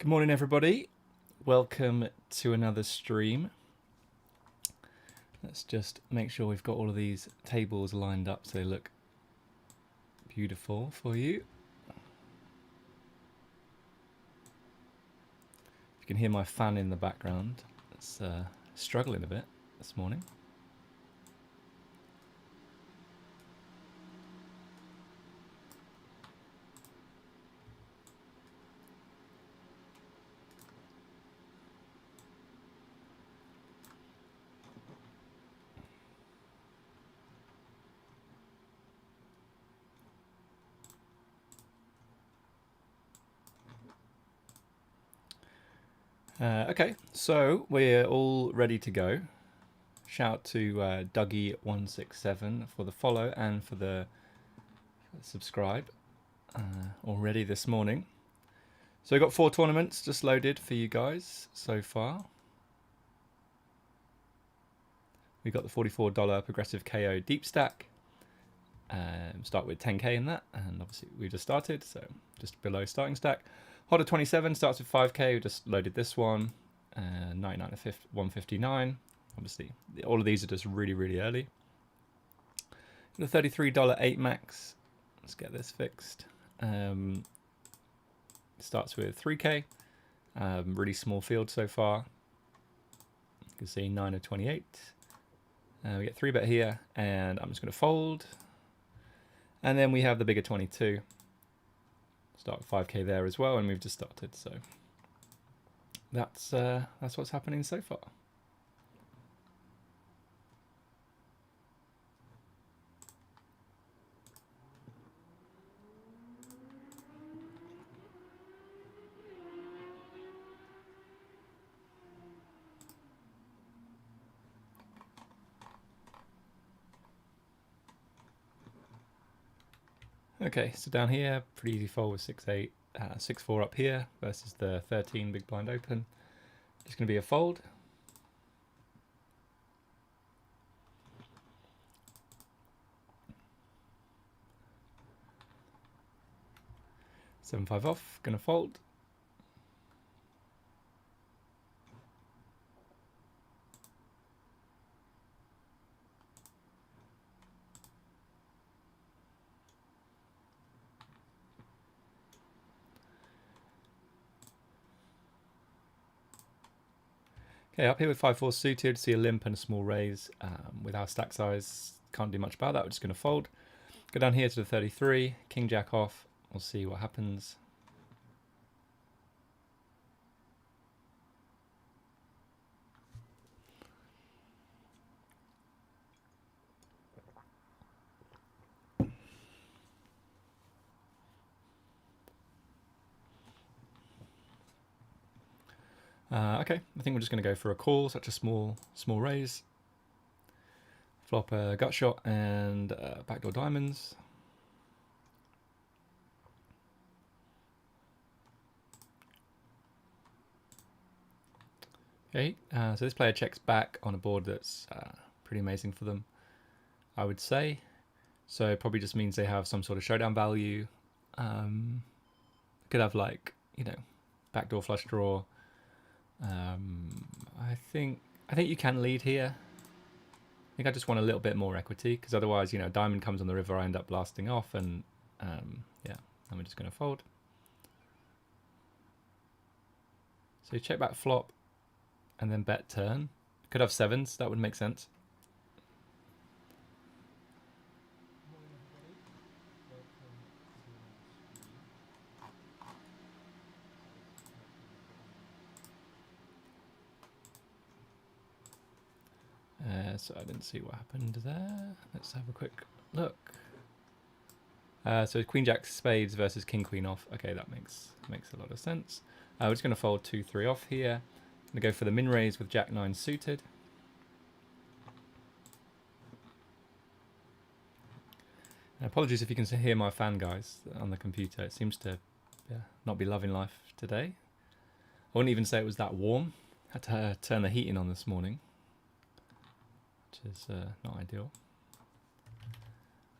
Good morning, everybody. Welcome to another stream. Let's just make sure we've got all of these tables lined up so they look beautiful for you. You can hear my fan in the background. It's struggling a bit this morning. Okay, so we're all ready to go. Shout out to Dougie167 for the follow and for the subscribe already this morning. So we've got 4 tournaments just loaded for you guys so far. We've got the $44 progressive KO deep stack. Start with 10k in that, and obviously we just started, so just below starting stack. Hodder 27 starts with 5k. We just loaded this one. 99 to 159. Obviously, all of these are just really early. The $33 8 max. Let's get this fixed. Starts with 3k. Really small field so far. You can see 9 of 28. We get 3 bet here, and I'm just going to fold. And then we have the bigger 22. Start with 5k there as well, and we've just started. So that's what's happening so far. Okay, so down here, pretty easy fold with 6-8, 6-4 up here versus the 13 big blind open. Just going to be a fold. $7-5 off, going to fold. Okay, up here with 5-4 suited, see a limp and a small raise. With our stack size, can't do much about that. We're just going to fold. Go down here to the 33, king jack off. We'll see what happens. Okay, I think we're just going to go for a call, such a small raise. Flop a gut shot and backdoor diamonds. Okay, so this player checks back on a board that's pretty amazing for them, I would say. So it probably just means they have some sort of showdown value. Could have, like, you know, backdoor flush draw. I think you can lead here. I think I just want a little bit more equity, because otherwise, you know, diamond comes on the river, I end up blasting off, and yeah, I'm just going to fold. So you check back flop, and then bet turn. Could have 7s, that would make sense. So I didn't see what happened there. Let's have a quick look. So queen jack spades versus king queen off. Okay, that makes a lot of sense. We're just going to fold 2-3 off here. I'm going to go for the min raise with jack 9 suited. And apologies if you can hear my fan, guys, on the computer. It seems to not be loving life today. I wouldn't even say it was that warm. Had to turn the heating on this morning, which is not ideal.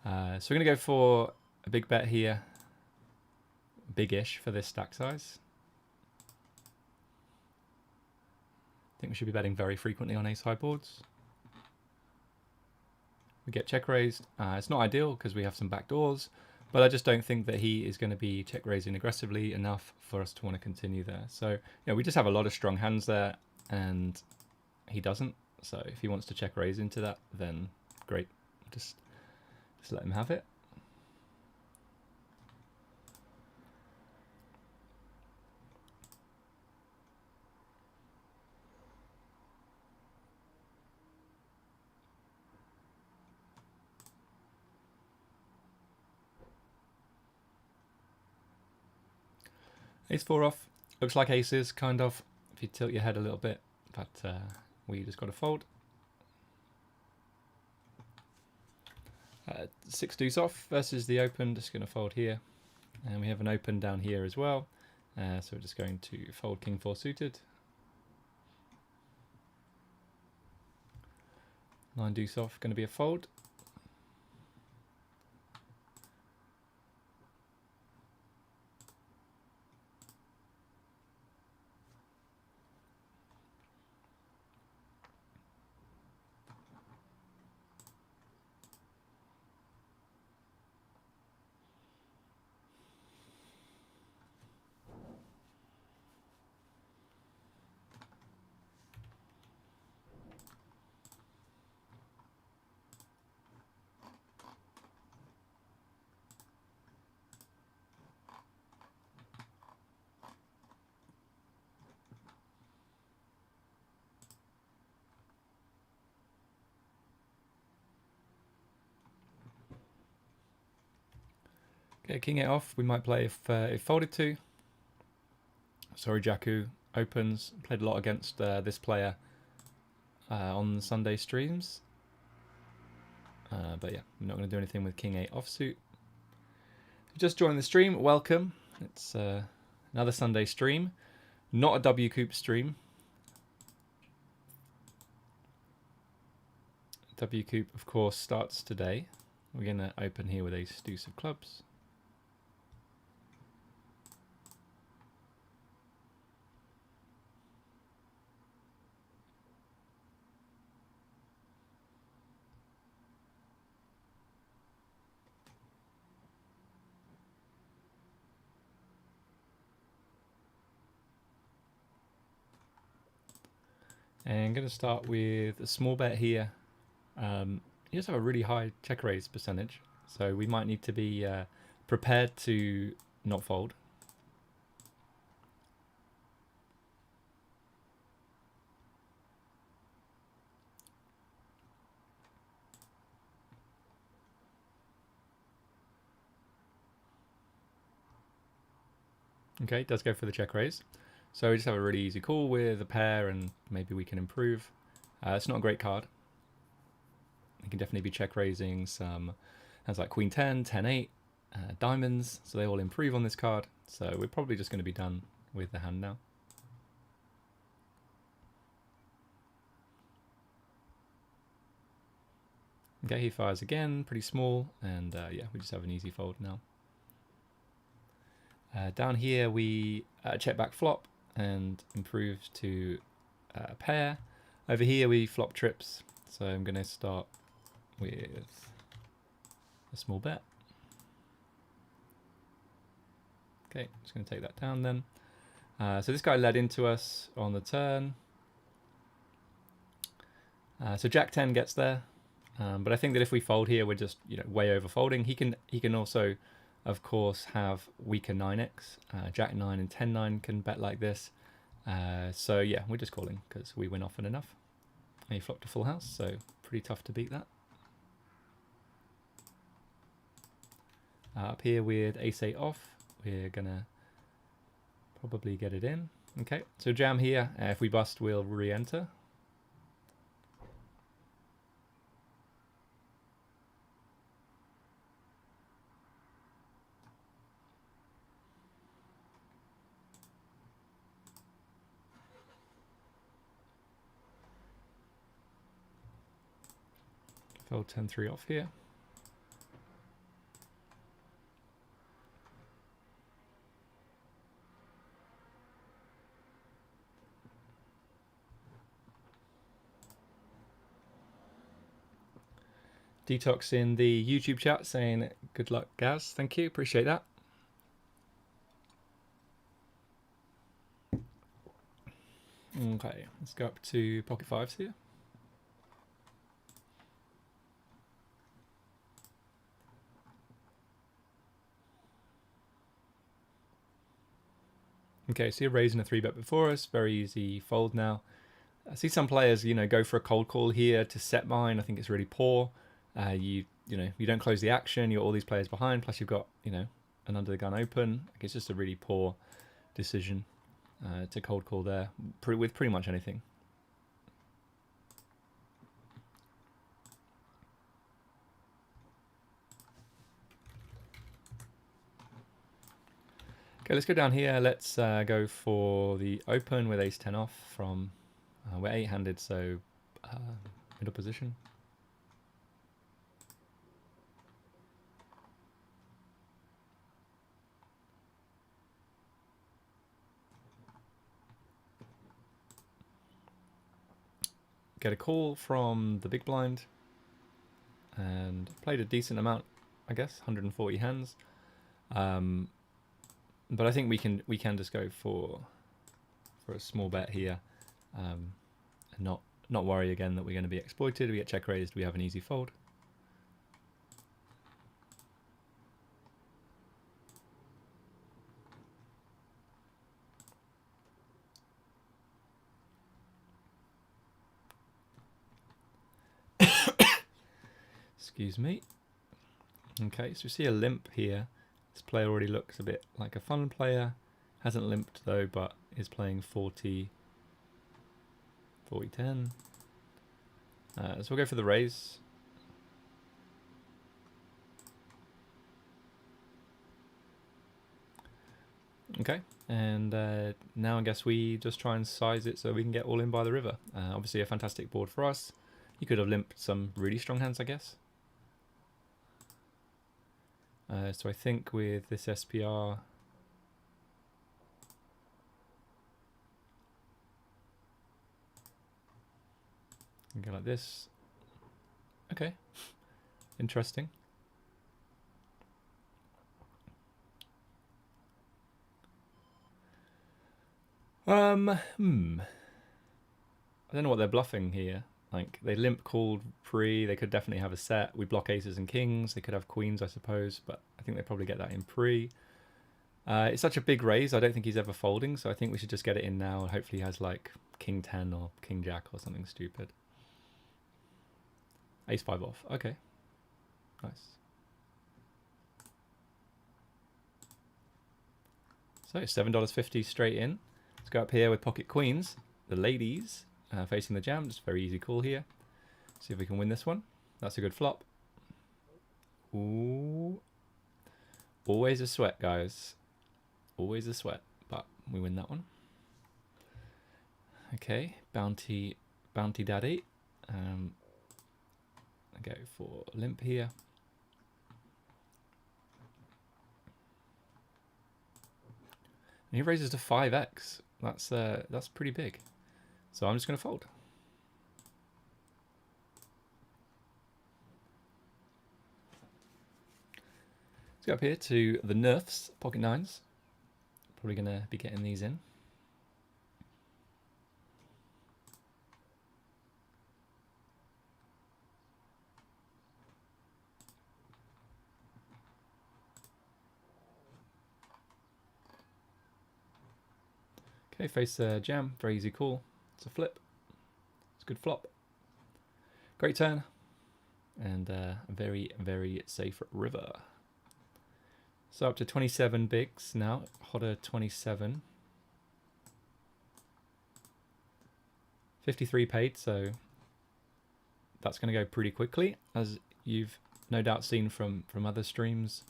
So we're going to go for a big bet here. Big-ish for this stack size. think we should be betting very frequently on ace high boards. We get check raised. It's not ideal because we have some back doors, but I just don't think that he is going to be check raising aggressively enough for us to want to continue there. So we just have a lot of strong hands there, and he doesn't. So if he wants to check raise into that, then great. Just let him have it. Ace 4 off. Looks like aces, kind of, if you tilt your head a little bit, but we just got to fold. 6 deuce off versus the open, just going to fold here. And we have an open down here as well. So we're just going to fold king 4 suited. 9 deuce off, going to be a fold. Okay, king 8 off, we might play if folded to. Sorry, Jakku opens. Played a lot against this player on Sunday streams. But yeah, I'm not going to do anything with king 8 offsuit. If you just joined the stream, welcome. It's another Sunday stream, not a WCOOP stream. WCOOP, of course, starts today. We're going to open here with ace deuce of clubs. And I'm going to start with a small bet here. You just have a really high check raise percentage, so we might need to be prepared to not fold. Okay, it does go for the check raise. So we just have a really easy call with a pair, and maybe we can improve. It's not a great card. You can definitely be check raising some hands like Queen 10, 10 8, diamonds, so they all improve on this card. So we're probably just going to be done with the hand now. Okay, he fires again, pretty small, and yeah, we just have an easy fold now. Down here we check back flop and improve to a pair. Over here we flop trips, so I'm going to start with a small bet. Okay, just going to take that down then. So this guy led into us on the turn. So Jack 10 gets there, but I think that if we fold here, we're just way over folding. He can also, of course, have weaker 9x. Jack 9 and 10 9 can bet like this. So yeah, we're just calling because we win often enough. And he flopped a full house, so pretty tough to beat that. Up here with ace 8 off, we're gonna probably get it in. Okay, so jam here. If we bust, we'll re-enter. Fold 10-3 off here. Detox in the YouTube chat saying good luck, Gaz. Thank you, appreciate that. Okay, let's go up to pocket fives here. Okay, so you're raising a 3-bet before us. Very easy fold now. I see some players, you know, go for a cold call here to set mine. I think it's really poor. You know, you don't close the action. You've got all these players behind. Plus, you've got, you know, an under the gun open. Like, it's just a really poor decision to cold call there with pretty much anything. Okay, let's go down here. Let's go for the open with ace-10 off from... we're 8-handed, so middle position. Get a call from the big blind. And played a decent amount, I guess, 140 hands. But I think we can just go for a small bet here, and not worry again that we're going to be exploited. We get check raised, we have an easy fold. Excuse me. Okay, so we see a limp here. This player already looks a bit like a fun player. Hasn't limped though, but is playing 40-10. So we'll go for the raise. Okay, and now I guess we just try and size it so we can get all in by the river. Obviously a fantastic board for us. You could have limped some really strong hands, I guess. So I think with this SPR, you go like this. Okay, interesting. I don't know what they're bluffing here. Like, they limp called pre, they could definitely have a set. We block aces and kings, they could have queens, I suppose, but I think they probably get that in pre. It's such a big raise, I don't think he's ever folding, so I think we should just get it in now. Hopefully he has like king 10 or king jack or something stupid. Ace 5 off, okay. Nice. So $7.50 straight in. Let's go up here with pocket queens, the ladies. Facing the jam, just very easy call here. See if we can win this one. That's a good flop. Ooh. Always a sweat, guys. Always a sweat, but we win that one. Okay, bounty daddy. I go for limp here. And he raises to 5x. That's pretty big. So I'm just going to fold. Let's go up here to the nerfs, pocket nines. Probably going to be getting these in. Okay, face jam, very easy call. It's a flip. It's a good flop. Great turn. And a very, very safe river. So up to 27 bigs now. Hotter 27. 53 paid, so that's going to go pretty quickly. As you've no doubt seen from other streams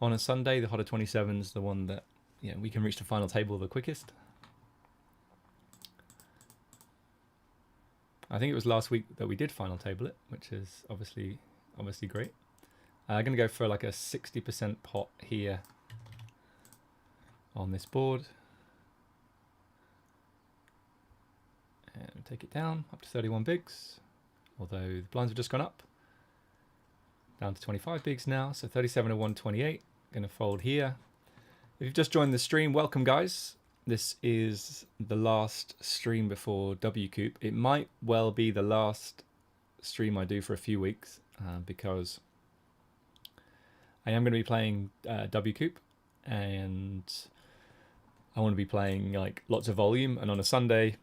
on a Sunday, the Hotter 27 is the one that we can reach the final table the quickest. I think it was last week that we did final table it, which is obviously great. I'm going to go for like a 60% pot here on this board. And take it down up to 31 bigs, although the blinds have just gone up. down to 25 bigs now. So 37 to 128. Going to fold here. If you've just joined the stream, welcome guys. This is the last stream before WCOOP. It might well be the last stream I do for a few weeks because I am going to be playing WCOOP, and I want to be playing like lots of volume. And on a Sunday,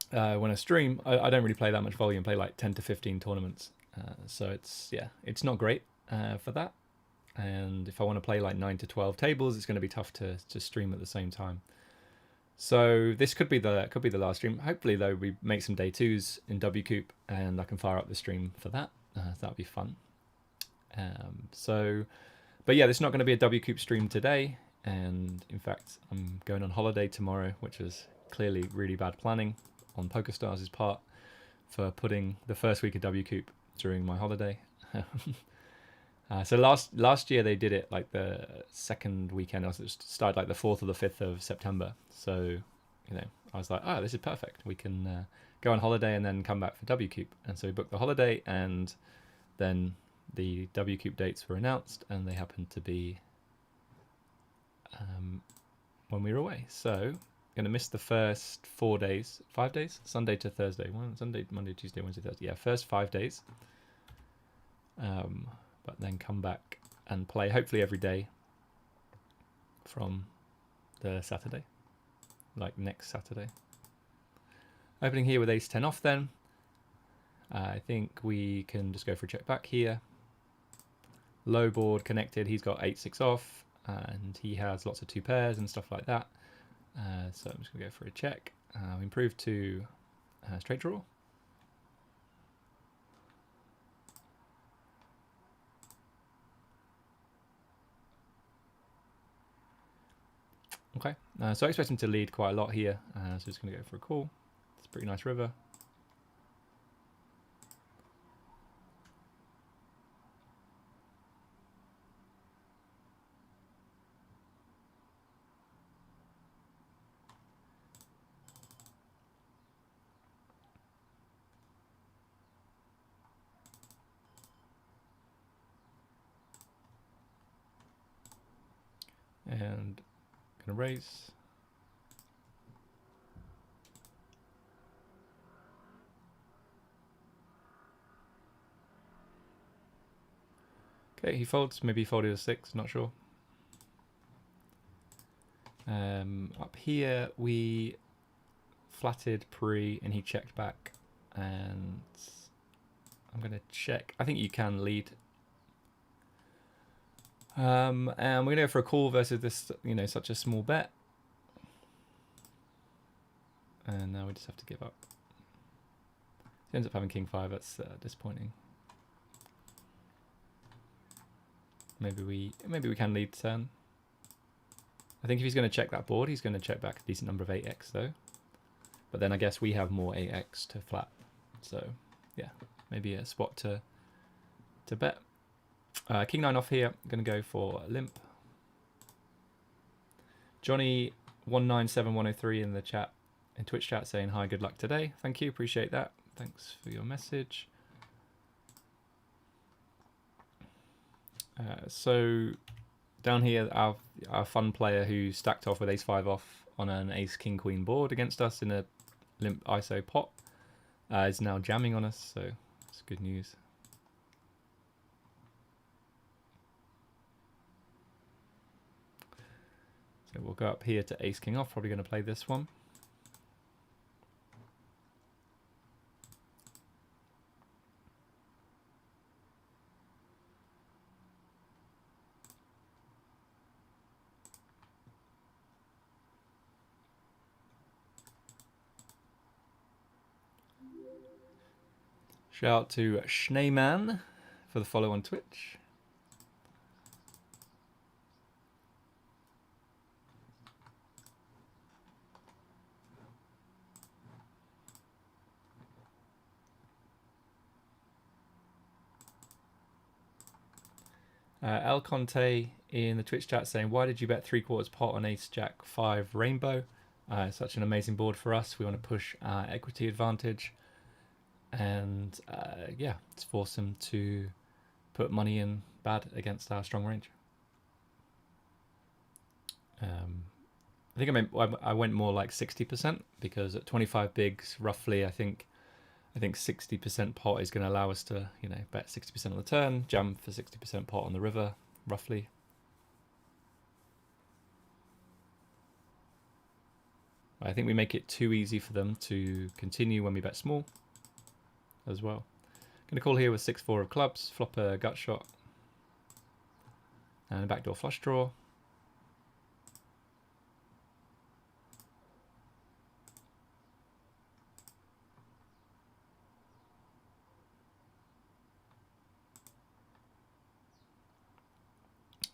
when I stream, I don't really play that much volume. I play like 10 to 15 tournaments. So it's not great for that. And if I want to play like 9 to 12 tables, it's going to be tough to stream at the same time. So this could be the last stream. Hopefully though, we make some day twos in WCOOP and I can fire up the stream for that. That'd be fun. But yeah, this is not going to be a WCOOP stream today. And in fact, I'm going on holiday tomorrow, which was clearly really bad planning on PokerStars' part for putting the first week of WCOOP during my holiday. So last year they did it like the second weekend. It started like the 4th or the 5th of September. So, I was like, oh, this is perfect. We can go on holiday and then come back for WCOOP. And so we booked the holiday, and then the WCOOP dates were announced, and they happened to be when we were away. So going to miss the first 5 days, Sunday to Thursday. Sunday, Monday, Tuesday, Wednesday, Thursday. Yeah, first 5 days. But then come back and play hopefully every day from the Saturday, like next Saturday. Opening here with ace-10 off then. I think we can just go for a check back here. Low board connected, he's got 8-6 off, and he has lots of 2 pairs and stuff like that. So I'm just going to go for a check. Improve to straight draw. Okay, so I expect him to lead quite a lot here, so just going to go for a call. It's a pretty nice river. And gonna raise. Okay, he folds. Maybe he folded a 6. Not sure. Up here we flatted pre, and he checked back. And I'm gonna check. I think you can lead. And we're gonna go for a call versus this, such a small bet. And now we just have to give up. He ends up having king 5. That's disappointing. Maybe we can lead turn. I think if he's going to check that board, he's going to check back a decent number of 8x though. But then I guess we have more 8x to flat. So yeah, maybe a spot to bet. King 9 off here. I'm going to go for a limp. Johnny 197103 in the chat, in Twitch chat, saying hi, good luck today. Thank you, appreciate that. Thanks for your message. So down here, our fun player who stacked off with ace-5 off on an ace-king-queen board against us in a limp ISO pot is now jamming on us, so it's good news. So we'll go up here to ace-king off, probably going to play this one. Shout out to Schneeman for the follow on Twitch. El Conte in the Twitch chat saying, why did you bet 3/4 pot on ace jack 5 rainbow? Such an amazing board for us. We want to push our equity advantage and yeah, let's force him to put money in bad against our strong range. I think I went more like 60% because at 25 bigs, roughly, I think 60% pot is going to allow us to, you know, bet 60% on the turn, jam for 60% pot on the river, roughly. I think we make it too easy for them to continue when we bet small as well. Going to call here with 6-4 of clubs, flop a gut shot, and a backdoor flush draw.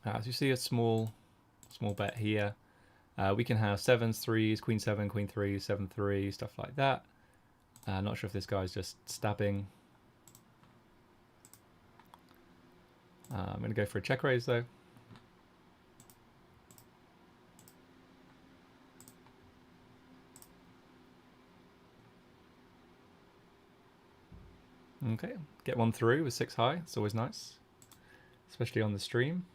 As you see, a small bet here. We can have 7s, 3s, Queen 7, Queen 3, 7, 3, stuff like that. Not sure if this guy's just stabbing. I'm going to go for a check raise though. Okay, get one through with 6 high. It's always nice, especially on the stream.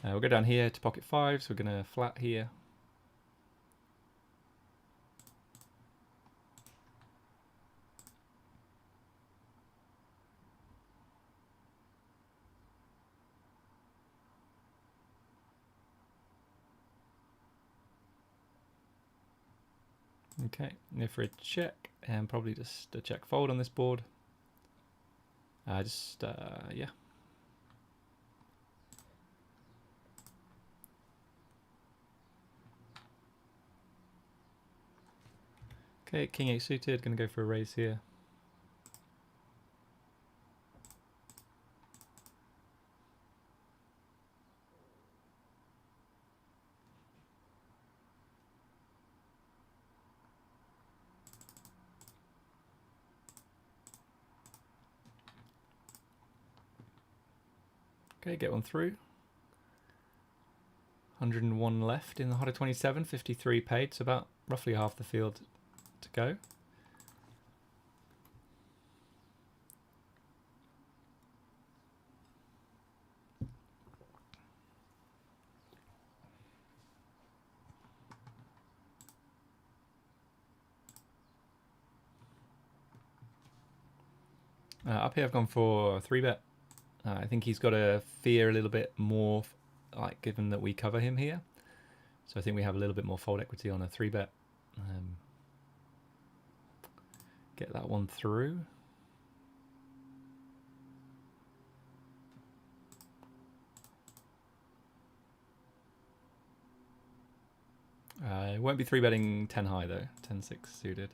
We'll go down here to pocket 5, so we're going to flat here. Okay, go for a check and probably just a check fold on this board. Yeah. Okay, King 8 suited, gonna go for a raise here. Okay, get one through. 101 left in the hot of 27, 53 paid, so about roughly half the field to go. Up here I've gone for a 3-bet. I think he's got to fear a little bit more, like given that we cover him here. So I think we have a little bit more fold equity on a 3-bet. Get that one through. I won't be 3-betting 10 high though, 10-6 suited.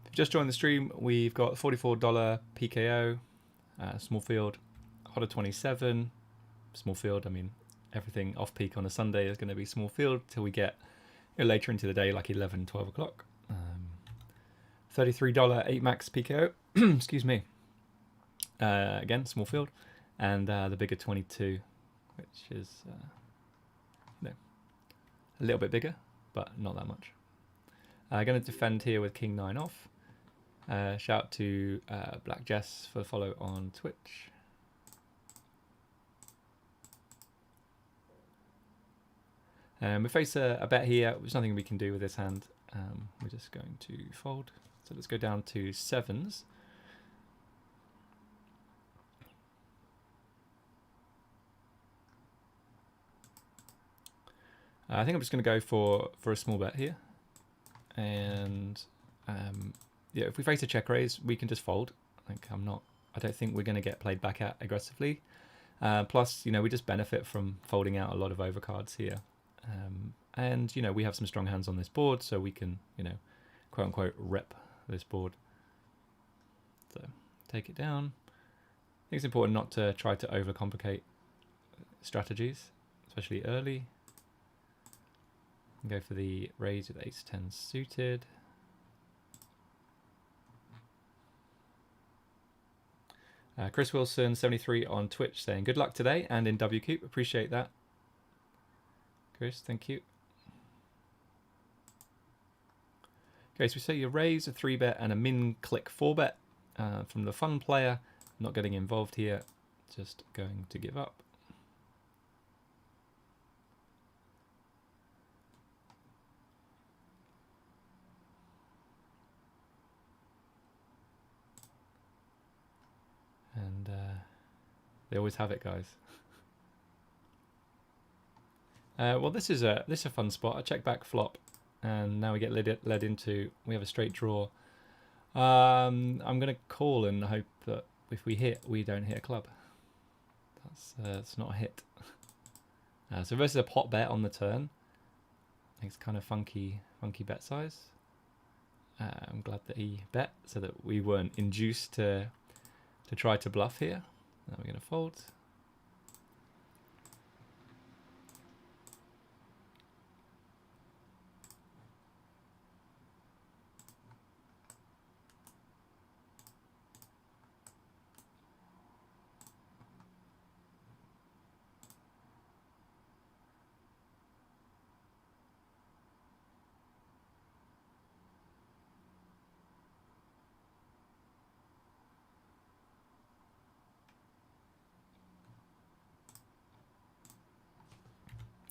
If you just joined the stream, we've got $44 PKO, small field, hot of 27, small field. I mean, everything off peak on a Sunday is going to be small field till we get later into the day, like 11, 12 o'clock. $33 8 max PKO, excuse me. Again, small field, and the bigger 22, which is a little bit bigger, but not that much. I'm going to defend here with King 9 off. Shout out to Black Jess for the follow on Twitch. We face a bet here. There's nothing we can do with this hand. We're just going to fold. So let's go down to 7s. I think I'm just going to go for a small bet here. And yeah, if we face a check raise, we can just fold. I don't think we're going to get played back at aggressively. Plus, you know, we just benefit from folding out a lot of overcards here. And, you know, we have some strong hands on this board, so we can, you know, quote unquote, rep this board. So take it down. I think it's important not to try to overcomplicate strategies, especially early. Go for the raise with ace-10 suited. Chris Wilson 73 on Twitch saying good luck today and in WCOOP. Appreciate that, Chris. Thank you. Okay, so we say you raise a 3-bet and a min click 4-bet from the fun player. Not getting involved here, just going to give up. And they always have it, guys. Well, this is a fun spot. I check back flop, and now we get led into, we have a straight draw. I'm going to call and hope that if we hit, we don't hit a club. That's not a hit. So versus a pot bet on the turn. It's kind of funky bet size. I'm glad that he bet so that we weren't induced to try to bluff here. Now we're going to fold.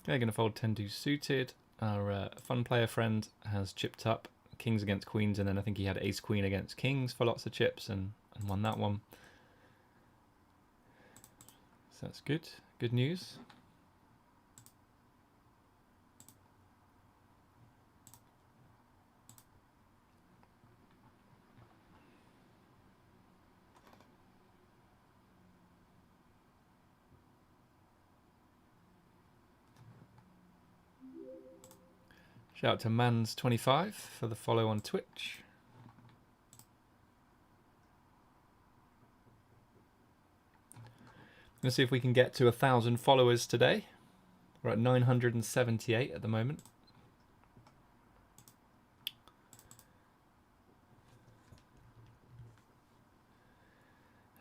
Okay, going to fold 10-2 suited. Our fun player friend has chipped up kings against queens, and then I think he had ace-queen against kings for lots of chips and won that one. So that's good. Good news. Shout out to Mans25 for the follow on Twitch. Let's see if we can get to 1,000 followers today. We're at 978 at the moment.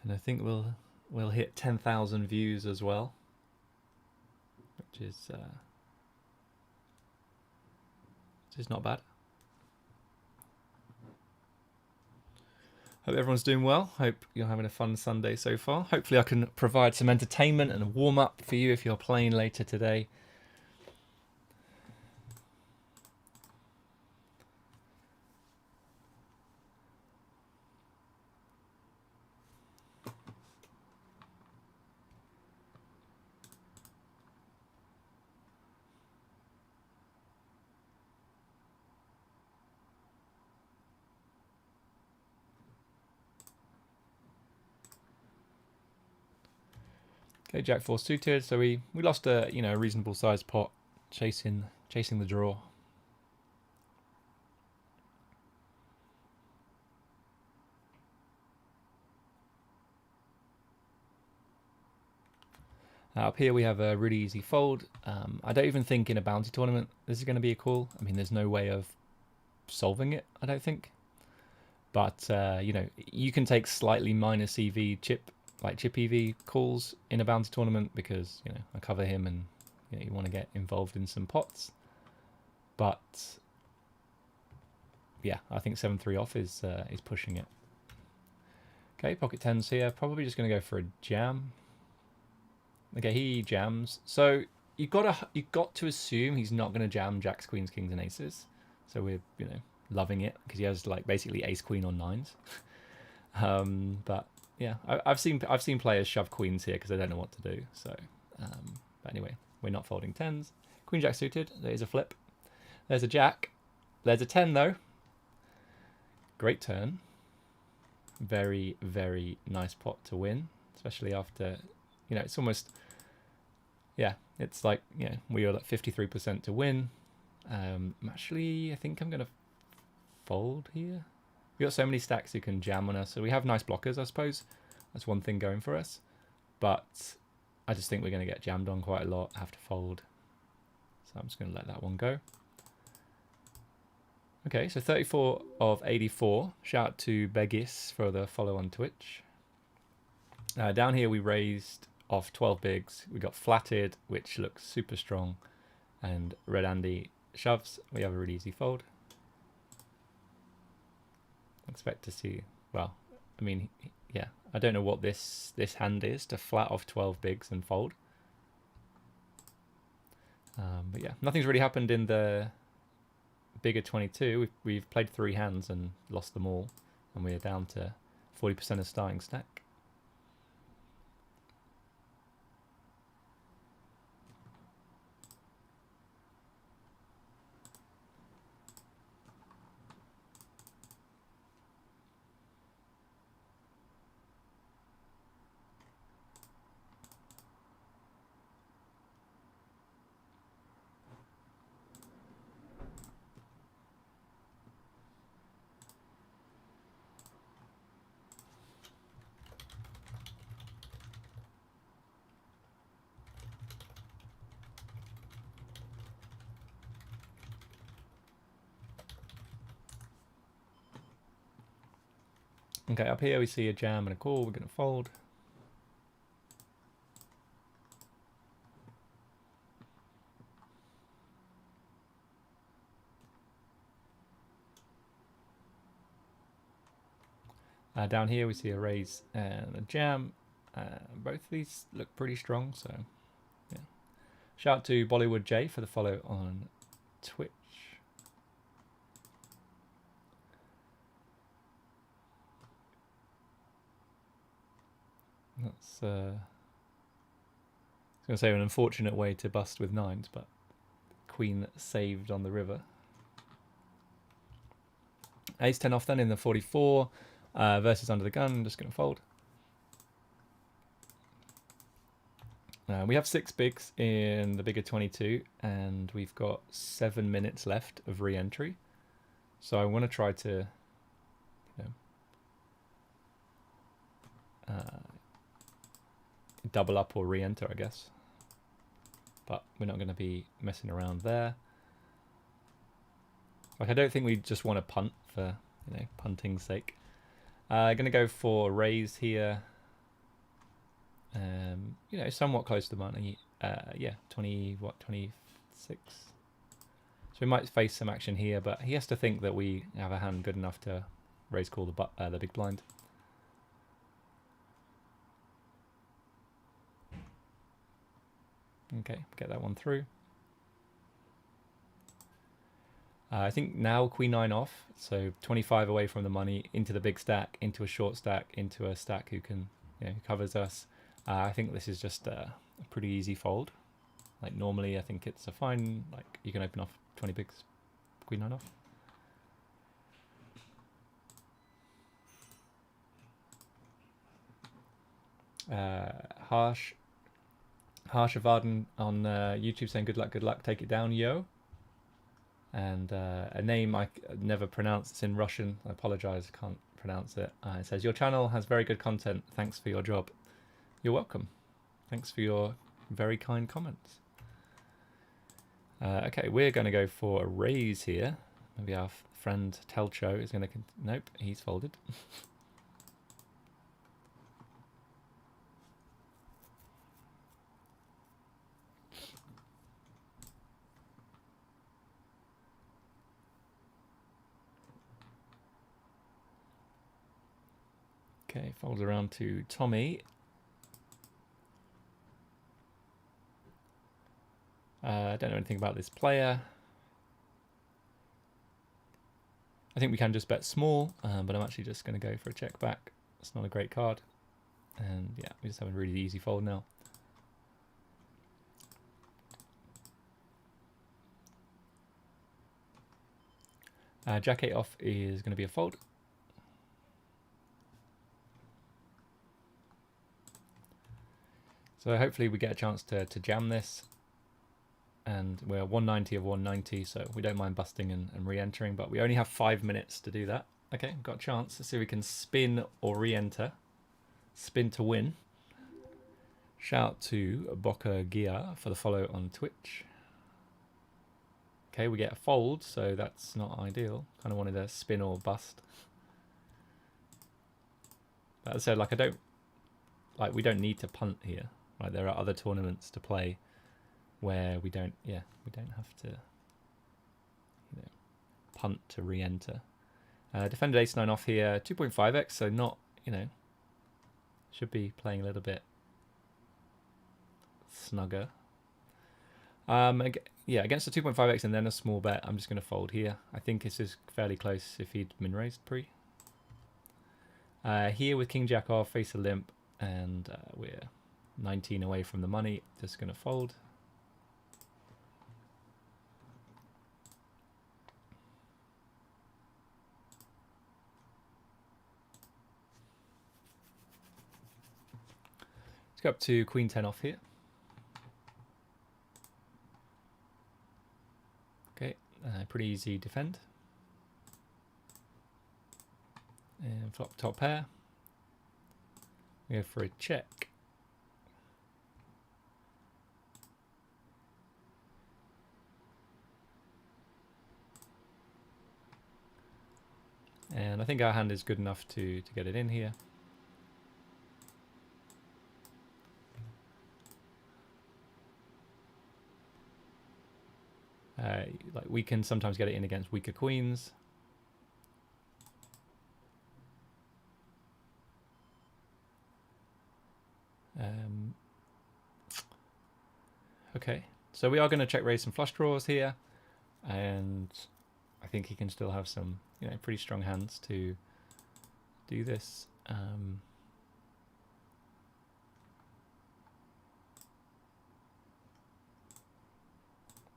And I think we'll hit 10,000 views as well, which is not bad. Hope everyone's doing well. Hope you're having a fun Sunday so far. Hopefully I can provide some entertainment and a warm-up for you if you're playing later today. Okay, Jack 4 suited, so we lost a a reasonable sized pot, chasing the draw. Up here we have a really easy fold. I don't even think in a bounty tournament this is going to be a call. I mean, there's no way of solving it, I don't think. But you can take slightly minus EV chip EV calls in a bounty tournament because I cover him and you want to get involved in some pots. But yeah, I think 7-3 off is pushing it. Okay, pocket tens here. Probably just going to go for a jam. Okay, he jams. So you got to assume he's not going to jam jacks, queens, kings, and aces. So we're loving it because he has basically ace queen on nines. But yeah, I've seen players shove queens here because they don't know what to do. So, but anyway, we're not folding tens. Queen jack suited. There's a flip. There's a jack. There's a 10 though. Great turn. Very, very nice pot to win, especially after it's almost it's like we are at 53% to win. Actually, I think I'm gonna fold here. We've got so many stacks who can jam on us, so we have nice blockers, I suppose. That's one thing going for us. But I just think we're going to get jammed on quite a lot, have to fold. So I'm just going to let that one go. Okay, so 34 of 84. Shout out to Begis for the follow on Twitch. Down here we raised off 12 bigs. We got flatted, which looks super strong. And Red Andy shoves. We have a really easy fold. expect to see, well, I mean, yeah, I don't know what this hand is to flat off 12 bigs and fold. But yeah, nothing's really happened in the bigger 22. We've played 3 hands and lost them all, and we're down to 40% of starting stack. Okay, up here we see a jam and a call. We're going to fold. Down here we see a raise and a jam. Both of these look pretty strong, so yeah. Shout out to Bollywood J for the follow on Twitch. That's I was going to say an unfortunate way to bust with 9s, but queen saved on the river. Ace 10 off then in the 44 versus under the gun. I'm just going to fold. We have 6 bigs in the bigger 22, and we've got 7 minutes left of re-entry. So I want to try to, double up or re-enter, I guess. But we're not going to be messing around there. Like, I don't think we just want to punt for, punting's sake. Going to go for a raise here. Somewhat close to money. Yeah, 26. So we might face some action here, but he has to think that we have a hand good enough to raise call the big blind. Okay, get that one through. I think now queen 9 off, so 25 away from the money, into the big stack, into a short stack, into a stack who can, who covers us. I think this is just a pretty easy fold. Like normally, I think it's a fine, like you can open off 20 bigs, queen 9 off. Harsh Avarden on YouTube saying good luck, take it down, yo. And a name I never pronounce, it's in Russian, I apologize, I can't pronounce it. It says, your channel has very good content, thanks for your job. You're welcome. Thanks for your very kind comments. Okay, we're going to go for a raise here. Maybe our friend Telcho is going to... Nope, he's folded. Okay, folds around to Tommy. I don't know anything about this player. I think we can just bet small, but I'm actually just going to go for a check back. It's not a great card. And yeah, we just have a really easy fold now. Jack 8 off is going to be a fold. So hopefully we get a chance to jam this. And we're 190 of 190, so we don't mind busting and re-entering, but we only have 5 minutes to do that. Okay, got a chance. Let's see if we can spin or re-enter. Spin to win. Shout out to Boca Gia for the follow on Twitch. Okay, we get a fold, so that's not ideal. Kind of wanted a spin or bust. But as I said, we don't need to punt here. Right, there are other tournaments to play where we don't have to punt to re-enter. Defended ace-9 off here, 2.5x, so not, you know, should be playing a little bit snugger. Yeah, against a 2.5x and then a small bet, I'm just going to fold here. I think this is fairly close if he'd min-raised pre. Here with king jack off, face a limp, and we're 19 away from the money, just going to fold. Let's go up to queen 10 off here. Okay, pretty easy defend. And flop top pair. We go for a check. And I think our hand is good enough to get it in here. Like we can sometimes get it in against weaker queens. Okay, so we are going to check raise some flush draws here, and I think he can still have some, you know, pretty strong hands to do this. I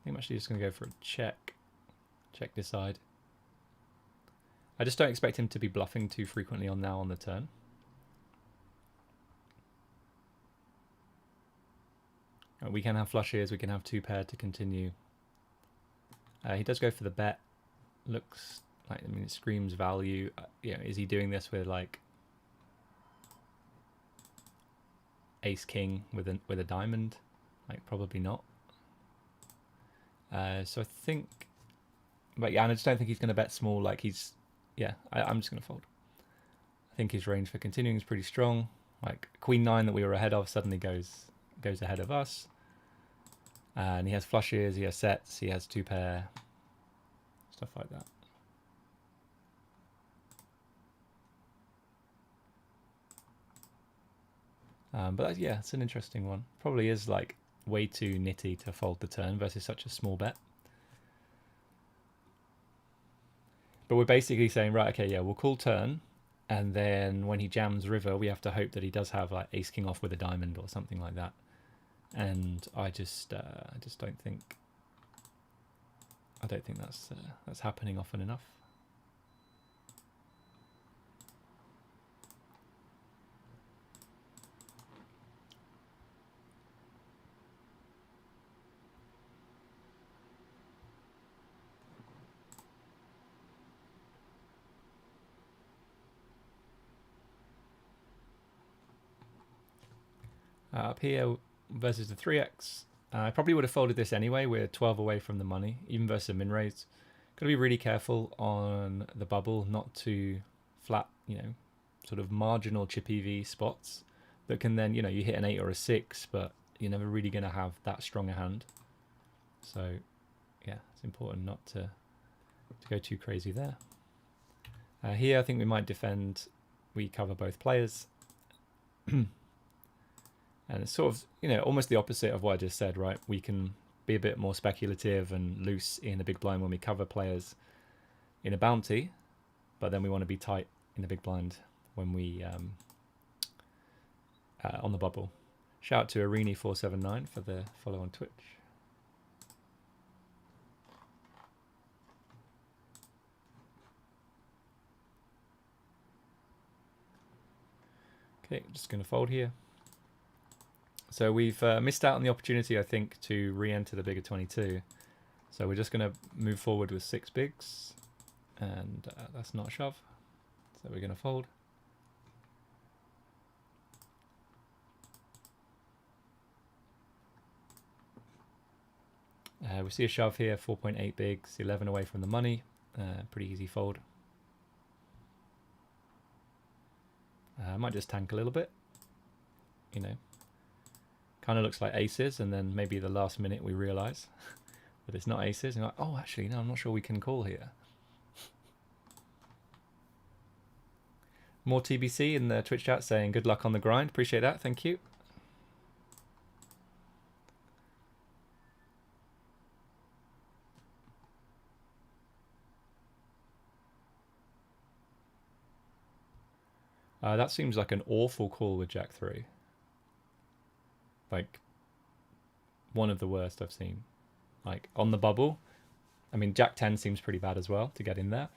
think I'm actually just going to go for a check decide. I just don't expect him to be bluffing too frequently on the turn. We can have flushes, we can have two pair to continue. He does go for the bet. Looks like, I mean, it screams value. You know, is he doing this with like ace king with a diamond? Like probably not. So I think, but yeah, and I just don't think he's going to bet small. Like he's, yeah, I'm just going to fold. I think his range for continuing is pretty strong. Like queen 9 that we were ahead of suddenly goes ahead of us. And he has flushes, he has sets, he has two pair, stuff like that. But yeah, it's an interesting one. Probably is like way too nitty to fold the turn versus such a small bet. But we're basically saying, right, okay, yeah, we'll call turn, and then when he jams river, we have to hope that he does have like ace king off with a diamond or something like that. And I just don't think that's happening often enough. Up here versus the 3x, I probably would have folded this anyway. We're 12 away from the money, even versus a min raise. Got to be really careful on the bubble, not to flat, you know, sort of marginal chip EV spots that can then, you know, you hit an 8 or a 6, but you're never really going to have that strong a hand. So yeah, it's important not to go too crazy there. Here I think we might defend, we cover both players. And it's sort of, you know, almost the opposite of what I just said, right? We can be a bit more speculative and loose in a big blind when we cover players in a bounty, but then we want to be tight in a big blind when we on the bubble. Shout out to Arini479 for the follow on Twitch. Okay, just going to fold here. So we've missed out on the opportunity, I think, to re-enter the bigger 22. So we're just going to move forward with 6 bigs, and that's not a shove. So we're going to fold. We see a shove here, 4.8 bigs, 11 away from the money. Pretty easy fold. I might just tank a little bit, you know. Kind of looks like aces, and then maybe the last minute we realise that it's not aces. And like, oh, actually, no, I'm not sure we can call here. More TBC in the Twitch chat saying good luck on the grind. Appreciate that. Thank you. That seems like an awful call with Jack 3. Like, one of the worst I've seen. Like, on the bubble. I mean, Jack 10 seems pretty bad as well to get in there.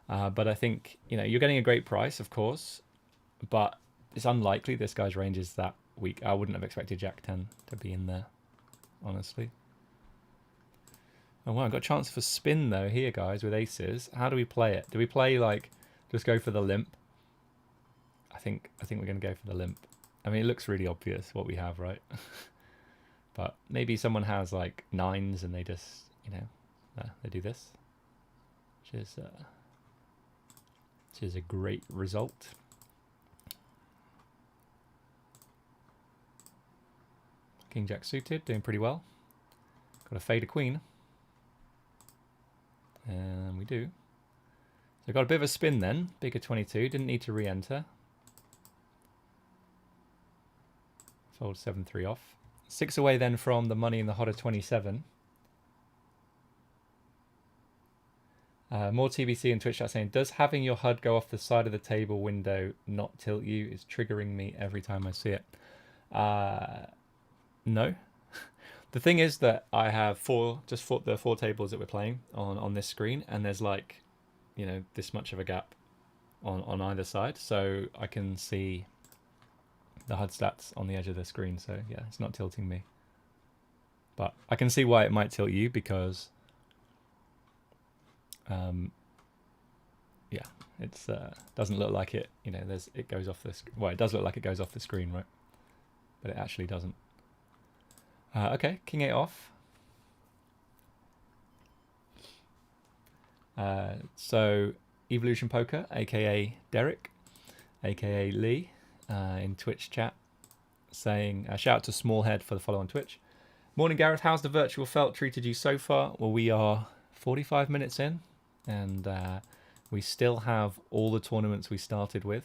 But I think, you know, you're getting a great price, of course. But it's unlikely this guy's range is that weak. I wouldn't have expected Jack 10 to be in there, honestly. Oh, wow, I've got a chance for spin, though, here, guys, with aces. How do we play it? Do we play, like, just go for the limp? I think we're going to go for the limp. I mean, it looks really obvious what we have, right? But maybe someone has, like, nines and they just, you know, they do this. Which is a great result. King Jack suited, doing pretty well. Got a fade a queen. And we do. So got a bit of a spin then. Bigger 22, didn't need to re-enter. Fold 7-3 off. 6 away then from the money in the hotter 27. More TBC and Twitch chat saying, does having your HUD go off the side of the table window not tilt you? It's triggering me every time I see it. No. The thing is that I have the four tables that we're playing on this screen, and there's like, you know, this much of a gap on either side, so I can see the HUD stats on the edge of the screen. So yeah, it's not tilting me, but I can see why it might tilt you, because yeah, it's doesn't look like it, you know, it goes off this, well, it does look like it goes off the screen, right? But it actually doesn't. Okay, king 8 off. So Evolution Poker, aka Derek, aka Lee, in Twitch chat, saying, shout out to Smallhead for the follow on Twitch. Morning, Gareth. How's the virtual felt treated you so far? Well, we are 45 minutes in, and we still have all the tournaments we started with.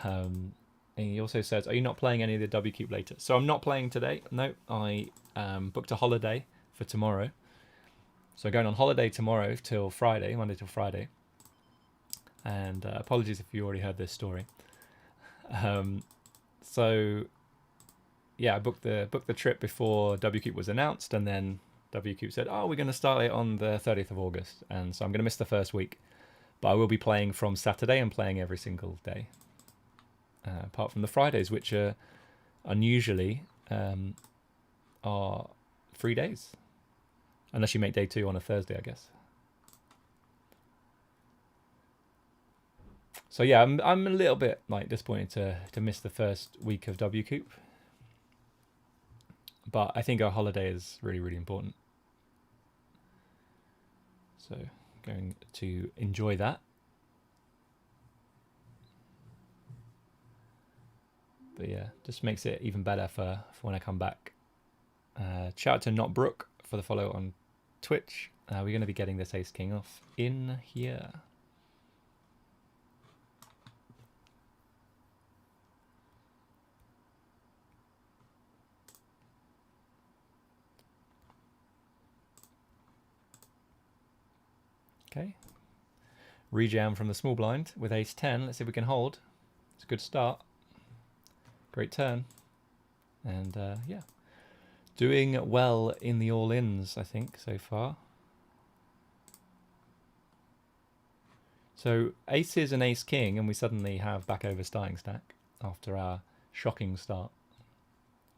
And he also says, are you not playing any of the WCOOP later? So I'm not playing today. No, I booked a holiday for tomorrow. So going on holiday tomorrow till Friday, Monday till Friday. And apologies if you already heard this story. So yeah, I booked the trip before WCOOP was announced, and then WCOOP said, oh, we're going to start it on the 30th of August. And so I'm going to miss the first week. But I will be playing from Saturday and playing every single day. Apart from the Fridays, which are unusually are 3 days. Unless you make day 2 on a Thursday, I guess. So yeah, I'm a little bit like disappointed to miss the first week of WCOOP. But I think our holiday is really, really important. So going to enjoy that. But yeah, just makes it even better for when I come back. Shout out to Not Brooke for the follow on Twitch. We're going to be getting this ace king off in here. Okay. Rejam from the small blind with ace 10. Let's see if we can hold. It's a good start. Great turn. And yeah, doing well in the all-ins, I think, so far. So aces and ace king, and we suddenly have back over starting stack after our shocking start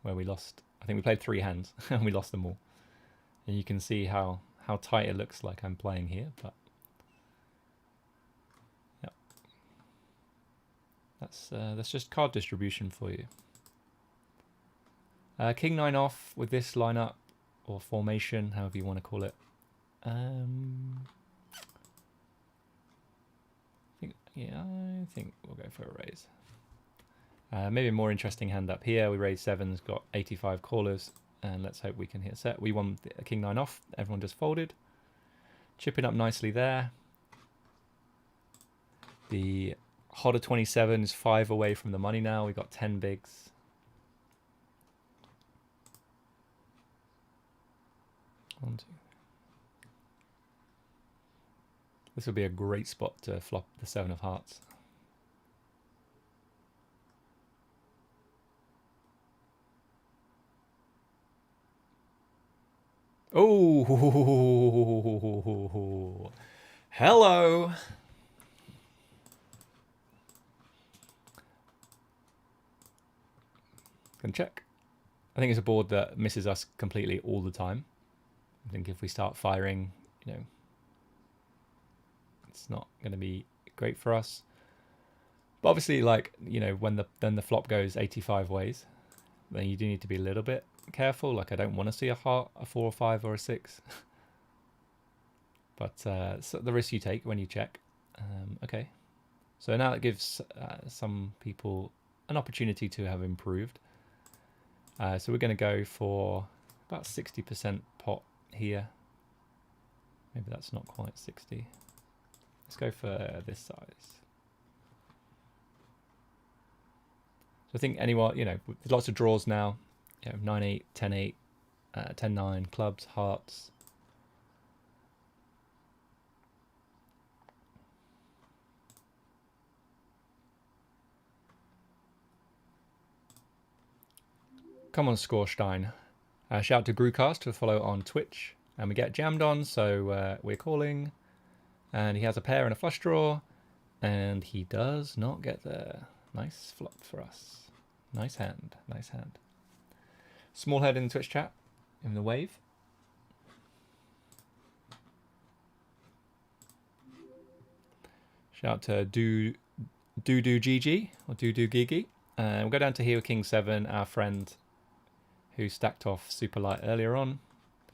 where we lost. I think we played 3 hands and we lost them all. And you can see how tight it looks like I'm playing here, but that's just card distribution for you. King 9 off with this lineup or formation, however you want to call it. I think we'll go for a raise. Maybe a more interesting hand up here. We raised 7s, got 85 callers, and let's hope we can hit set. We won a King 9 off. Everyone just folded. Chipping up nicely there. The Hodder 27 is 5 away from the money now. We got 10 bigs. One, two. This would be a great spot to flop the 7 of hearts. Oh, hello. Can check. I think it's a board that misses us completely all the time. I think if we start firing, you know, it's not going to be great for us. But obviously, like, you know, when then the flop goes 85 ways, then you do need to be a little bit careful. Like, I don't want to see a heart, a 4 or 5 or a 6. But so the risk you take when you check. Okay. So now it gives some people an opportunity to have improved. So we're going to go for about 60% pot here. Maybe that's not quite 60. Let's go for this size. So I think anyone, you know, there's lots of draws now. You know, 9-8, 10-8, 10-9, clubs, hearts. Come on, Scorstein. Shout out to Grewcast for follow on Twitch. And we get jammed on, so we're calling. And he has a pair and a flush draw. And he does not get there. Nice flop for us. Nice hand, nice hand. Small head in the Twitch chat, in the wave. Shout out to Do GG or Do Gigi. We'll go down to here with King 7, our friend who stacked off super light earlier on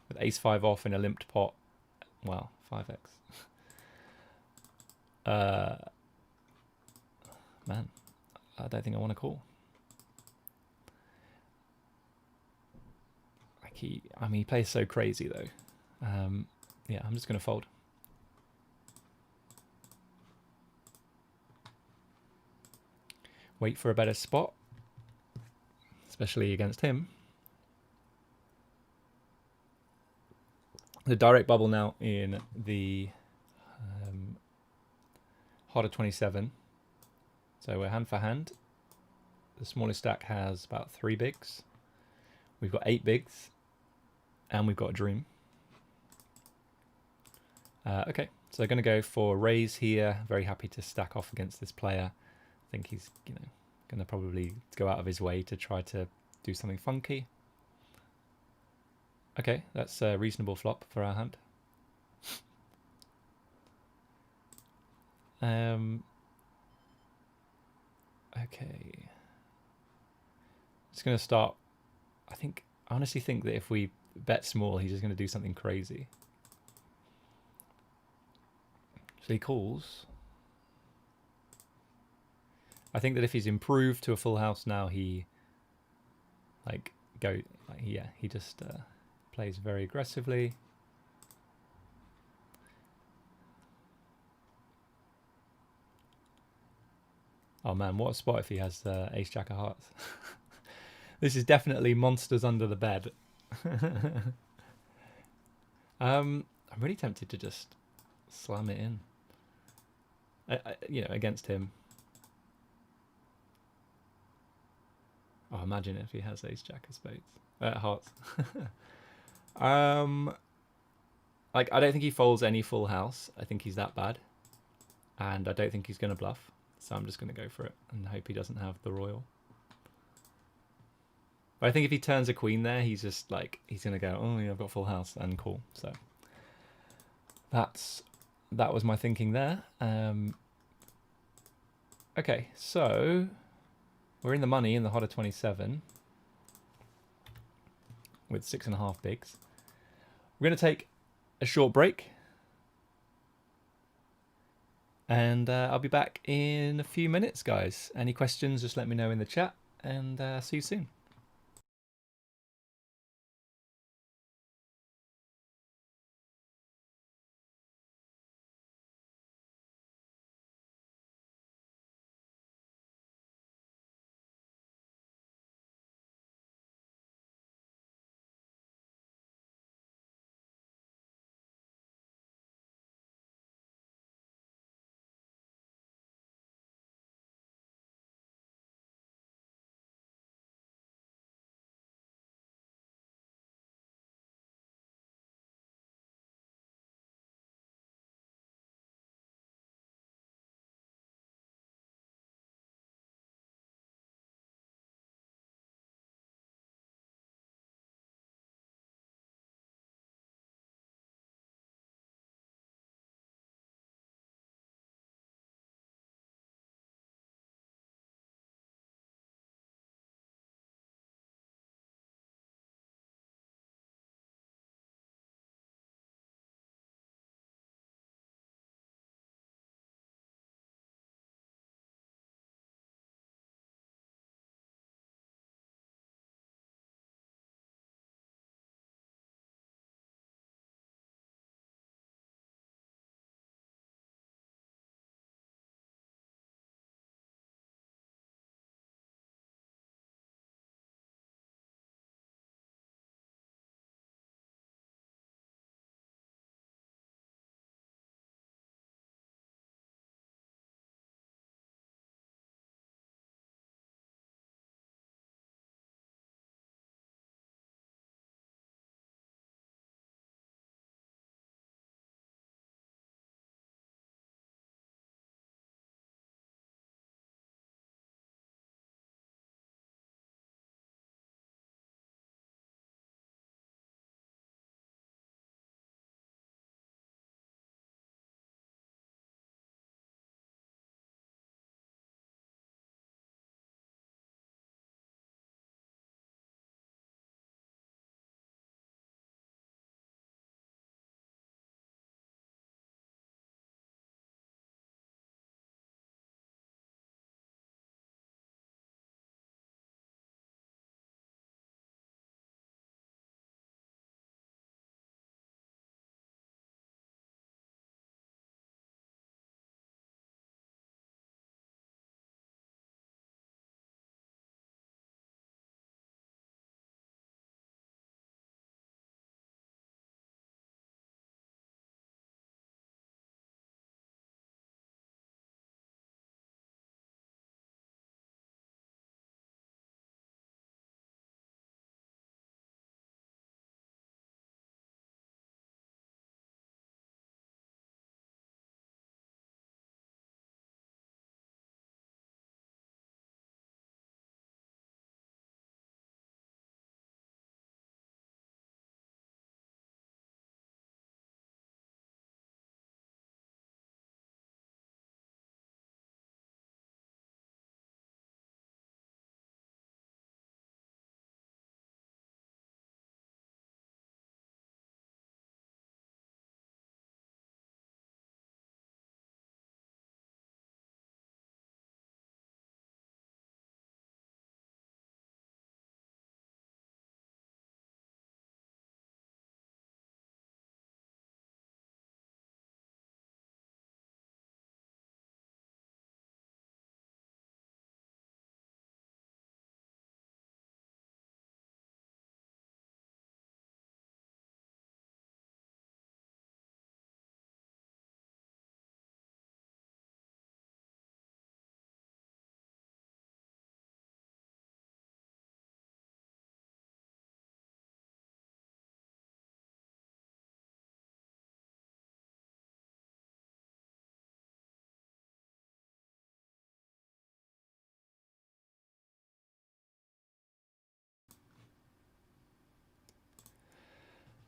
with Ace 5 off in a limped pot. Well, 5x. Man, I don't think I want to call. Like he plays so crazy though. Yeah, I'm just gonna fold. Wait for a better spot, especially against him. The direct bubble now in the Hodder 27. So we're hand for hand. The smallest stack has about 3 bigs. We've got 8 bigs. And we've got a dream. Okay, so they're going to go for raise here. Very happy to stack off against this player. I think he's, you know, going to probably go out of his way to try to do something funky. Okay, that's a reasonable flop for our hand. Okay. It's going to start. I honestly think that if we bet small, he's just going to do something crazy. So he calls. I think that if he's improved to a full house now, he he just plays very aggressively. Oh man, what a spot if he has Ace Jack of Hearts. This is definitely monsters under the bed. I'm really tempted to just slam it in. You know, against him. Oh, imagine if he has Ace Jack of Spades. Hearts. Like, I don't think he folds any full house. I think he's that bad. And I don't think he's going to bluff. So I'm just going to go for it and hope he doesn't have the royal. But I think if he turns a queen there, he's just like, he's going to go, oh yeah, I've got full house and call. So that was my thinking there. Okay, so we're in the money in the Hodder 27 with 6.5 bigs. We're going to take a short break. And I'll be back in a few minutes, guys. Any questions, just let me know in the chat. And see you soon.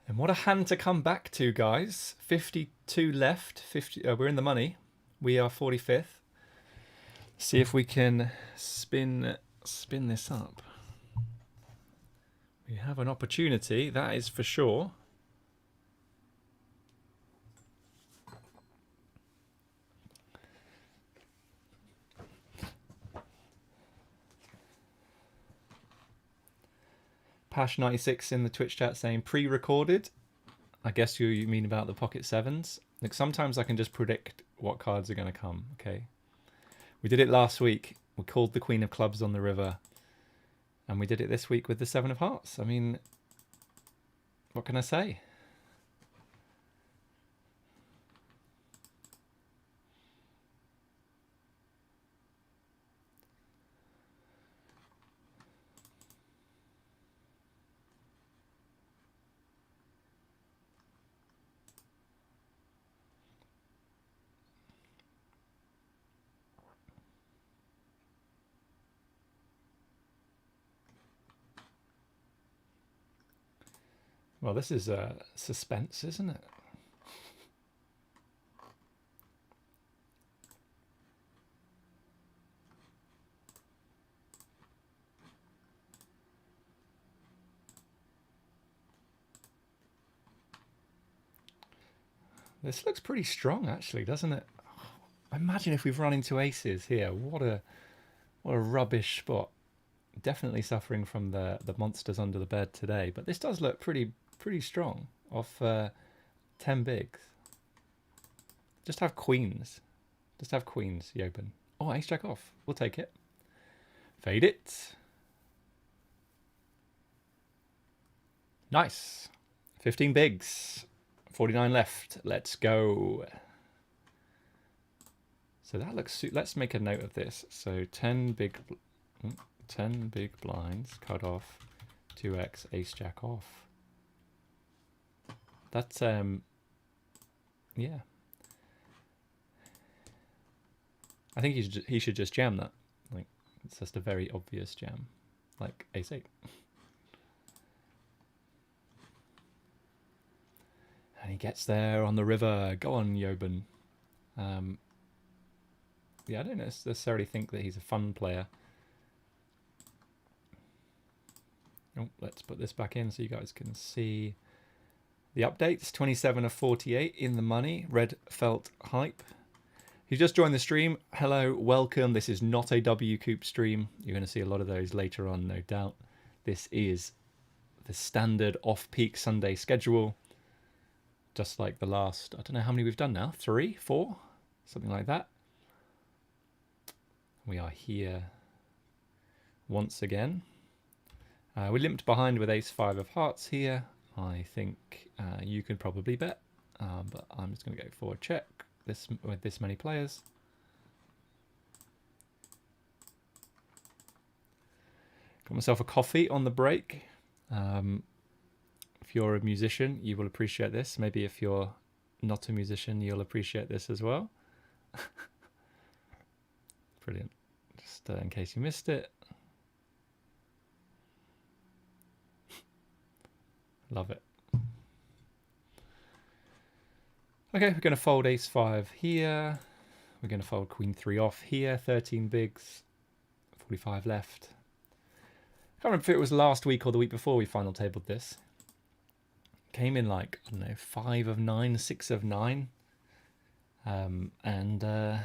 And what a hand to come back to, guys. 52 left. 50. We're in the money. We are 45th. See if we can spin this up. We have an opportunity, that is for sure. Pash96 in the Twitch chat saying pre-recorded. I guess you mean about the pocket sevens. Like sometimes I can just predict what cards are going to come. Okay, we did it last week. We called the Queen of Clubs on the river, and we did it this week with the Seven of Hearts. I mean, what can I say? Well, this is suspense, isn't it? This looks pretty strong, actually, doesn't it? Imagine if we've run into aces here. What a rubbish spot. Definitely suffering from the monsters under the bed today, but this does look pretty strong off 10 bigs. Just have queens. Just have queens, you open. Oh, ace jack off. We'll take it. Fade it. Nice. 15 bigs. 49 left. Let's go. So that looks... Let's make a note of this. So 10 big blinds. Cut off. 2x. Ace jack off. That's... yeah. I think he should just jam that. Like, it's just a very obvious jam. Like ace 8. And he gets there on the river. Go on, Yoban. Yeah, I don't necessarily think that he's a fun player. Oh, let's put this back in so you guys can see the updates. 27 of 48 in the money. Red felt hype. If you've just joined the stream, hello, welcome. This is not a WCOOP stream. You're going to see a lot of those later on, no doubt. This is the standard off-peak Sunday schedule. Just like the last, I don't know how many we've done now, 3, 4, something like that. We are here once again. We limped behind with ace 5 of hearts here. I think you could probably bet, but I'm just going to go for a check with this many players. Got myself a coffee on the break. If you're a musician, you will appreciate this. Maybe if you're not a musician, you'll appreciate this as well. Brilliant. Just in case you missed it. Love it. Okay, we're going to fold ace 5 here. We're going to fold queen 3 off here. 13 bigs. 45 left. I can't remember if it was last week or the week before we final tabled this. Came in like, I don't know, 5 of 9, 6 of 9. And I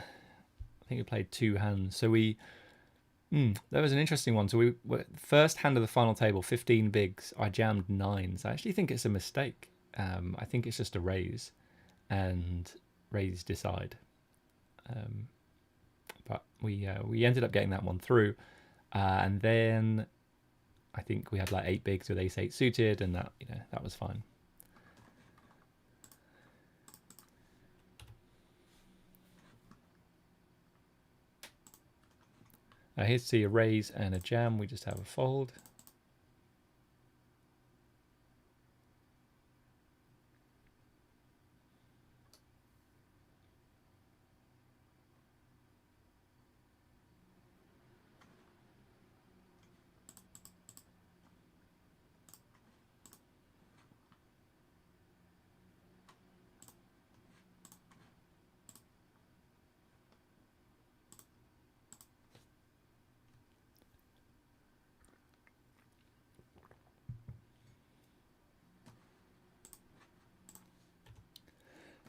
think we played 2 hands. So that was an interesting one. So we were first hand of the final table, 15 bigs. I jammed 9s. I actually think it's a mistake. I think it's just a raise. And raise decide. But we ended up getting that one through. And then I think we had like 8 bigs with ace 8 suited, and that, you know, that was fine. Here to see a raise and a jam. We just have a fold.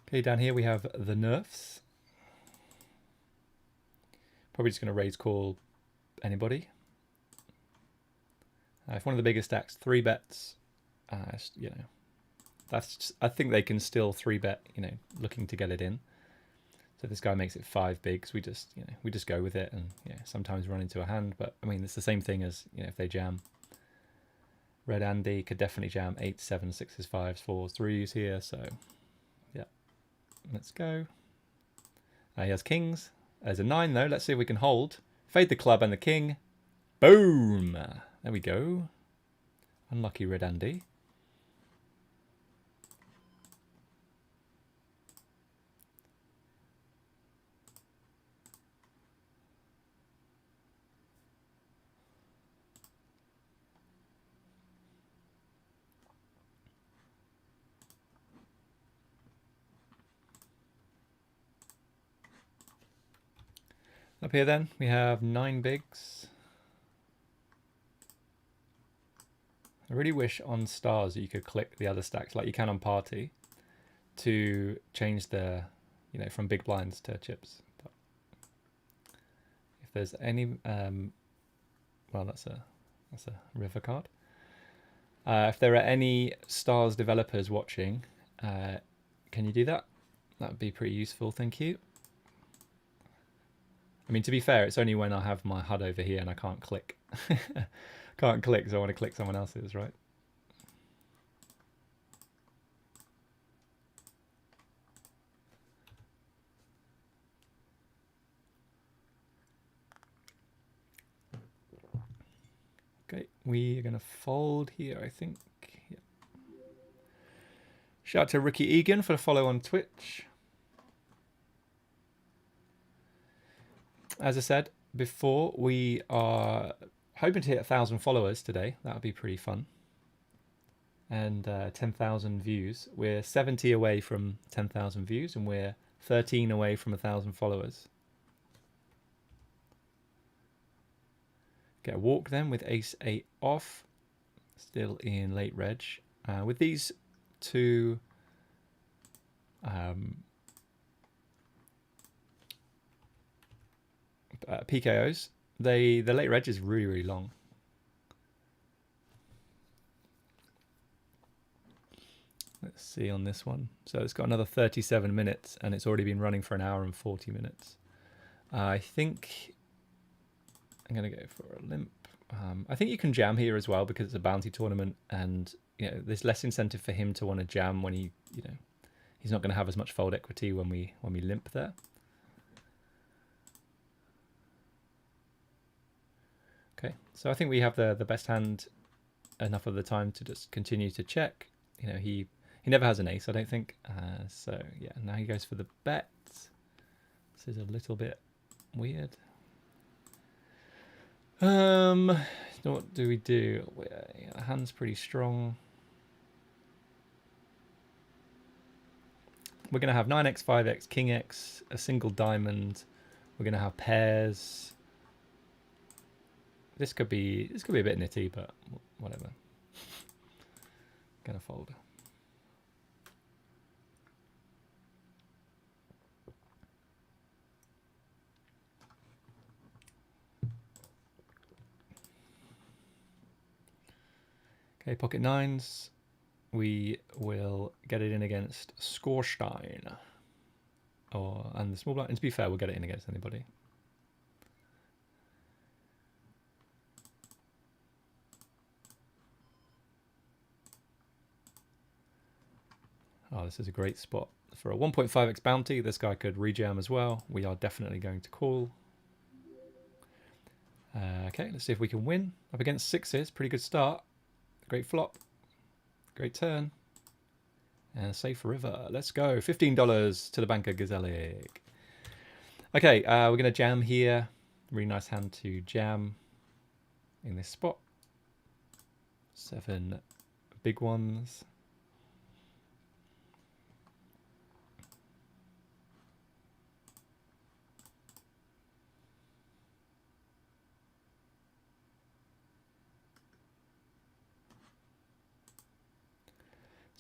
Okay, down here we have the nerfs. Probably just going to raise call anybody. If one of the biggest stacks 3-bets, you know, that's just, I think they can still 3-bet, you know, looking to get it in. So this guy makes it 5 bigs. We just, you know, we just go with it, and yeah, sometimes run into a hand. But I mean, it's the same thing as, you know, if they jam. Red Andy could definitely jam 8, 7, 6s, 5s, 4s, 3s here. So yeah, let's go. He has kings. There's a 9 though. Let's see if we can hold. Fade the club and the king. Boom! There we go. Unlucky Red Andy. Up here then, we have 9 bigs. I really wish on stars that you could click the other stacks like you can on party to change the, you know, from big blinds to chips. But if there's any, well, that's a river card. If there are any stars developers watching, can you do that? That would be pretty useful, thank you. I mean, to be fair, it's only when I have my HUD over here and I can't click. Can't click, so I want to click someone else's, right? Okay, we are going to fold here, I think. Yep. Shout out to Ricky Egan for the follow on Twitch. As I said before, we are hoping to hit 1,000 followers today. That would be pretty fun. And 10,000 views. We're 70 away from 10,000 views, and we're 13 away from 1,000 followers. Get a walk then with ace 8 off. Still in late reg. With these two PKOs, the late reg is really, really long. Let's see on this one. So it's got another 37 minutes and it's already been running for 1 hour and 40 minutes. I think I'm going to go for a limp. I think you can jam here as well because it's a bounty tournament, and you know there's less incentive for him to want to jam when he, you know, he's not going to have as much fold equity when we limp there. Okay, so I think we have the best hand enough of the time to just continue to check. You know, he never has an ace, I don't think. So yeah, now he goes for the bet. This is a little bit weird. What do we do? Yeah, the hand's pretty strong. We're going to have 9x, 5x, king x, a single diamond. We're going to have pairs. This could be a bit nitty, but whatever. Gonna fold. Okay, pocket nines. We will get it in against Skorstein. And the small blind. And to be fair, we'll get it in against anybody. Oh, this is a great spot for a 1.5x bounty. This guy could rejam as well. We are definitely going to call. Okay, let's see if we can win. Up against sixes, pretty good start. Great flop. Great turn. And a safe river. Let's go. $15 to the banker, Gazelic. Okay, we're going to jam here. Really nice hand to jam in this spot. 7 big ones.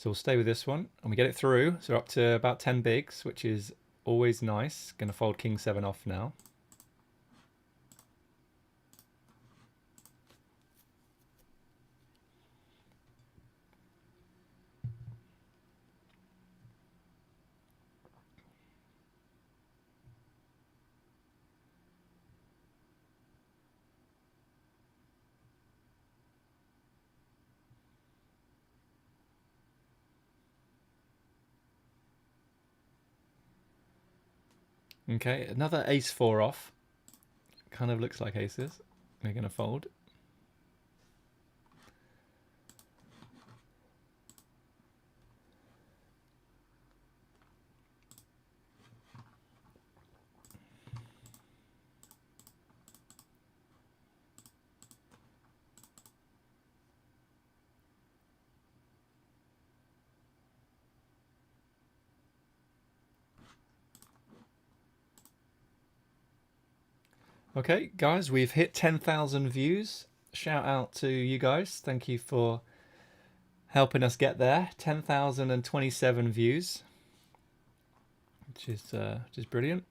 So we'll stay with this one, and we get it through. So we're up to about 10 bigs, which is always nice. Going to fold king 7 off now. Okay, another ace 4 off. Kind of looks like aces. We're going to fold. Okay, guys, we've hit 10,000 views. Shout out to you guys. Thank you for helping us get there. 10,027 views, which is brilliant.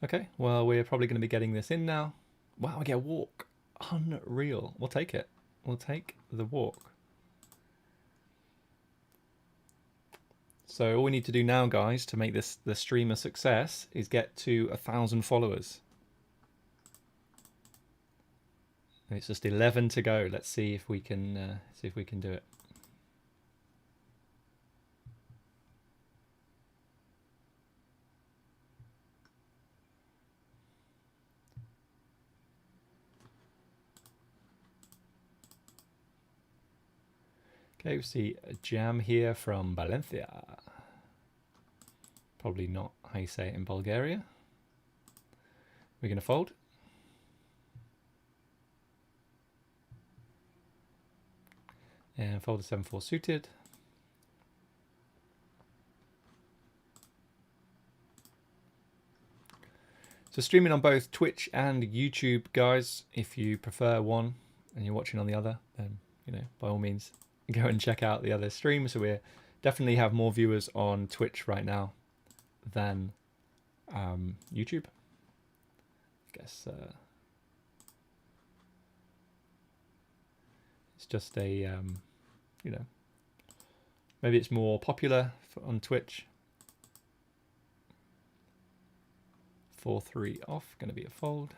Okay, well, we're probably going to be getting this in now. Wow, we get a walk. Unreal. We'll take it. We'll take the walk. So all we need to do now, guys, to make this the stream a success is get to 1,000 followers. And it's just 11 to go. Let's see if we can do it. Okay, we see a jam here from Valencia. Probably not how you say it in Bulgaria. We're going to fold. And fold the 7-4 suited. So streaming on both Twitch and YouTube, guys. If you prefer one and you're watching on the other, then, you know, by all means, go and check out the other stream. So we definitely have more viewers on Twitch right now than YouTube. I guess it's just a, you know, maybe it's more popular on Twitch. 4-3 off, going to be a fold.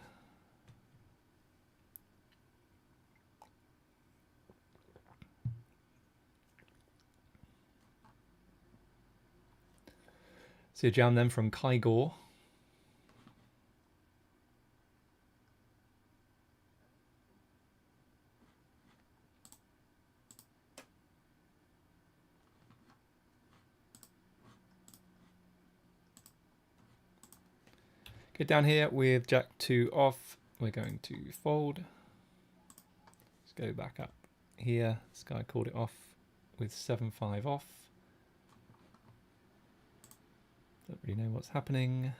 See a jam then from Kai Gore. Get down here with Jack 2 off. We're going to fold. Let's go back up here. This guy called it off with 7-5 off. Don't really know what's happening.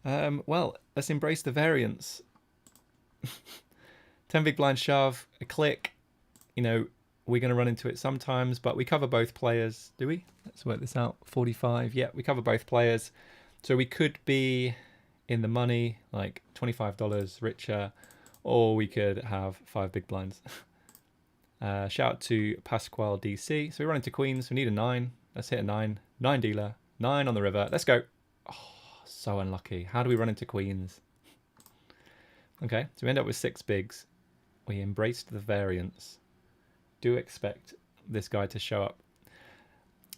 Well, let's embrace the variance. 10 big blind shove, a click. You know, we're going to run into it sometimes, but we cover both players. Do we? Let's work this out. 45. Yeah, we cover both players. So we could be in the money, like $25 richer, or we could have 5 big blinds. Shout out to Pasquale DC. So we run into queens. We need a 9. Let's hit a 9. 9 dealer. 9 on the river. Let's go. Oh, so unlucky. How do we run into queens? Okay, so we end up with 6 bigs. We embraced the variance. Do expect this guy to show up.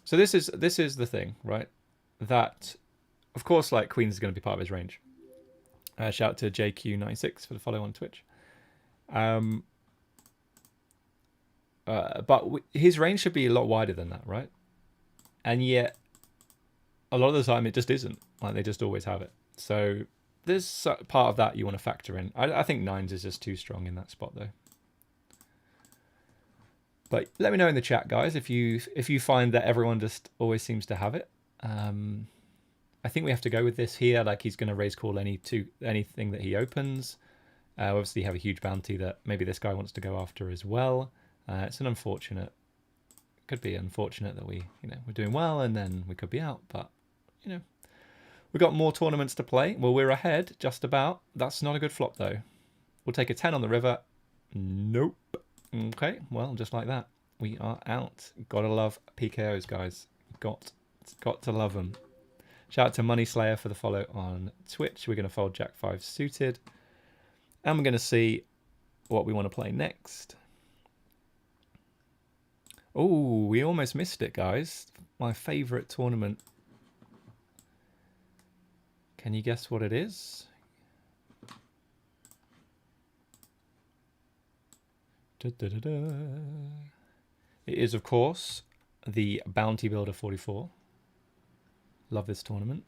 So this is the thing, right? That, of course, like queens is going to be part of his range. Shout out to JQ96 for the follow on Twitch. But his range should be a lot wider than that, right? And yet, a lot of the time, it just isn't. Like, they just always have it. So there's part of that you want to factor in. I think 9s is just too strong in that spot, though. But let me know in the chat, guys, if you find that everyone just always seems to have it. I think we have to go with this here. Like he's going to raise call anything that he opens. Obviously, you have a huge bounty that maybe this guy wants to go after as well. It's an unfortunate. Could be unfortunate that we're doing well and then we could be out, but we've got more tournaments to play. Well, we're ahead just about. That's not a good flop though. We'll take a 10 on the river. Nope. Okay, well, just like that, we are out. Gotta love PKOs, guys. Got to love them. Shout out to Money Slayer for the follow on Twitch. We're going to fold Jack 5 suited. And we're going to see what we want to play next. Oh, we almost missed it, guys. My favourite tournament. Can you guess what it is? Da, da, da, da. It is, of course, the Bounty Builder 44. Love this tournament.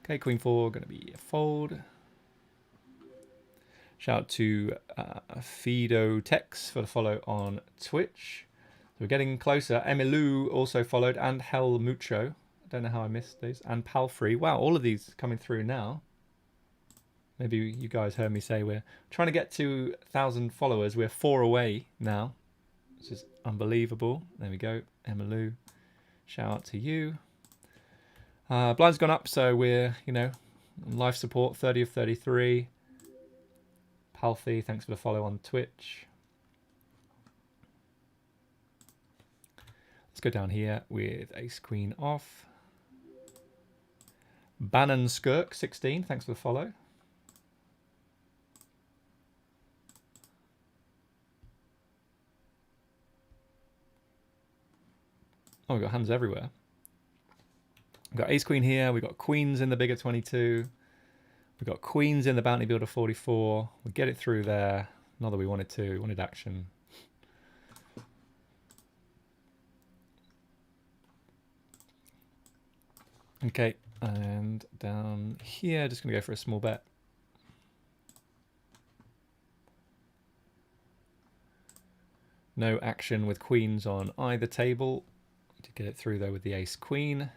Okay, Queen 4, going to be a fold. Shout out to Fido Tex for the follow on Twitch. So we're getting closer. Emilu also followed, and Hell Mucho. I don't know how I missed these. And Palfrey. Wow, all of these coming through now. Maybe you guys heard me say we're trying to get to 1,000 followers. We're 4 away now, which is unbelievable. There we go, Emilu. Shout out to you. Blind's gone up, so we're, life support, 30 of 33. Palthy, thanks for the follow on Twitch. Let's go down here with Ace Queen off. Bannon Skirk, 16, thanks for the follow. Oh, we've got hands everywhere. We've got Ace Queen here. We've got Queens in the bigger 22. We've got Queens in the Bounty Builder 44. We get it through there. Not that we wanted to. We wanted action. Okay, and down here, just going to go for a small bet. No action with Queens on either table. To get it through though with the Ace Queen.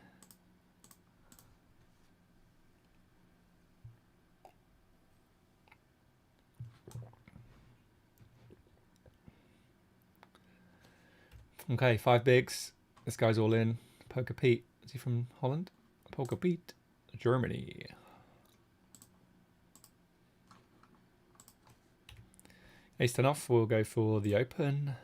Okay, 5 bigs. This guy's all in. Poker Pete. Is he from Holland? Poker Pete, Germany. Ace 10 off. We'll go for the open.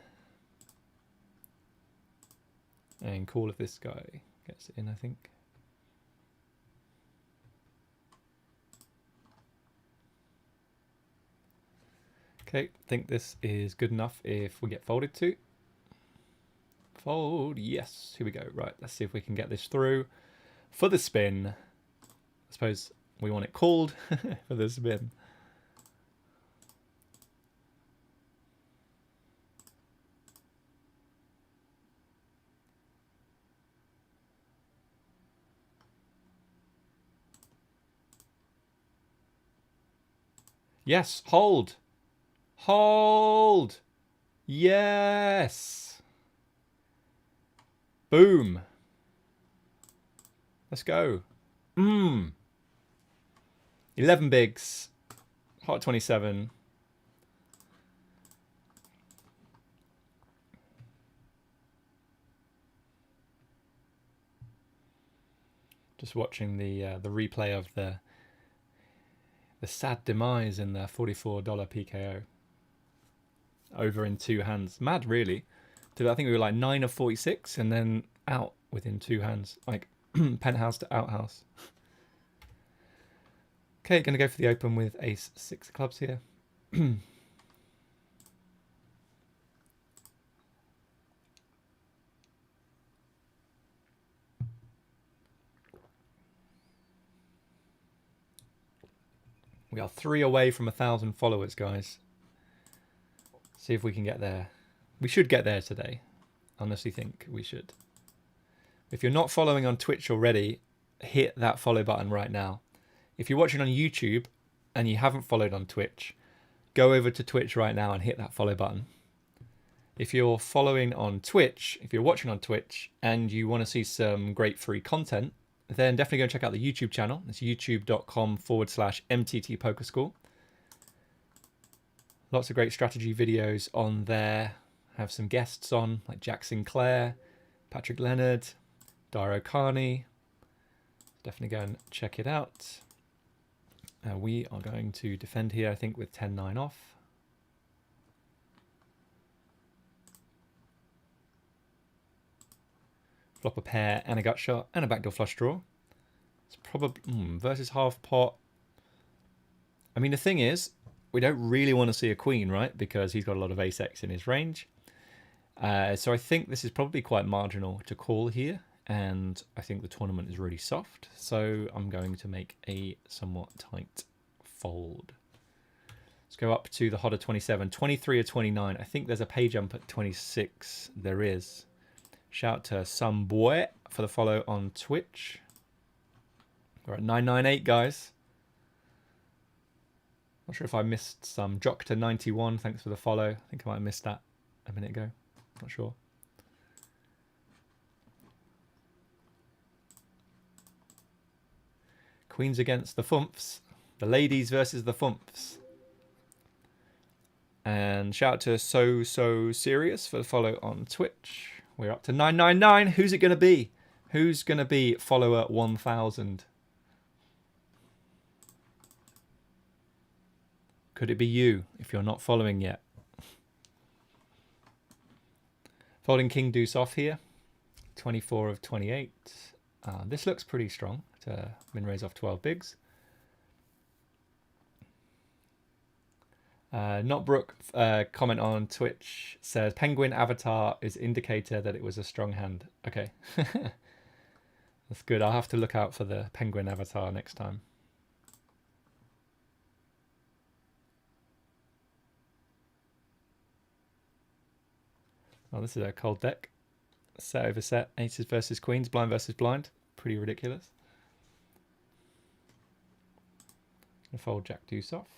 And call if this guy gets it in, I think. Okay, think this is good enough if we get folded to. Fold, yes. Here we go. Right, let's see if we can get this through for the spin. I suppose we want it called for the spin. Yes, hold. Hold. Yes. Boom. Let's go. 11 bigs. Hot 27. Just watching the replay of the sad demise in the $44 PKO. Over in 2 hands. Mad, really. I think we were like 9 of 46 and then out within 2 hands. Like penthouse to outhouse. Okay, going to go for the open with Ace 6 clubs here. We are 3 away from 1,000 followers, guys. See if we can get there. We should get there today. I honestly think we should. If you're not following on Twitch already, hit that follow button right now. If you're watching on YouTube and you haven't followed on Twitch, go over to Twitch right now and hit that follow button. If you're following on Twitch, if you're watching on Twitch and you want to see some great free content, then definitely go and check out the YouTube channel. It's youtube.com/MTT Poker School. Lots of great strategy videos on there. Have some guests on like Jack Sinclair, Patrick Leonard, Dairo Carney. Definitely go and check it out. We are going to defend here, I think, with 10-9 off. Flop a pair and a gut shot and a backdoor flush draw. It's probably versus half pot. I mean, the thing is, we don't really want to see a queen, right? Because he's got a lot of ace-x in his range. So I think this is probably quite marginal to call here. And I think the tournament is really soft. So I'm going to make a somewhat tight fold. Let's go up to the HODA 27, 23 or 29. I think there's a pay jump at 26. There is. Shout to some boy for the follow on Twitch. We're at 998, guys. Not sure if I missed some. Jock to 91. Thanks for the follow. I think I might have missed that a minute ago. Not sure. Queens against the Fumps. The ladies versus the Fumps. And shout out to So Serious for the follow on Twitch. We're up to 999. Who's it going to be? Who's going to be follower 1000? Could it be you if you're not following yet? Folding King Deuce off here. 24 of 28. This looks pretty strong to min raise off 12 bigs. Notbrook comment on Twitch says Penguin Avatar is indicator that it was a strong hand. Okay. That's good. I'll have to look out for the Penguin Avatar next time. Oh, this is a cold deck. Set over set. Aces versus queens. Blind versus blind. Pretty ridiculous. Gonna fold Jack Deuce off.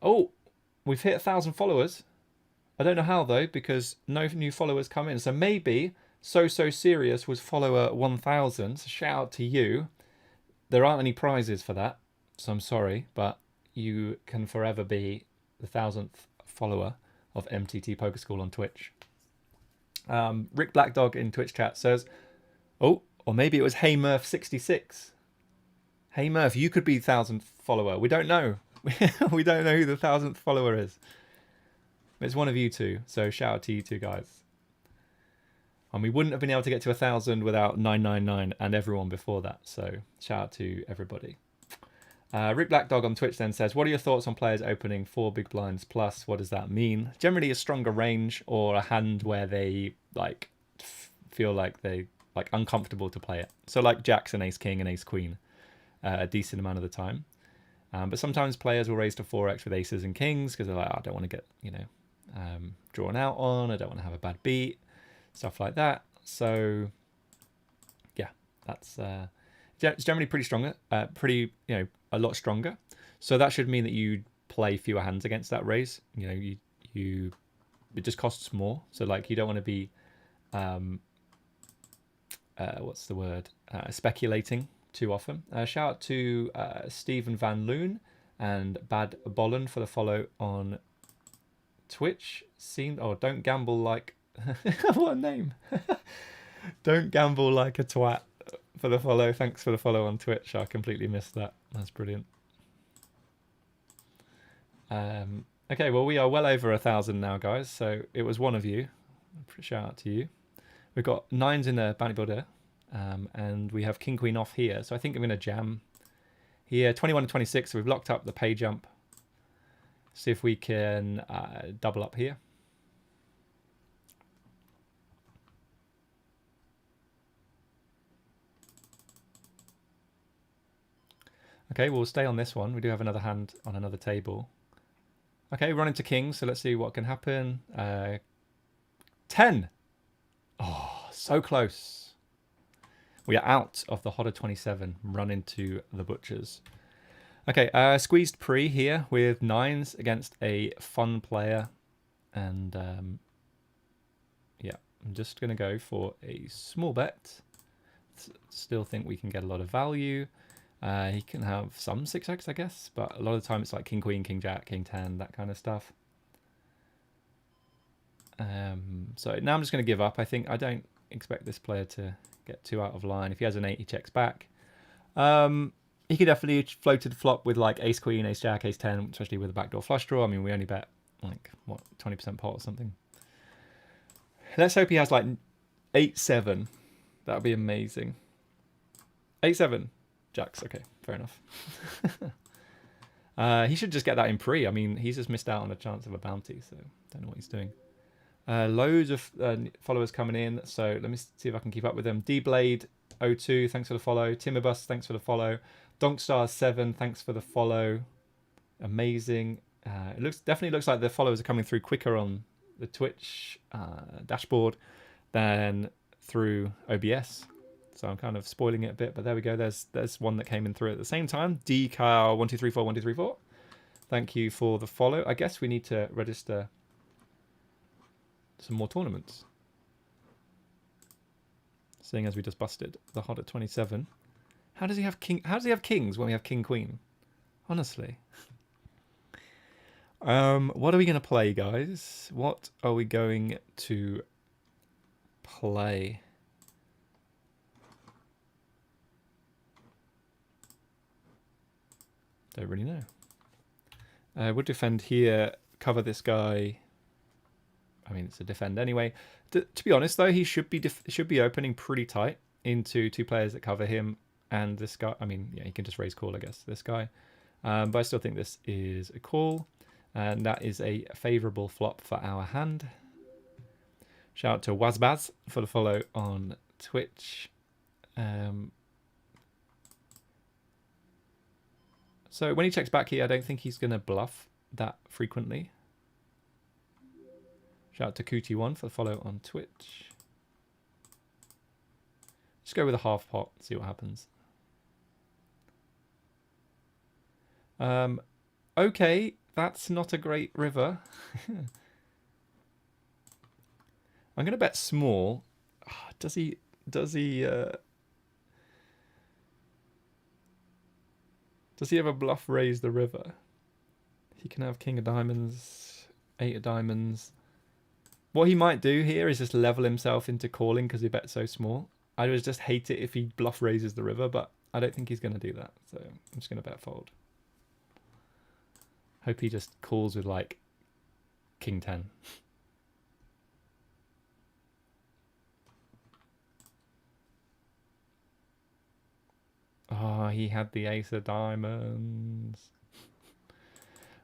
Oh, we've hit 1,000 followers. I don't know how though, because no new followers come in. So maybe So Serious was follower 1000. So shout out to you. There aren't any prizes for that, so I'm sorry, but you can forever be the 1000th follower of MTT Poker School on Twitch. Rick Blackdog in Twitch chat says, oh, or maybe it was Hey Murph 66. Hey Murph, you could be the 1000th follower. We don't know. We don't know who the 1000th follower is. It's one of you two, so shout out to you two guys. And we wouldn't have been able to get to 1,000 without 999 and everyone before that. So shout out to everybody. Rick Blackdog on Twitch then says, what are your thoughts on players opening 4 big blinds plus? What does that mean? Generally a stronger range or a hand where they like feel like they like uncomfortable to play it. So like Jacks and Ace King and Ace Queen a decent amount of the time. But sometimes players will raise to 4x with aces and kings because they're like, oh, I don't want to get, you know, drawn out on. I don't want to have a bad beat. Stuff like that. So yeah, that's it's generally pretty stronger, pretty, you know, a lot stronger. So that should mean that you play fewer hands against that raise. You know, you it just costs more. So like you don't want to be what's the word, speculating too often. Shout out to Stephen Van Loon and Bad Bollen for the follow on Twitch. Don't gamble like what a name. Don't gamble like a twat for the follow. Thanks for the follow on Twitch. I completely missed that. That's brilliant. Okay, well, we are well over 1,000 now, guys. So it was one of you. Shout out to you. We've got 9s in the bounty builder, and we have King Queen off here. So I think I'm going to jam here. 21 and 26. So we've locked up the pay jump. See if we can double up here. Okay, we'll stay on this one. We do have another hand on another table. Okay, run into kings, so let's see what can happen. 10. Oh, So close. We are out of the Hodder 27. Run into the butchers. Okay, squeezed pre here with 9s against a fun player. And yeah, I'm just going to go for a small bet. Still think we can get a lot of value. He can have some 6x, I guess, but a lot of the time it's like king, queen, king, jack, king, 10, that kind of stuff. So now I'm just going to give up. I don't expect this player to get too out of line. If he has an 8, he checks back. He could definitely floated flop with like ace, queen, ace, jack, ace, 10, especially with a backdoor flush draw. I mean, we only bet like, what, 20% pot or something. Let's hope he has like 8-7. That would be amazing. 8-7. Jacks. Okay, fair enough. He should just get that in pre. I mean, he's just missed out on a chance of a bounty, so don't know what he's doing. Loads of followers coming in, so let me see if I can keep up with them. dblade02, thanks for the follow. Timmerbus, thanks for the follow. Donkstar7, thanks for the follow. Amazing. It definitely looks like the followers are coming through quicker on the Twitch dashboard than through OBS. So I'm kind of spoiling it a bit, but there we go. There's one that came in through at the same time. DCal12341234. Thank you for the follow. I guess we need to register some more tournaments. Seeing as we just busted the Hodder 27. How does he have kings when we have king queen? Honestly. What are we going to play, guys? What are we going to play? Don't really know. Would defend here, cover this guy. I mean, it's a defend anyway. To be honest, though, he should be opening pretty tight into 2 players that cover him and this guy. I mean, yeah, he can just raise call, I guess, this guy. But I still think this is a call. And that is a favourable flop for our hand. Shout out to Wazbaz for the follow on Twitch. So when he checks back here, I don't think he's going to bluff that frequently. Shout out to Cootie1 for the follow on Twitch. Just go with a half pot, see what happens. Okay, that's not a great river. I'm going to bet small. Does he ever bluff raise the river? He can have king of diamonds, 8 of diamonds. What he might do here is just level himself into calling because he bets so small. I would just hate it if he bluff raises the river, but I don't think he's going to do that. So I'm just going to bet fold. Hope he just calls with like king 10. Oh, he had the ace of diamonds.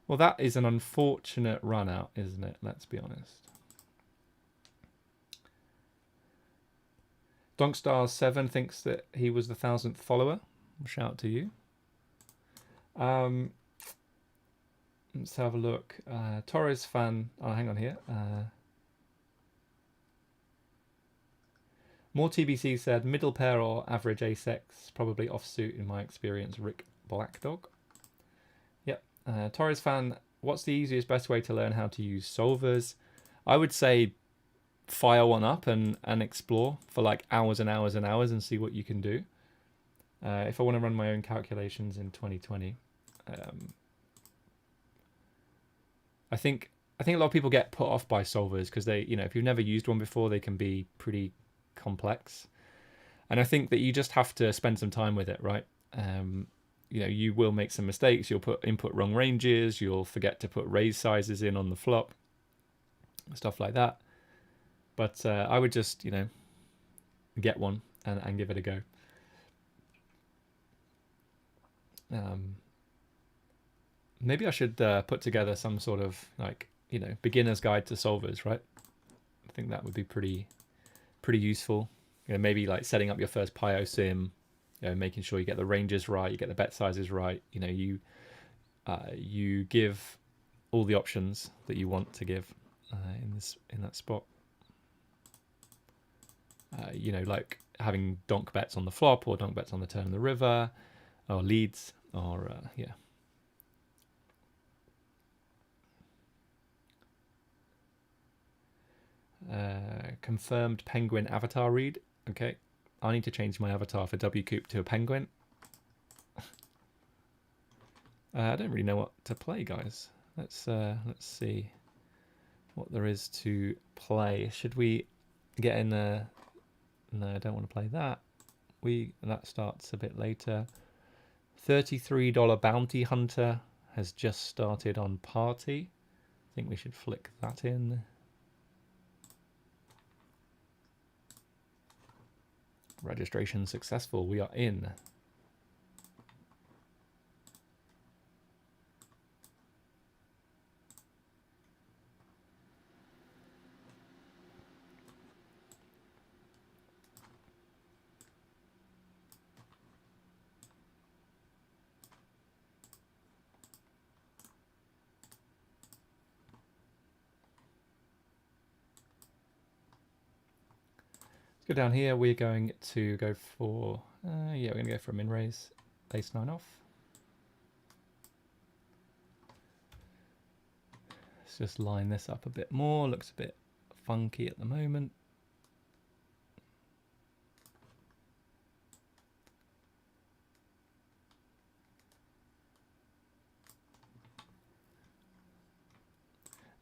Well, that is an unfortunate run out, isn't it? Let's be honest. Donkstar7 thinks that he was the 1000th follower. Shout out to you. Let's have a look. Torres fan. Oh, hang on here. More TBC said middle pair or average ace-x, probably offsuit in my experience. Rick Blackdog. Yep. Torres fan. What's the easiest, best way to learn how to use solvers? I would say fire one up and explore for like hours and hours and hours and see what you can do. If I want to run my own calculations in 2020, I think a lot of people get put off by solvers because they, if you've never used one before, they can be pretty complex. And I think that you just have to spend some time with it, right? You will make some mistakes. You'll input wrong ranges. You'll forget to put raise sizes in on the flop, stuff like that. But I would just, get one and give it a go. Maybe I should put together some sort of beginner's guide to solvers, right? I think that would be pretty useful. Maybe like setting up your first Pio sim, making sure you get the ranges right, you get the bet sizes right. You give all the options that you want to give in that spot. You know, like having donk bets on the flop or donk bets on the turn of the river, or leads, or yeah. Confirmed penguin avatar read. Okay, I need to change my avatar for WCOOP to a penguin. I don't really know what to play, guys. Let's see what there is to play. Should we get in a... No, I don't want to play that. That starts a bit later. $33 Bounty Hunter has just started on Party. I think we should flick that in. Registration successful. We are in. Let's go down here. We're going to go for, yeah, we're going to go for a min raise, ace 9 off. Let's just line this up a bit more. Looks a bit funky at the moment.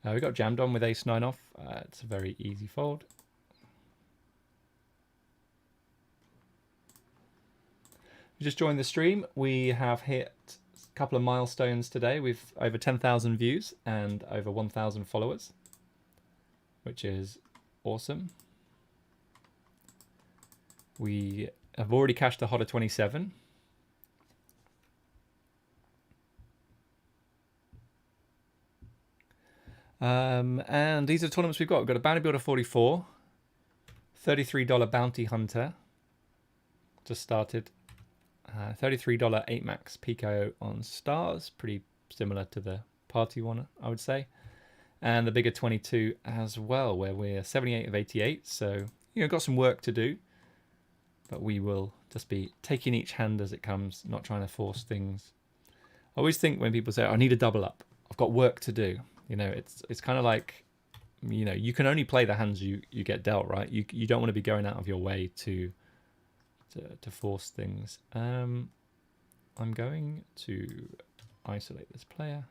We got jammed on with ace 9 off. It's a very easy fold. You just joined the stream. We have hit a couple of milestones today. We've over 10,000 views and over 1,000 followers, which is awesome. We have already cashed a HODA 27. And these are the tournaments we've got. We've got a Bounty Builder 44, $33 Bounty Hunter, just started, $33 8 max PKO on Stars, pretty similar to the Party one, I would say. And the bigger 22 as well, where we're 78 of 88, so you know, got some work to do, but we will just be taking each hand as it comes, not trying to force things. I always think when people say, I need a double up, I've got work to do. You know, it's kind of like, you know, you can only play the hands you get dealt, right? You don't want to be going out of your way to force things. I'm going to isolate this player.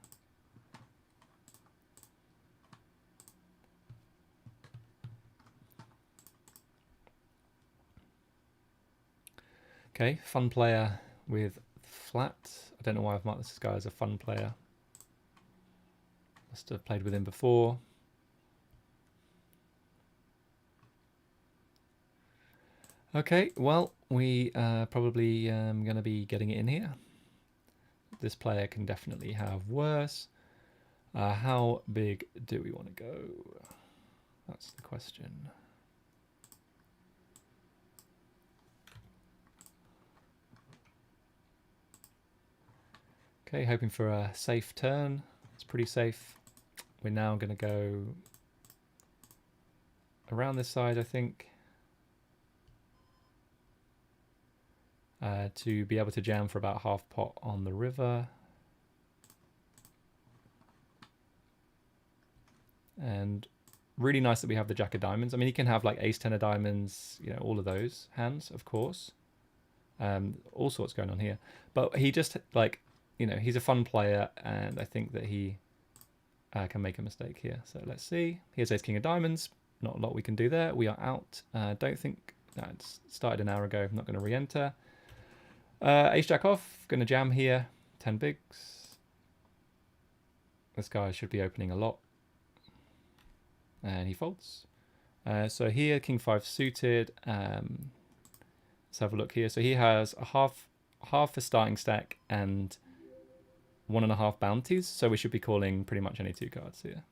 Okay, fun player with flat. I don't know why I've marked this guy as a fun player. Must have played with him before. Okay, well, we probably going to be getting it in here. This player can definitely have worse. How big do we want to go? That's the question. Okay, hoping for a safe turn. It's pretty safe. We're now going to go around this side, I think, to be able to jam for about half pot on the river. And really nice that we have the Jack of Diamonds. I mean, he can have like Ace 10 of Diamonds, you know, all of those hands, of course. All sorts going on here. But he just, like, you know, he's a fun player, and I think that he can make a mistake here. So let's see. Here's Ace King of Diamonds. Not a lot we can do there. We are out. Don't think that's started an hour ago. I'm not going to re-enter. Ace Jack off. Going to jam here. 10 bigs. This guy should be opening a lot. And he folds. So here, King 5 suited. Let's have a look here. So he has a half a starting stack and 1.5 bounties. So we should be calling pretty much any 2 cards here.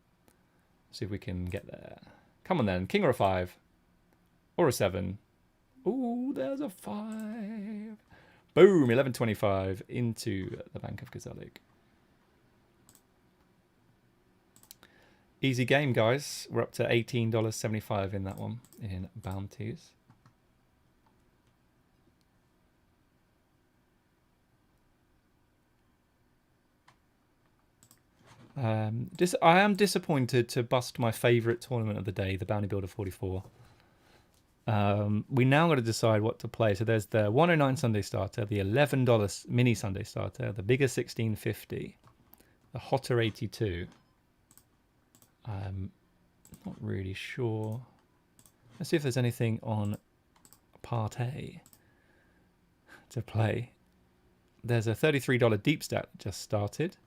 See if we can get there. Come on then. King or a 5. Or a 7. Ooh, there's a 5. Boom, 11.25 into the Bank of Kazalik. Easy game, guys. We're up to $18.75 in that one, in bounties. I am disappointed to bust my favourite tournament of the day, the Bounty Builder 44. We now got to decide what to play. So there's the 109 Sunday Starter, the $11 Mini Sunday Starter, the bigger 1650, the hotter 82. I'm not really sure. Let's see if there's anything on Part A to play. There's a $33 Deep Stack that just started.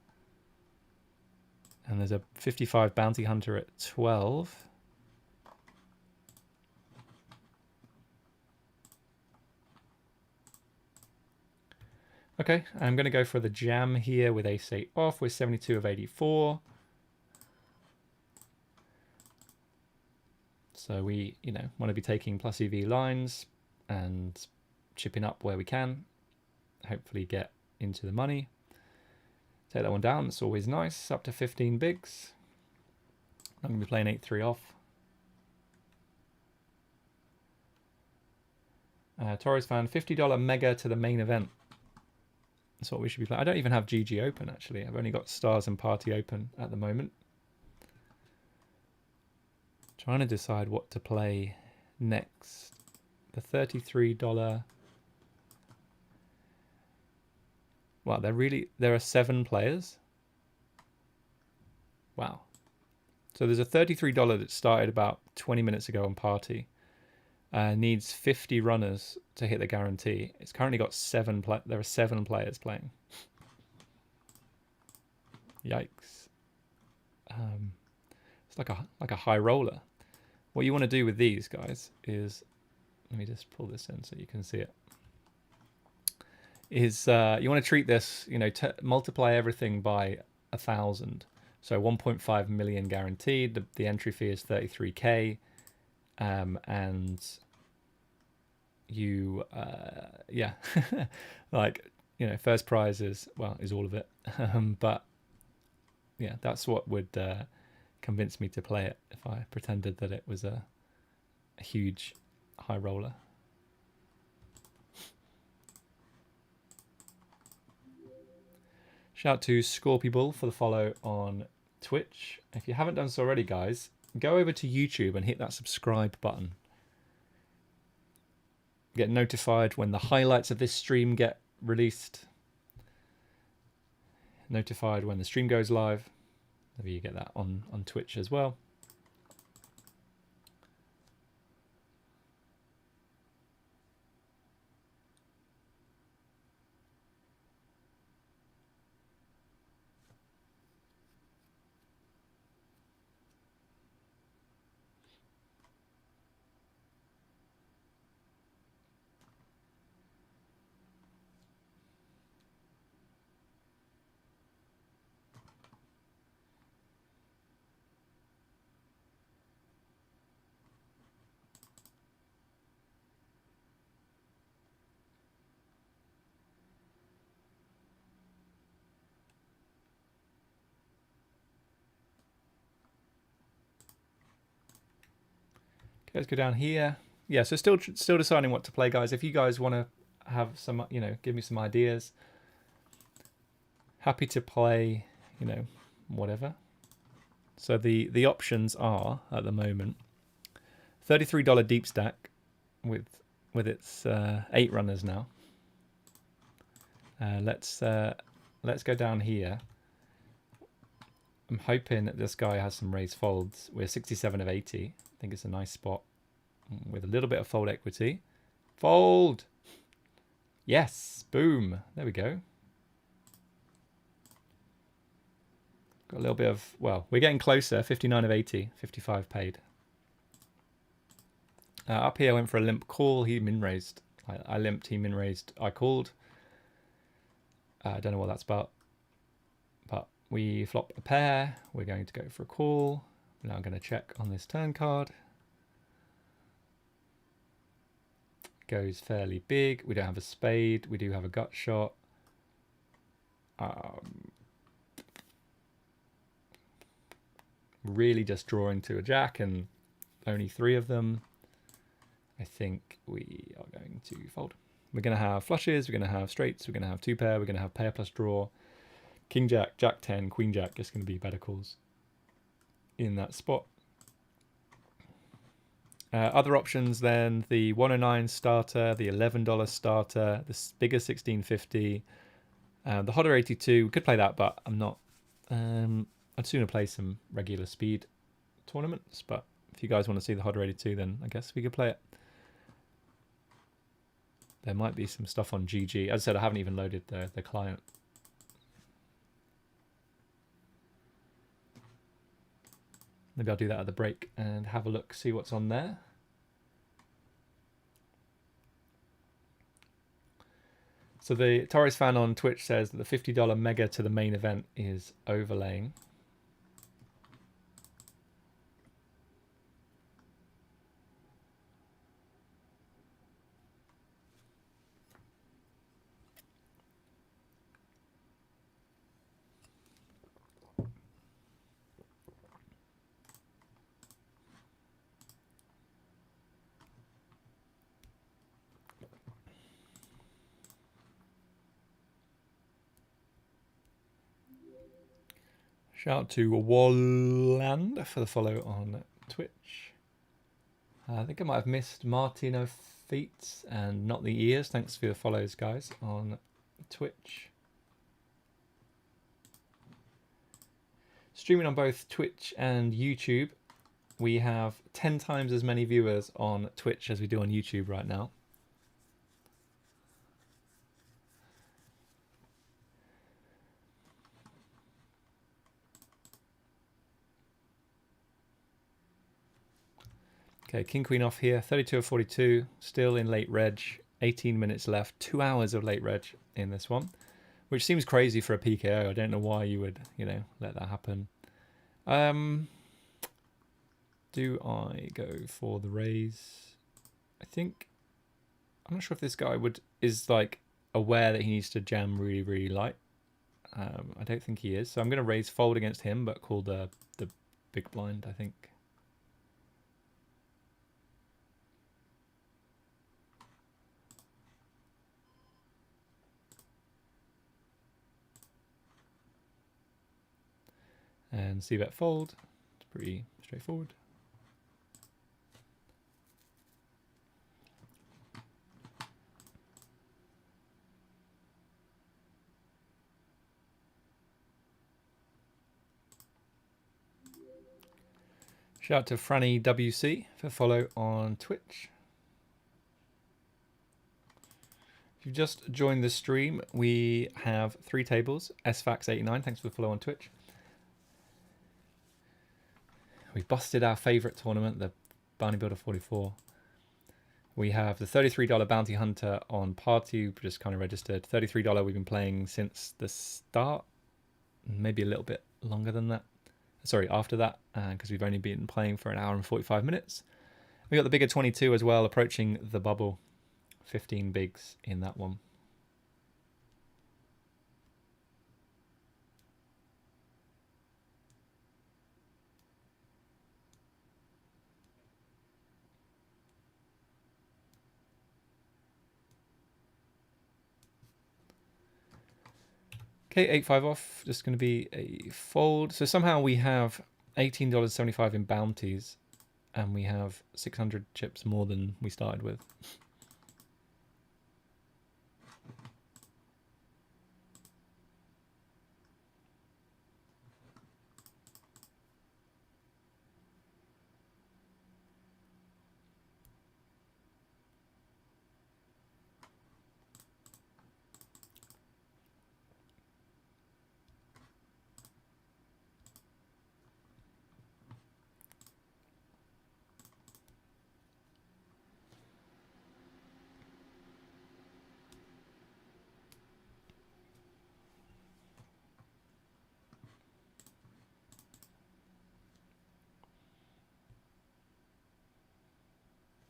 And there's a 55 Bounty Hunter at 12. Okay, I'm going to go for the jam here with ace 8 off with 72 of 84. So we, want to be taking plus EV lines and chipping up where we can. Hopefully get into the money. Take that one down, it's always nice. Up to 15 bigs. I'm going to be playing 8-3 off. Torres fan, $50 mega to the main event. That's what we should be playing. I don't even have GG open, actually. I've only got stars and party open at the moment. Trying to decide what to play next. The $33... Wow, there are 7 players. Wow. So there's a $33 that started about 20 minutes ago on party. Needs 50 runners to hit the guarantee. It's currently got 7 there are 7 players playing. Yikes. It's like a high roller. What you want to do with these guys is, let me just pull this in so you can see it. Is you want to treat this, multiply everything by 1,000. So 1.5 million guaranteed. The entry fee is 33k, and you, yeah, first prize is all of it. But yeah, that's what would convince me to play it if I pretended that it was a huge high roller. Shout out to Scorpibull for the follow on Twitch. If you haven't done so already, guys, go over to YouTube and hit that subscribe button. Get notified when the highlights of this stream get released. Notified when the stream goes live. Maybe you get that on Twitch as well. Let's go down here. Yeah, so still deciding what to play, guys. If you guys want to have some, give me some ideas. Happy to play, whatever. So the options are at the moment $33 deep stack with its 8 runners now. Let's go down here. I'm hoping that this guy has some raised folds. We're 67 of 80. I think it's a nice spot with a little bit of fold equity. Fold! Yes! Boom! There we go. Got a little bit of, we're getting closer. 59 of 80. 55 paid. Up here I went for a limp call. He min-raised. I limped, he min-raised. I called. I don't know what that's about. But we flop a pair. We're going to go for a call. Now I'm going to check on this turn card. Goes fairly big. We don't have a spade. We do have a gut shot. Really just drawing to a jack and only 3 of them. I think we are going to fold. We're going to have flushes. We're going to have straights. We're going to have 2 pair. We're going to have pair plus draw. King Jack, Jack 10, Queen Jack, just going to be better calls in that spot. Other options then, the 109 starter, the $11 starter, the bigger 1650, the Hodder 82. We could play that, but I'm not. I'd sooner play some regular speed tournaments, but if you guys want to see the Hodder 82, then I guess we could play it. There might be some stuff on GG. As I said, I haven't even loaded the client. Maybe I'll do that at the break and have a look, see what's on there. So the Torres fan on Twitch says that the $50 mega to the main event is overlaying. Shout out to Walland for the follow on Twitch. I think I might have missed Martino Feats and Not the Ears. Thanks for your follows, guys, on Twitch. Streaming on both Twitch and YouTube. We have 10 times as many viewers on Twitch as we do on YouTube right now. Okay, King Queen off here, 32 of 42, still in late reg, 18 minutes left, 2 hours of late reg in this one, which seems crazy for a PKO. I don't know why you would, let that happen. Do I go for the raise? I'm not sure if this guy is like aware that he needs to jam really, really light. I don't think he is, so I'm going to raise fold against him, but call the big blind, I think. And c-bet fold. It's pretty straightforward. Shout out to Franny WC for follow on Twitch. If you've just joined the stream, we have 3 tables. SFAX89, thanks for the follow on Twitch. We busted our favourite tournament, the Bounty Builder 44. We have the $33 Bounty Hunter on Partube, just kind of registered. $33 we've been playing since the start, maybe a little bit longer than that. Sorry, after that, because we've only been playing for an hour and 45 minutes. We got the bigger 22 as well, approaching the bubble. 15 bigs in that one. Okay, 8-5 off, just going to be a fold. So somehow we have $18.75 in bounties, and we have 600 chips more than we started with.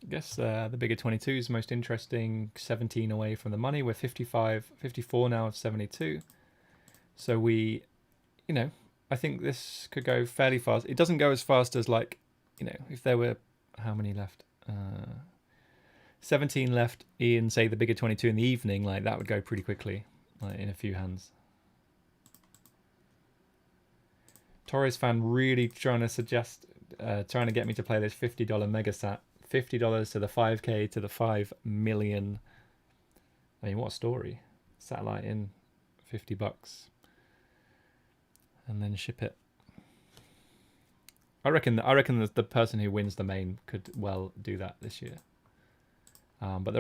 I guess the bigger 22 is most interesting, 17 away from the money. We're 54 now of 72. So we, I think this could go fairly fast. It doesn't go as fast as if there were, how many left? 17 left in, say, the bigger 22 in the evening, that would go pretty quickly, in a few hands. Torres fan really trying to get me to play this $50 mega sat. $50 to the 5k to the 5 million. I mean, what a story. Satellite in $50 and then ship it. I reckon the person who wins the main could well do that this year. But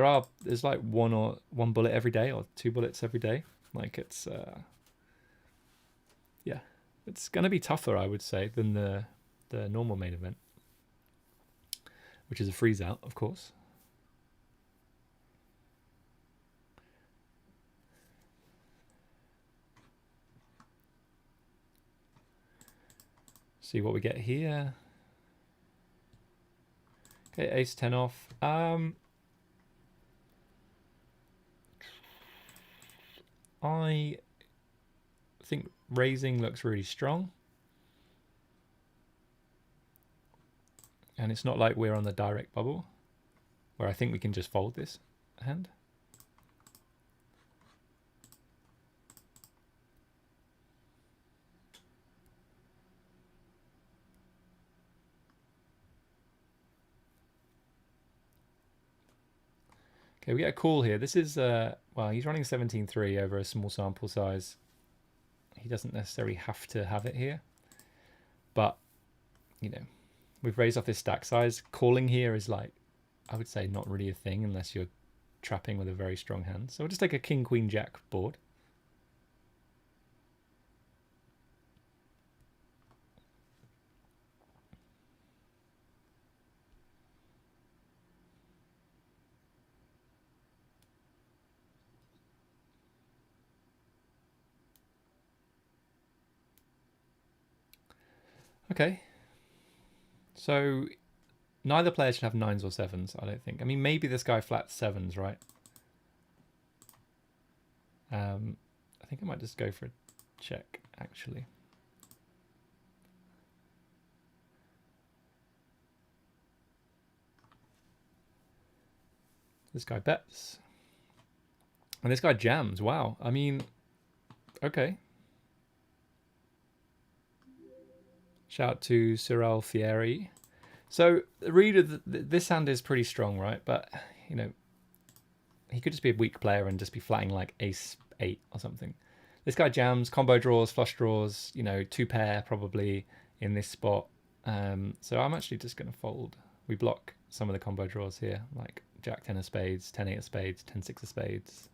there's like one bullet every day or 2 bullets every day. Like it's yeah, it's gonna be tougher, I would say, than the normal main event, which is a freeze out, of course. See what we get here. Okay, ace 10 off. I think raising looks really strong. And it's not like we're on the direct bubble, where I think we can just fold this hand. Okay, we get a call here. This is, well, he's running 17-3 over a small sample size. He doesn't necessarily have to have it here. But, you know, we've raised off this stack size. Calling here is like, I would say not really a thing unless you're trapping with a very strong hand. So we'll just take a king, queen, jack board. Okay. So neither player should have 9s or 7s, I don't think. I mean, maybe this guy flats 7s, right? I think I might just go for a check, actually. This guy bets. And this guy jams. Wow. I mean, okay. Shout out to Cyril Fieri. So, reader, this hand is pretty strong, right? But, you know, he could just be a weak player and just be flatting like ace 8 or something. This guy jams, combo draws, flush draws, you know, 2 pair probably in this spot. So I'm actually just going to fold. We block some of the combo draws here, like jack 10 of spades, 10 8 of spades, 10 6 of spades.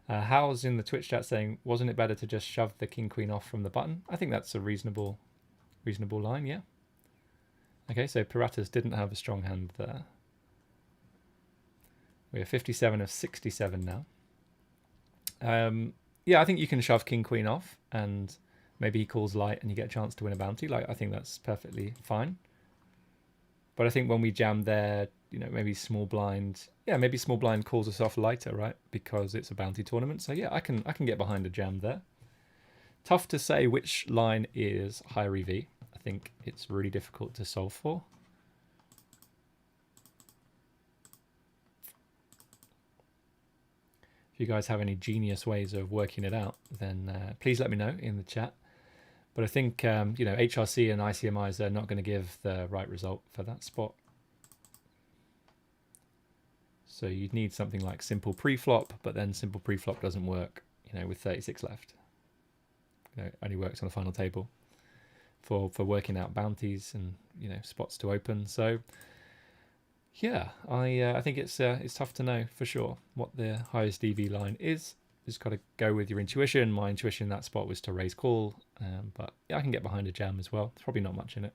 How's in the Twitch chat saying, wasn't it better to just shove the king queen off from the button? I think that's a reasonable line, yeah. Okay, so Piratas didn't have a strong hand there. We're 57 of 67 now. Yeah, I think you can shove king queen off and maybe he calls light and you get a chance to win a bounty. Like, I think that's perfectly fine. But I think when we jam there, you know, maybe small blind. Yeah, maybe small blind calls us off lighter, right? Because it's a bounty tournament. So yeah, I can get behind a jam there. Tough to say which line is higher EV. I think it's really difficult to solve for. If you guys have any genius ways of working it out, then please let me know in the chat. But I think, you know, HRC and ICMIs are not going to give the right result for that spot. So you'd need something like simple pre-flop, but then simple pre-flop doesn't work, you know, with 36 left. You know, it only works on the final table for working out bounties and, you know, spots to open. So yeah, I think it's tough to know for sure what the highest EV line is. Just got to go with your intuition. My intuition in that spot was to raise call, but yeah, I can get behind a jam as well. There's probably not much in it.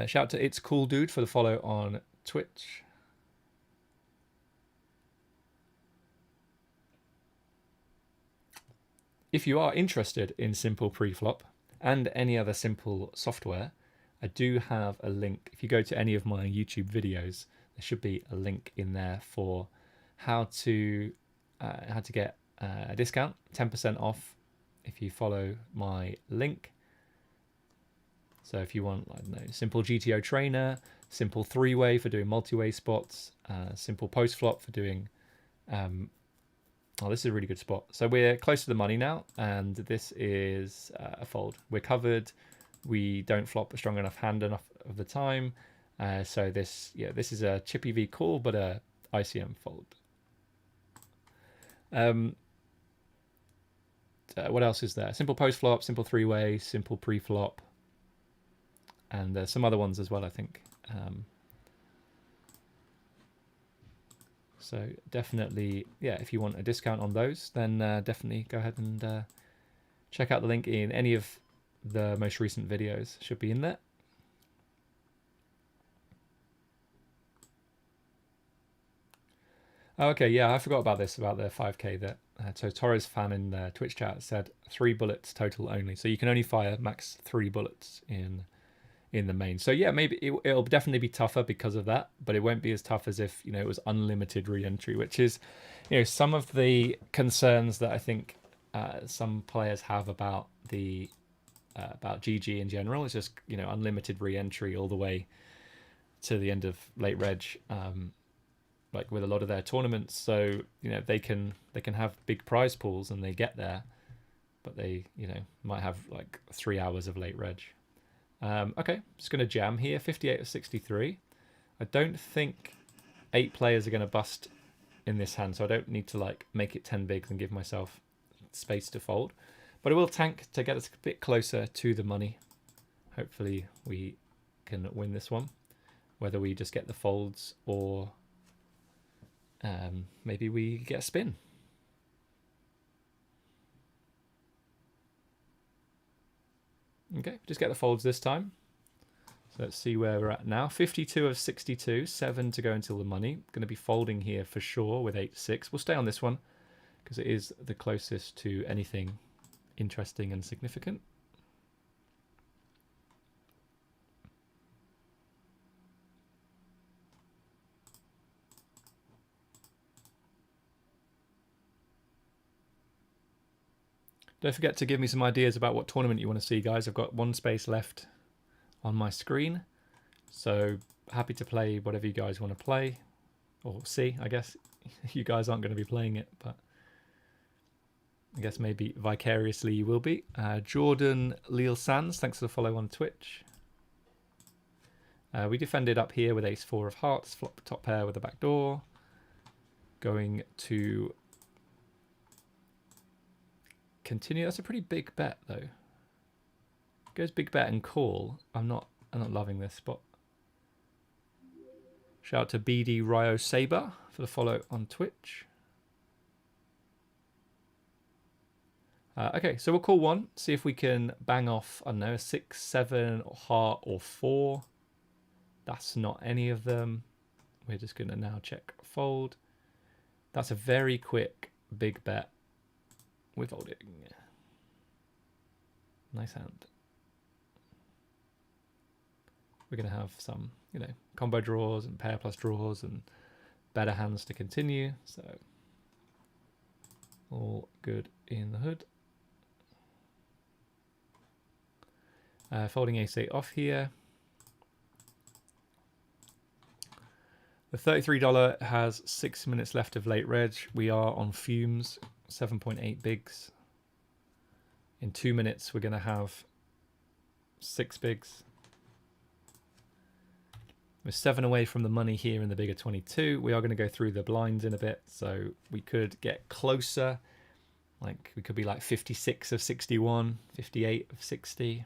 Shout out to It's Cool Dude for the follow on Twitch. If you are interested in simple pre-flop and any other simple software, I do have a link. If you go to any of my YouTube videos, there should be a link in there for how to get a discount, 10% off if you follow my link. So if you want, I don't know, simple GTO trainer, simple three-way for doing multi-way spots, simple post-flop for doing... oh, this is a really good spot. So we're close to the money now, and this is a fold. We're covered. We don't flop a strong enough hand enough of the time. So this is a chippy V call, but a ICM fold. What else is there? Simple post-flop, simple three-way, simple pre-flop. And there's some other ones as well, I think. So definitely, yeah, if you want a discount on those, then definitely go ahead and check out the link in any of the most recent videos. Should be in there. Okay, yeah, I forgot about this, about the 5K that so Torres fan in the Twitch chat said 3 bullets total only. So you can only fire max 3 bullets in the main. So yeah, maybe it'll definitely be tougher because of that, but it won't be as tough as if, you know, it was unlimited re-entry, which is, you know, some of the concerns that I think some players have about the about GG in general. Is just, you know, unlimited re-entry all the way to the end of late reg, like with a lot of their tournaments. So, you know, they can have big prize pools and they get there, but they, you know, might have like 3 hours of late reg. Okay, just going to jam here, 58 of 63. I don't think 8 players are going to bust in this hand, so I don't need to like make it 10 bigs and give myself space to fold. But I will tank to get us a bit closer to the money. Hopefully we can win this one, whether we just get the folds or maybe we get a spin. Okay, just get the folds this time. So let's see where we're at now. 52 of 62, 7 to go until the money. Going to be folding here for sure with 8-6. We'll stay on this one because it is the closest to anything interesting and significant. Don't forget to give me some ideas about what tournament you want to see, guys. I've got 1 space left on my screen, so happy to play whatever you guys want to play or see. I guess you guys aren't going to be playing it, but I guess maybe vicariously you will be. Jordan Leal Sands, thanks for the follow on Twitch. We defended up here with ace-4 of hearts, flop top pair with a back door. Going to continue. That's a pretty big bet though. Goes big bet and call. I'm not loving this spot. Shout out to BD Ryo Saber for the follow on Twitch. Okay, so we'll call 1. See if we can bang off, I don't know, a 6, 7, or heart, or 4. That's not any of them. We're just going to now check fold. That's a very quick big bet. We're folding. Nice hand. We're going to have some, you know, combo draws and pair plus draws and better hands to continue. So all good in the hood. Folding ace-8 off here. The $33 has 6 minutes left of late reg. We are on fumes, 7.8 bigs. In 2 minutes, we're going to have 6 bigs. We're 7 away from the money here in the bigger 22. We are going to go through the blinds in a bit, so we could get closer. Like we could be like 56 of 61, 58 of 60.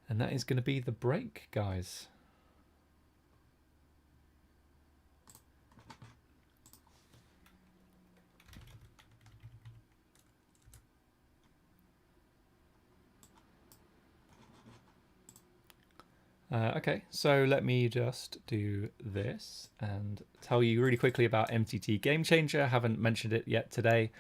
And that is going to be the break, guys. Okay, so let me just do this and tell you really quickly about MTT Game Changer. I haven't mentioned it yet today.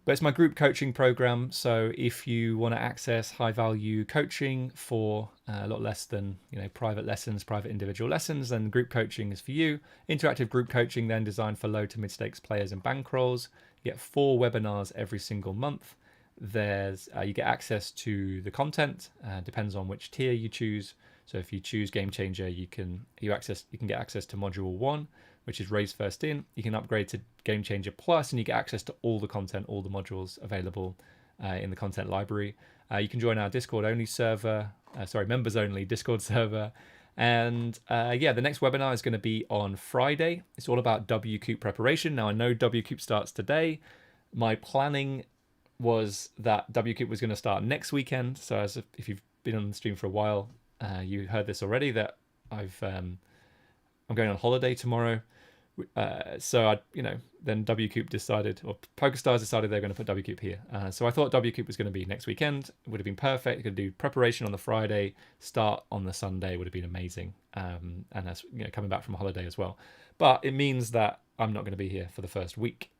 But it's my group coaching program. So if you want to access high value coaching for a lot less than private lessons, private individual lessons, then group coaching is for you. Interactive group coaching then designed for low to mid stakes players and bankrolls. You get 4 webinars every single month. There's you get access to the content. Depends on which tier you choose. So if you choose Game Changer, you can get access to Module 1, which is Raise First In. You can upgrade to Game Changer Plus, and you get access to all the content, all the modules available in the content library. You can join our Discord only server, members only Discord server. And the next webinar is going to be on Friday. It's all about WCOOP preparation. Now, I know WCOOP starts today. My planning was that WCOOP was going to start next weekend. So if you've been on the stream for a while, you heard this already, that I'm going on holiday tomorrow. Then WCOOP decided, or PokerStars decided they're going to put WCOOP here. So I thought WCOOP was going to be next weekend. It would have been perfect. You could do preparation on the Friday, start on the Sunday would have been amazing. And that's coming back from holiday as well. But it means that I'm not going to be here for the first week.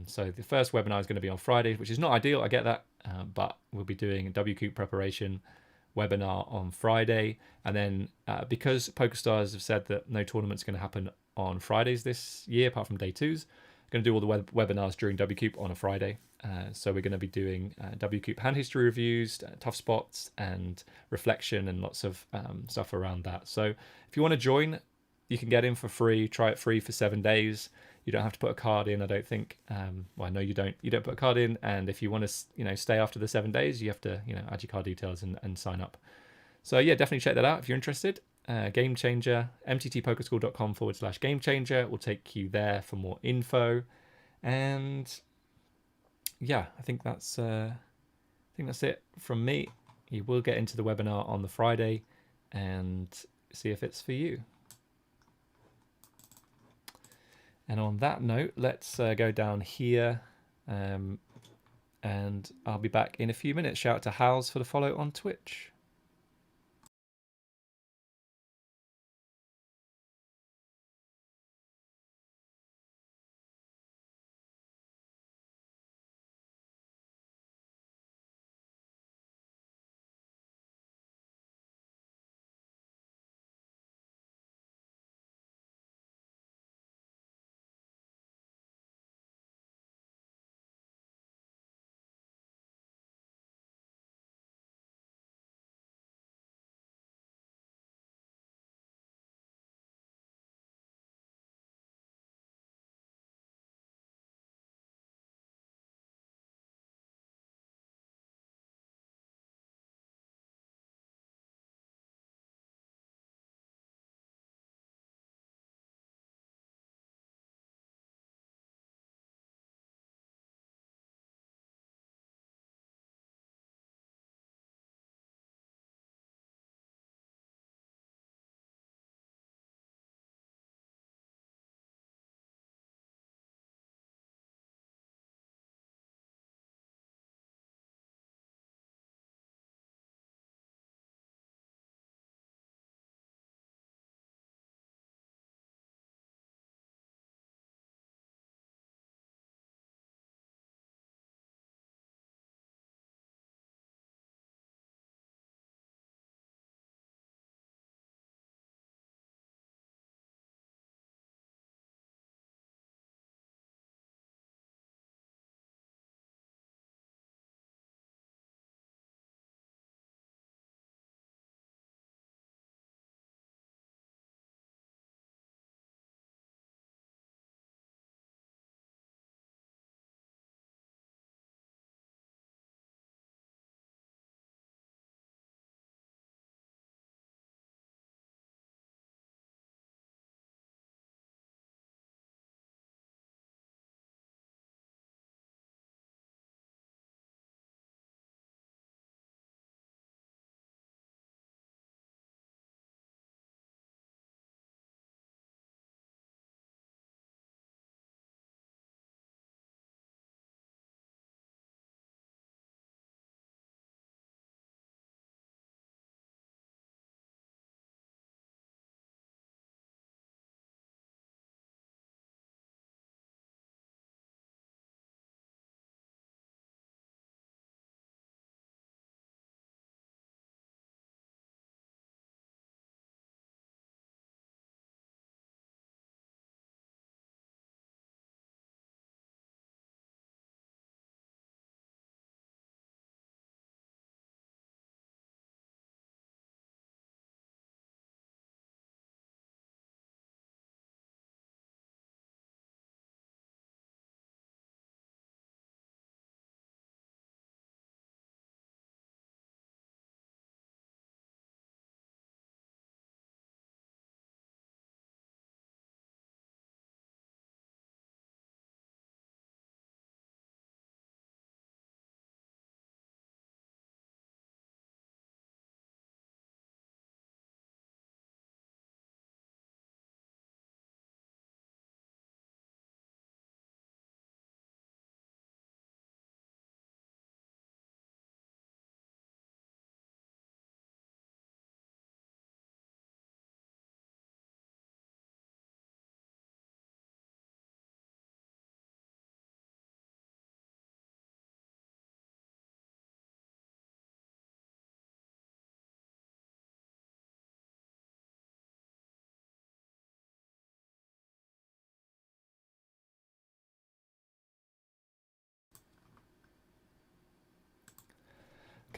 So the first webinar is going to be on Friday, which is not ideal. I get that, but we'll be doing a WCOOP preparation webinar on Friday. And then because PokerStars have said that no tournament's going to happen on Fridays this year, apart from day 2s, going to do all the webinars during WCOOP on a Friday. So we're going to be doing WCOOP hand history reviews, tough spots, and reflection, and lots of stuff around that. So if you want to join, you can get in for free. Try it free for 7 days. You don't have to put a card in, I don't think. Well, I know you don't. You don't put a card in, and if you want to, stay after the 7 days, you have to, add your card details and sign up. So yeah, definitely check that out if you're interested. Game Changer, mttpokerschool.com/Game Changer will take you there for more info. And yeah, I think that's it from me. You will get into the webinar on the Friday and see if it's for you. And on that note, let's go down here, and I'll be back in a few minutes. Shout out to Howls for the follow on Twitch.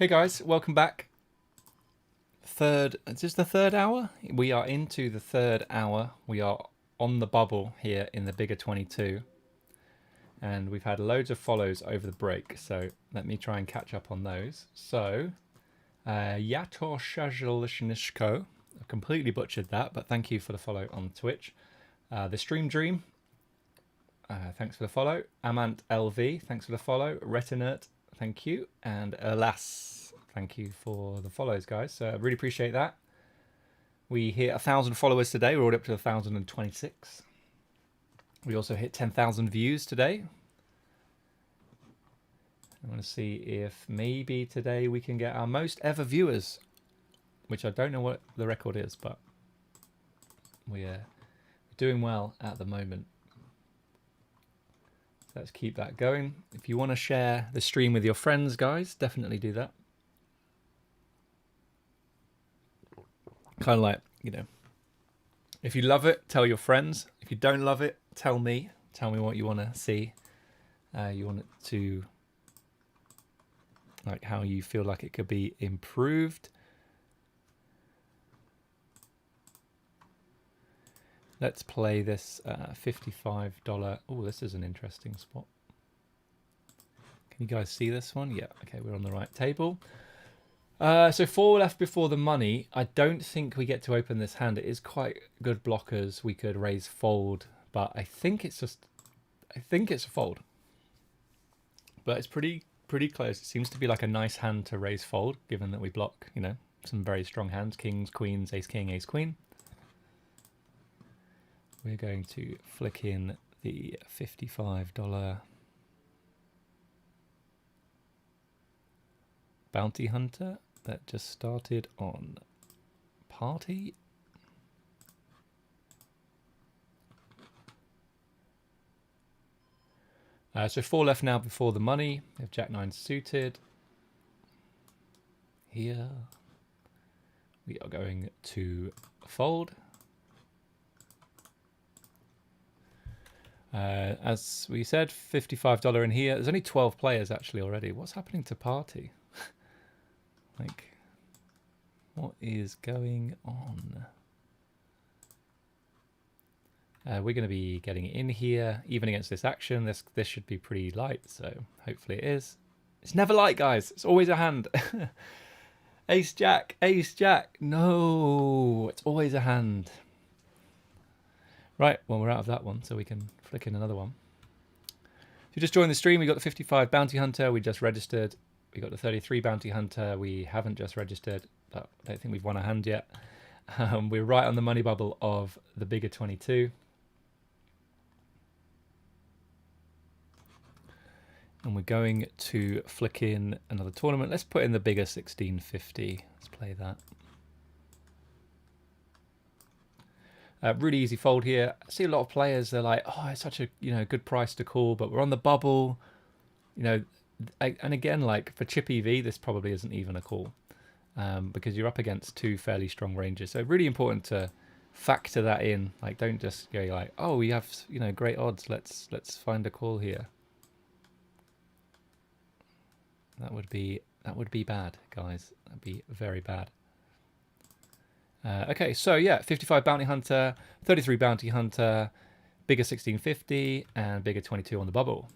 Okay, guys, welcome back. Is this the third hour? We are into the third hour. We are on the bubble here in the bigger 22. And we've had loads of follows over the break. So let me try and catch up on those. So, Yato Shajalishko. I completely butchered that, but thank you for the follow on Twitch. The Stream Dream. Thanks for the follow. Amant LV, thanks for the follow. Retinert, thank you. And Alas, thank you for the follows, guys. So I really appreciate that. We hit 1,000 followers today. We're already up to 1,026. We also hit 10,000 views today. I want to see if maybe today we can get our most ever viewers, which I don't know what the record is, but we're doing well at the moment. Let's keep that going. If you want to share the stream with your friends, guys, definitely do that. Kind of like, you know, if you love it, tell your friends. If you don't love it, tell me. Tell me what you want to see. You want it to, like, how you feel like it could be improved. Let's play this $55. Oh, this is an interesting spot. Can you guys see this one? Yeah, okay, we're on the right table. So 4 left before the money. I don't think we get to open this hand. It is quite good blockers. We could raise fold, but I think it's a fold. But it's pretty close. It seems to be like a nice hand to raise fold, given that we block, you know, some very strong hands. Kings, queens, ace king, ace queen. We're going to flick in the $55 bounty hunter that just started on party. So 4 left now before the money. We have Jack 9 suited. Here we are going to fold. As we said, $55 in here. There's only 12 players actually already. What's happening to party? Like, what is going on? We're going to be getting in here, even against this action. This should be pretty light, so hopefully it is. It's never light, guys. It's always a hand. Ace Jack, Ace Jack. No, it's always a hand. Right, well, we're out of that one, so we can flick in another one. If you just joined the stream, we got the 55 Bounty Hunter. We just registered. We got the 33 Bounty Hunter. We haven't just registered, but I don't think we've won a hand yet. We're right on the money bubble of the bigger 22. And we're going to flick in another tournament. Let's put in the bigger 1650. Let's play that. Really easy fold here. I see a lot of players, they're like, oh, it's such a good price to call, but we're on the bubble. You know, and again, like for chip EV, this probably isn't even a call because you're up against 2 fairly strong ranges. So really important to factor that in. Like, don't just go like, oh, we have great odds. Let's find a call here. That would be bad, guys. That'd be very bad. Okay, so yeah, 55 Bounty Hunter, 33 Bounty Hunter, bigger 1650, and bigger 22 on the bubble.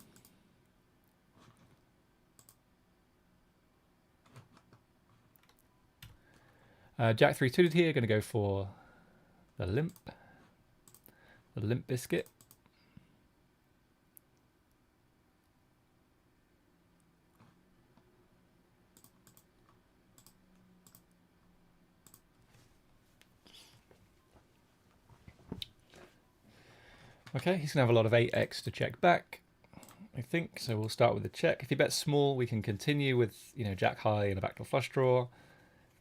Jack 3 suited here, going to go for the limp biscuit. Okay, he's going to have a lot of 8x to check back, I think. So we'll start with a check. If he bets small, we can continue with, Jack high and a backdoor flush draw.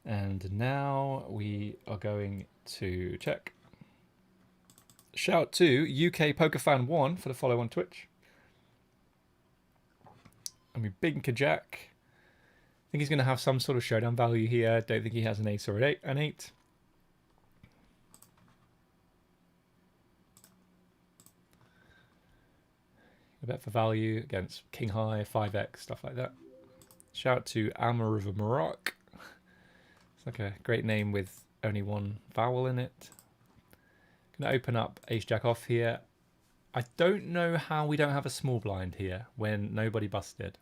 And now we are going to check. Shout to UK Poker Fan 1 for the follow on Twitch. And we bink a jack. I think he's going to have some sort of showdown value here. Don't think he has an ace or an 8. A bet for value against king high, 5x, stuff like that. Shout out to Amar of Morocco. It's like a great name with only one vowel in it. Gonna open up ace jack off here. I don't know how we don't have a small blind here when nobody busted.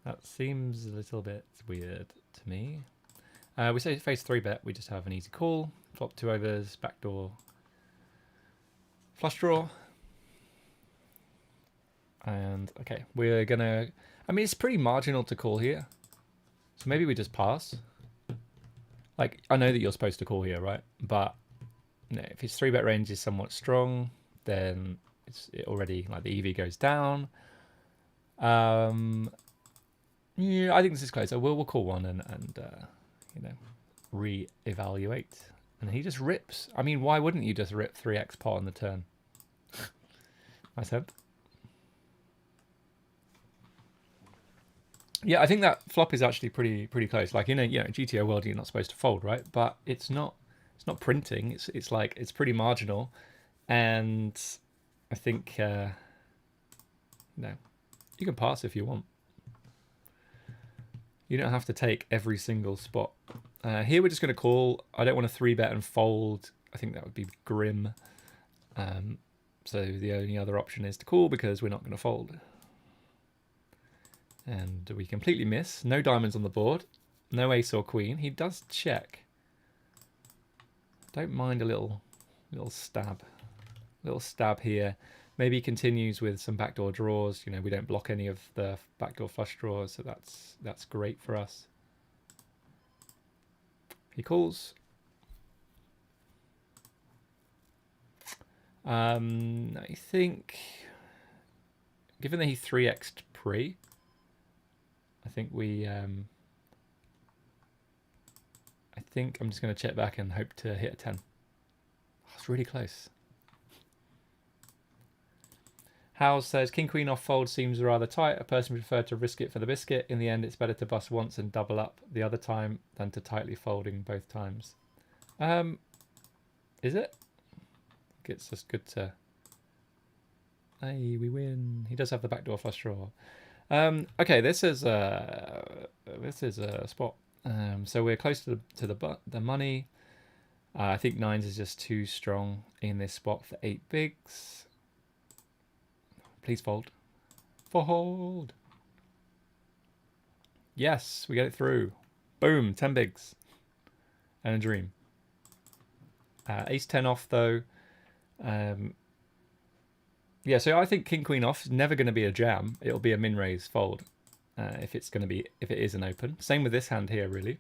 That seems a little bit weird to me. We say face 3-bet, we just have an easy call. Flop 2 overs, backdoor flush draw. And okay, we're gonna, I mean, it's pretty marginal to call here. So maybe we just pass. Like, I know that you're supposed to call here, right? But you know, if his 3-bet range is somewhat strong, then it already, like, the EV goes down. Yeah, I think this is close. So we'll call one and you know, re-evaluate. And he just rips. I mean, why wouldn't you just rip 3x pot on the turn? Nice hand. Yeah, I think that flop is actually pretty close. Like in a GTO world, you're not supposed to fold, right? But it's not printing. It's like it's pretty marginal, and I think you can pass if you want. You don't have to take every single spot. Here we're just going to call. I don't want to 3-bet and fold. I think that would be grim. So the only other option is to call because we're not going to fold. And we completely miss. No diamonds on the board. No ace or queen. He does check. Don't mind a little stab. Little stab here. Maybe he continues with some backdoor draws. You know, we don't block any of the backdoor flush draws, so that's great for us. He calls. I think, given that he 3x'd pre, I think I'm just going to check back and hope to hit a 10. Oh, it's really close. Howes says, King Queen off fold seems rather tight. A person would prefer to risk it for the biscuit. In the end, it's better to bust once and double up the other time than to tightly folding both times. Is it? It's just good to... Hey, we win. He does have the backdoor flush draw. Okay, this is a spot. So we're close to the money. I think 9s is just too strong in this spot for 8 bigs. Please fold. Fold. Yes, we get it through. Boom, 10 bigs. And a dream. Ace 10 off though. Yeah, so I think King Queen off is never going to be a jam. It'll be a min raise fold if it is an open. Same with this hand here, really.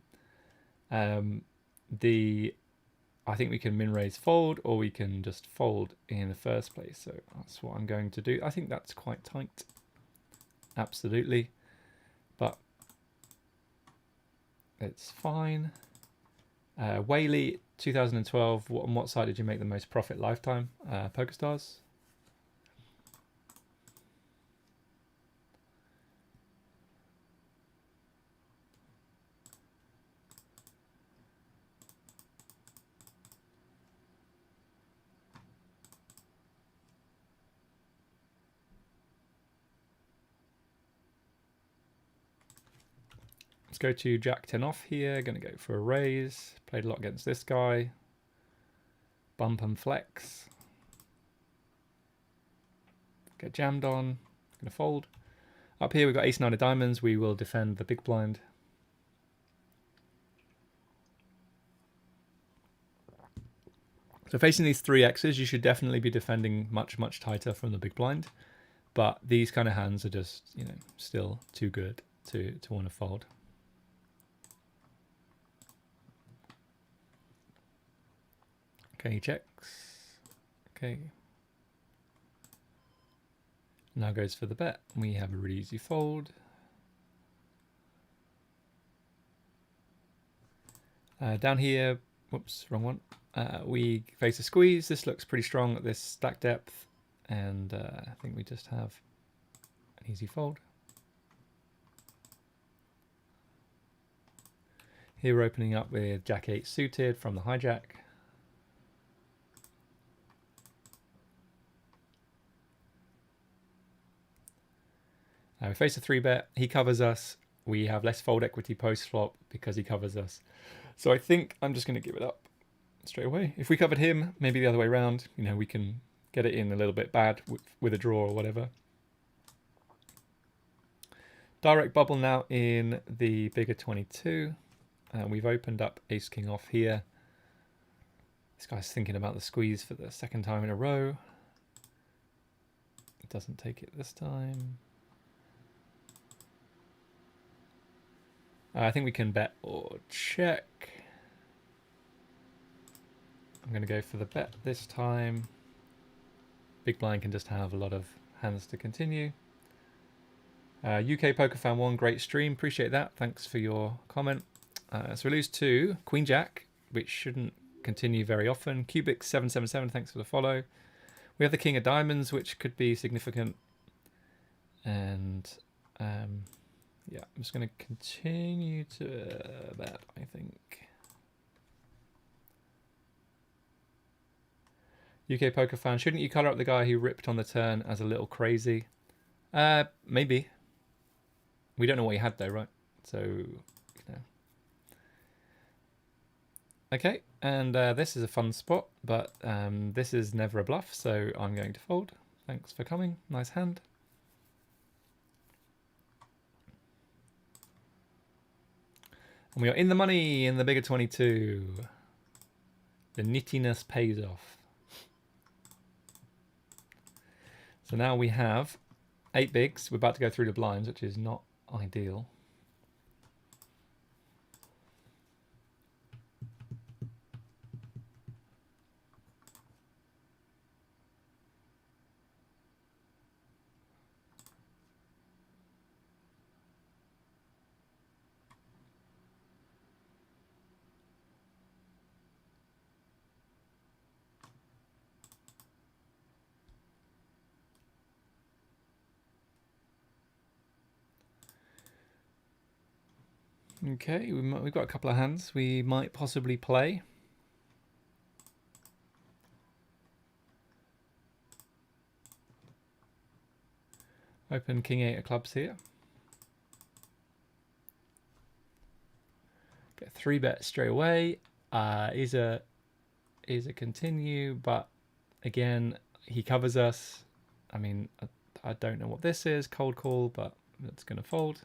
I think we can min raise fold, or we can just fold in the first place. So that's what I'm going to do. I think that's quite tight. Absolutely, but it's fine. Whaley, 2012. On what side did you make the most profit lifetime? PokerStars. Let's go to Jack 10 off here. Going to go for a raise. Played a lot against this guy. Bump and flex. Get jammed on. Going to fold. Up here we've got ace 9 of diamonds. We will defend the big blind. So facing these 3x's, you should definitely be defending much tighter from the big blind. But these kind of hands are just, you know, still too good to want to fold. Okay, he checks. Okay. Now goes for the bet. We have a really easy fold. Down here, whoops, wrong one. We face a squeeze. This looks pretty strong at this stack depth. And I think we just have an easy fold. Here we're opening up with Jack 8 suited from the hijack. We face a 3-bet. He covers us. We have less fold equity post flop because he covers us. So I think I'm just going to give it up straight away. If we covered him, maybe the other way around, you know, we can get it in a little bit bad with a draw or whatever. Direct bubble now in the bigger 22. We've opened up ace king off here. This guy's thinking about the squeeze for the second time in a row. It doesn't take it this time. I think we can bet or check. I'm going to go for the bet this time. Big blind can just have a lot of hands to continue. UK Poker Fan 1, great stream. Appreciate that. Thanks for your comment. So we lose to Queen Jack, which shouldn't continue very often. Cubic 777, thanks for the follow. We have the King of Diamonds, which could be significant. And yeah, I'm just going to continue to bet, I think. UK Poker Fan, shouldn't you colour up the guy who ripped on the turn as a little crazy? Maybe. We don't know what he had though, right? So, you know. Okay, and this is a fun spot, but this is never a bluff, so I'm going to fold. Thanks for coming. Nice hand. And we are in the money in the bigger 22. The nittiness pays off. So now we have 8 bigs. We're about to go through the blinds, which is not ideal. Okay, we've got a couple of hands we might possibly play. Open King 8 of clubs here. Get 3-bet straight away. Is a continue, but again he covers us. I mean, I don't know what this is. Cold call, but it's going to fold.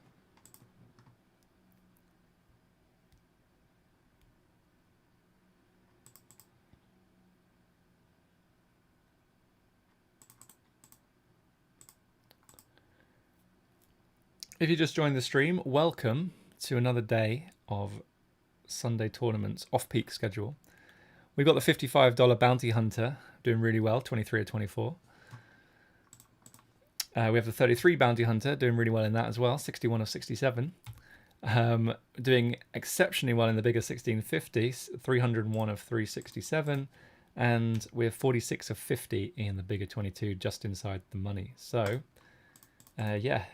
If you just joined the stream, welcome to another day of Sunday tournaments off-peak schedule. We've got the $55 Bounty Hunter doing really well, 23 or 24. We have the 33 Bounty Hunter doing really well in that as well, 61 of 67. Doing exceptionally well in the bigger 1650, 301 of 367. And we have 46 of 50 in the bigger 22, just inside the money. So, yeah.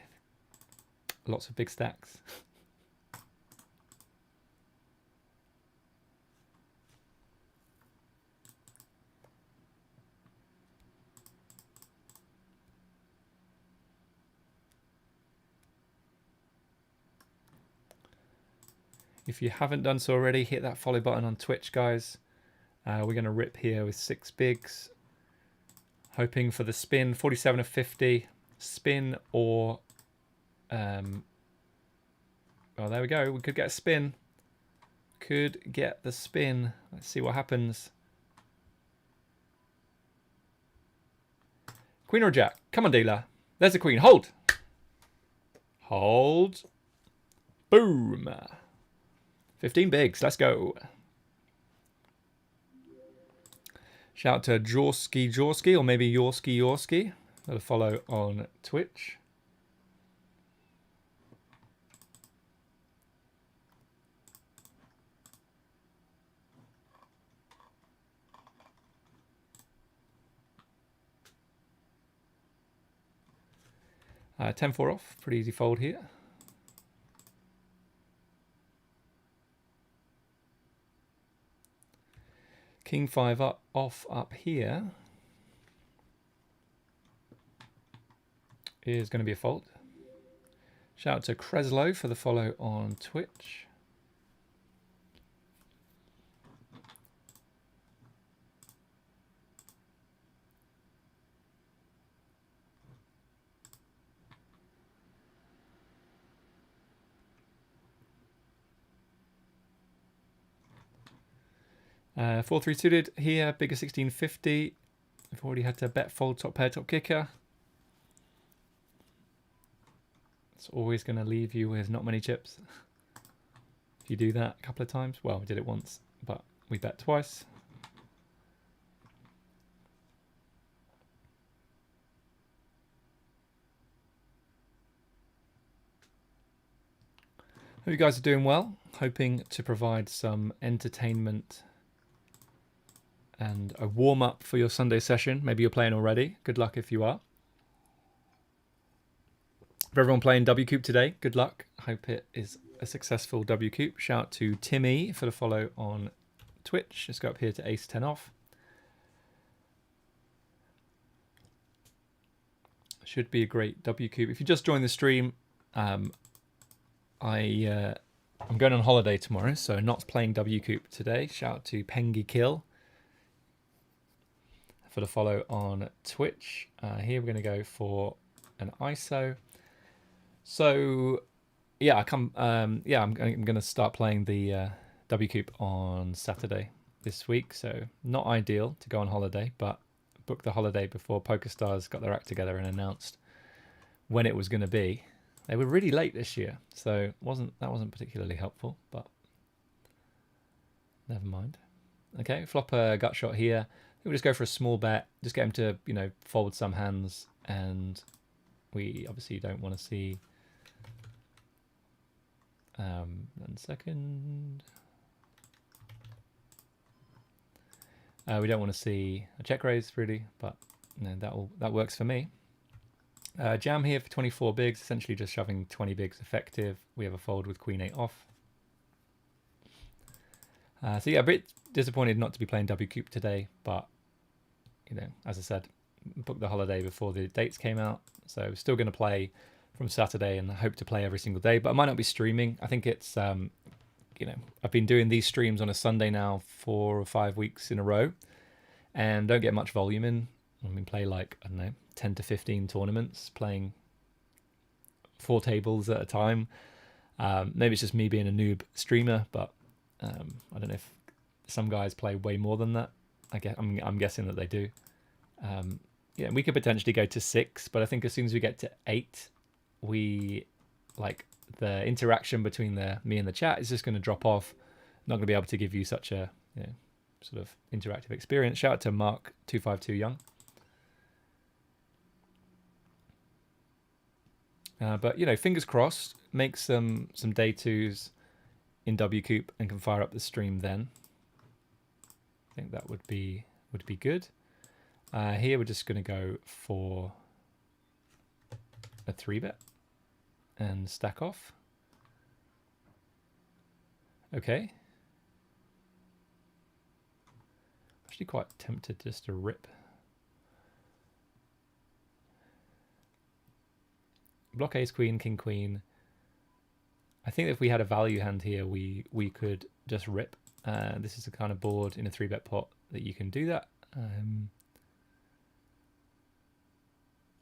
Lots of big stacks. If you haven't done so already, hit that follow button on Twitch, guys. We're going to rip here with 6 bigs. Hoping for the spin, 47 of 50. Spin or... well, there we go. We could get a spin. Could get the spin. Let's see what happens. Queen or jack? Come on, dealer. There's a queen. Hold. Hold. Boom. 15 bigs. Let's go. Shout out to Jorski, or maybe Yorski. Got a follow on Twitch. . 10-4 off, pretty easy fold here. King 5 up, off up here is going to be a fold. Shout out to Creslow for the follow on Twitch. Uh, 4-3 suited here, bigger 1650. I've already had to bet fold top pair, top kicker. It's always going to leave you with not many chips. If you do that a couple of times, well, we did it once, but we bet twice. Hope you guys are doing well. Hoping to provide some entertainment and a warm-up for your Sunday session. Maybe you're playing already. Good luck if you are. For everyone playing WCOOP today, good luck. Hope it is a successful WCOOP. Shout out to Timmy for the follow on Twitch. Let's go up here to ace 10 off. Should be a great WCOOP. If you just joined the stream, I'm going on holiday tomorrow, so not playing WCOOP today. Shout out to Pengy Kill for the follow on Twitch. Here we're going to go for an ISO. So yeah, I'm going to start playing the WCOOP on Saturday this week. So not ideal to go on holiday, but booked the holiday before PokerStars got their act together and announced when it was going to be. They were really late this year, so that wasn't particularly helpful, but never mind. Okay, flop a gut shot here. We'll just go for a small bet, just get him to, fold some hands, and we obviously don't want to see 1 second. We don't want to see a check raise really, but that works for me. Jam here for 24 bigs, essentially just shoving 20 bigs effective. We have a fold with Queen 8 off. So yeah, a bit disappointed not to be playing WCOOP today, but as I said, booked the holiday before the dates came out, so still going to play from Saturday and hope to play every single day, but I might not be streaming. I think it's I've been doing these streams on a Sunday now 4 or 5 weeks in a row and don't get much volume in. I mean, play like, I don't know, 10 to 15 tournaments, playing 4 tables at a time. Maybe it's just me being a noob streamer, but I don't know if some guys play way more than that. I'm guessing that they do. Yeah, we could potentially go to 6, but I think as soon as we get to 8, the interaction between me and the chat is just going to drop off. Not going to be able to give you such a sort of interactive experience. Shout out to Mark252 Young. But fingers crossed, make some day twos in WCOOP and can fire up the stream then. I think that would be good. Here we're just going to go for a 3-bet and stack off. Okay. Actually quite tempted just to rip. Block ace queen, king queen. I think if we had a value hand here, we could just rip. This is the kind of board in a 3-bet pot that you can do that.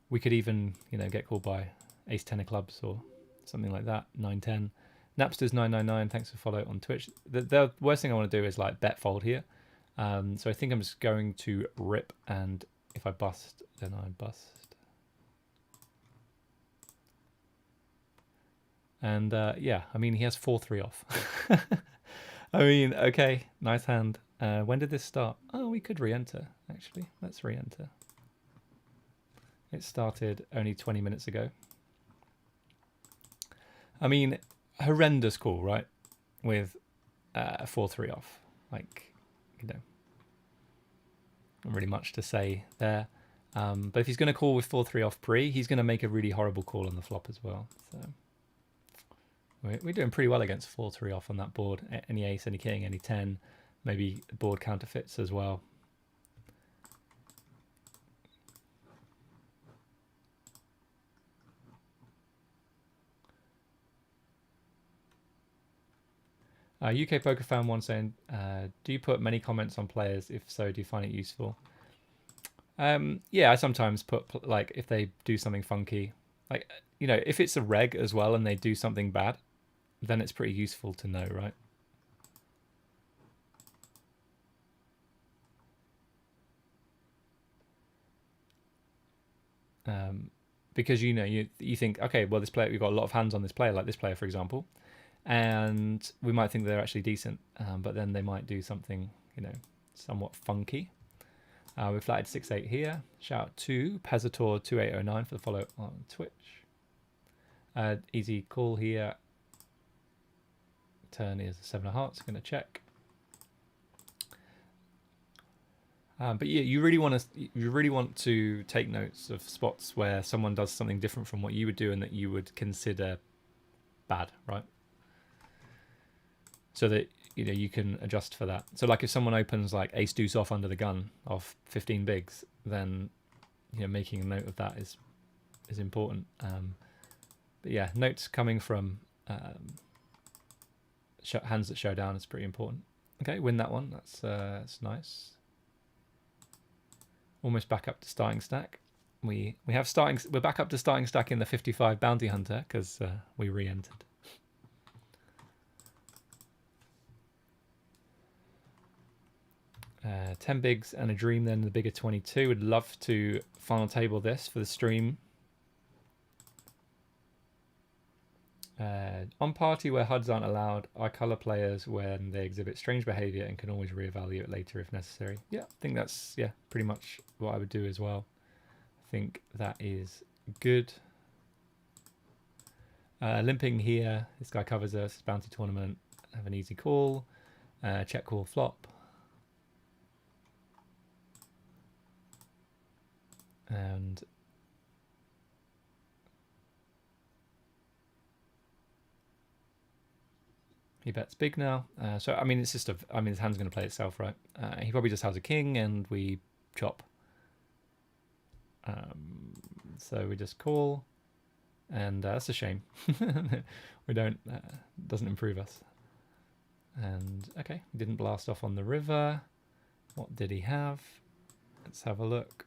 We could even, get called by ace 10 of clubs or something like that. 9-10. Napsters 999. Thanks for follow on Twitch. The worst thing I want to do is like bet fold here. So I think I'm just going to rip, and if I bust, then I bust. And yeah, I mean, he has 4-3 off. I mean, okay, nice hand. When did this start? Oh, we could re-enter, actually. Let's re-enter. It started only 20 minutes ago. I mean, horrendous call, right? With 4-3 off. Like, not really much to say there. But if he's going to call with 4-3 off pre, he's going to make a really horrible call on the flop as well. So we're doing pretty well against 4-3 off on that board. Any ace, any king, any 10. Maybe board counterfeits as well. UK Poker Fan 1 saying, do you put many comments on players? If so, do you find it useful? Yeah, I sometimes put, like, if they do something funky, like, you know, if it's a reg as well and they do something bad, then it's pretty useful to know, right? Because, you know, you think, okay, well, this player, we've got a lot of hands on this player, like this player, for example, and we might think they're actually decent, but then they might do something, you know, somewhat funky. We've flatted 6-8 here. Shout out to Pezator2809 for the follow on Twitch. Easy call here. Turn is a 7 of hearts. Going to check. But yeah, you really want to take notes of spots where someone does something different from what you would do and that you would consider bad, right? So that, you know, you can adjust for that. So like if someone opens like ace deuce off under the gun off 15 bigs, then, you know, making a note of that is important. But yeah, notes coming from hands that show down is pretty important. Okay, win that one. That's nice. Almost back up to starting stack. We're back up to starting stack in the 55 bounty hunter because we re-entered. Uh, 10 bigs and a dream, then the bigger 22. Would love to final table this for the stream. On party where HUDs aren't allowed, I colour players when they exhibit strange behaviour and can always reevaluate later if necessary. Yeah, I think that's pretty much what I would do as well. I think that is good. Limping here, this guy covers us, bounty tournament, have an easy call, check call flop. And he bets big now. So, I mean, it's just his hand's going to play itself, right? He probably just has a king and we chop. So we just call, and that's a shame. We don't, doesn't improve us. And okay, didn't blast off on the river. What did he have? Let's have a look.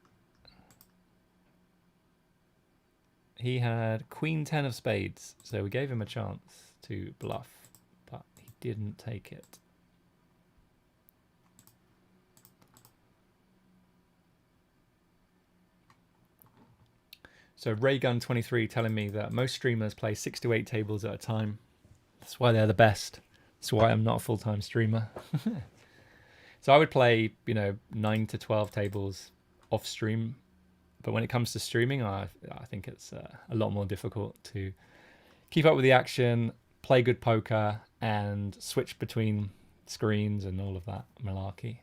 He had queen 10 of spades, so we gave him a chance to bluff, but he didn't take it. So Raygun23 telling me that most streamers play 6 to 8 tables at a time. That's why they're the best. That's why I'm not a full-time streamer. So I would play, 9 to 12 tables off stream. But when it comes to streaming, I think it's a lot more difficult to keep up with the action, play good poker, and switch between screens and all of that malarkey.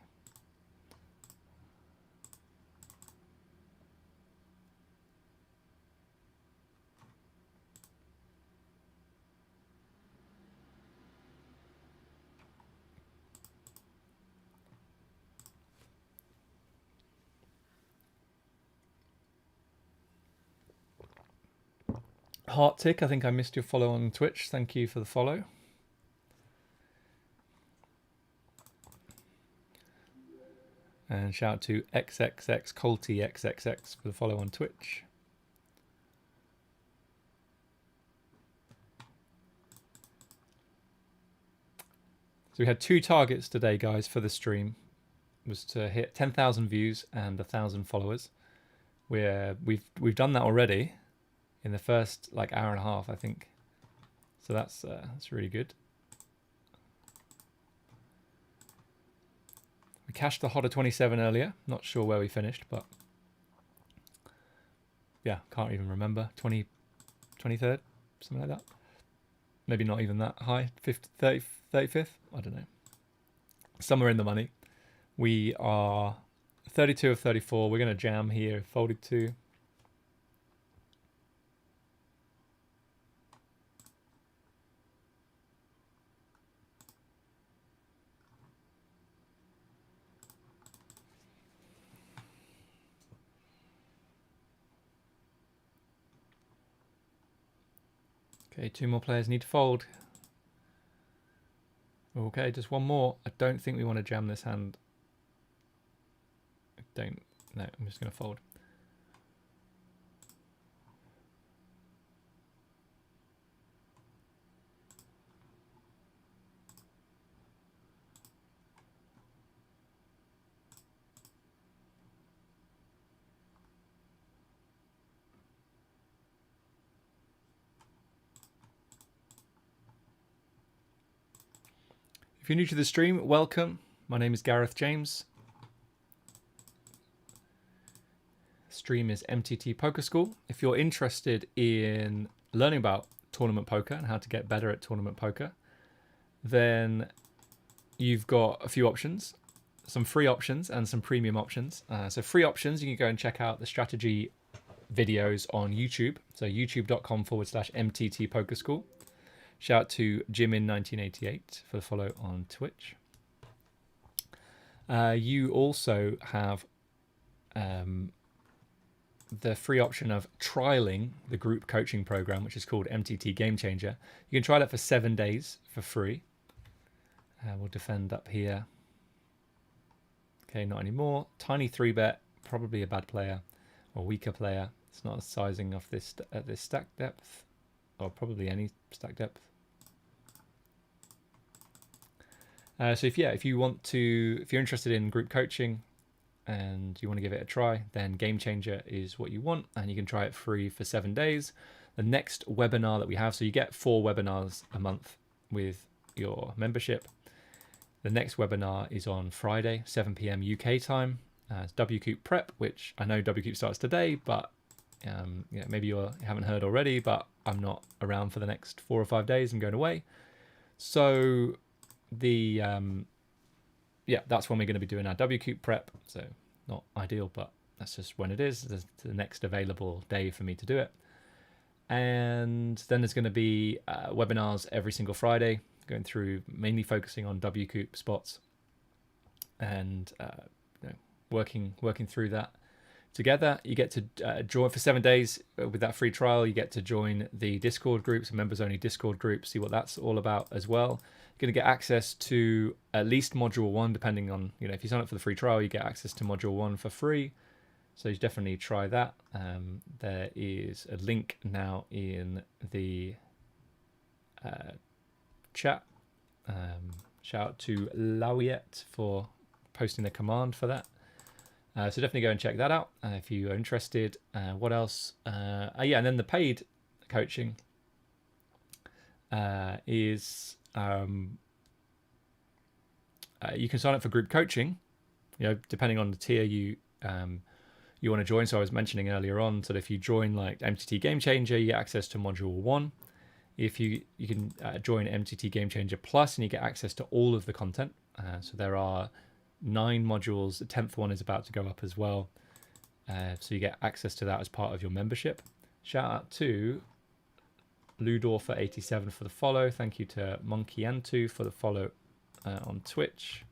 Heart Tick, I think I missed your follow on Twitch. Thank you for the follow. And shout out to XXX Colty XXX for the follow on Twitch. So we had 2 targets today, guys, for the stream. It was to hit 10,000 views and 1,000 followers. We've done that already in the first hour and a half, I think. So that's really good. We cashed the Hodder 27 earlier. Not sure where we finished, but yeah, can't even remember. 23rd, something like that. Maybe not even that high. 35th? I don't know. Somewhere in the money. We are 32 of 34. We're going to jam here. Folded 2. Okay, 2 more players need to fold. Okay, just one more. I don't think we want to jam this hand. No, I'm just going to fold. If you're new to the stream, welcome. My name is Gareth James. Stream is MTT Poker School. If you're interested in learning about tournament poker and how to get better at tournament poker, then you've got a few options, some free options and some premium options. So free options, you can go and check out the strategy videos on YouTube. So youtube.com/MTT Poker School. Shout out to Jimin1988 for the follow on Twitch. You also have the free option of trialing the group coaching program, which is called MTT Game Changer. You can try that for 7 days for free. We'll defend up here. Okay, not anymore. Tiny 3-bet, probably a bad player or weaker player. It's not a sizing of this at this stack depth, or probably any stack depth. So if you're interested in group coaching and you want to give it a try, then Game Changer is what you want, and you can try it free for 7 days. The next webinar that we have, so you get 4 webinars a month with your membership. The next webinar is on Friday, 7 p.m. UK time. It's WCOOP Prep, which I know WCOOP starts today, but maybe you haven't heard already, but I'm not around for the next 4 or 5 days. I'm going away. So that's when we're going to be doing our WCOOP Prep. So not ideal, but that's just when it is. It's the next available day for me to do it. And then there's going to be webinars every single Friday, going through, mainly focusing on WCOOP spots and working through that together. You get to join for 7 days with that free trial. You get to join the Discord groups, members only Discord group, see what that's all about as well. You're going to get access to at least module 1, depending on, if you sign up for the free trial, you get access to module 1 for free. So you definitely try that. There is a link now in the chat. Shout out to Lauiet for posting the command for that. So definitely go and check that out if you are interested. What else? And then the paid coaching is you can sign up for group coaching, depending on the tier you want to join. So I was mentioning earlier on, so if you join like MTT Game Changer, you get access to module 1. If you can join MTT Game Changer Plus, and you get access to all of the content. So there are 9 modules. The 10th one is about to go up as well. So you get access to that as part of your membership. Shout out to Ludor87 for the follow. Thank you to Monkey2 for the follow on Twitch.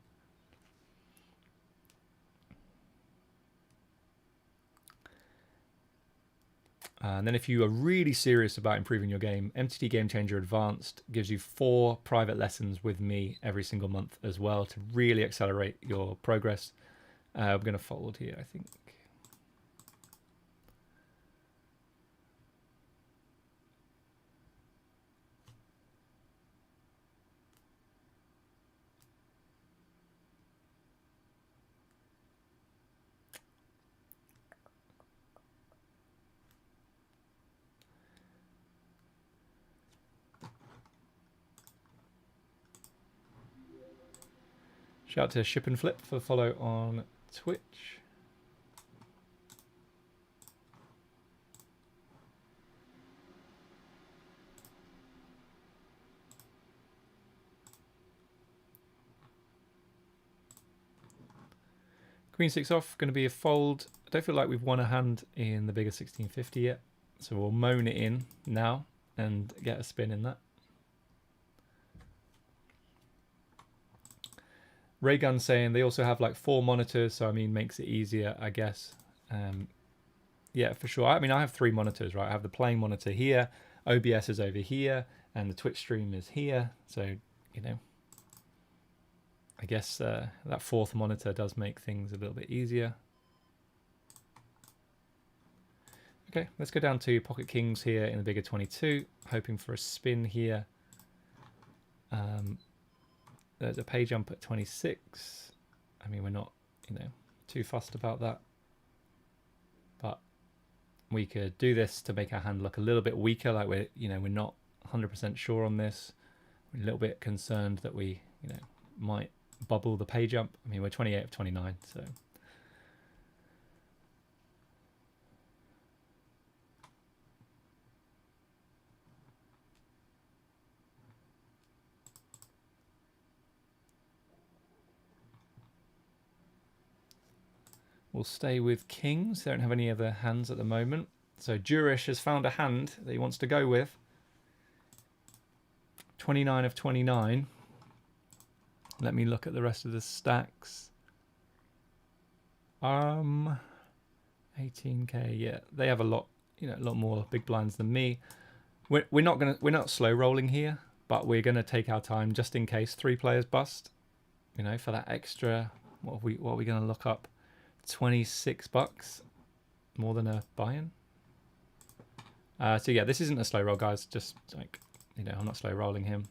And then if you are really serious about improving your game, MTT Game Changer Advanced gives you 4 private lessons with me every single month as well to really accelerate your progress. We're going to fold here, I think. Shout out to Ship and Flip for the follow on Twitch. Queen 6 off, going to be a fold. I don't feel like we've won a hand in the bigger 1650 yet, so we'll moan it in now and get a spin in that. Raygun saying they also have like 4 monitors, so I mean makes it easier, I guess. Yeah, for sure. I mean, I have 3 monitors, right? I have the playing monitor here, OBS is over here, and the Twitch stream is here. So, I guess that fourth monitor does make things a little bit easier. Okay, let's go down to pocket kings here in the bigger 22, hoping for a spin here. There's a pay jump at 26. I mean, we're not, too fussed about that. But we could do this to make our hand look a little bit weaker, like we're not 100% sure on this. We're a little bit concerned that we, might bubble the pay jump. I mean, we're 28 of 29, so. We'll stay with kings. They don't have any other hands at the moment. So Jurish has found a hand that he wants to go with. 29 of 29. Let me look at the rest of the stacks. 18k, yeah. They have a lot, a lot more big blinds than me. We're not slow rolling here, but we're gonna take our time just in case 3 players bust. For that extra, what are we gonna look up? 26 bucks, more than a buy-in. So yeah, this isn't a slow roll, guys. Just like, I'm not slow rolling him.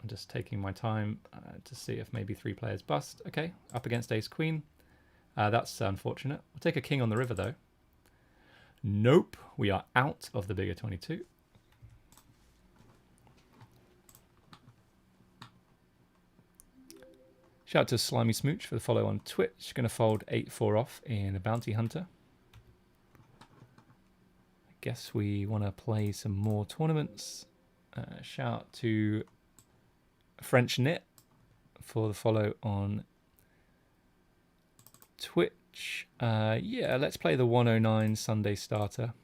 I'm just taking my time to see if maybe 3 players bust. Okay, up against ace queen. That's unfortunate. We'll take a king on the river though. Nope, we are out of the bigger 22. Shout out to Slimy Smooch for the follow on Twitch. Going to fold 8-4 off in a Bounty Hunter. I guess we want to play some more tournaments. Shout out to French Knit for the follow on Twitch. Yeah, let's play the 109 Sunday starter.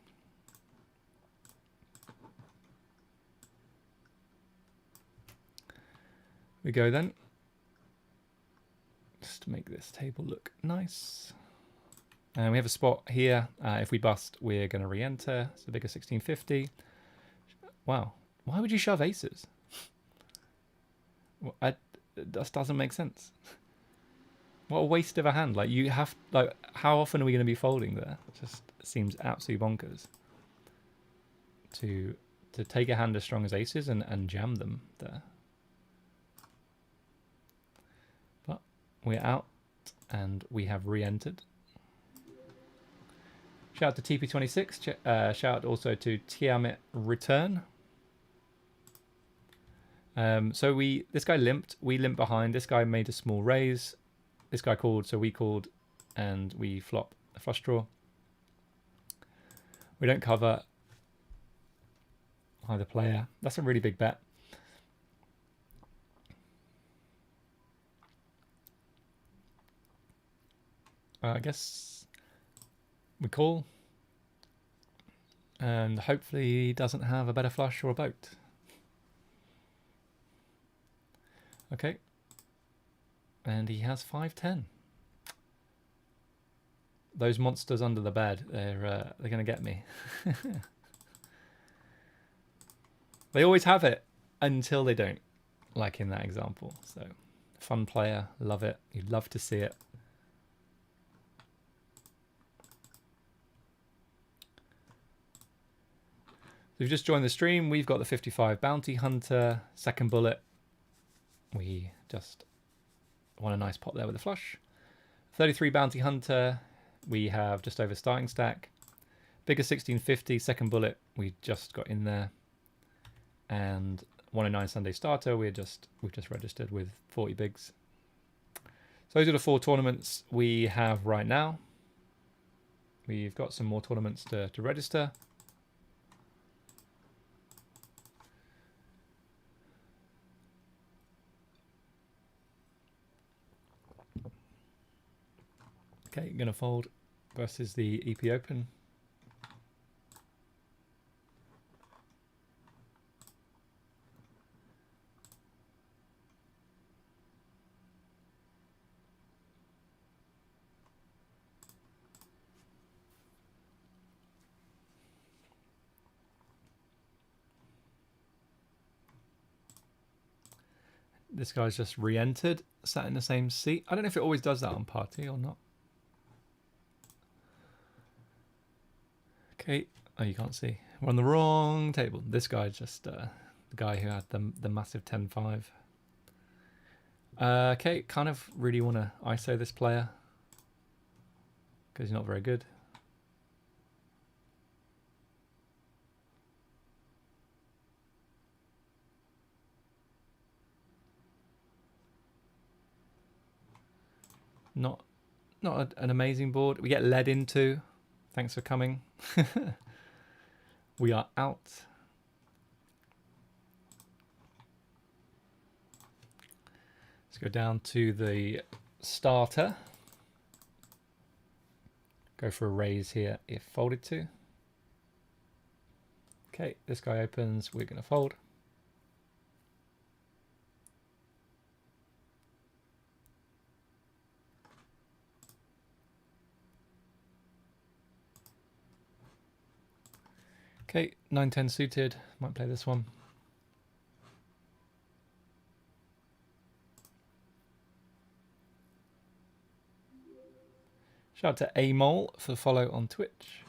We go then. Just to make this table look nice. And we have a spot here. If we bust, we're going to re-enter. It's a bigger 1650. Wow. Why would you shove aces? It just doesn't make sense. What a waste of a hand. Like, you have, like, how often are we going to be folding there? It just seems absolutely bonkers. To take a hand as strong as aces and jam them there. We're out and we have re-entered. Shout out to TP26. Shout out also to Tiamat Return. So this guy limped. We limped behind. This guy made a small raise. This guy called, so we called, and we flop a flush draw. We don't cover either player. That's a really big bet. I guess we call, and hopefully he doesn't have a better flush or a boat. Okay, and he has 5-10. Those monsters under the bed, they're going to get me. They always have it until they don't, like in that example. So, fun player, love it. You'd love to see it. So we've just joined the stream. We've got the 55 Bounty Hunter, second bullet. We just won a nice pot there with a flush. 33 Bounty Hunter. We have just over starting stack. Bigger 1650, second bullet. We just got in there. And 109 Sunday starter. We've just registered with 40 bigs. So those are the 4 tournaments we have right now. We've got some more tournaments to register. Okay, gonna fold versus the EP Open. this guy's just re-entered, sat in the same seat. I don't know if it always does that on party or not. Okay. Oh, you can't see. We're on the wrong table. This guy's just the guy who had the massive 10-5. Okay, kind of really want to ISO this player because he's not very good. Not an amazing board. We get led into. Thanks for coming. We are out. Let's go down to the starter. Go for a raise here if folded to. Okay, this guy opens. We're going to fold. Okay, 9-10 suited. Might play this one. Shout out to Amol for the follow on Twitch.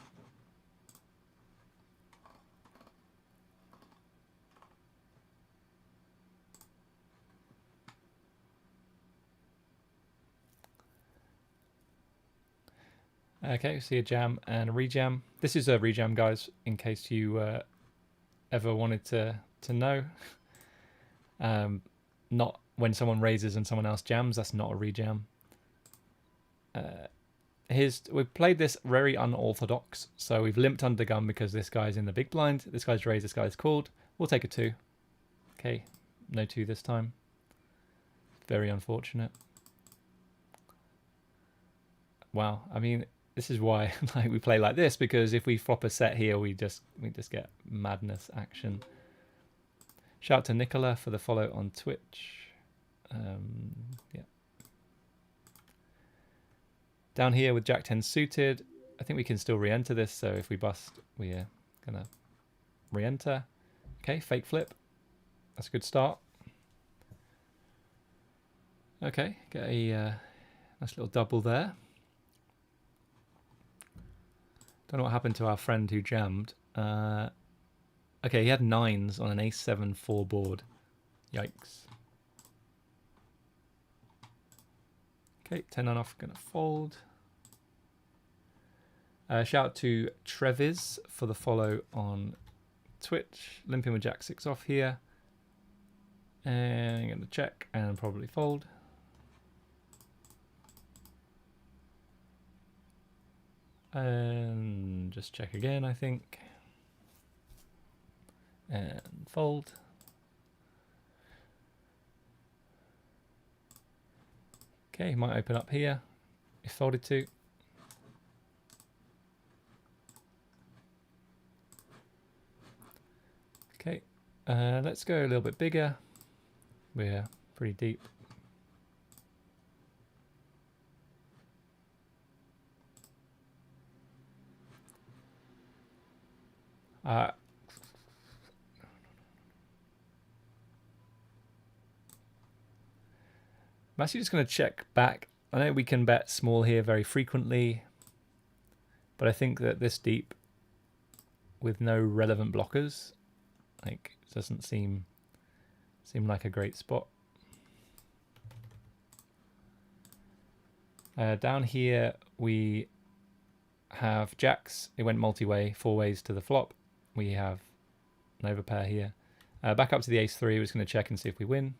Okay, see a jam and a rejam. This is a rejam, guys, in case you ever wanted to know. Not when someone raises and someone else jams. That's not a rejam. We've played this very unorthodox. So we've limped under gun because this guy's in the big blind. This guy's raised, this guy's called. We'll take a 2. Okay, no 2 this time. Very unfortunate. Wow, I mean, this is why we play like this, because if we flop a set here, we just get madness action. Shout out to Nicola for the follow on Twitch. Yeah. Down here with Jack 10 suited, I think we can still re-enter this. So if we bust, we're gonna re-enter. Okay, fake flip. That's a good start. Okay, get a nice little double there. Don't know what happened to our friend who jammed. Okay, he had 9s on an ace-7-4 board. Yikes. Okay, 10-9 off, gonna fold. Shout out to Trevis for the follow on Twitch. Limping with Jack 6 off here. And I'm gonna check and probably fold. And just check again, I think. And fold. Okay, might open up here if folded to. Okay, let's go a little bit bigger. We're pretty deep. I'm actually just going to check back. I know we can bet small here very frequently, but I think that this deep with no relevant blockers, like, doesn't seem like a great spot. Down here we have jacks. It went multi-way, 4 ways to the flop. We have an overpair here. Back up to the ace-3. We're just going to check and see if we win.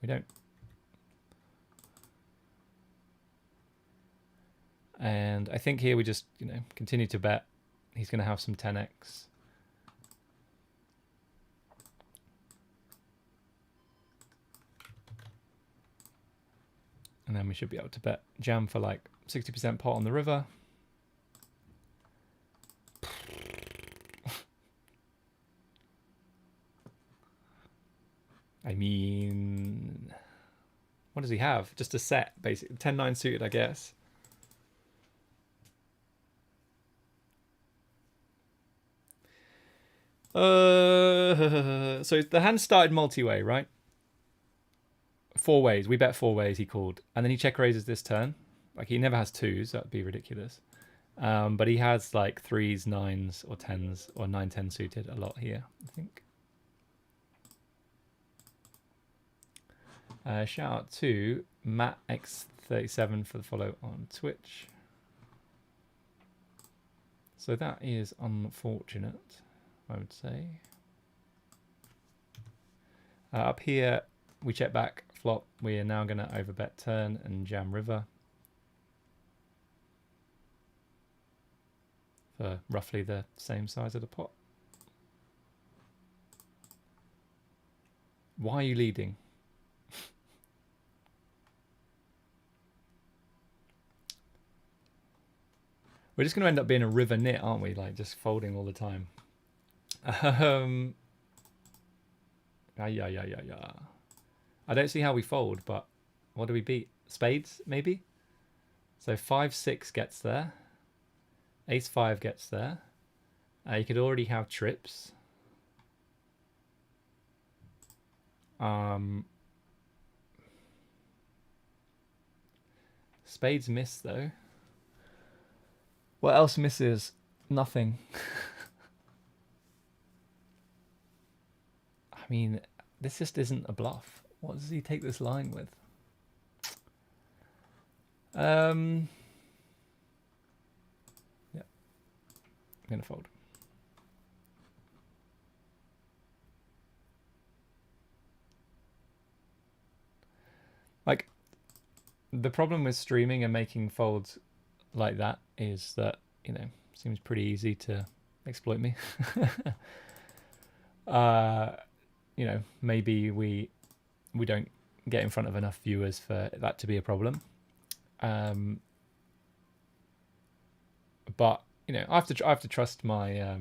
We don't. And I think here we just, continue to bet. He's going to have some 10x. And then we should be able to bet jam for like 60% pot on the river. I mean, what does he have? Just a set, basically. 10-9 suited, I guess. So the hand started multi-way, right? 4 ways. We bet 4 ways, he called. And then he check raises this turn. Like, he never has 2s. That'd be ridiculous. But he has, like, 3s, 9s, or 10s, or 9, 10 suited a lot here, I think. Shout out to MattX37 for the follow on Twitch. So that is unfortunate, I would say. Up here, we check back flop. We are now going to overbet turn and jam river for roughly the same size of the pot. Why are you leading? We're just going to end up being a river nit, aren't we? Like, just folding all the time. Yeah. I don't see how we fold, but what do we beat? Spades, maybe? So 5-6 gets there. Ace-5 gets there. You could already have trips. Spades miss, though. What else misses? Nothing. I mean, this just isn't a bluff. What does he take this line with? Yeah. I'm going to fold. Like, the problem with streaming and making folds like that is that, you know, seems pretty easy to exploit me. You know, maybe we don't get in front of enough viewers for that to be a problem. But you know, I have to trust my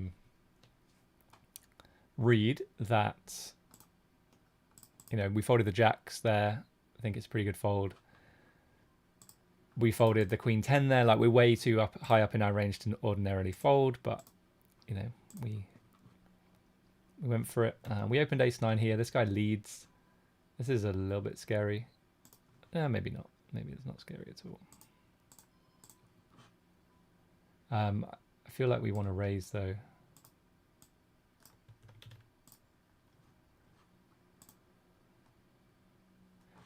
read that, you know, we folded the jacks there. I think it's a pretty good fold. We folded the queen 10 there. Like, we're way too high up in our range to ordinarily fold, but you know, we went for it. We opened ace 9 here. This guy leads. This is a little bit scary. Maybe not. Maybe it's not scary at all. I feel like we want to raise though.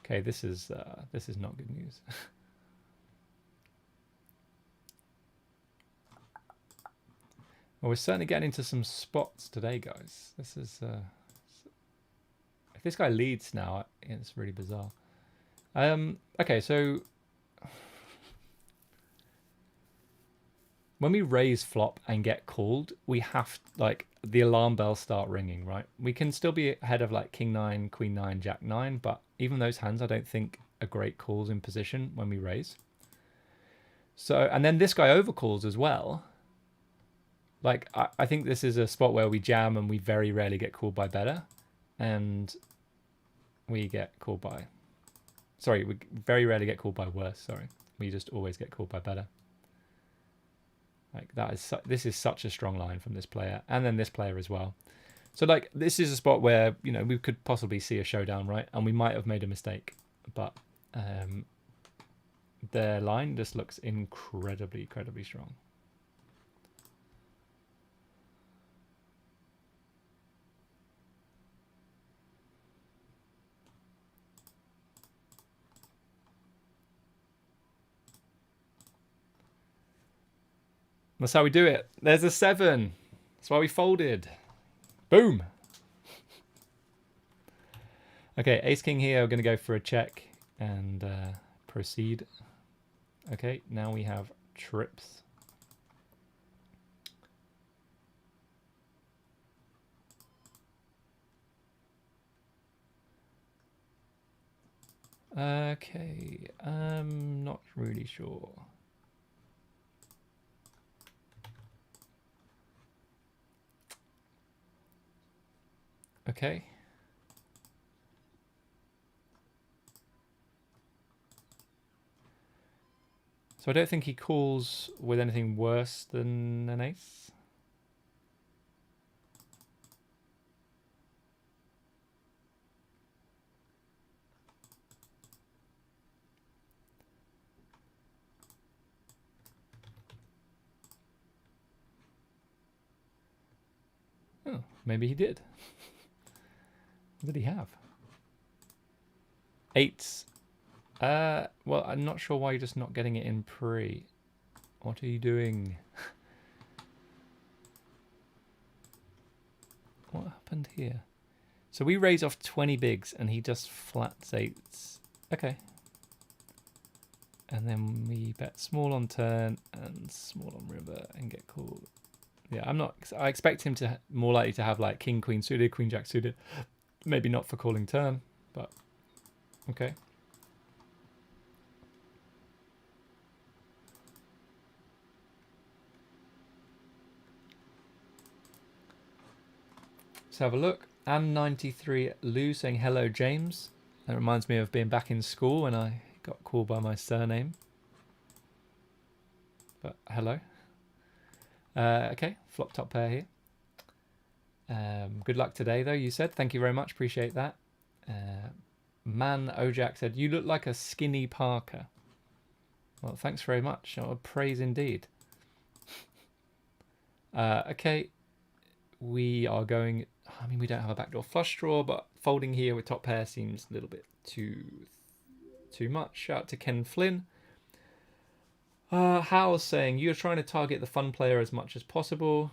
Okay, this is not good news. Well, we're certainly getting into some spots today, guys. This is if this guy leads now, it's really bizarre. Okay, so when we raise flop and get called, we have, like, the alarm bells start ringing, right? We can still be ahead of like king 9, queen 9, jack 9, but even those hands I don't think are great calls in position when we raise. So, and then this guy overcalls as well. Like, I think this is a spot where we jam and we very rarely get called by better, and we get called by, sorry, we very rarely get called by worse. Sorry, we just always get called by better. Like, that is this is such a strong line from this player, and then this player as well. So, like, this is a spot where, you know, we could possibly see a showdown, right? And we might have made a mistake, but their line just looks incredibly strong. That's how we do it. There's a 7. That's why we folded. Boom. Okay, ace king here. We're going to go for a check and proceed. Okay, now we have trips. Okay, I'm not really sure. Okay. So I don't think he calls with anything worse than an ace. Oh, maybe he did. What did he have? 8s. Well, I'm not sure why you're just not getting it in pre. What are you doing? What happened here? So we raise off 20 bigs and he just flats 8s. Okay. And then we bet small on turn and small on river and get called. Yeah, I'm not. I expect him to more likely to have like king, queen suited, queen, jack suited. Maybe not for calling turn, but okay. Let's have a look. Ann93 Lou saying hello, James. That reminds me of being back in school when I got called by my surname. But hello. Okay, flop top pair here. Good luck today, though, you said. Thank you very much. Appreciate that. Man Ojak said, you look like a skinny Parker. Well, thanks very much. Oh, praise indeed. Okay. We are going... I mean, we don't have a backdoor flush draw, but folding here with top pair seems a little bit too much. Shout out to Ken Flynn. How's saying, you're trying to target the fun player as much as possible.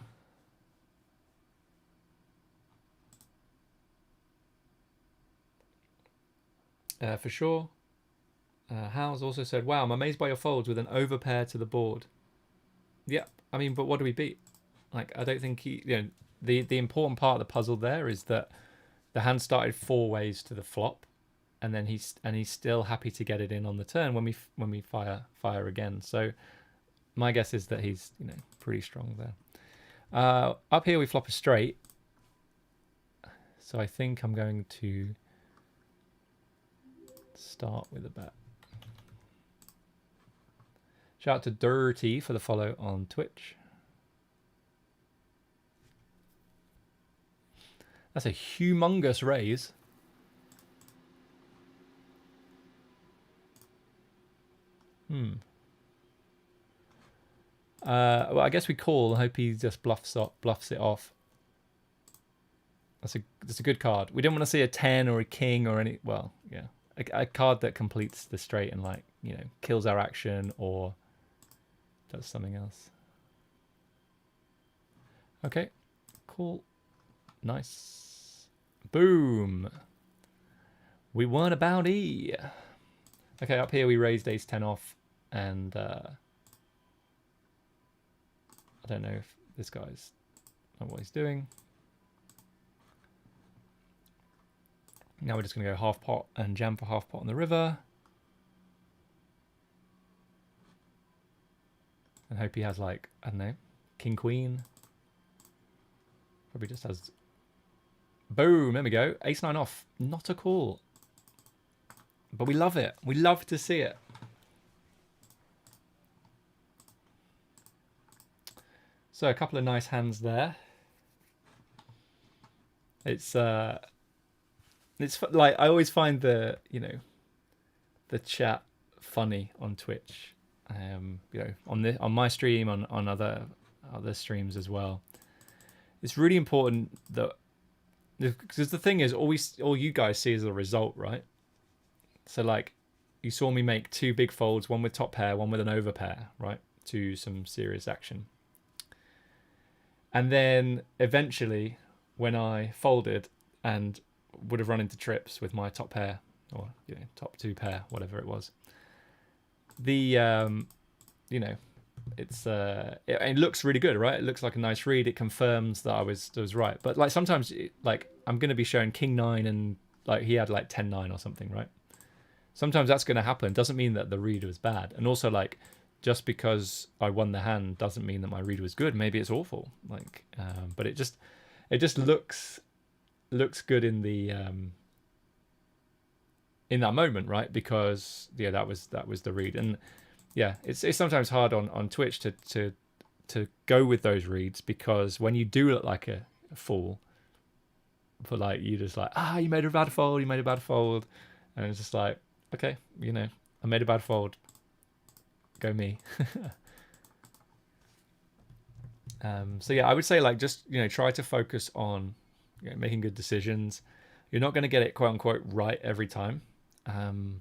For sure. How's also said, wow, I'm amazed by your folds with an overpair to the board. Yeah, I mean, but what do we beat? Like, I don't think he... You know, the important part of the puzzle there is that the hand started 4 ways to the flop, and then he's still happy to get it in on the turn when we fire again. So my guess is that he's, you know, pretty strong there. Up here we flop a straight, so I think I'm going to start with a bet. Shout out to Dirty for the follow on Twitch. That's a humongous raise. Well, I guess we call. I hope he just bluffs it off. That's a good card. We didn't want to see a 10 or a king or any. Well, yeah, a card that completes the straight and, like, you know, kills our action or does something else. Okay, cool, nice. Boom. We won a bounty. Okay, up here we raised ace 10 off, and I don't know if this guy's not what he's doing. Now we're just going to go half pot and jam for half pot on the river. And hope he has, like, I don't know, king, queen. Probably just has... Boom, there we go. Ace 9 off. Not a call. But we love it. We love to see it. So a couple of nice hands there. It's like, I always find the, you know, the chat funny on Twitch. You know, on my stream, on other streams as well. It's really important that, because the thing is, all you guys see is the result, right? So, like, you saw me make 2 big folds, one with top pair, one with an overpair, right, to some serious action. And then eventually, when I folded and would have run into trips with my top pair, or, you know, top 2 pair, whatever it was, the you know, it looks really good, right? It looks like a nice read. It confirms that I was right. But, like, sometimes, like, I'm going to be showing king 9 and, like, he had like 10-9 or something, right? Sometimes that's going to happen. Doesn't mean that the read was bad. And also, like, just because I won the hand doesn't mean that my read was good. Maybe it's awful. Like, but it just looks good in the in that moment, right? Because, yeah, that was the read. And yeah, it's sometimes hard on Twitch to go with those reads, because when you do look like a fool, but, like, you just like, you made a bad fold, and it's just like, okay, you know, I made a bad fold, go me. So yeah, I would say like just try to focus on making good decisions. You're not going to get it quote unquote right every time,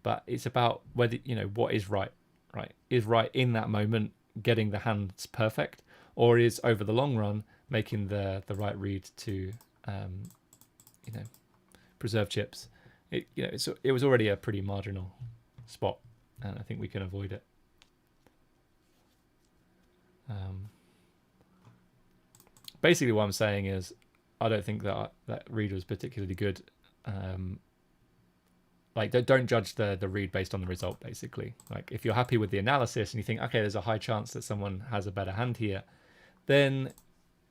but it's about whether what is right. Right is right in that moment, getting the hands perfect, or is over the long run making the right read to you know preserve chips. It was already a pretty marginal spot, and I think we can avoid it. Basically, what I'm saying is, I don't think that read was particularly good. Like, don't judge the read based on the result. Basically, like if you're happy with the analysis and you think, okay, there's a high chance that someone has a better hand here, then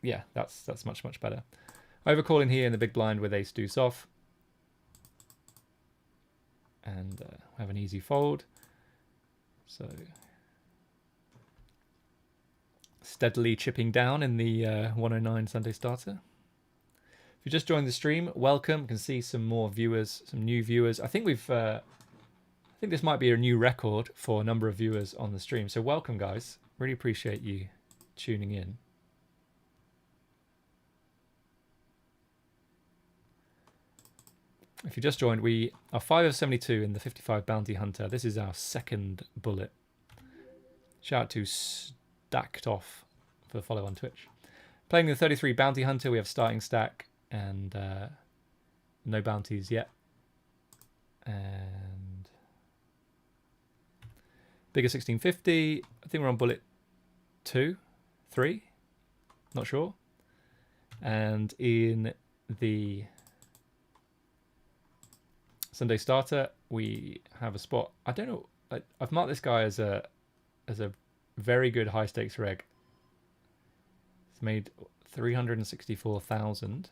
yeah, that's much better. Overcalling here in the big blind with ace deuce off, and have an easy fold. So steadily chipping down in the 109 Sunday starter. If you just joined the stream, welcome. You can see some more viewers, some new viewers. I think I think this might be a new record for a number of viewers on the stream. So welcome, guys. Really appreciate you tuning in. If you just joined, we are 5 of 72 in the 55 Bounty Hunter. This is our second bullet. Shout out to Stacked Off for the follow on Twitch. Playing the 33 Bounty Hunter, we have starting stack and no bounties yet. And bigger 1650. I think we're on bullet 2, 3. Not sure. And in the Sunday starter, we have a spot. I don't know. I've marked this guy as a very good high stakes reg. It's made 364,000.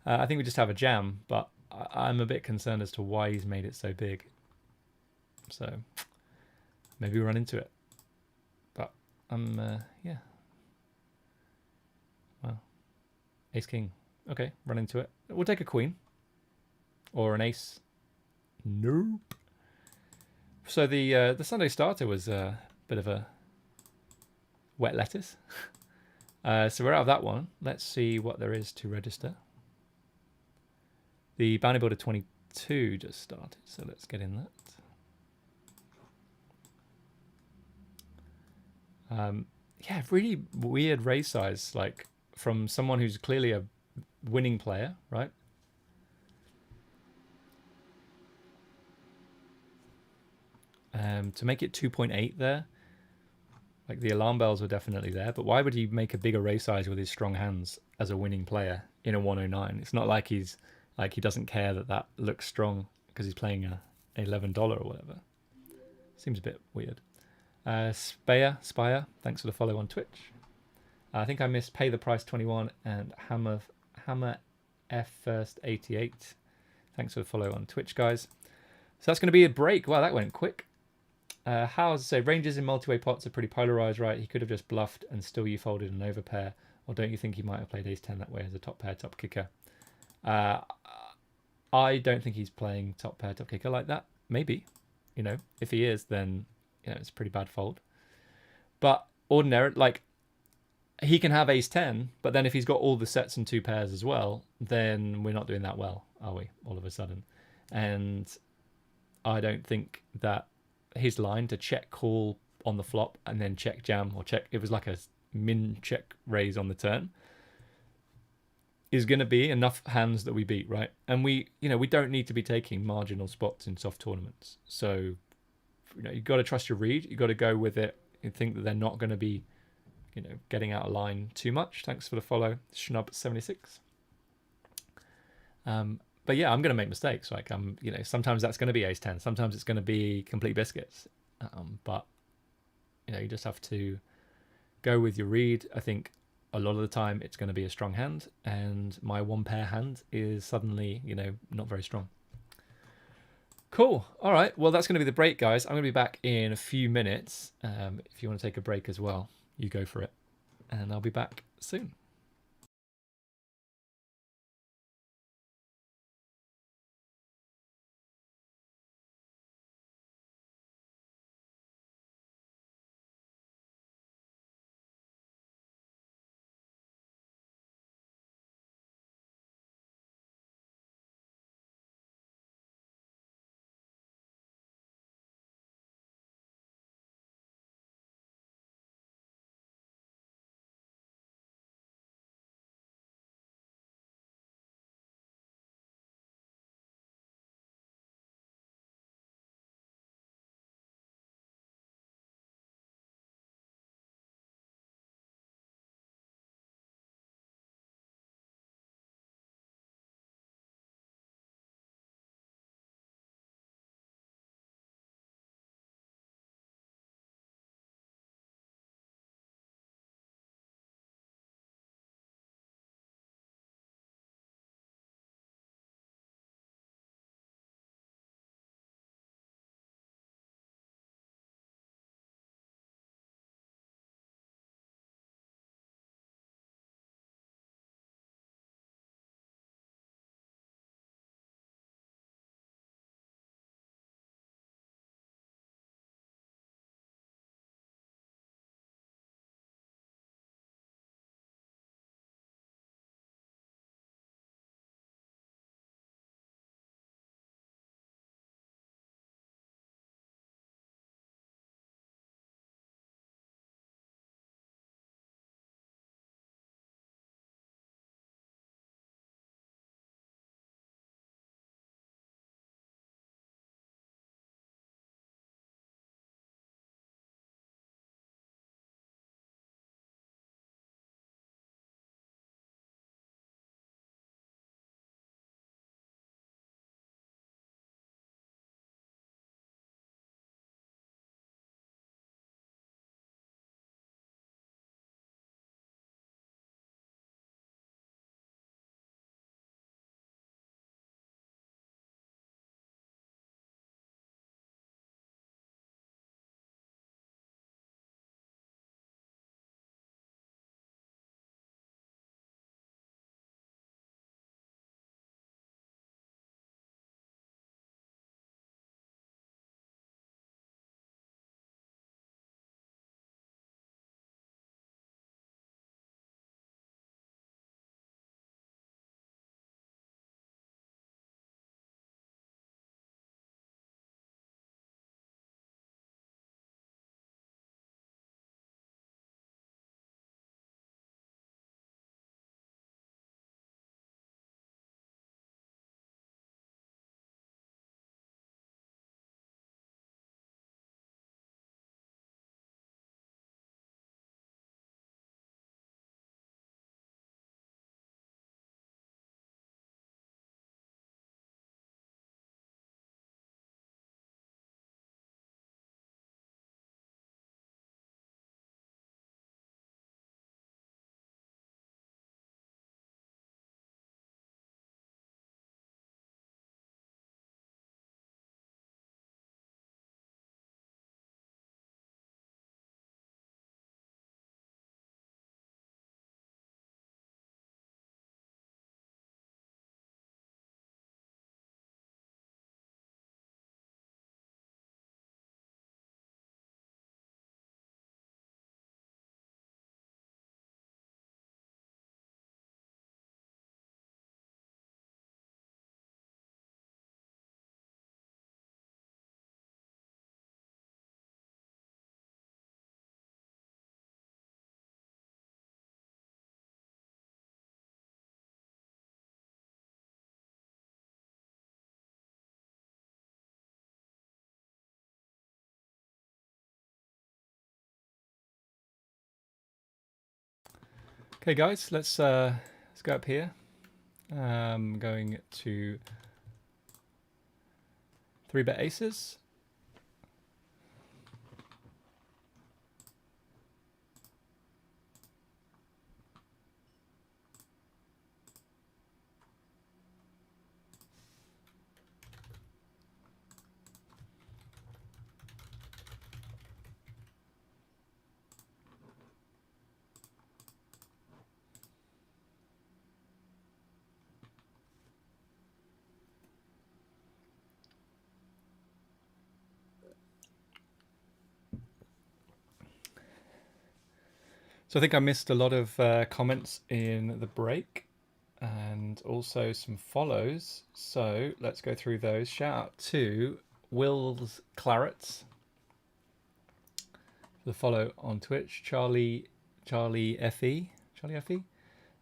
I think we just have a jam, but I'm a bit concerned as to why he's made it so big. So maybe we run into it. But yeah. Wow. Ace king. Okay, run into it. We'll take a queen. Or an ace. Nope. So the Sunday starter was a bit of a wet lettuce. So we're out of that one. Let's see what there is to register. The bounty builder 22 just started, so let's get in that. Yeah, really weird raise size, like from someone who's clearly a winning player, right? To make it 2.8 there, like the alarm bells were definitely there, but why would he make a bigger raise size with his strong hands as a winning player in a 109? It's not like he doesn't care that looks strong because he's playing a $11 or whatever. Seems a bit weird. Spire, thanks for the follow on Twitch. I think I missed Pay the Price 21 and Hammer F First 88. Thanks for the follow on Twitch, guys. So that's going to be a break. Wow, that went quick. How's say ranges in multi-way pots are pretty polarized, right? He could have just bluffed and still you folded an overpair, or don't you think he might have played ace-10 that way as a top pair, top kicker? I don't think he's playing top pair, top kicker like that. Maybe, if he is, then it's a pretty bad fold. But ordinary, like he can have ace-10, but then if he's got all the sets and two pairs as well, then we're not doing that well, are we? All of a sudden, and I don't think that his line to check call on the flop and then check jam or check, it was like a min check raise on the turn, is going to be enough hands that we beat, right? And we don't need to be taking marginal spots in soft tournaments. So you've got to trust your read. You've got to go with it and think that they're not going to be getting out of line too much. Thanks for the follow, Schnub76. But yeah, I'm going to make mistakes. Like sometimes that's going to be ace-10. Sometimes it's going to be complete biscuits. But you just have to go with your read. I think a lot of the time it's going to be a strong hand, and my one pair hand is suddenly not very strong. Cool. All right. Well, that's going to be the break, guys. I'm going to be back in a few minutes. If you want to take a break as well, you go for it, and I'll be back soon. Okay, guys, let's go up here. Going to 3-bet aces. So I think I missed a lot of comments in the break and also some follows. So let's go through those. Shout out to Will's Clarets for the follow on Twitch. Charlie FE.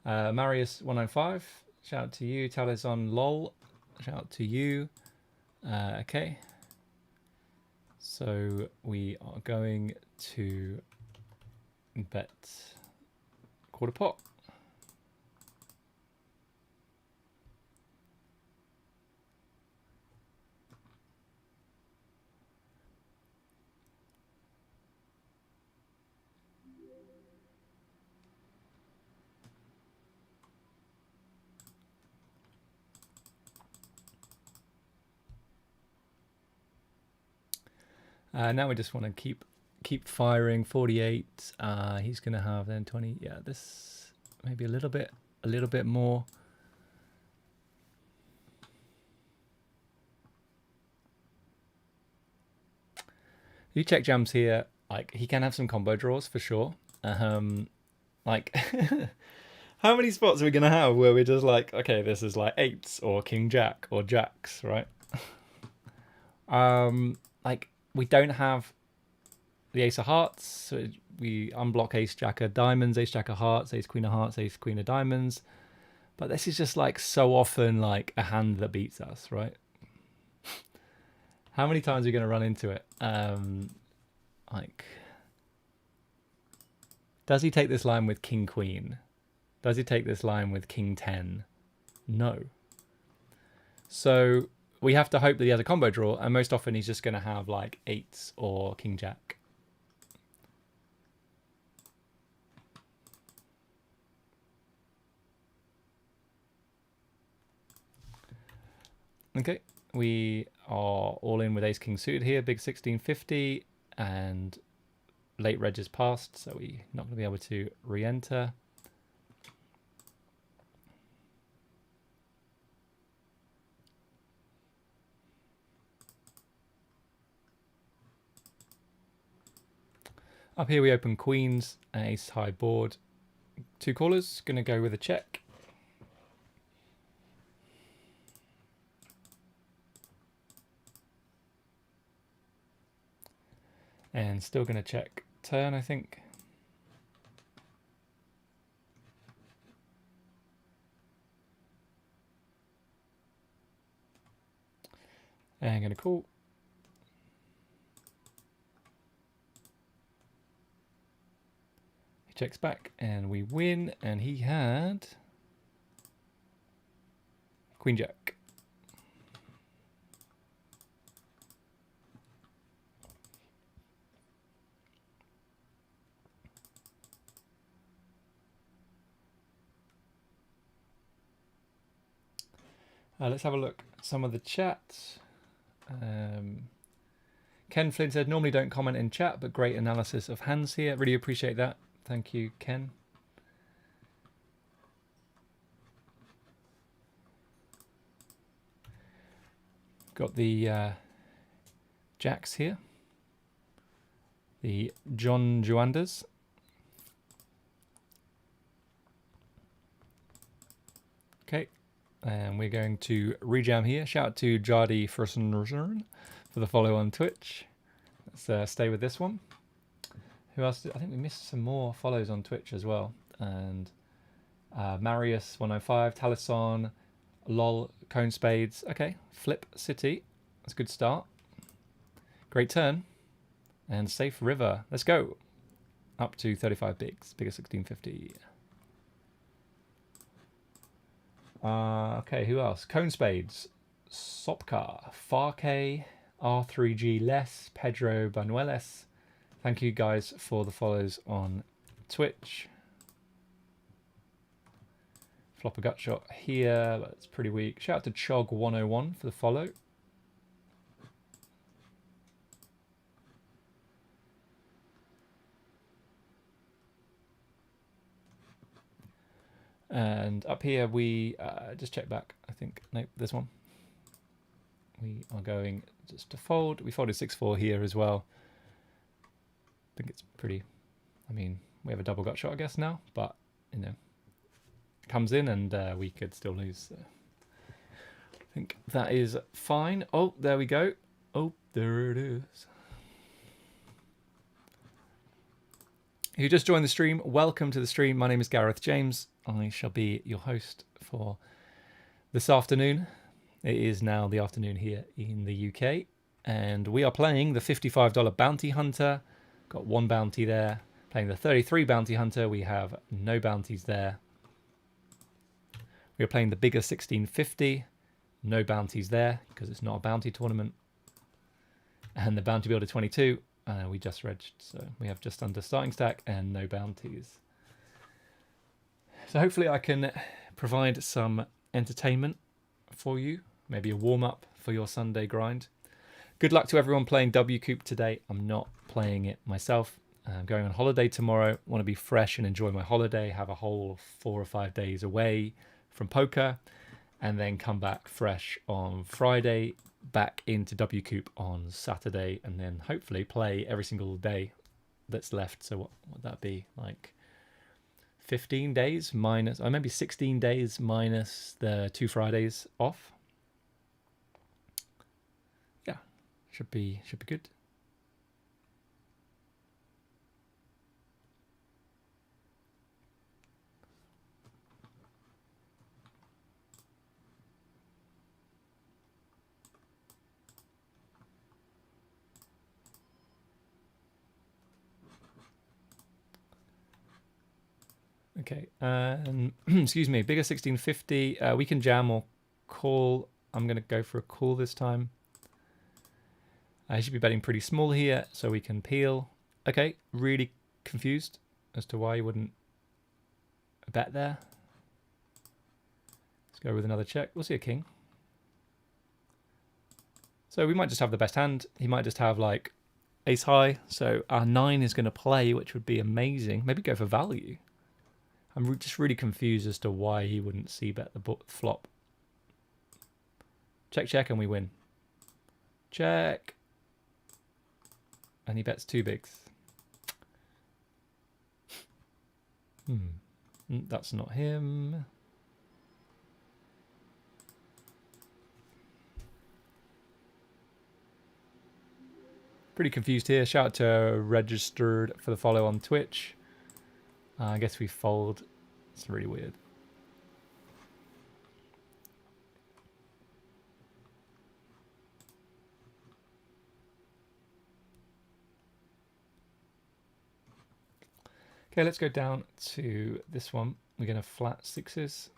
Marius 105. Shout out to you. Talis on LOL. Shout out to you. Okay. So we are going to bet quarter pot. Now we just want to keep firing. 48. He's going to have then 20. Yeah, this maybe a little bit more. You check jams here. Like he can have some combo draws for sure. Like how many spots are we going to have where we're just like, okay, this is like eights or king jack or jacks, right? Like we don't have the ace of hearts, so we unblock ace jack of diamonds, ace jack of hearts, ace queen of diamonds. But this is just like so often like a hand that beats us, right? How many times are we going to run into it? Like, does he take this line with king queen? Does he take this line with king 10? No. So we have to hope that he has a combo draw, and most often he's just going to have like eights or king jack. Okay, we are all in with ace king suited here, big 1650, and late reg is passed, so we're not going to be able to re-enter. Up here we open queens, ace high board, 2 callers, going to go with a check. And still going to check turn, I think. And going to call. He checks back and we win, and he had queen jack. Let's have a look at some of the chat. Ken Flynn said, normally don't comment in chat, but great analysis of hands here. Really appreciate that. Thank you, Ken. Got the jacks here. The John Juanders. Okay. And we're going to rejam here. Shout out to Jardy for the follow on Twitch. Let's stay with this one. Who else? I think we missed some more follows on Twitch as well. And Marius 105, Talison, LOL, Cone Spades. Okay, Flip City. That's a good start. Great turn. And Safe River. Let's go. Up to 35 bigs. Bigger 1650. Okay, who else? Cone Spades, Sopcar, Farke, R3G Less, Pedro Banueles. Thank you guys for the follows on Twitch. Flop a gut shot here, that's pretty weak. Shout out to Chog101 for the follow. And up here we just check back. I think nope, this one. We are going just to fold. We folded 6-4 here as well. I think it's pretty. I mean, we have a double gut shot, I guess now, but you know, it comes in and we could still lose. So I think that is fine. Oh, there we go. Oh, there it is. If you just joined the stream, welcome to the stream. My name is Gareth James. I shall be your host for this afternoon. It is now the afternoon here in the UK, and we are playing the $55 Bounty Hunter. Got one bounty there. Playing the 33 Bounty Hunter, we have no bounties there. We are playing the bigger 1650, no bounties there because it's not a bounty tournament. And the Bounty Builder 22, we just regged, so we have just under starting stack and no bounties. So hopefully I can provide some entertainment for you, maybe a warm-up for your Sunday grind. Good luck to everyone playing WCOOP today. I'm not playing it myself. I'm going on holiday tomorrow. Want to be fresh and enjoy my holiday, have a whole 4 or 5 days away from poker, and then come back fresh on Friday, back into WCOOP on Saturday, and then hopefully play every single day that's left. So what would that be? Like 15 days minus, or maybe 16 days minus the 2 Fridays off. Yeah, should be good. Okay, excuse me, bigger 1650. We can jam or call. I'm going to go for a call this time. I should be betting pretty small here, so we can peel. Okay, really confused as to why you wouldn't bet there. Let's go with another check. We'll see a king. So we might just have the best hand. He might just have like ace high. So our 9 is going to play, which would be amazing. Maybe go for value. I'm just really confused as to why he wouldn't c-bet the flop. Check, check, and we win. Check. And he bets 2 bigs. That's not him. Pretty confused here. Shout out to Registered for the follow on Twitch. I guess we fold. It's really weird. Okay, let's go down to this one. We're going to flat 6s.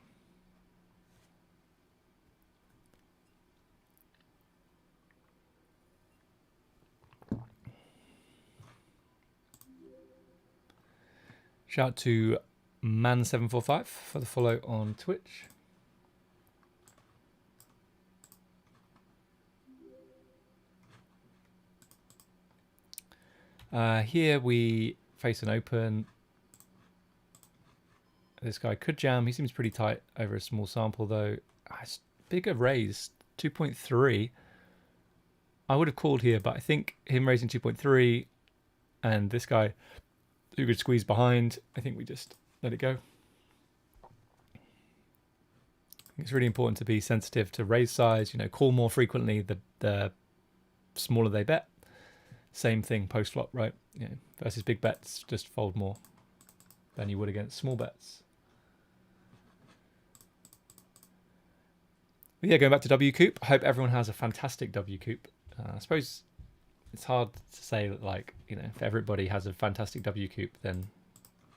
Shout out to Man745 for the follow on Twitch. Here we face an open. This guy could jam. He seems pretty tight over a small sample though. It's bigger raise, 2.3. I would have called here, but I think him raising 2.3 and this guy who could squeeze behind, I think we just let it go. It's really important to be sensitive to raise size, you know, call more frequently the smaller they bet. Same thing post flop, right? You know, versus big bets, just fold more than you would against small bets. But yeah, going back to WCOOP, I hope everyone has a fantastic WCOOP. I suppose it's hard to say that, like, you know, if everybody has a fantastic WCOOP, then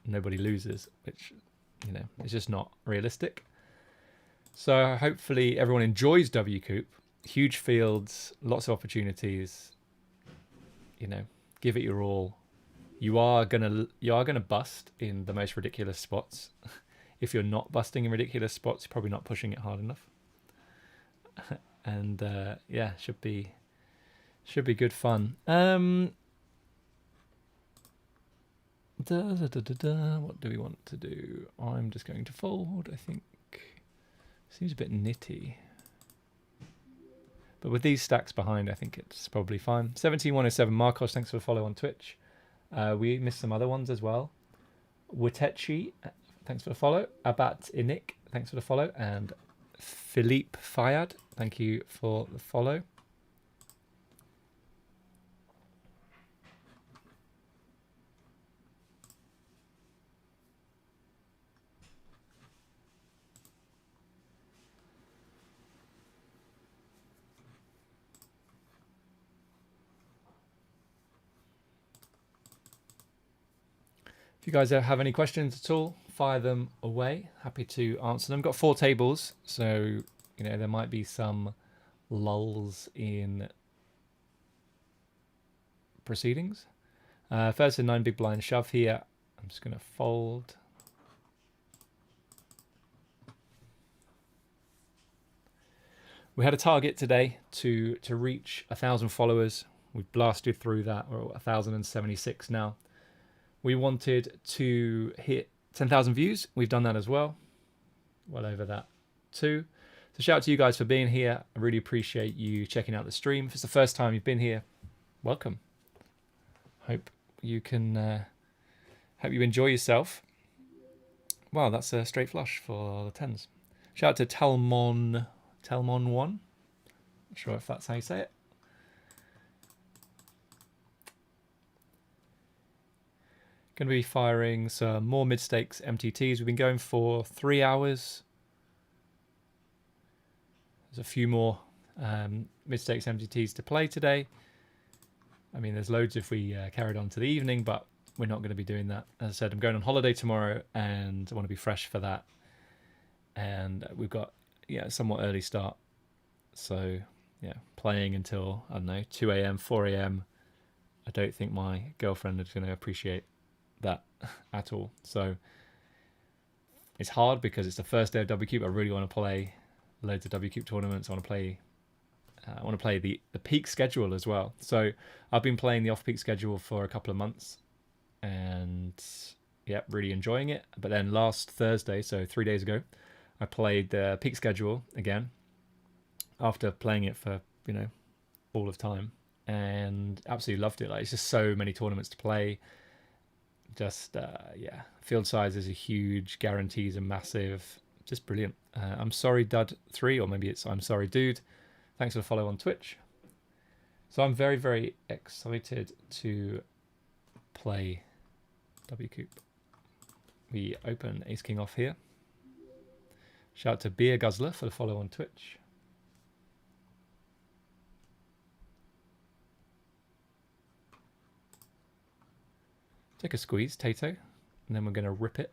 nobody loses, which, you know, is just not realistic. So hopefully everyone enjoys WCOOP. Huge fields, lots of opportunities. You know, give it your all. You are gonna bust in the most ridiculous spots. If you're not busting in ridiculous spots, you're probably not pushing it hard enough. And yeah, should be good fun. What do we want to do? I'm just going to fold, I think. Seems a bit nitty. But with these stacks behind, I think it's probably fine. 17107 Marcos, thanks for the follow on Twitch. We missed some other ones as well. Witechi, thanks for the follow. Abat Inik, thanks for the follow. And Philippe Fayad, thank you for the follow. If you guys have any questions at all, fire them away. Happy to answer them. Got 4 tables, so you know there might be some lulls in proceedings. First, a 9 big blind shove here. I'm just going to fold. We had a target today to reach 1,000 followers. We've blasted through that. We're at 1,076 now. We wanted to hit 10,000 views. We've done that as well. Well over that too. So shout out to you guys for being here. I really appreciate you checking out the stream. If it's the first time you've been here, welcome. Hope you can hope you enjoy yourself. Wow, that's a straight flush for the tens. Shout out to Telmon1. Not sure if that's how you say it. Going to be firing some more mid-stakes MTTs. We've been going for 3 hours. There's a few more mid-stakes MTTs to play today. I mean, there's loads if we carried on to the evening, but we're not going to be doing that. As I said, I'm going on holiday tomorrow and I want to be fresh for that. And we've got, yeah, somewhat early start. So, yeah, playing until, I don't know, 2 a.m., 4 a.m. I don't think my girlfriend is going to appreciate that at all. So it's hard because it's the first day of WCOOP. I really want to play loads of WCOOP tournaments. I want to play the peak schedule as well. So I've been playing the off-peak schedule for a couple of months and yeah, really enjoying it. But then last Thursday, so 3 days ago, I played the peak schedule again after playing it for, you know, all of time and absolutely loved it. Like, it's just so many tournaments to play. Just yeah, field sizes are huge, guarantees are massive, just brilliant. I'm sorry Dud3, or maybe it's I'm sorry dude, thanks for the follow on Twitch. So I'm very, very excited to play WCOOP. We open Ace King off here. Shout out to Beer Guzzler for the follow on Twitch. Take a squeeze, Tato, and then we're going to rip it.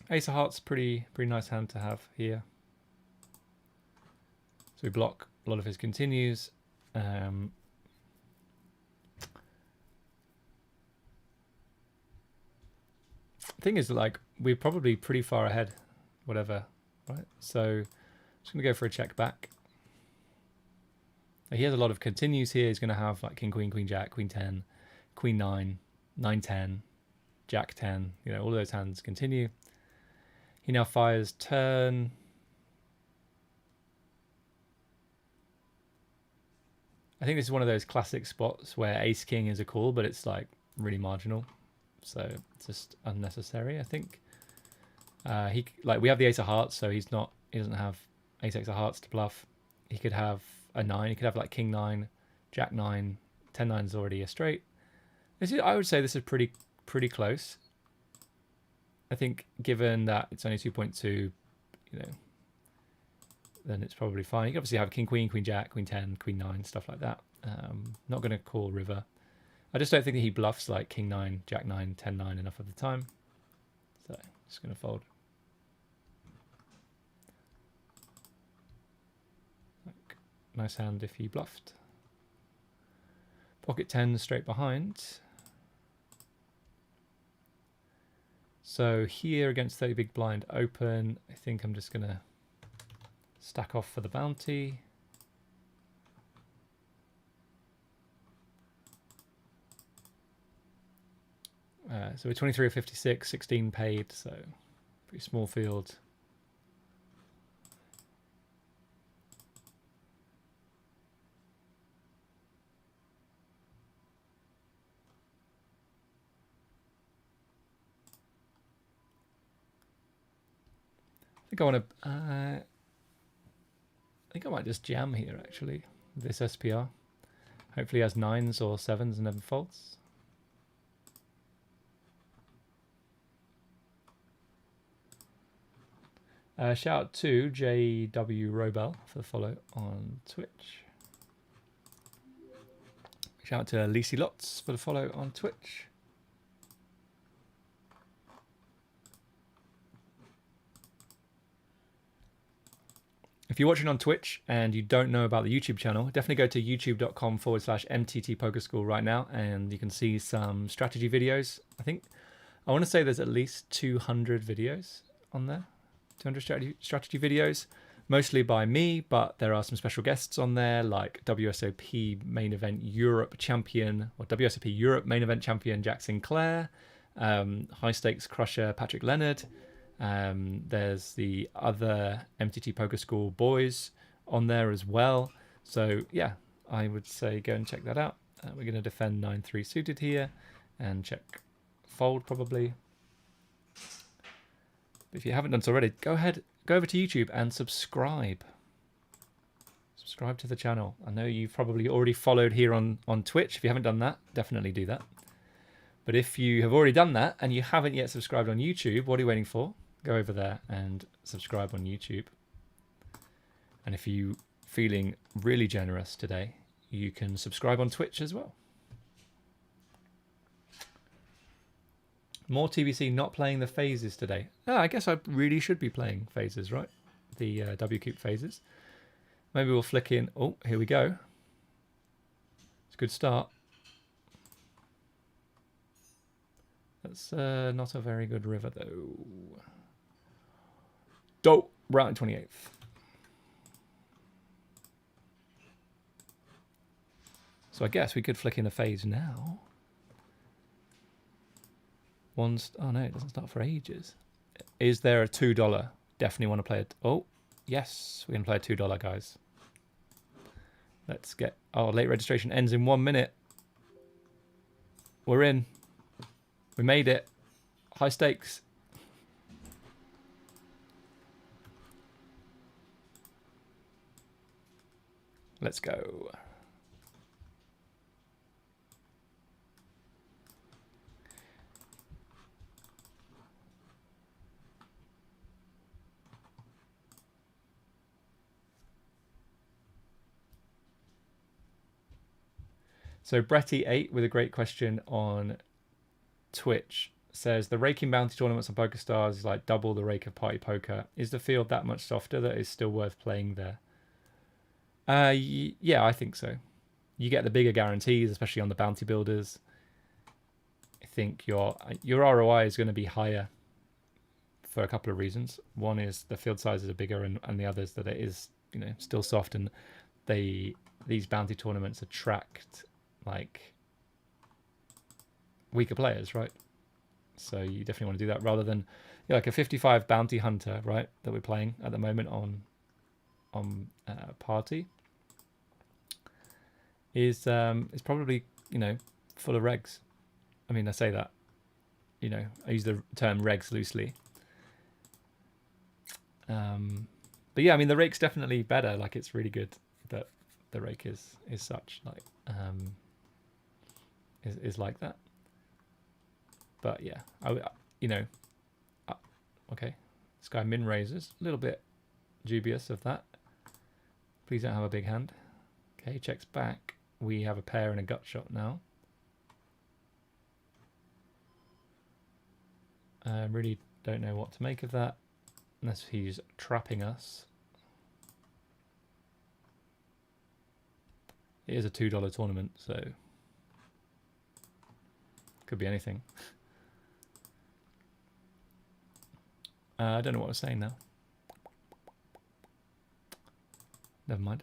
Ace of Hearts, pretty nice hand to have here. So we block a lot of his continues. Thing is, like, we're probably pretty far ahead, whatever, right? So I'm just going to go for a check back. He has a lot of continues here. He's going to have like King, Queen, Queen, Jack, Queen 10, Queen 9, 9, 10, Jack 10. You know, all of those hands continue. He now fires turn. I think this is one of those classic spots where Ace King is a call, but it's like really marginal. So it's just unnecessary, I think. We have the Ace of Hearts, so he doesn't have Ace X of Hearts to bluff. He could have a 9. He could have like King 9, Jack 9, 10 9 is already a straight. I would say this is pretty close. I think given that it's only 2.2, you know, then it's probably fine. You can obviously have king, queen, queen, jack, queen 10, queen 9, stuff like that. Not going to call river. I just don't think that he bluffs like king 9, jack 9, 10, 9 enough of the time. So just going to fold. Like, nice hand if he bluffed. Pocket 10 straight behind. So here against 30 big blind open, I think I'm just going to stack off for the bounty. So we're 23 or 56, 16 paid, so pretty small field. I think I want to. I think I might just jam here actually. This SPR. Hopefully he has 9s or 7s and never folds. Shout out to JW Robel for the follow on Twitch. Shout out to Lisi Lots for the follow on Twitch. If you're watching on Twitch and you don't know about the YouTube channel, definitely go to youtube.com/MTT Poker School right now and you can see some strategy videos. I want to say there's at least 200 videos on there. 200 strategy videos, mostly by me, but there are some special guests on there like WSOP main event Europe champion, or WSOP Europe main event champion Jack Sinclair, high stakes crusher Patrick Leonard. There's the other MTT Poker School boys on there as well. So yeah, I would say go and check that out. We're going to defend 9-3 suited here and check fold probably. If you haven't done so already, go ahead, go over to YouTube and subscribe. Subscribe to the channel. I know you've probably already followed here on Twitch. If you haven't done that, definitely do that. But if you have already done that and you haven't yet subscribed on YouTube, what are you waiting for? Go over there and subscribe on YouTube. And if you're feeling really generous today, you can subscribe on Twitch as well. More TBC not playing the phases today. Oh, I guess I really should be playing phases, right? The WCOOP phases. Maybe we'll flick in. Oh, here we go. It's a good start. That's not a very good river, though. Dope. Round 28th. So I guess we could flick in a phase now. Oh no, it doesn't start for ages. Is there a $2? Definitely want to play it. Oh, yes, we're going to play a $2, guys. Let's get... Oh, late registration ends in 1 minute. We're in. We made it. High stakes. Let's go. So Bretty8 with a great question on Twitch says the raking bounty tournaments on PokerStars is like double the rake of Party Poker. Is the field that much softer that it's still worth playing there? Yeah, I think so. You get the bigger guarantees, especially on the bounty builders. I think your ROI is going to be higher for a couple of reasons. One is the field sizes are bigger, and the other is that it is, you know, still soft, and these bounty tournaments attract like weaker players, right? So you definitely want to do that rather than, you know, like a 55 bounty hunter, right, that we're playing at the moment on party is probably, you know, full of regs. I mean, I say that, you know, I use the term regs loosely. But yeah, I mean, the rake's definitely better. Like, it's really good that the rake is such, like, is like that. But yeah, you know, okay, this guy min raises, a little bit dubious of that. Please don't have a big hand. Okay, checks back. We have a pair and a gut shot now. I really don't know what to make of that, unless he's trapping us. It is a $2 tournament, so could be anything. I don't know what I was saying now. Never mind.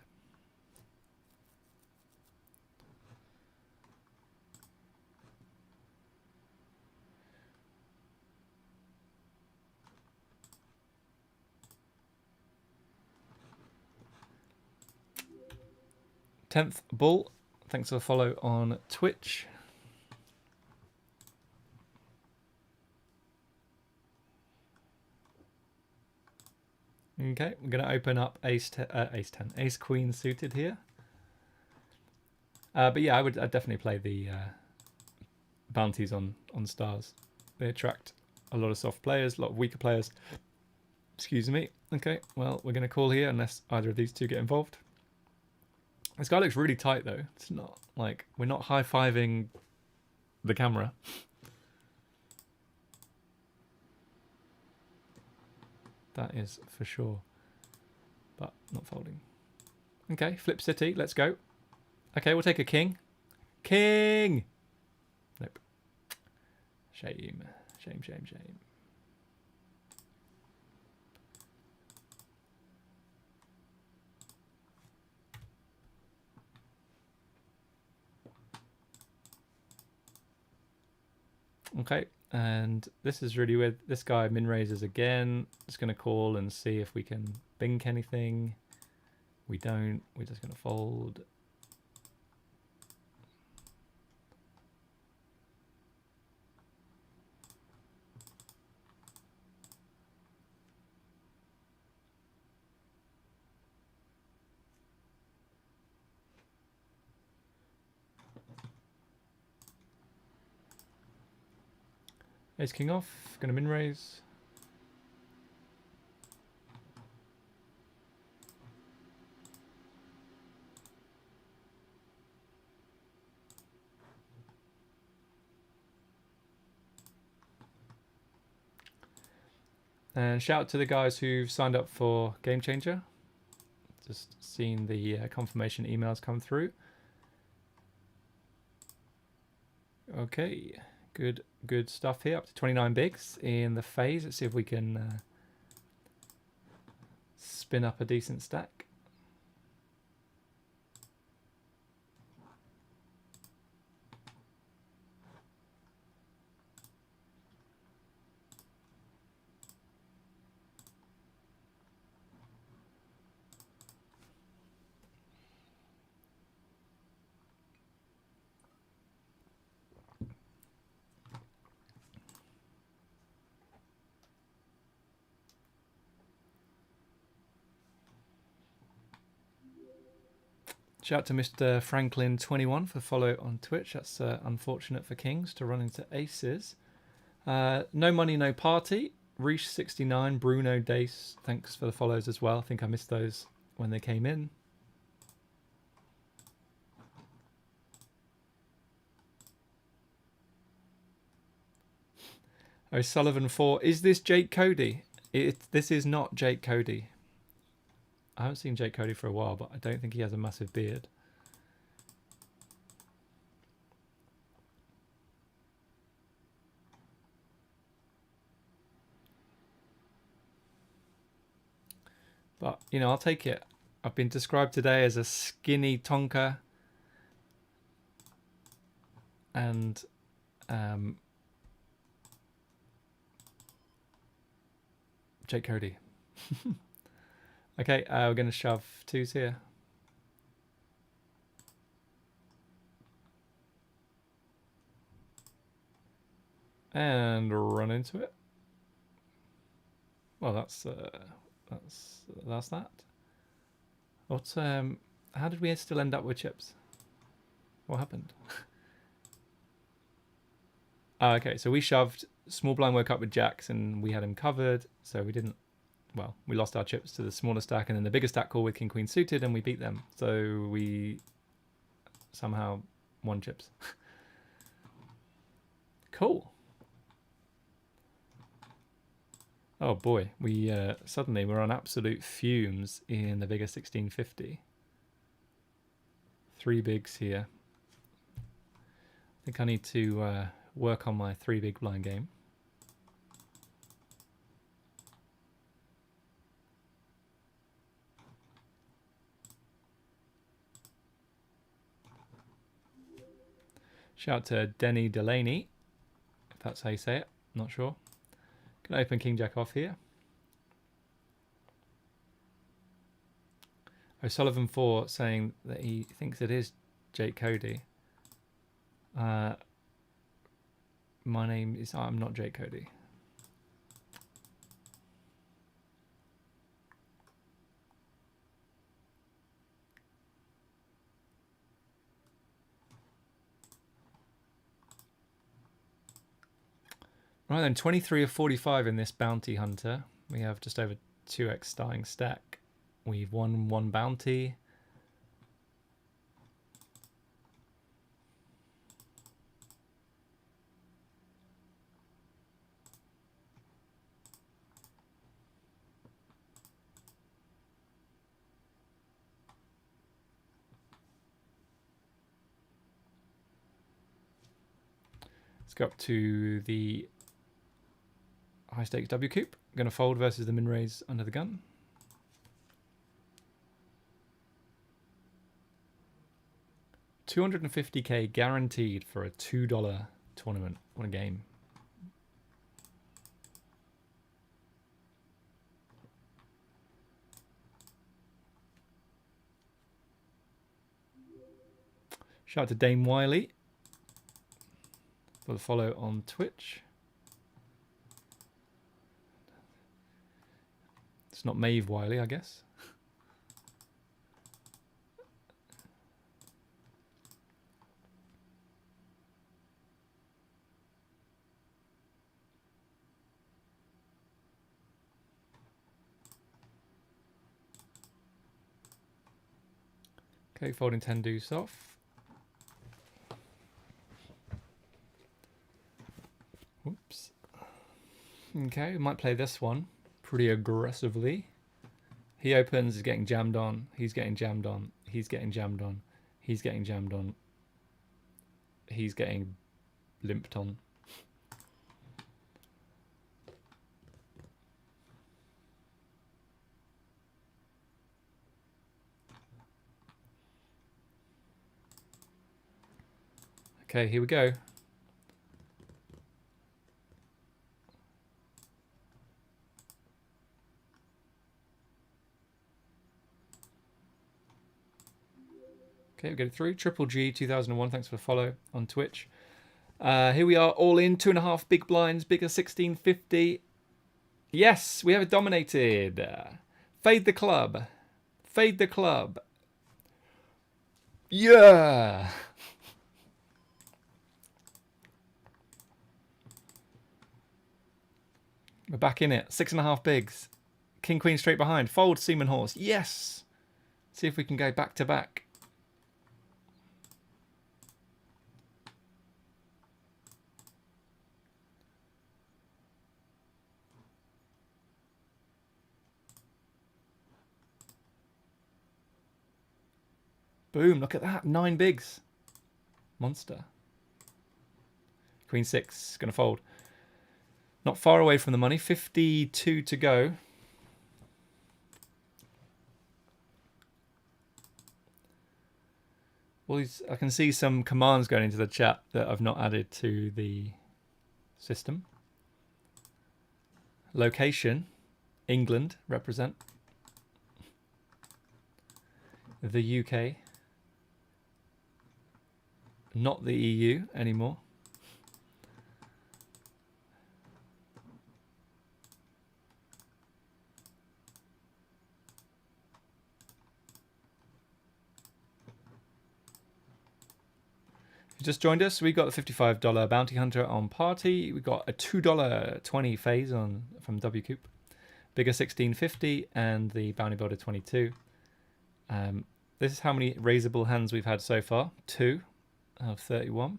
Tenth Bull, thanks for the follow on Twitch. Okay, we're going to open up Ace Queen suited here. But yeah, I'd definitely play the bounties on stars. They attract a lot of soft players, a lot of weaker players. Excuse me. Okay, well, we're going to call here unless either of these two get involved. This guy looks really tight though. It's not like we're not high-fiving the camera. That is for sure. But not folding. Okay, flip city, let's go. Okay, we'll take a king. King! Nope. Shame. Shame, shame, shame. Okay, and this is really weird. This guy min raises again. Just going to call and see if we can bink anything. We don't. We're just going to fold. Ace king off, gonna min raise. And shout out to the guys who've signed up for Game Changer. Just seen the confirmation emails come through. Okay. Good stuff here. Up to 29 bigs in the phase. Let's see if we can spin up a decent stack. Shout out to Mr. Franklin21 for follow on Twitch. That's unfortunate for kings to run into aces. No money, no party. Reach69, Bruno Dace, thanks for the follows as well. I think I missed those when they came in. O'Sullivan4, is this Jake Cody? This is not Jake Cody. I haven't seen Jake Cody for a while, but I don't think he has a massive beard. But, you know, I'll take it. I've been described today as a skinny Tonka. And Jake Cody. Okay, we're going to shove twos here. And run into it. Well, that's that. What? How did we still end up with chips? What happened? Oh, okay, so we shoved. Small blind woke up with jacks, and we had him covered, so we didn't well, we lost our chips to the smaller stack and then the bigger stack call with king queen suited, and we beat them. So we somehow won chips. Cool. Oh boy, we suddenly we're on absolute fumes in the bigger 1650. 3 bigs here. I think I need to work on my 3 big blind game. Shout out to Denny Delaney, if that's how you say it. Not sure. Can open King Jack off here. O'Sullivan 4 saying that he thinks it is Jake Cody. My name is... I'm not Jake Cody. Right then, 23 of 45 in this bounty hunter. We have just over 2x starting stack. We've won 1 bounty. Let's go up to the high stakes WCOOP. Going to fold versus the min raise under the gun. $250k guaranteed for a $2 tournament. What a game. Shout out to Dame Wiley for the follow on Twitch. It's not Maeve Wiley, I guess. Okay, folding 10 deuce off. Whoops. Okay, we might play this one pretty aggressively. He opens, is getting jammed on. He's getting jammed on. He's getting jammed on. He's getting jammed on. He's getting limped on. Okay, here we go. Okay, we get it through. Triple G 2001. Thanks for the follow on Twitch. Here we are, all in 2.5 big blinds, bigger 1650. Yes, we have it dominated. Fade the club. Fade the club. Yeah. We're back in it. 6.5 bigs. King, queen straight behind. Fold, Seaman horse. Yes. See if we can go back to back. Boom, look at that. 9 bigs. Monster. Queen 6. Going to fold. Not far away from the money. 52 to go. Well, I can see some commands going into the chat that I've not added to the system. Location. England. Represent. The UK. Not the EU anymore. If you just joined us, we got the $55 Bounty Hunter on Party. We got a $2.20 phase on from WCOOP. bigger 1650, and the Bounty Builder 22. This is how many raisable hands we've had so far. 2 out of 31.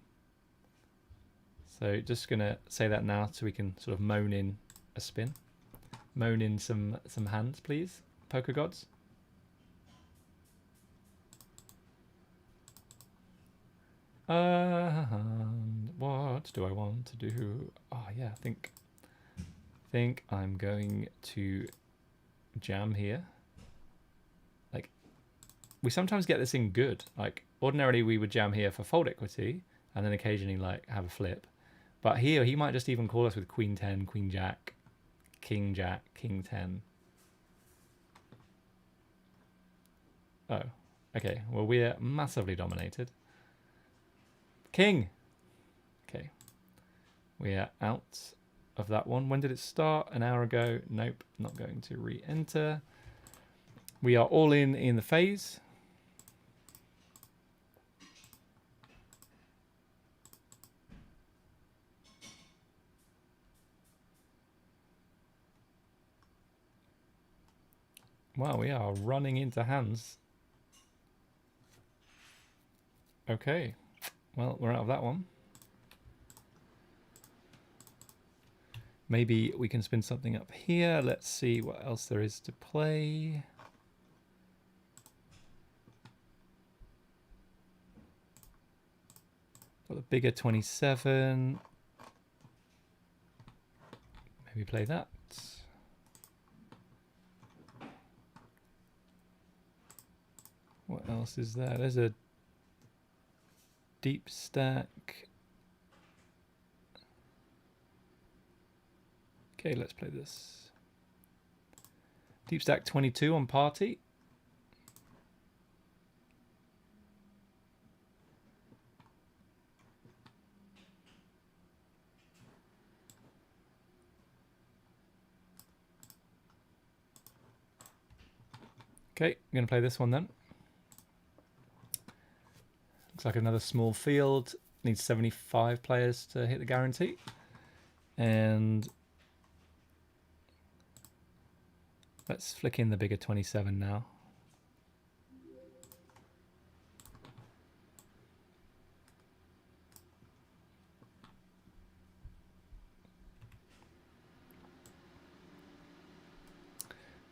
So just going to say that now so we can sort of moan in a spin. Moan in some hands, please, poker gods. What do I want to do? Oh yeah, I think I'm going to jam here. Like, we sometimes get this in good. Like, ordinarily we would jam here for fold equity and then occasionally like have a flip. But here he might just even call us with Queen 10, Queen Jack, King Jack, King 10. Oh, okay. Well, we're massively dominated. King. Okay. We are out of that one. When did it start? An hour ago. Nope, not going to re-enter. We are all in the phase. Wow, we are running into hands. Okay, well, we're out of that one. Maybe we can spin something up here. Let's see what else there is to play. Got the bigger 27. Maybe play that. What else is there? There's a deep stack. Okay, let's play this. Deep stack 22 on party. Okay, I'm going to play this one then. Looks like another small field. Needs 75 players to hit the guarantee. And let's flick in the bigger 27 now.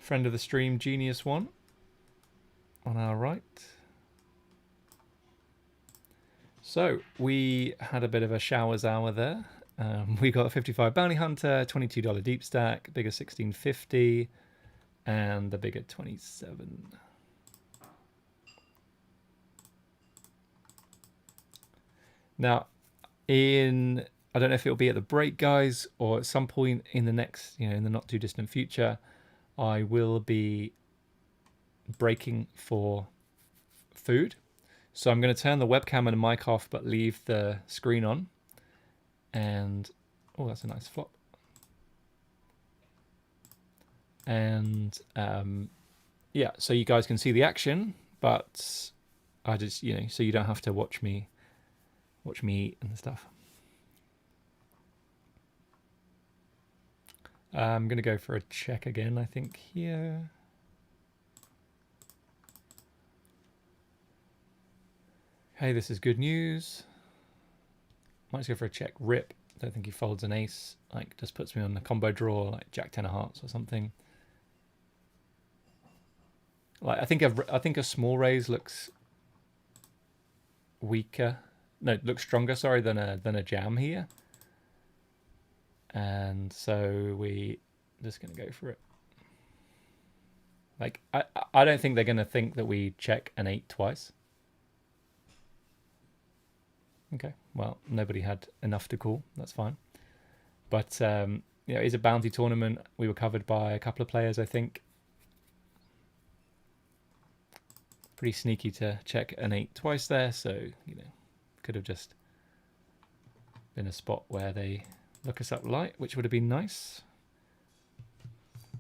Friend of the stream, Genius One, on our right. So we had a bit of a showers hour there. We got a 55 Bounty Hunter, $22 deep stack, bigger 1650, and the bigger 27. Now, I don't know if it'll be at the break, guys, or at some point in the next, in the not too distant future, I will be breaking for food. So I'm going to turn the webcam and the mic off, but leave the screen on. And, oh, that's a nice flop. And, yeah, so you guys can see the action, but I just, so you don't have to watch me eat and stuff. I'm going to go for a check again, I think, here. Hey, this is good news. Might just go for a check. Rip. Don't think he folds an ace. Like, just puts me on the combo draw, like Jack 10 of hearts or something. Like, I think a small raise looks weaker. No, it looks stronger. Sorry, than a jam here. And so we just gonna go for it. Like, I don't think they're gonna think that we check an 8 twice. Okay, well, nobody had enough to call. That's fine. But, it's a bounty tournament. We were covered by a couple of players, I think. Pretty sneaky to check an 8 twice there. So, could have just been a spot where they look us up light, which would have been nice.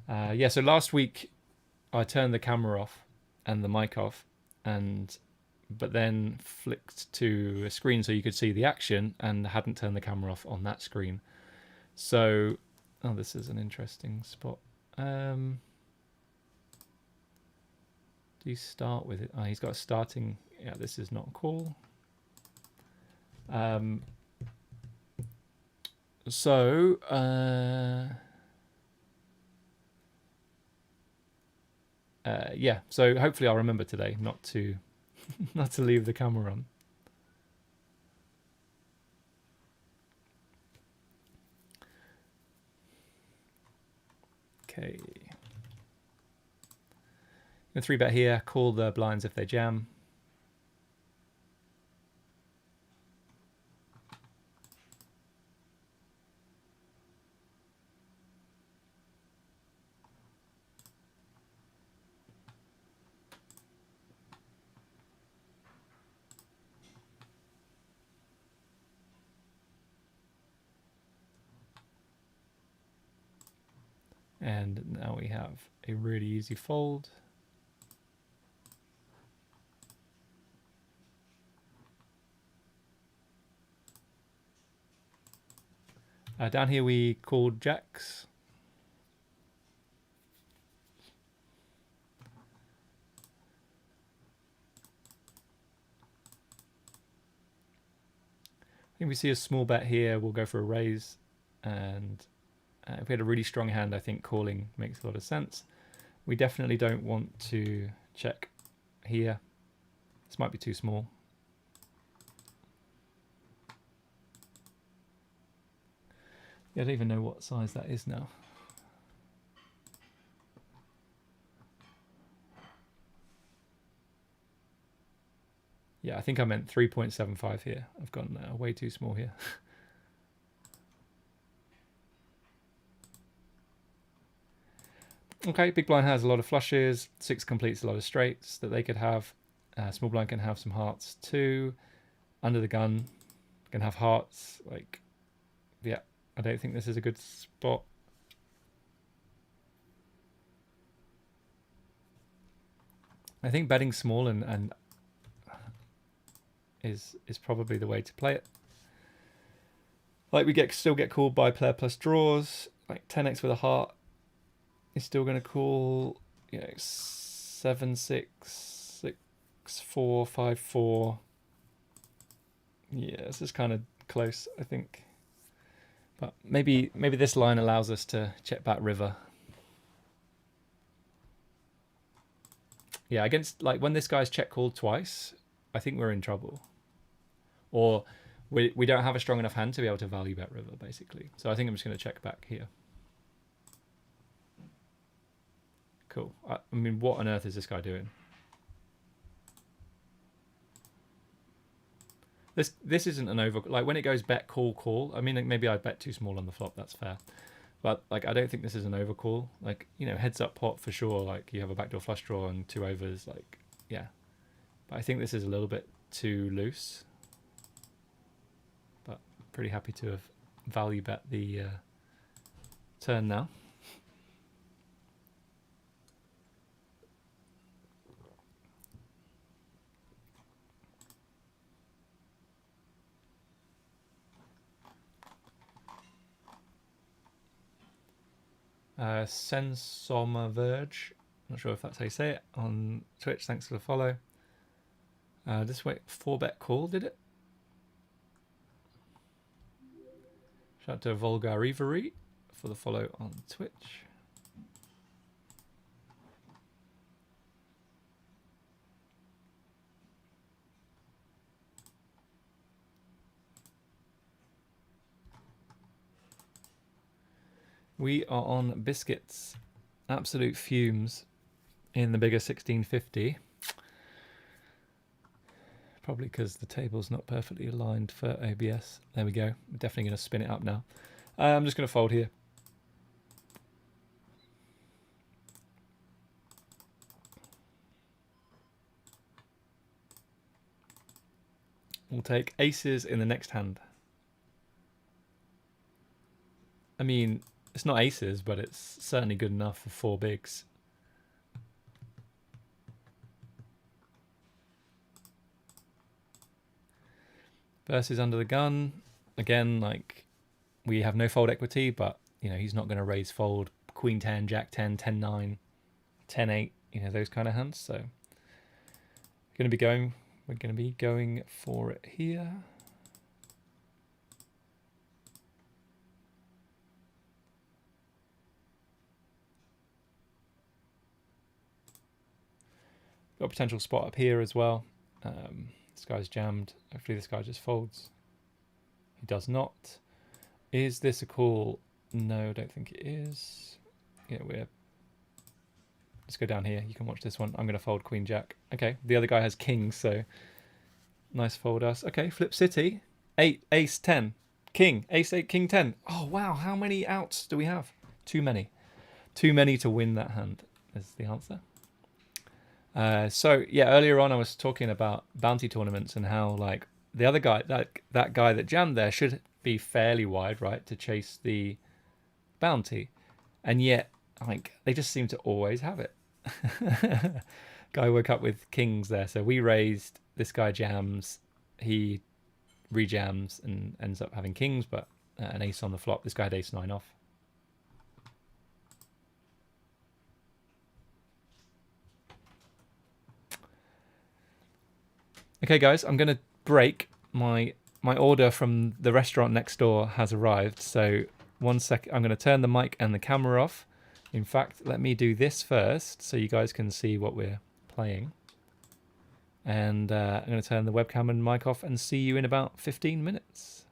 Yeah, so last week I turned the camera off and the mic off, but then flicked to a screen so you could see the action and hadn't turned the camera off on that screen. So, this is an interesting spot. Do you start with it? Oh, he's got a starting. Yeah, this is not cool. Yeah, so hopefully I'll remember today not to not to leave the camera on. Okay. A 3-bet here, call the blinds if they jam. And now we have a really easy fold. Down here we called jacks. I think we see a small bet here, we'll go for a raise. And if we had a really strong hand, I think calling makes a lot of sense. We definitely don't want to check here. This might be too small. Yeah, I don't even know what size that is now. Yeah, I think I meant 3.75 here. I've gone way too small here. Okay, big blind has a lot of flushes. 6 completes a lot of straights that they could have. Small blind can have some hearts too. Under the gun can have hearts. Like, yeah, I don't think this is a good spot. I think betting small and is probably the way to play it. Like, we still get called by player plus draws. Like 10x with a heart is still going to call, you know, 7 6 6 4 5 4. Yeah, this is kind of close, I think. But maybe this line allows us to check back river. Yeah, against, like, when this guy's check called twice, I think we're in trouble. Or we don't have a strong enough hand to be able to value bet river, basically. So I think I'm just going to check back here. Cool. I mean, what on earth is this guy doing? This isn't an over... Like, when it goes bet, call. I mean, maybe I bet too small on the flop. That's fair. But, like, I don't think this is an overcall. Like, you know, heads up pot for sure. Like, you have a backdoor flush draw and 2 overs. Like, yeah. But I think this is a little bit too loose. But pretty happy to have value bet the turn now. Sensoma Verge, not sure if that's how you say it, on Twitch. Thanks for the follow. Just wait, 4-bet call, did it? Shout out to Volgarivari for the follow on Twitch. We are on biscuits, absolute fumes in the bigger 1650. Probably because the table's not perfectly aligned for OBS. There we go. I'm definitely going to spin it up now. I'm just going to fold here. We'll take aces in the next hand. I mean, it's not aces, but it's certainly good enough for 4 bigs. Versus under the gun. Again, like, we have no fold equity, but, you know, he's not going to raise fold Queen 10, Jack 10, 10 9, 10 8, you know, those kind of hands. So we're going to be going for it here. Got a potential spot up here as well. This guy's jammed. Hopefully this guy just folds. He does not. Is this a call? No, I don't think it is. Yeah, let's go down here. You can watch this one. I'm going to fold Queen Jack. Okay, the other guy has kings, so nice fold us. Okay, flip city. 8, ace 10, king, ace 8, king 10. Oh, wow, how many outs do we have? Too many. Too many to win that hand is the answer. So yeah, earlier on I was talking about bounty tournaments and how like the other guy, that guy that jammed there should be fairly wide, right, to chase the bounty, and yet like they just seem to always have it. Guy woke up with kings there, so we raised. This guy jams, he rejams and ends up having kings, but an ace on the flop. This guy had ace 9 off. Okay, guys, I'm going to break. My order from the restaurant next door has arrived. So 1 sec. I'm going to turn the mic and the camera off. In fact, let me do this first so you guys can see what we're playing. And I'm going to turn the webcam and mic off and see you in about 15 minutes.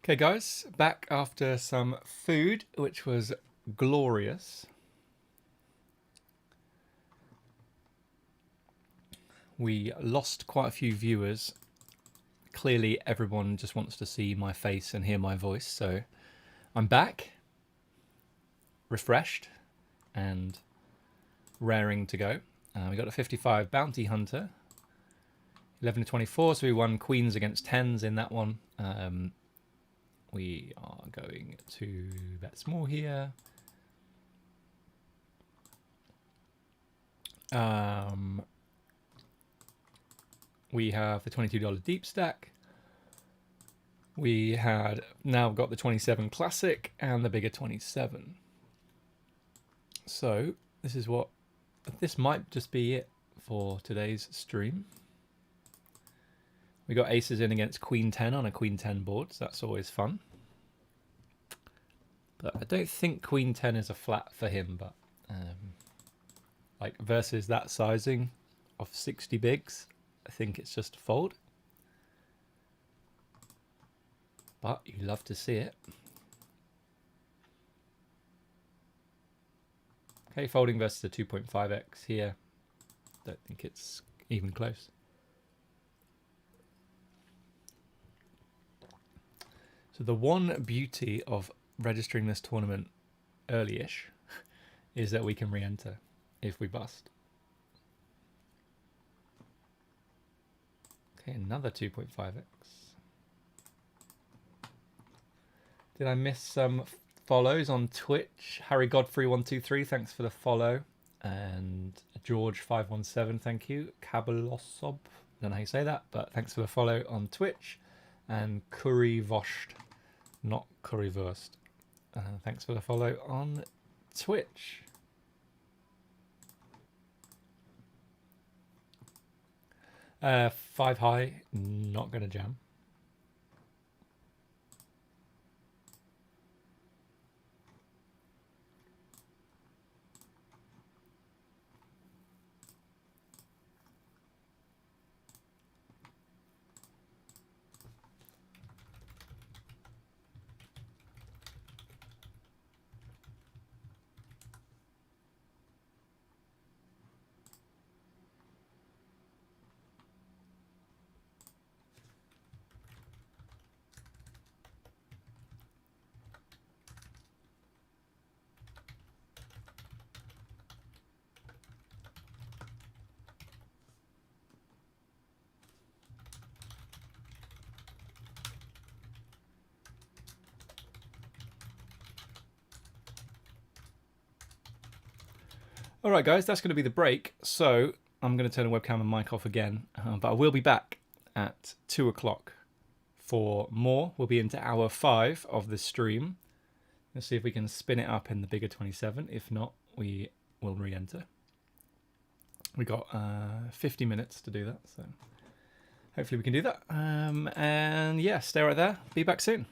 Okay, guys, back after some food, which was glorious. We lost quite a few viewers. Clearly, everyone just wants to see my face and hear my voice, so I'm back, refreshed, and raring to go. We got a 55 Bounty Hunter, 11 to 24, so we won queens against tens in that one. We are going to bet small here. We have the $22 deep stack. We had now got the 27 classic and the bigger 27. So this might just be it for today's stream. We got aces in against queen 10 on a queen 10 board, so that's always fun. But I don't think queen 10 is a flat for him, but like versus that sizing of 60 bigs, I think it's just a fold. But you love to see it. Okay, folding versus the 2.5x here. Don't think it's even close. So the one beauty of registering this tournament early-ish is that we can re-enter if we bust. Okay, another 2.5x. Did I miss some follows on Twitch? Harry Godfrey123, thanks for the follow. And George517, thank you. Kabalossob, don't know how you say that, but thanks for the follow on Twitch. And Currywurst, not Currywurst. Thanks for the follow on Twitch. Five high, not gonna jam. All right, guys, that's going to be the break. So I'm going to turn the webcam and mic off again, but I will be back at 2 o'clock for more. We'll be into hour 5 of the stream. Let's see if we can spin it up in the bigger 27. If not, we will re-enter. We got 50 minutes to do that, so hopefully we can do that. And yeah, stay right there. Be back soon.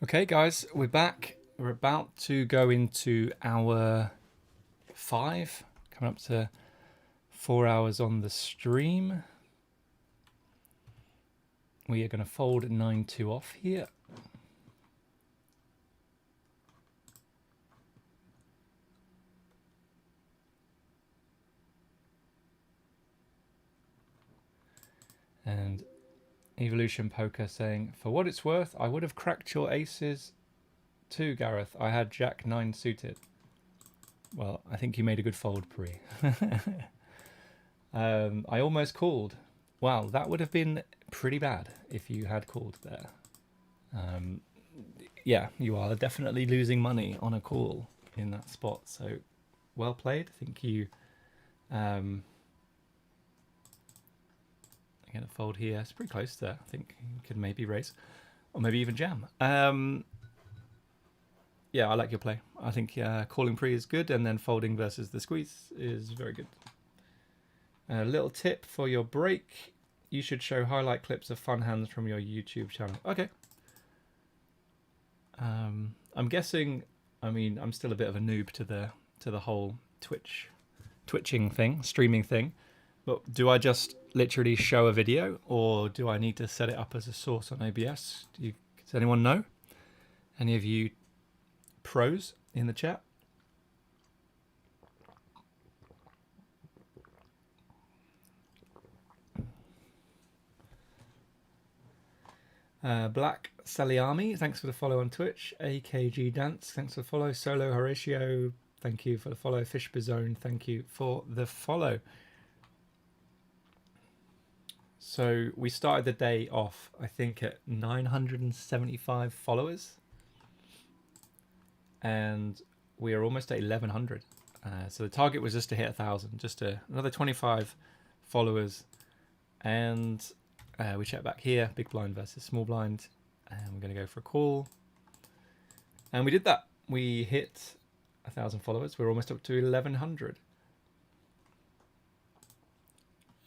Okay, guys, we're back. We're about to go into hour 5, coming up to 4 hours on the stream. We are going to fold 9-2 off here. And Evolution Poker saying, for what it's worth, I would have cracked your aces too, Gareth. I had Jack 9 suited. Well, I think you made a good fold, Pre. I almost called. Wow, that would have been pretty bad if you had called there. Yeah, you are definitely losing money on a call in that spot. So, well played. I think you... I'm going to fold here. It's pretty close there. I think you could maybe raise. Or maybe even jam. Yeah, I like your play. I think calling pre is good, and then folding versus the squeeze is very good. A little tip for your break. You should show highlight clips of fun hands from your YouTube channel. Okay. I'm guessing, I mean, I'm still a bit of a noob to the whole twitching thing, streaming thing. But do I just literally show a video, or do I need to set it up as a source on OBS? Does anyone know? Any of you pros in the chat? Black Saliami, thanks for the follow on Twitch. AKG Dance, thanks for the follow. Solo Horatio, thank you for the follow. Fish Bizone, thank you for the follow. So we started the day off, I think, at 975 followers. And we are almost at 1,100. So the target was just to hit 1,000, just another 25 followers. And we check back here, big blind versus small blind. And we're going to go for a call. And we did that. We hit 1,000 followers. We're almost up to 1,100.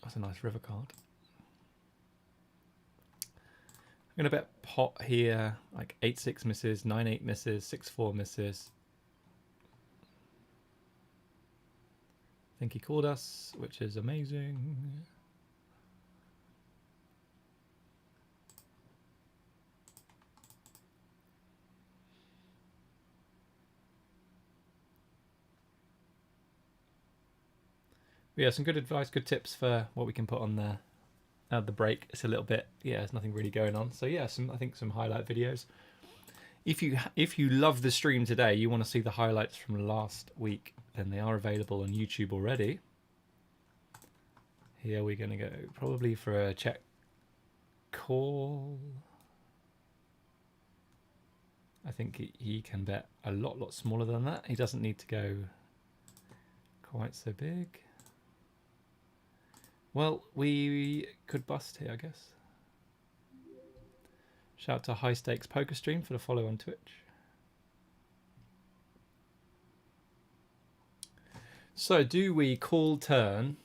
That's a nice river card. I'm going to bet pot here, like 8-6 misses, 9-8 misses, 6-4 misses. I think he called us, which is amazing. But yeah, some good advice, good tips for what we can put on there. The break, it's a little bit, yeah, there's nothing really going on. So yeah, I think some highlight videos. If you love the stream today, you want to see the highlights from last week, then they are available on YouTube already. Here we're going to go probably for a check call. I think he can bet a lot smaller than that. He doesn't need to go quite so big. Well, we could bust here, I guess. Shout out to High Stakes Poker Stream for the follow on Twitch. So do we call turn?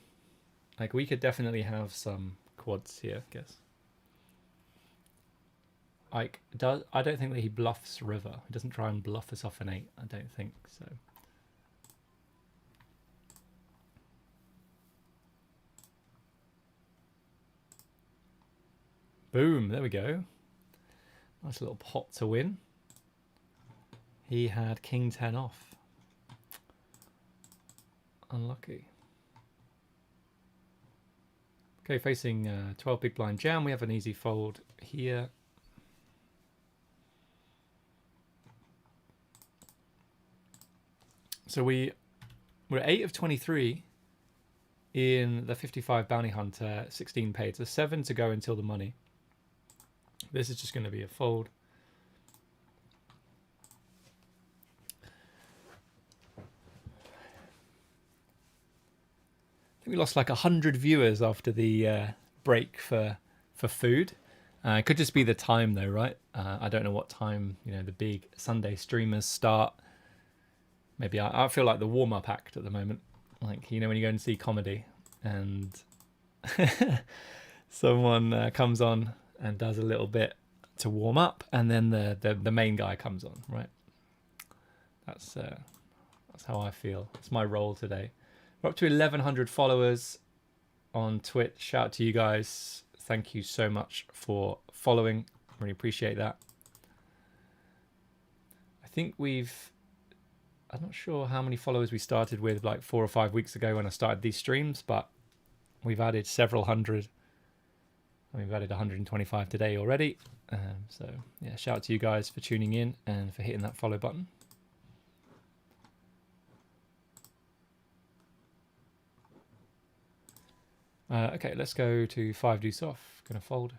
Like, we could definitely have some quads here, I guess. Like, I don't think that he bluffs river. He doesn't try and bluff us off an 8. I don't think so. Boom, there we go. Nice little pot to win. He had king 10 off. Unlucky. Okay, facing 12 big blind jam. We have an easy fold here. So we're 8 of 23 in the 55 bounty hunter, 16 paid. So 7 to go until the money. This is just going to be a fold. I think we lost like 100 viewers after the break for food. It could just be the time though, right? I don't know what time, you know, the big Sunday streamers start. Maybe I feel like the warm-up act at the moment. Like, you know, when you go and see comedy and someone comes on and does a little bit to warm up, and then the main guy comes on, right? That's how I feel. It's my role today. We're up to 1,100 followers on Twitch. Shout out to you guys. Thank you so much for following. Really appreciate that. I think I'm not sure how many followers we started with like 4 or 5 weeks ago when I started these streams, but we've added several hundred. We've added 125 today already. So yeah, shout out to you guys for tuning in and for hitting that follow button. Okay, let's go to 5 deuce off. Gonna fold.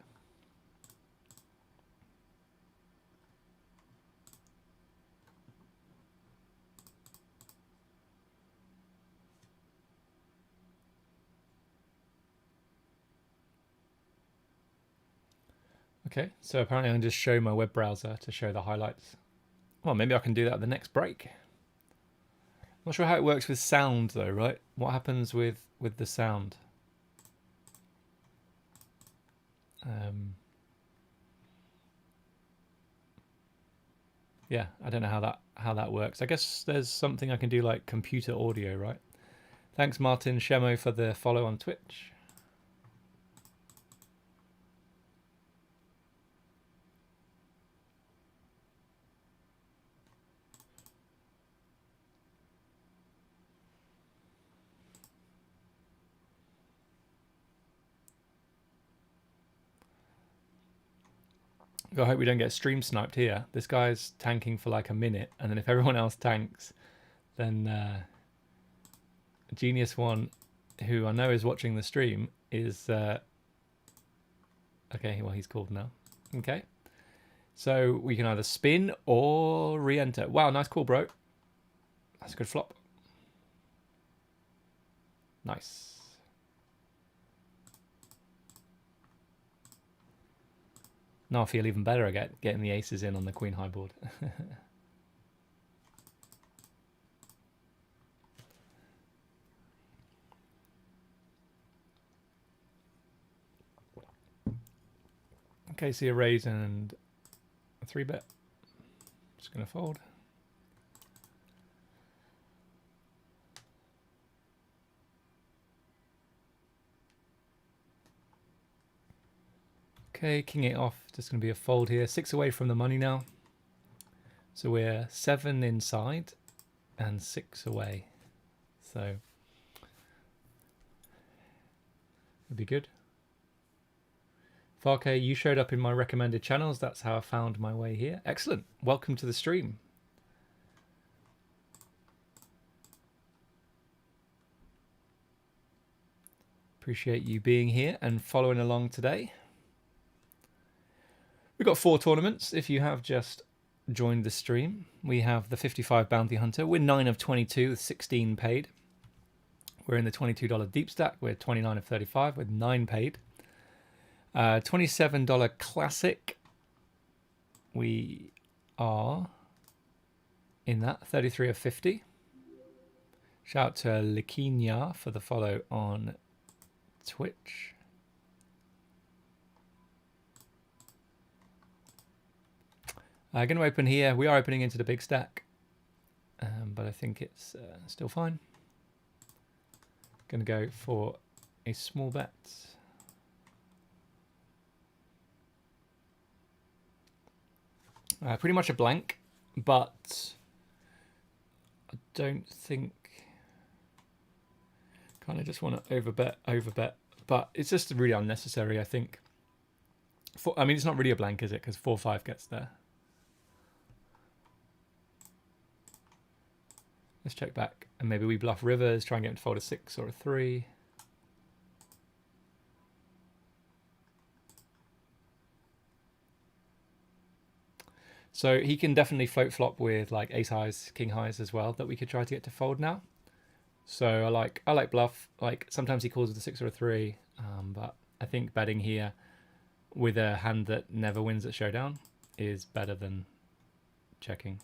Okay, so apparently I can just show my web browser to show the highlights. Well, maybe I can do that at the next break. I'm not sure how it works with sound though, right? What happens with the sound? Yeah, I don't know how that works. I guess there's something I can do like computer audio, right? Thanks Martin Shemo for the follow on Twitch. I hope we don't get stream sniped here. This guy's tanking for like a minute, and then if everyone else tanks, then Genius One, who I know is watching the stream, is okay. Well, he's called now. Okay, so we can either spin or re-enter. Wow, nice call, bro. That's a good flop. Nice. Now I feel even better at getting the aces in on the queen high board. Okay, see a raise and a 3-bet. Just gonna fold. Okay, king 8 off. Just gonna be a fold here. 6 away from the money now. So we're 7 inside and 6 away. So it'd be good. Farke, you showed up in my recommended channels. That's how I found my way here. Excellent. Welcome to the stream. Appreciate you being here and following along today. We've got 4 tournaments. If you have just joined the stream, we have the 55 Bounty Hunter. We're 9 of 22 with 16 paid. We're in the $22 deep stack. We're 29 of 35 with 9 paid. $27 classic. We are in that 33 of 50. Shout out to Likinia for the follow on Twitch. Going to open here. We are opening into the big stack, but I think it's still fine. Going to go for a small bet. Pretty much a blank, but I don't think. Kind of just want to overbet, but it's just really unnecessary, I think. I mean, it's not really a blank, is it? Because 4-5 gets there. Let's check back, and maybe we bluff rivers, try and get him to fold a 6 or a 3. So he can definitely float flop with like ace highs, king highs as well that we could try to get to fold now. So I like bluff. Like sometimes he calls with a 6 or a 3, but I think betting here with a hand that never wins at showdown is better than checking.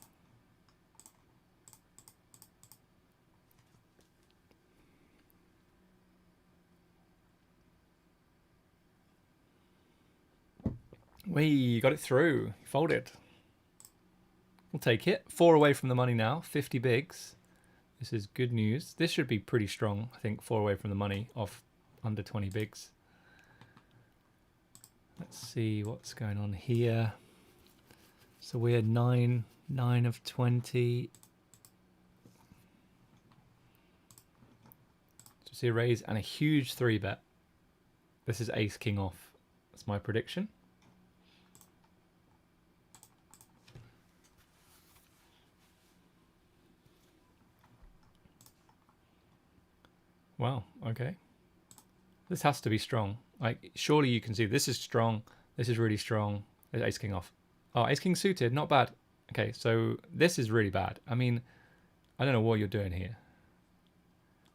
We got it through. Folded. We'll take it. 4 away from the money now. 50 bigs. This is good news. This should be pretty strong. I think 4 away from the money off under 20 bigs. Let's see what's going on here. So we're 9 of 20. Just see a raise and a huge 3-bet. This is ace king off. That's my prediction. Wow, okay. This has to be strong. Like, surely you can see this is strong. This is really strong. There's ace king off. Oh, ace king suited, not bad. Okay, so this is really bad. I mean, I don't know what you're doing here.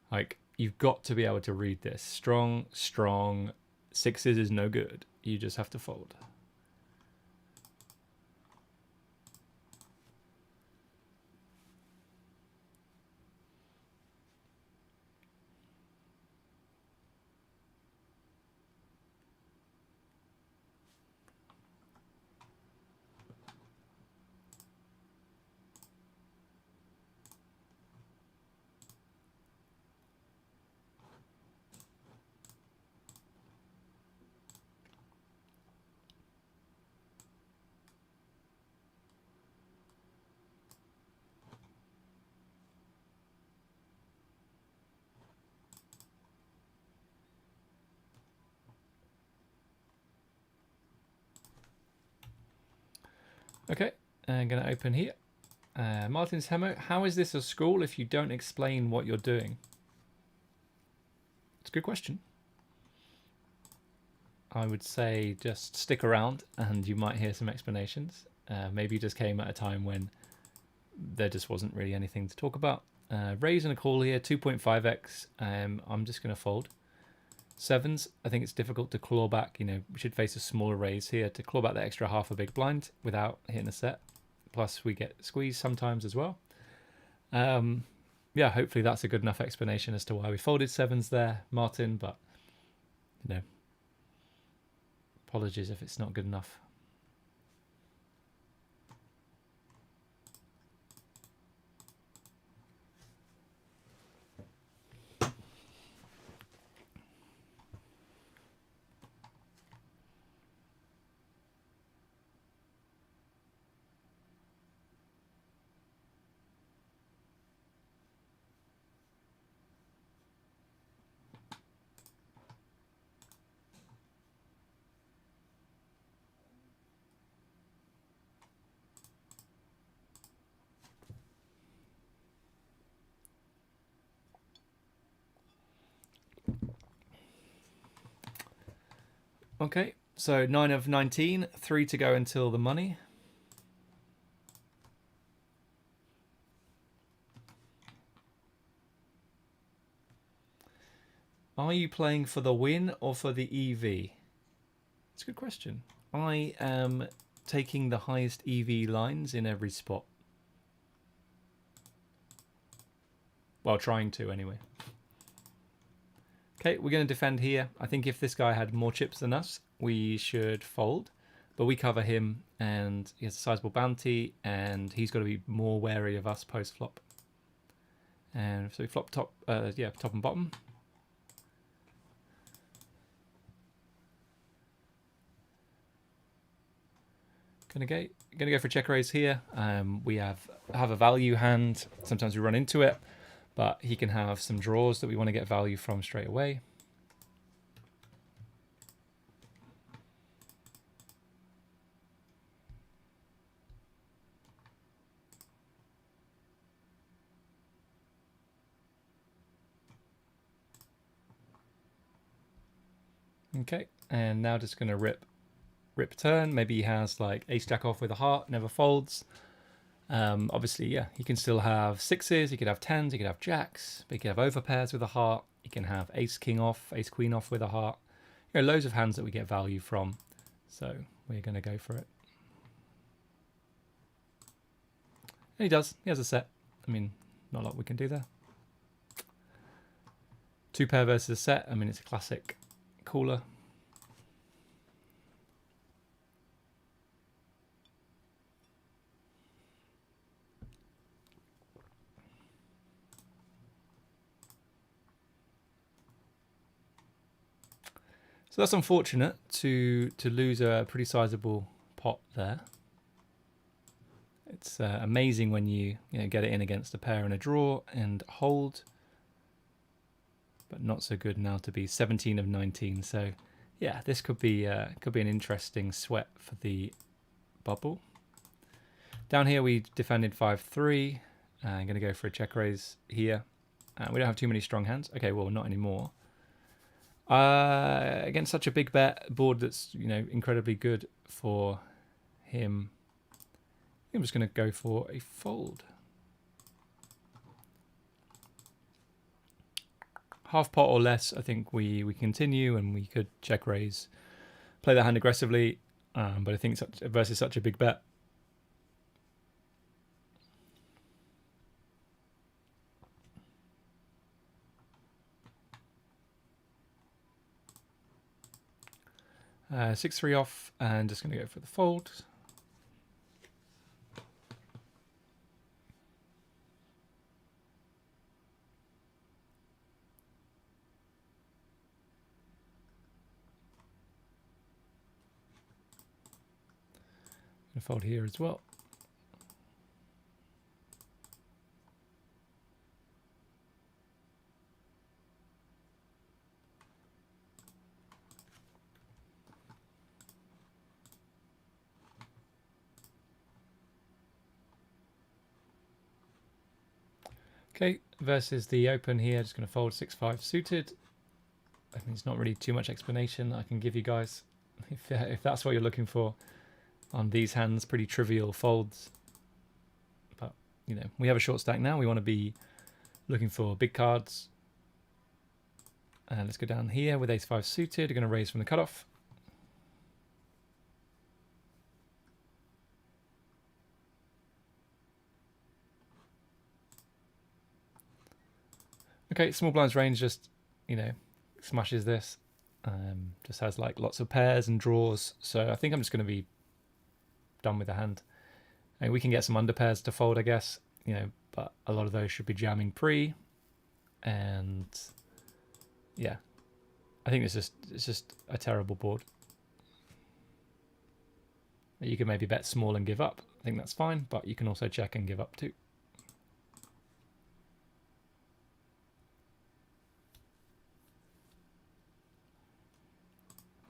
Like, you've got to be able to read this. Strong, strong. 6s is no good. You just have to fold. Okay, I'm going to open here. Martin's Hemo, how is this a school if you don't explain what you're doing? It's a good question. I would say just stick around and you might hear some explanations. Maybe you just came at a time when there just wasn't really anything to talk about. Raise and a call here, 2.5x. I'm just going to fold. 7s, I think it's difficult to claw back. You know, we should face a smaller raise here to claw back the extra half a big blind without hitting a set. Plus we get squeezed sometimes as well. Yeah, hopefully that's a good enough explanation as to why we folded 7s there, Martin, but you know, apologies if it's not good enough. Okay, so 9 of 19, 3 to go until the money. Are you playing for the win or for the EV? It's a good question. I am taking the highest EV lines in every spot. Well, trying to anyway. Okay, we're going to defend here. I think if this guy had more chips than us, we should fold. But we cover him, and he has a sizable bounty, and he's got to be more wary of us post-flop. And so we flop top, top and bottom. Gonna go for check raise here. We have a value hand. Sometimes we run into it, but he can have some draws that we want to get value from straight away. Okay, and now just gonna rip turn. Maybe he has like ace jack off with a heart, never folds. Obviously, yeah, he can still have 6s, he could have 10s, he could have jacks, but he could have overpairs with a heart, he can have ace king off, ace queen off with a heart. You know, loads of hands that we get value from, so we're going to go for it. And he does, he has a set. I mean, not a lot we can do there. 2 pair versus a set, I mean, it's a classic cooler. So that's unfortunate to lose a pretty sizable pot there. It's amazing when you get it in against a pair and a draw and hold, but not so good now to be 17 of 19. So yeah, this could be an interesting sweat for the bubble. Down here we defended 5-3. I'm going to go for a check raise here. We don't have too many strong hands. Okay, well, not anymore. Against such a big board that's incredibly good for him, I'm just going to go for a fold. Half pot or less, I think we continue, and we could check raise, play the hand aggressively, but I think versus such a big bet, uh, 6-3 off, and just going to go for the fold. Going to fold here as well. Okay, versus the open here, just going to fold 6-5 suited. I mean, it's not really too much explanation I can give you guys if that's what you're looking for on these hands. Pretty trivial folds, but we have a short stack now. We want to be looking for big cards, and let's go down here with ace-5 suited. We're going to raise from the cutoff. Okay, small blinds range just smashes this. Just has like lots of pairs and draws, so I think I'm just going to be done with the hand. And we can get some under pairs to fold, I guess, but a lot of those should be jamming pre, and yeah, I think it's just a terrible board. You can maybe bet small and give up. I think that's fine, but you can also check and give up too.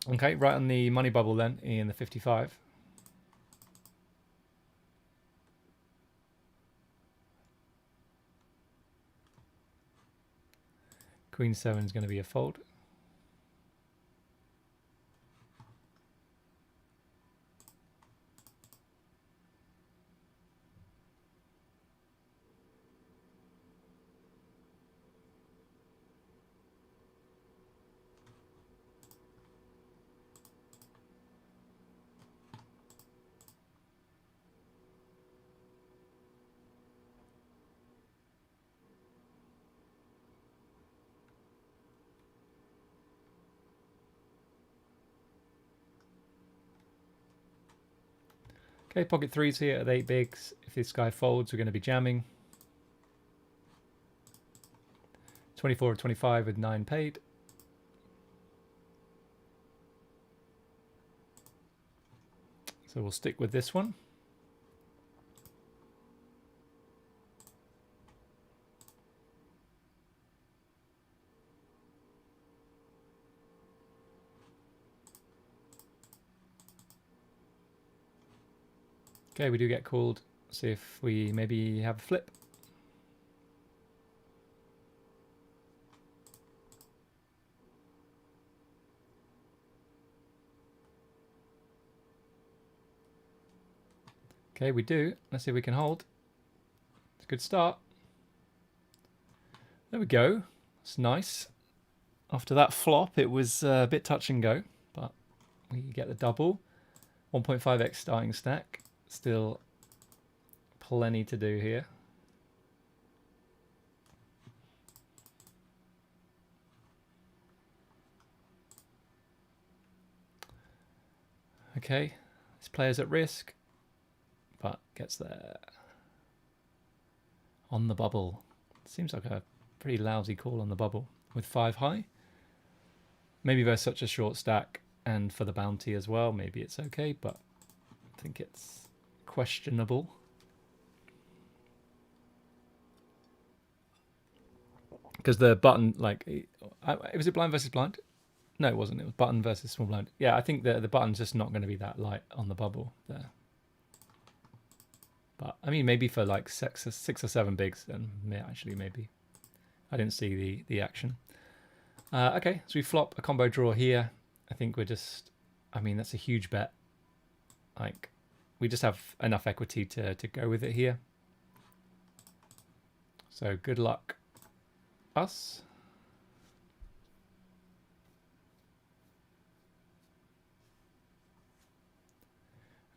Okay, right on the money bubble then in the 55. Queen 7 is going to be a fold. Okay, pocket threes here at 8 bigs. If this guy folds, we're going to be jamming. 24 or 25 with 9 paid. So we'll stick with this one. Okay, we do get called. See if we maybe have a flip. Okay, we do. Let's see if we can hold. It's a good start. There we go. It's nice. After that flop, it was a bit touch and go, but we get the double. 1.5x starting stack. Still plenty to do here. Okay, this player's at risk, but gets there. On the bubble. Seems like a pretty lousy call on the bubble with 5 high. Maybe there's such a short stack, and for the bounty as well, maybe it's okay, but I think it's questionable. Because the button, like, was it blind versus blind? No, it wasn't. It was button versus small blind. Yeah, I think the button's just not going to be that light on the bubble there. But I mean, maybe for like 6 or 7 bigs, then yeah, actually maybe. I didn't see the action. Okay, so we flop a combo draw here. I think we're just, I mean, that's a huge bet. Like, we just have enough equity to go with it here. So good luck, us.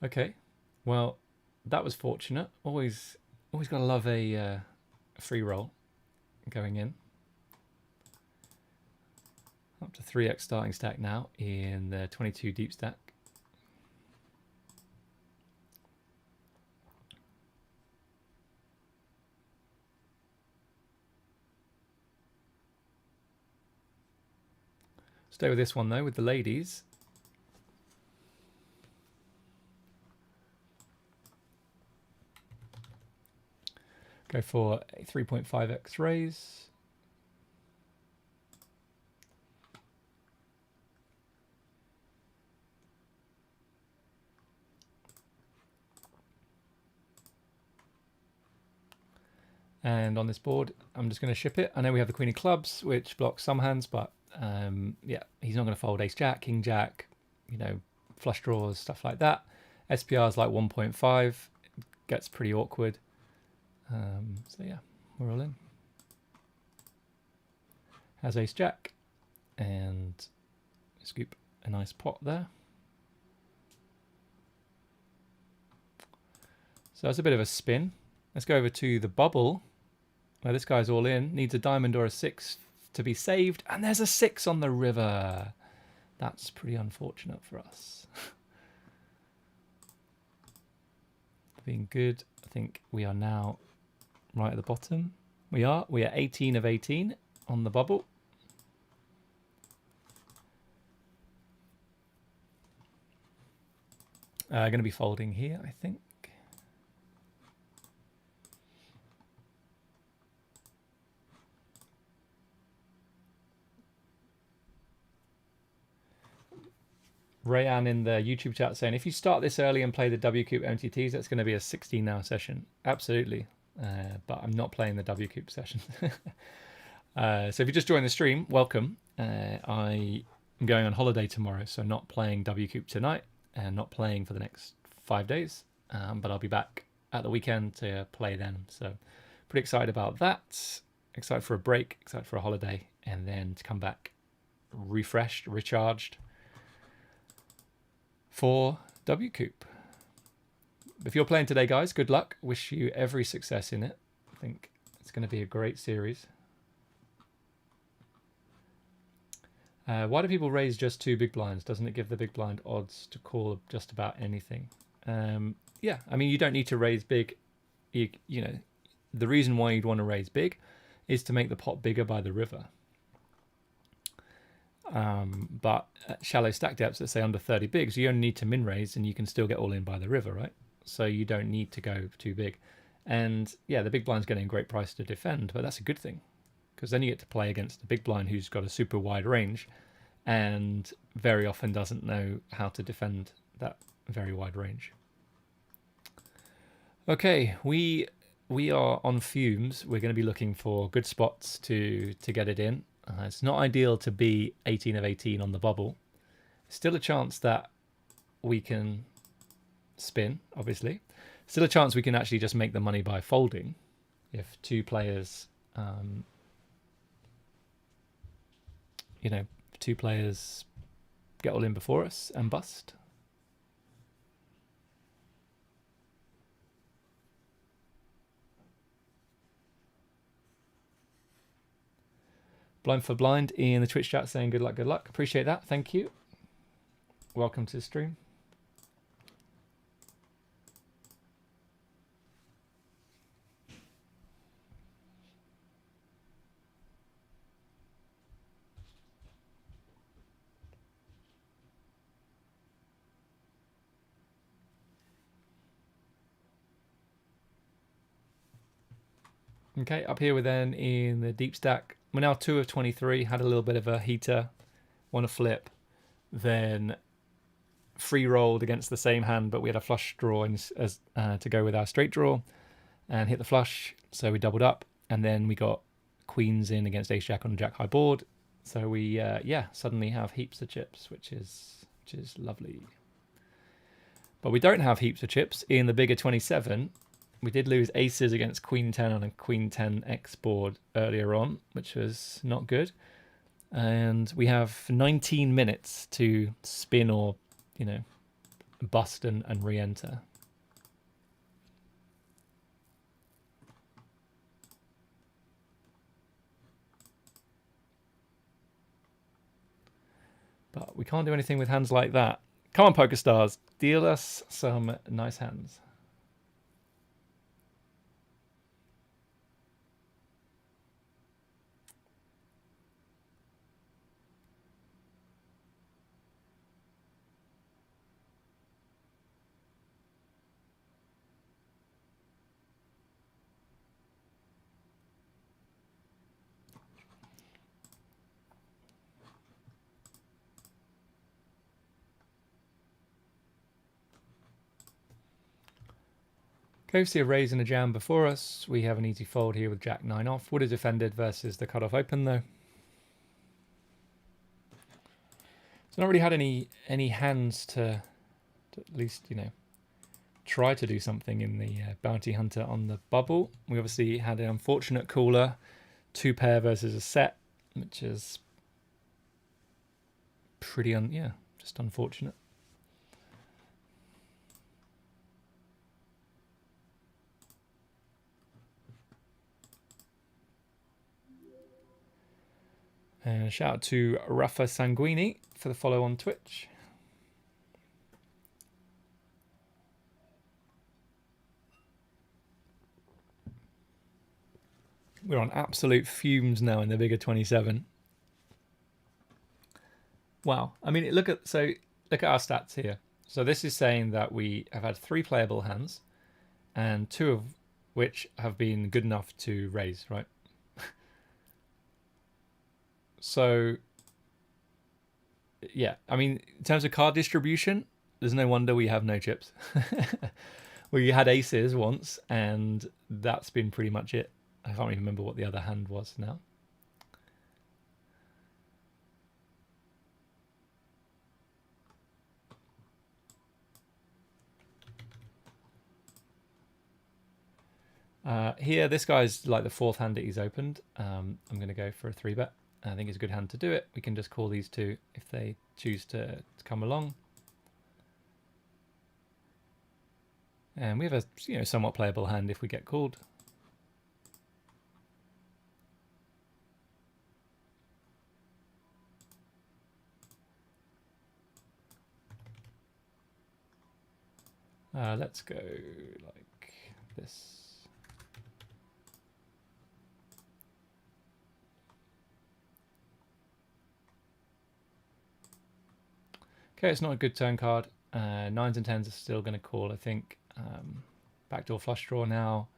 Okay, well, that was fortunate. Always gotta love a free roll going in. Up to 3x starting stack now in the 22 deep stack. Stay with this one though, with the ladies. Go for a 3.5x raise. And on this board, I'm just going to ship it. I know we have the Queen of Clubs, which blocks some hands, but yeah, he's not going to fold Ace Jack, King Jack, you know, flush draws, stuff like that. SPR is like 1.5, gets pretty awkward. So yeah, we're all in. Has Ace Jack, and scoop a nice pot there. So that's a bit of a spin. Let's go over to the bubble. Now this guy's all in, needs a diamond or a 6 to be saved, and there's a 6 on the river. That's pretty unfortunate for us. Being good, I think we are now right at the bottom. We are 18 of 18 on the bubble. Going to be folding here, I think. Rayan in the YouTube chat saying, if you start this early and play the WCOOP MTTs, that's going to be a 16-hour session. Absolutely. But I'm not playing the WCOOP session. So if you just joined the stream, welcome. I am going on holiday tomorrow, so not playing WCOOP tonight and not playing for the next 5 days. But I'll be back at the weekend to play then. So pretty excited about that. Excited for a break, excited for a holiday, and then to come back refreshed, recharged for WCOOP. If you're playing today, guys, good luck. Wish you every success in it. I think it's going to be a great series. Why do people raise just 2 big blinds? Doesn't it give the big blind odds to call just about anything? Yeah, I mean, you don't need to raise big. You know, the reason why you'd want to raise big is to make the pot bigger by the river. But at shallow stack depths, let's say under 30 bigs, you only need to min raise and you can still get all in by the river, right? So you don't need to go too big. And yeah, the big blind's getting a great price to defend, but that's a good thing because then you get to play against the big blind who's got a super wide range and very often doesn't know how to defend that very wide range. Okay, we are on fumes. We're going to be looking for good spots to get it in. It's not ideal to be 18 of 18 on the bubble. Still a chance that we can spin, obviously. Still a chance we can actually just make the money by folding if 2 players, you know, 2 players get all in before us and bust. Blind for blind in the Twitch chat saying good luck, good luck. Appreciate that. Thank you. Welcome to the stream. Okay, up here we're then in the deep stack. We're now 2 of 23, had a little bit of a heater, won a flip, then free rolled against the same hand, but we had a flush draw as to go with our straight draw and hit the flush, so we doubled up, and then we got queens in against ace jack on a jack high board, so we yeah, suddenly have heaps of chips, which is lovely. But we don't have heaps of chips in the bigger 27. We did lose aces against queen 10 on a queen 10 X board earlier on, which was not good. And we have 19 minutes to spin or, you know, bust and re-enter. But we can't do anything with hands like that. Come on, Poker Stars, deal us some nice hands. Okay, we see a raise and a jam before us. We have an easy fold here with jack 9 off. Would have defended versus the cutoff open though. So not really had any hands to at least, you know, try to do something in the bounty hunter on the bubble. We obviously had an unfortunate cooler, 2 pair versus a set, which is pretty yeah, just unfortunate. And shout out to Rafa Sanguini for the follow on Twitch. We're on absolute fumes now in the bigger 27. Wow. I mean, look at our stats here. So this is saying that we have had 3 playable hands, and 2 of which have been good enough to raise, right? So, yeah, I mean, in terms of card distribution, there's no wonder we have no chips. We had aces once, and that's been pretty much it. I can't even remember what the other hand was now. Here, this guy's like the 4th hand that he's opened. I'm going to go for a 3-bet. I think it's a good hand to do it. We can just call these 2 if they choose to come along. And we have a somewhat playable hand if we get called. Let's go like this. Okay, it's not a good turn card. 9s and 10s are still going to call, I think. Backdoor flush draw now.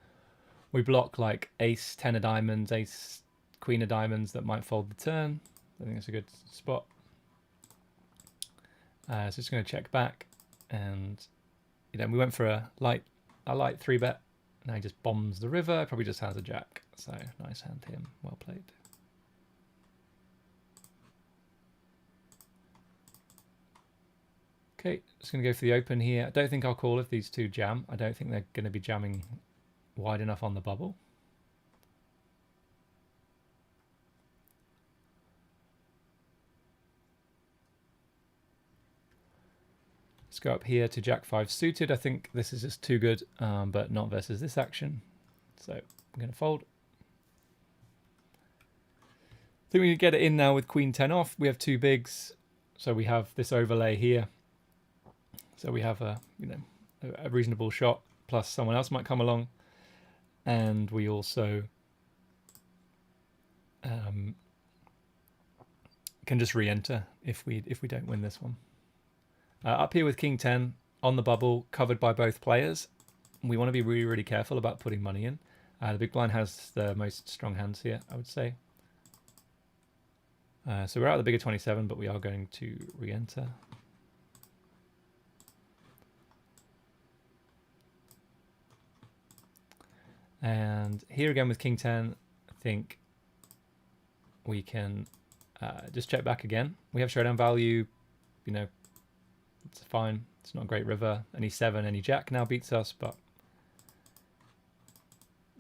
We block like ace, 10 of diamonds, ace, queen of diamonds that might fold the turn. I think it's a good spot. So just going to check back, and we went for a light 3-bet. Now he just bombs the river. Probably just has a jack. So nice hand to him. Well played. Okay, just going to go for the open here. I don't think I'll call if these 2 jam. I don't think they're going to be jamming wide enough on the bubble. Let's go up here to jack 5 suited. I think this is just too good, but not versus this action. So I'm going to fold. I think we can get it in now with queen 10 off. We have 2 bigs, so we have this overlay here. So we have a reasonable shot, plus someone else might come along, and we also can just re-enter if we don't win this one. Up here with king 10 on the bubble, covered by both players. We want to be really, really careful about putting money in. The big blind has the most strong hands here, I would say. So we're out of the bigger 27, but we are going to re-enter. And here again with King 10, I think we can just check back again. We have showdown value, you know, it's fine. It's not a great river. Any 7, any jack now beats us, but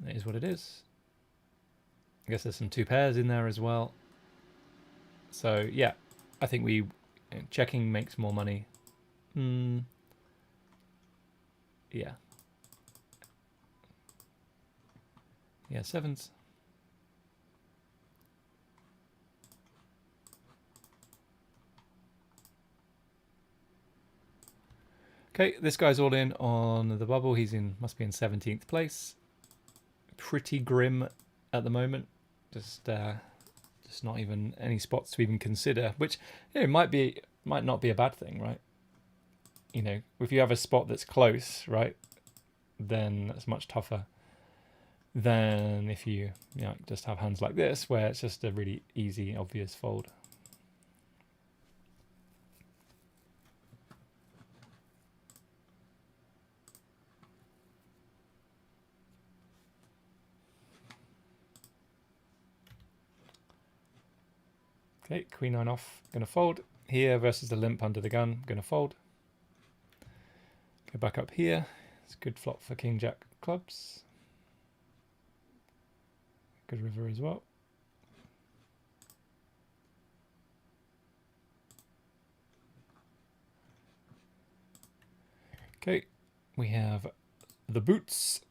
it is what it is. I guess there's some 2 pairs in there as well. So yeah, I think checking makes more money. Yeah. Yeah, 7s. Okay, this guy's all in on the bubble. Must be in 17th place. Pretty grim at the moment. Just not even any spots to even consider, which, you know, might not be a bad thing, right? You know, if you have a spot that's close, right, then that's much tougher than if you know, just have hands like this where it's just a really easy, obvious fold. Okay, queen 9 off, going to fold. Here versus the limp under the gun, going to fold. Go back up here. It's a good flop for king jack clubs. Good river as well. Okay, we have the boots.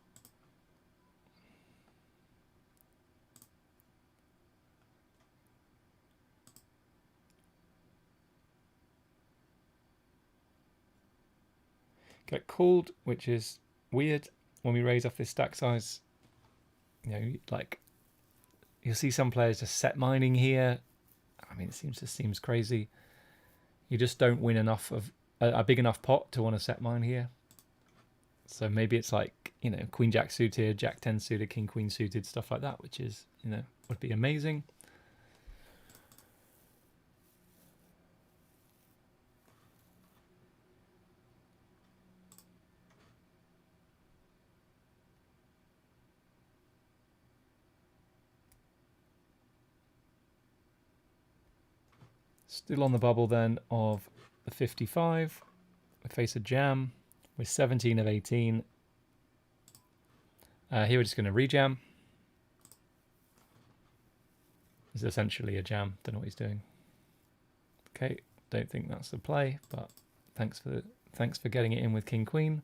Get called, which is weird when we raise off this stack size. You know, like you'll see some players just set mining here. I mean, it seems crazy. You just don't win enough of a big enough pot to want to set mine here. So maybe it's like, you know, queen jack suited, jack 10 suited, king queen suited, stuff like that, which is, you know, would be amazing. Still on the bubble then of the 55. We face a jam. We're 17 of 18. Here we're just going to rejam. It's essentially a jam. Don't know what he's doing. Okay, don't think that's the play, but thanks for getting it in with king queen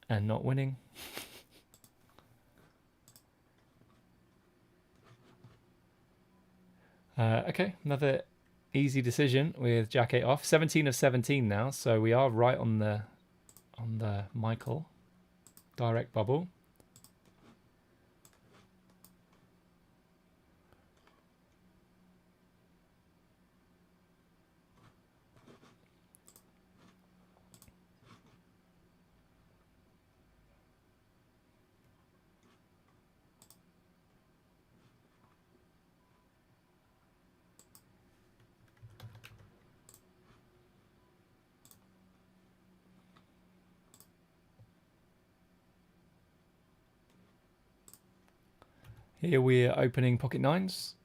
and not winning. Okay, another easy decision with jack 8 off. 17 of 17 now, so we are right on the Michael direct bubble. Here we're opening pocket nines.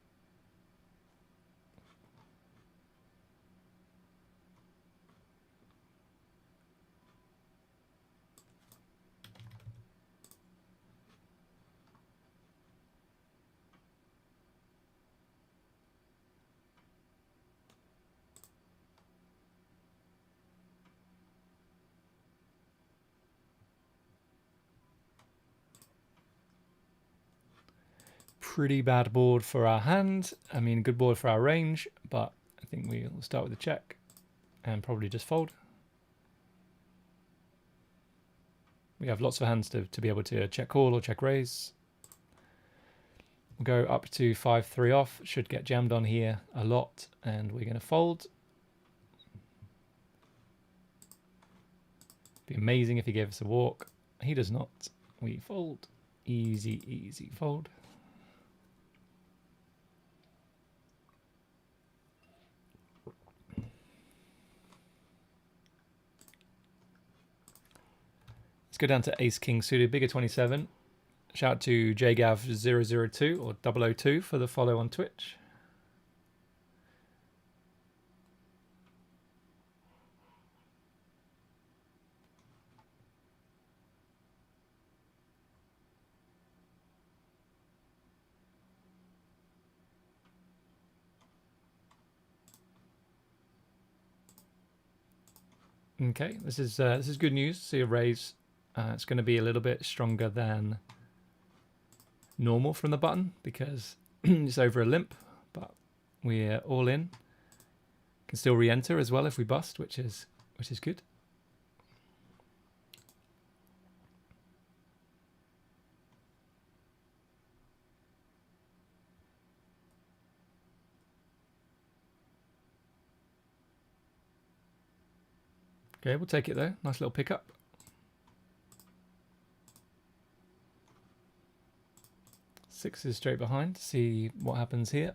Pretty bad board for our hand. I mean, good board for our range, but I think we'll start with a check and probably just fold. We have lots of hands to be able to check call or check raise. We'll go up to 5-3 off. Should get jammed on here a lot, and we're going to fold. Be amazing if he gave us a walk. He does not. We fold. Easy, easy fold. Let's go down to Ace King suited, bigger 27. Shout out to JGav002 or 002 for the follow on Twitch. Okay, this is good news. See a raise. It's going to be a little bit stronger than normal from the button because it's over a limp, but we're all in. Can still re-enter as well if we bust, which is good. Okay, we'll take it though. Nice little pickup. Sixes straight behind. See what happens here.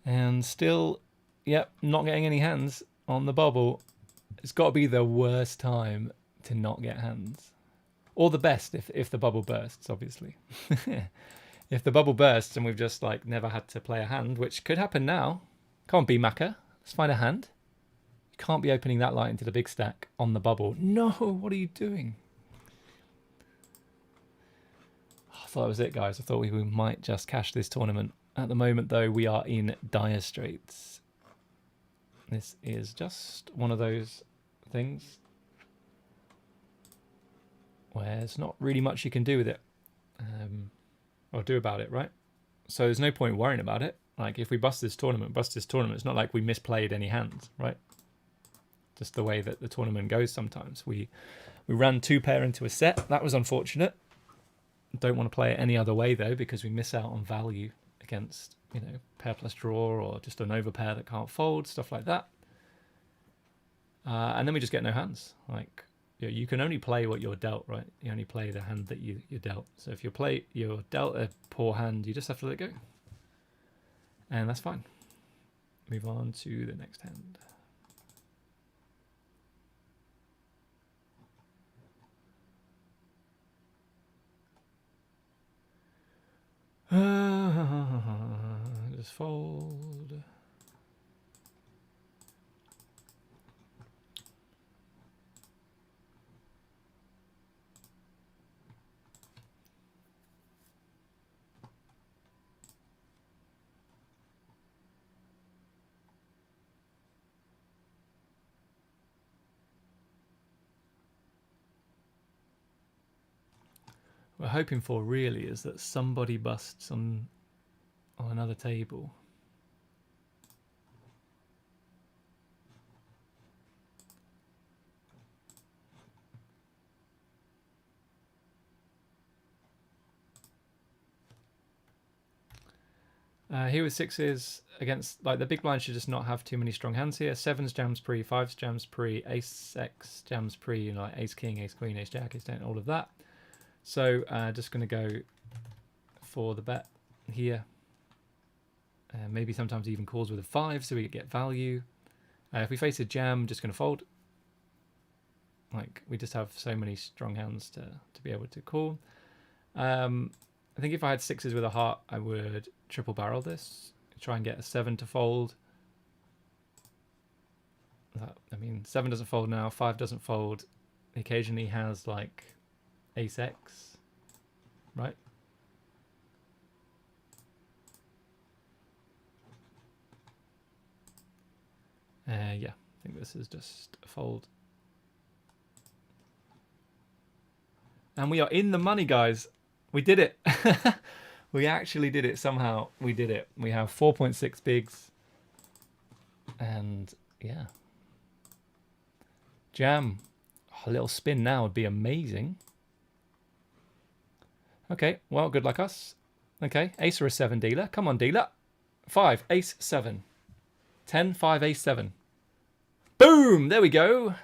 And still, yep, not getting any hands on the bubble. It's got to be the worst time to not get hands. Or the best if the bubble bursts, obviously. If the bubble bursts and we've just like never had to play a hand, which could happen now. Come on, B-Macker. Let's find a hand. You can't be opening that light into the big stack on the bubble. No, what are you doing? I thought that was it, guys. I thought we might just cash this tournament. At the moment, though, we are in dire straits. This is just one of those things where there's not really much you can do with it. Or do about it, right? So there's no point worrying about it. Like, if we bust this tournament. It's not like we misplayed any hands, right? Just the way that the tournament goes sometimes. We ran 2-pair into a set. That was unfortunate. Don't want to play it any other way, though, because we miss out on value against, you know, pair plus draw or just an overpair that can't fold, stuff like that. And then we just get no hands. Like, you can only play what you're dealt, right? You only play the hand that you're dealt. So if you're dealt a poor hand, you just have to let it go. And that's fine. Move on to the next hand. Just fold. We're hoping for really is that somebody busts on another table. Here with sixes against, like, the big blind should just not have too many strong hands here. Sevens jams pre, fives jams pre, ace X jams pre, you know, like ace king, ace queen, ace jack, ace 10, all of that. So just going to go for the bet here. Maybe sometimes even calls with a 5 so we get value. If we face a jam, just going to fold. Like, we just have so many strong hands to be able to call. I think if I had sixes with a heart, I would triple barrel this. Try and get a 7 to fold. I mean, 7 doesn't fold now, 5 doesn't fold. Occasionally has like ace X, right? Yeah, I think this is just a fold. And we are in the money, guys. We did it. We actually did it somehow. We did it. We have 4.6 bigs. And yeah. Jam. A little spin now would be amazing. Okay, well, good luck us. Okay, ace or a 7 dealer. Come on, dealer. 5, ace 7. 10, 5, ace 7. Boom! There we go.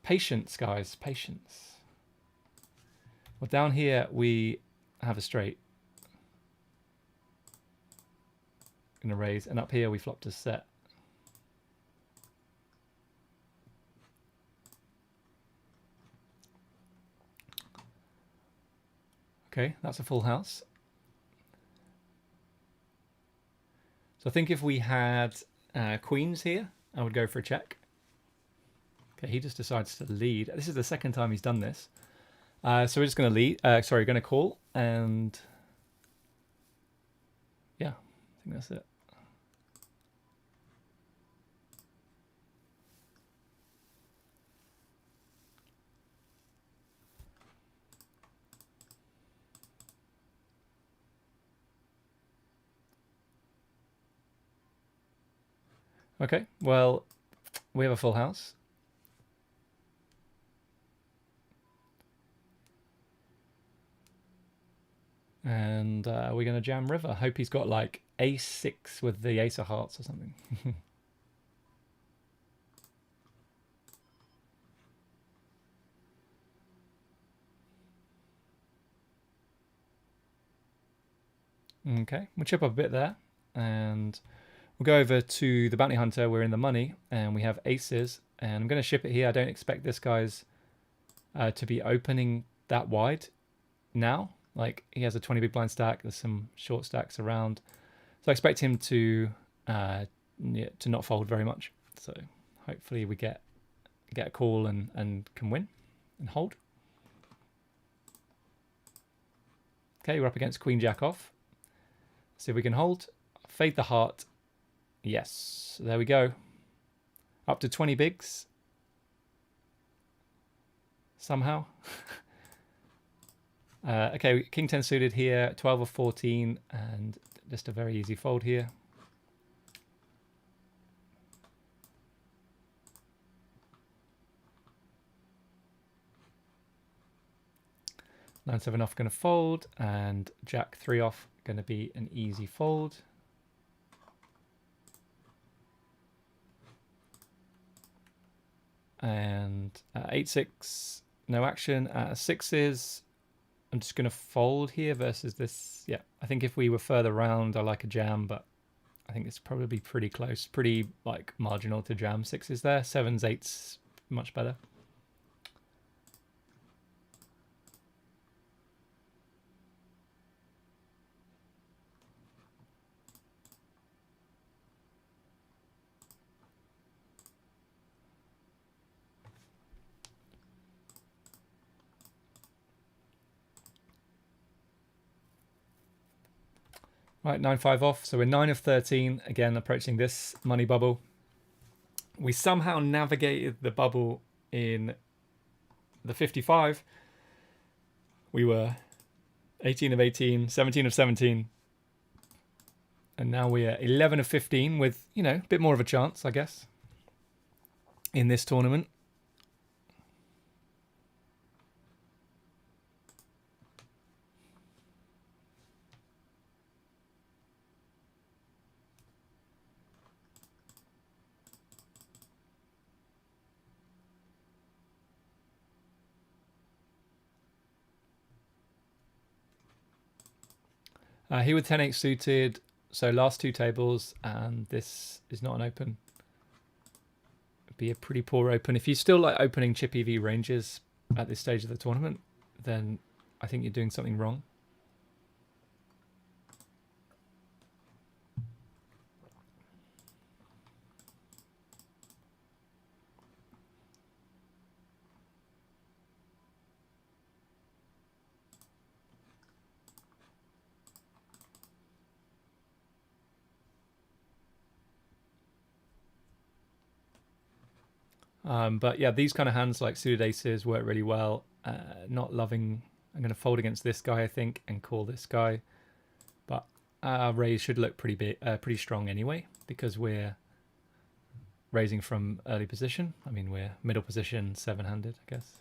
Patience, guys. Patience. Well, down here we have a straight. Gonna raise, and up here we flopped a set. Okay, that's a full house. So I think if we had queens here, I would go for a check. Okay, he just decides to lead. This is the second time he's done this. So we're just going to lead. Sorry, going to call, and yeah, I think that's it. Okay, well, we have a full house. And we're going to jam river. Hope he's got like ace 6 with the ace of hearts or something. Okay, we'll chip up a bit there. And we'll go over to the bounty hunter. We're in the money and we have aces. And I'm going to ship it here. I don't expect this guy's to be opening that wide now. Like, he has a 20 big blind stack. There's some short stacks around. So I expect him to not fold very much. So hopefully we get a call and can win and hold. Okay, we're up against queen jack off. See if we can hold. Fade the heart. Yes, there we go. Up to 20 bigs. Somehow. Okay, king 10 suited here, 12 or 14, and just a very easy fold here. Nine 7 off going to fold, and jack 3 off going to be an easy fold. And 8-6, no action. 6s. I'm just going to fold here versus this. Yeah, I think if we were further round, I like a jam, but I think it's probably pretty close, pretty like marginal to jam. 6s there, 7s, 8s, much better. Right, 9-5 off. So we're 9 of 13. Again, approaching this money bubble. We somehow navigated the bubble in the 55. We were 18 of 18, 17 of 17. And now we are 11 of 15 with, you know, a bit more of a chance, I guess, in this tournament. He with 10-8 suited, so last two tables, and this is not an open. It'd be a pretty poor open. If you still like opening chip EV ranges at this stage of the tournament, then I think you're doing something wrong. But yeah, these kind of hands like suited aces work really well. Not loving. I'm going to fold against this guy, I think, and call this guy. But raise should look pretty big, pretty strong anyway, because we're raising from early position. I mean, we're middle position, 7-handed, I guess.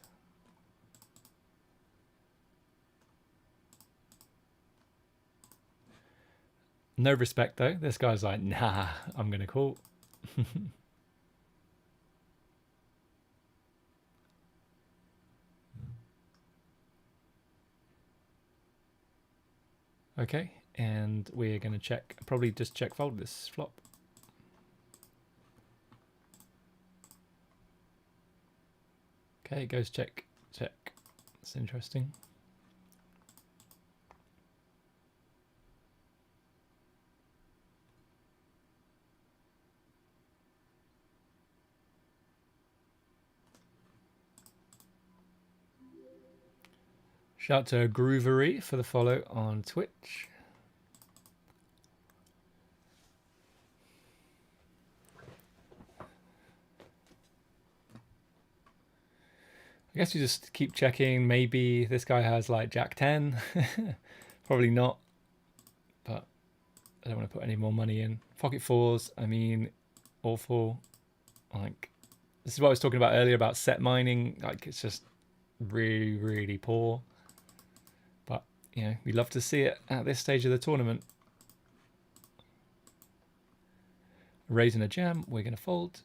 No respect though. This guy's like, nah, I'm going to call. Okay, and we're going to check, probably just check fold this flop. Okay, it goes check, check. That's interesting. Shout out to Groovery for the follow on Twitch. I guess you just keep checking. Maybe this guy has like Jack 10. Probably not. But I don't want to put any more money in. Pocket fours, I mean, awful. Like, this is what I was talking about earlier about set mining. Like, it's just really, really poor. But, you know, we love to see it at this stage of the tournament. Raising a jam, we're going to fold.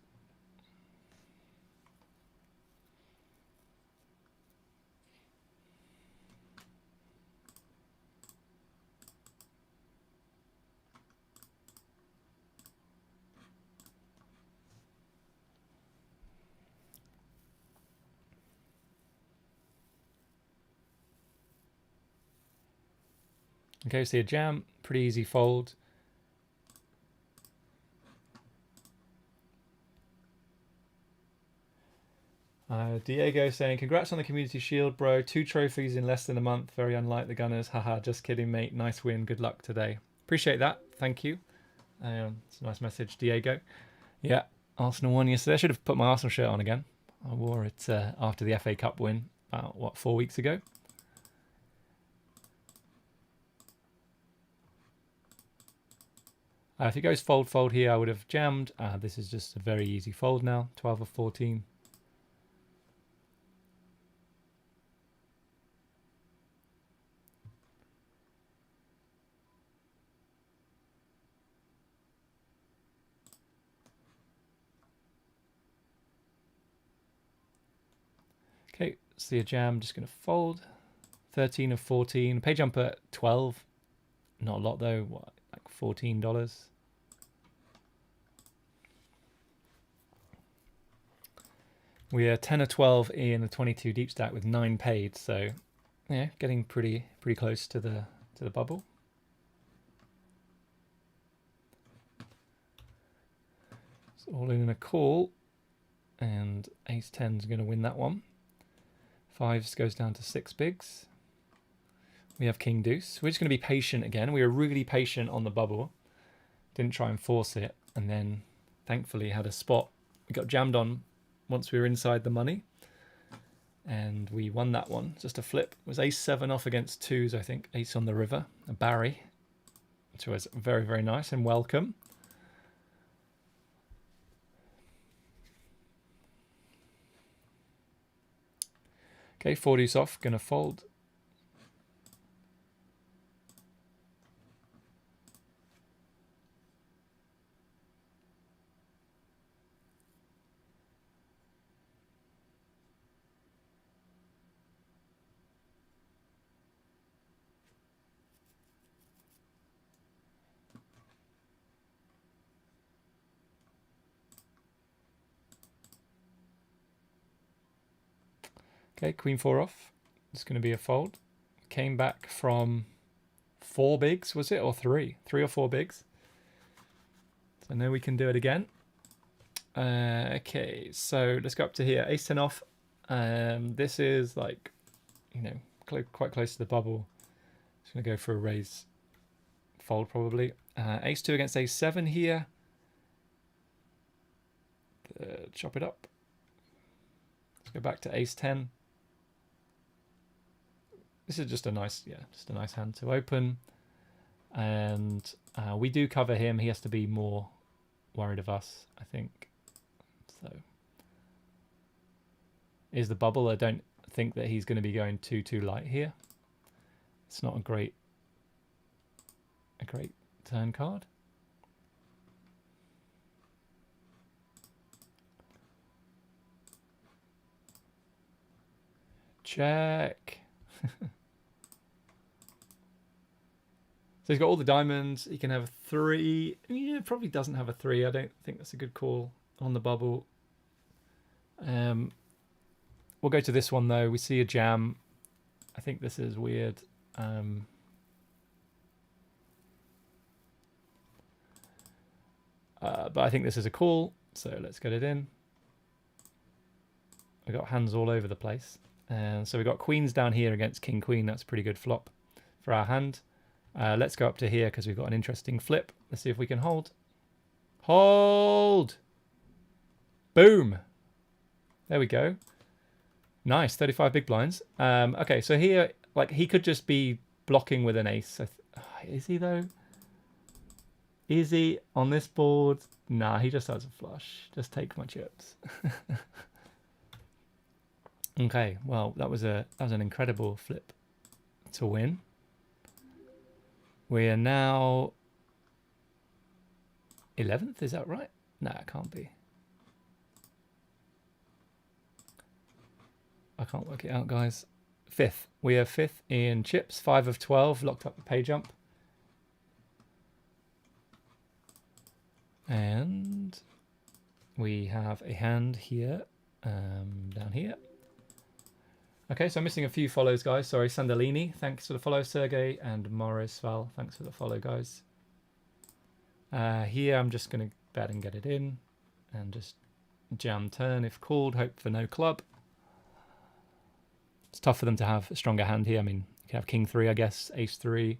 Okay, see a jam, pretty easy fold. Diego saying, congrats on the Community Shield, bro. 2 trophies in less than a month. Very unlike the Gunners. Haha, just kidding, mate. Nice win. Good luck today. Appreciate that. Thank you. It's a nice message, Diego. Yeah, Arsenal won yesterday. I should have put my Arsenal shirt on again. I wore it after the FA Cup win about, what, 4 weeks ago? If it goes fold, fold here, I would have jammed. This is just a very easy fold now. 12 of 14. Okay, see a jam, just going to fold. 13 of 14. Pay jump at 12. Not a lot though, what, like $14? We are 10 or 12 in the 22 deep stack with 9 paid, so yeah, getting pretty close to the bubble. So all in a call, and ace 10 is going to win that one. 5s goes down to 6 bigs. We have king deuce. We're just going to be patient again. We were really patient on the bubble. Didn't try and force it, and then thankfully had a spot. We got jammed on once we were inside the money, and we won that one. Just a flip. It was ace 7 off against 2s, I think. Ace on the river, a Barry, which was very, very nice and welcome. Okay, 4 deuce off, gonna fold. Okay, queen 4 off. It's going to be a fold. Came back from 4 bigs, was it? Or 3? 3 or 4 bigs. So now we can do it again. Okay, so let's go up to here. Ace 10 off. This is like, you know, quite close to the bubble. Just going to go for a raise. Fold probably. Ace 2 against ace 7 here. Chop it up. Let's go back to ace 10. This is just a nice, just a nice hand to open. And we do cover him. He has to be more worried of us, I think. So is the bubble. I don't think that he's going to be going too light here. It's not a great turn card. Check. So he's got all the diamonds. He can have a 3. Yeah, probably doesn't have a 3. I don't think that's a good call on the bubble. We'll go to this one though. We see a jam. I think this is weird. But I think this is a call. So let's get it in. We got hands all over the place. And so we got queens down here against king queen. That's a pretty good flop for our hand. Let's go up to here because we've got an interesting flip. Let's see if we can hold. Hold! Boom! There we go. Nice, 35 big blinds. Okay, so here, like, he could just be blocking with an ace. Is he, though? Is he on this board? Nah, he just has a flush. Just take my chips. Okay, well, that was an incredible flip to win. We are now 11th, is that right? No, it can't be. I can't work it out, guys. 5th. We are 5th in chips, 5 of 12, locked up the pay jump. And we have a hand here, down here. Okay, so I'm missing a few follows, guys. Sorry, Sandalini, thanks for the follow. Sergey and Morris Val, thanks for the follow, guys. Here, I'm just going to bet and get it in. And just jam turn if called. Hope for no club. It's tough for them to have a stronger hand here. I mean, you can have king 3, I guess, ace 3.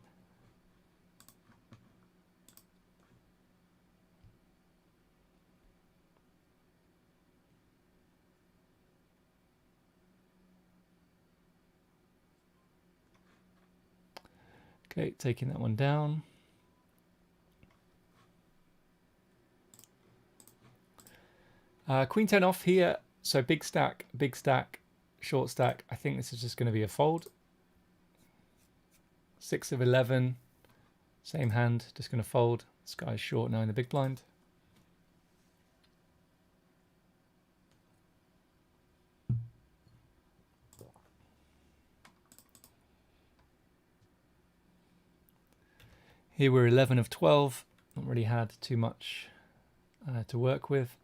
Okay, taking that one down. Queen 10 off here. So big stack, short stack. I think this is just going to be a fold. 6 of 11. Same hand, just going to fold. This guy's short now in the big blind. Here we're 11 of 12. Not really had too much to work with,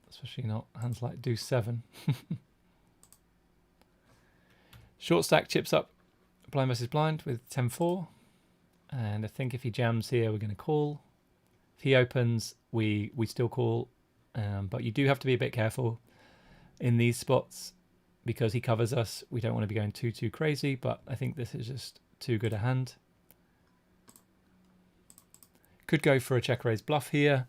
especially not hands like deuce 7. Short stack chips up blind versus blind with 10-4. And I think if he jams here, we're going to call. If he opens, we still call. But you do have to be a bit careful in these spots because he covers us. We don't want to be going too crazy, but I think this is just too good a hand. Could go for a check raise bluff here.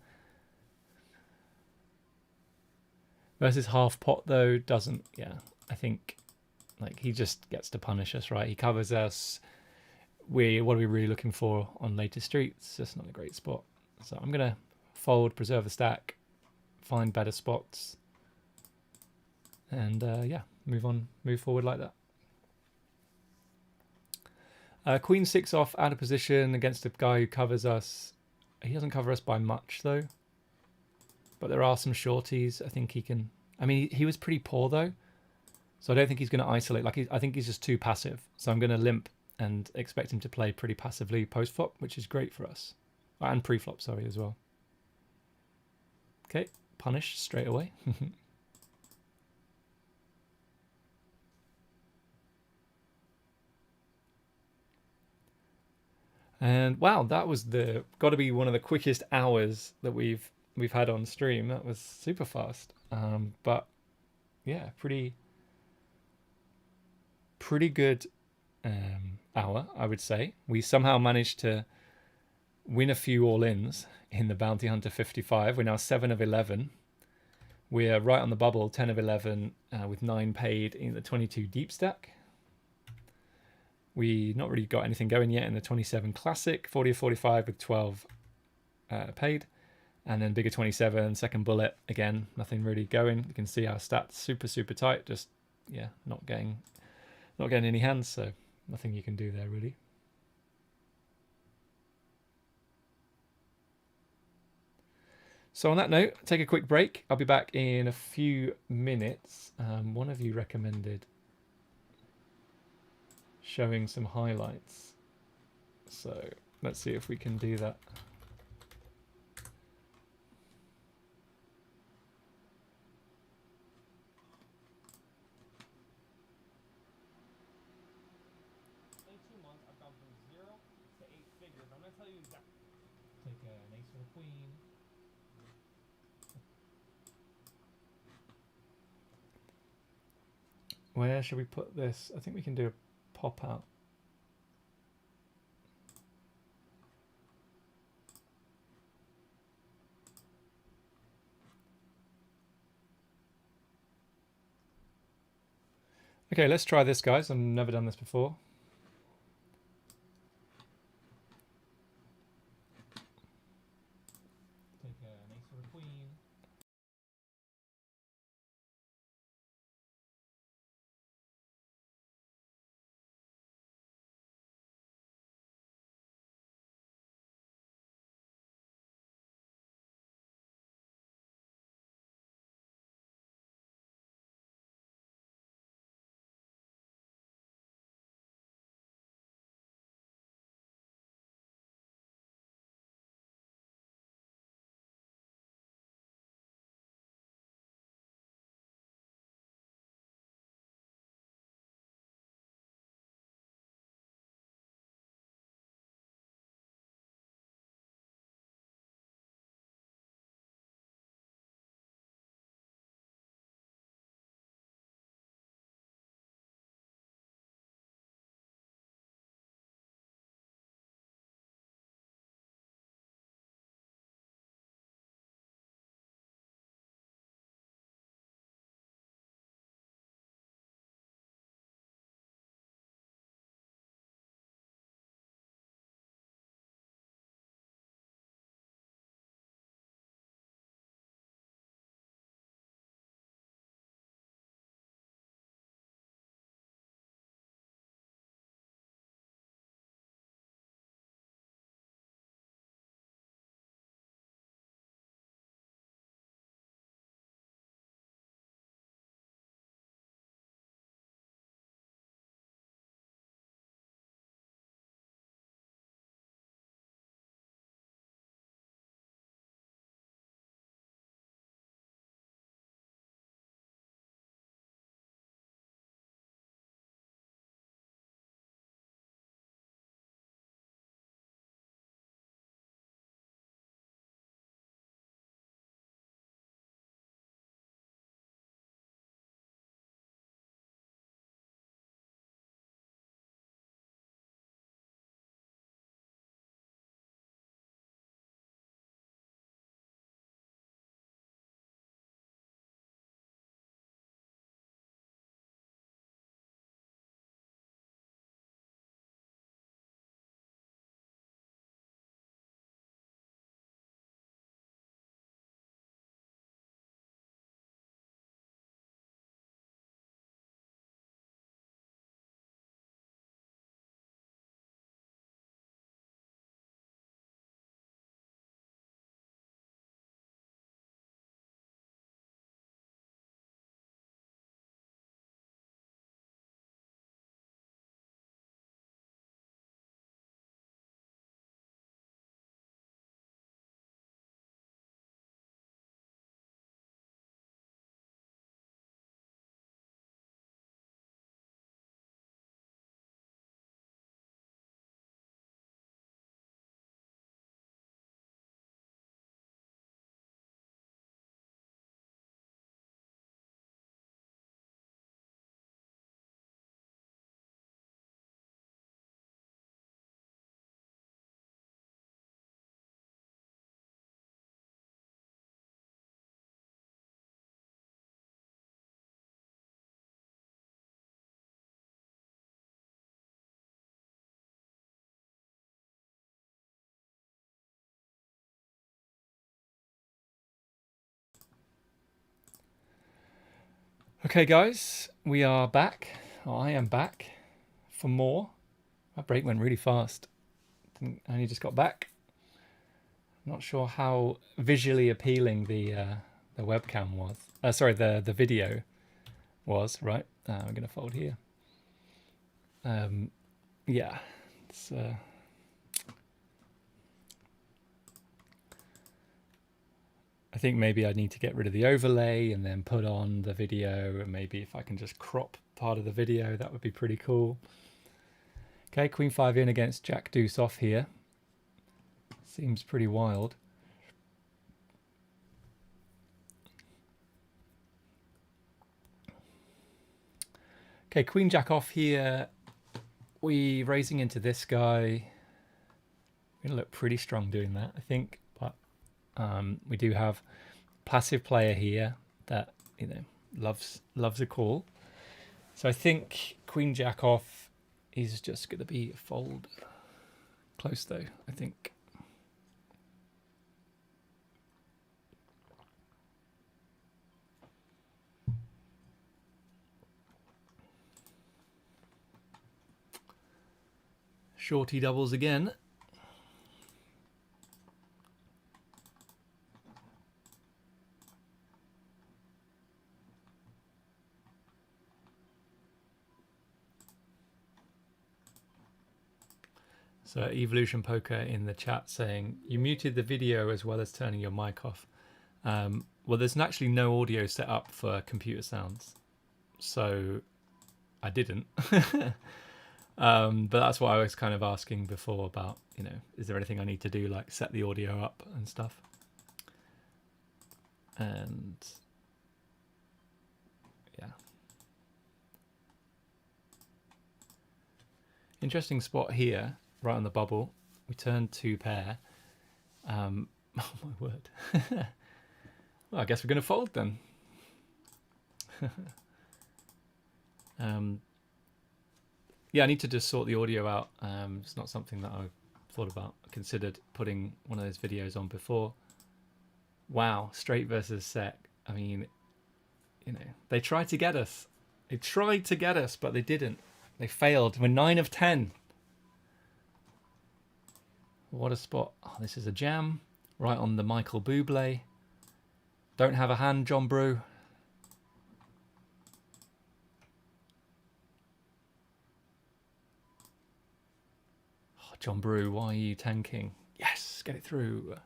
Versus half pot though, doesn't, yeah, I think like he just gets to punish us, right? He covers us. What are we really looking for on later streets? Just not a great spot. So I'm going to fold, preserve the stack, find better spots. And yeah, move forward like that. Queen 6 off, out of position against a guy who covers us. He doesn't cover us by much though. But there are some shorties. I think he can. I mean, he was pretty poor though. So I don't think he's going to isolate. I think he's just too passive. So I'm going to limp and expect him to play pretty passively post-flop, which is great for us. And pre-flop, sorry, as well. Okay, punish straight away. And wow, that was got to be one of the quickest hours that we've had on stream. That was super fast. But yeah, pretty good hour, I would say. We somehow managed to win a few all-ins in the Bounty Hunter 55. We're now 7 of 11. We're right on the bubble, 10 of 11 with 9 paid in the 22 deep stack. We not really got anything going yet in the 27 classic, 40 of 45 with 12 paid. And then bigger 27, second bullet, again, nothing really going. You can see our stats super tight, just, yeah, not getting any hands, so nothing you can do there, really. So on that note, take a quick break. I'll be back in a few minutes. One of you recommended showing some highlights. So let's see if we can do that. Take an ace or a queen. Where should we put this? I think we can do a pop out. Okay, let's try this, guys. I've never done this before. Take an ace or a queen. Okay, guys, we are back. I am back for more. That break went really fast. I only just got back. Not sure how visually appealing the webcam was. Sorry, the video was. Right, we're gonna fold here. Yeah, it's. I think maybe I need to get rid of the overlay and then put on the video, and maybe if I can just crop part of the video, that would be pretty cool. Okay, Queen 5 in against Jack Deuce off here. Seems pretty wild. Okay, Queen Jack off here. We raising into this guy. We're gonna look pretty strong doing that, I think. But we do have passive player here that, you know, loves a call. So I think Queen Jack off is just gonna be a fold. Close though, I think. Shorty doubles again. So Evolution Poker in the chat saying, you muted the video as well as turning your mic off. Well, there's actually no audio set up for computer sounds. So I didn't. But that's what I was kind of asking before about, you know, is there anything I need to do, like set the audio up and stuff? And yeah. Interesting spot here, right on the bubble. We turn 2 pair. Oh my word. Well, I guess we're going to fold then. Yeah, I need to just sort the audio out. It's not something that I've thought about. I considered putting one of those videos on before. Wow, straight versus sec. I mean, you know, they tried to get us. They tried to get us, but they didn't. They failed. We're 9 of 10. What a spot. Oh, this is a jam. Right on the Michael Bublé. Don't have a hand, John Brew. Oh, John Brew, why are you tanking? Yes, get it through.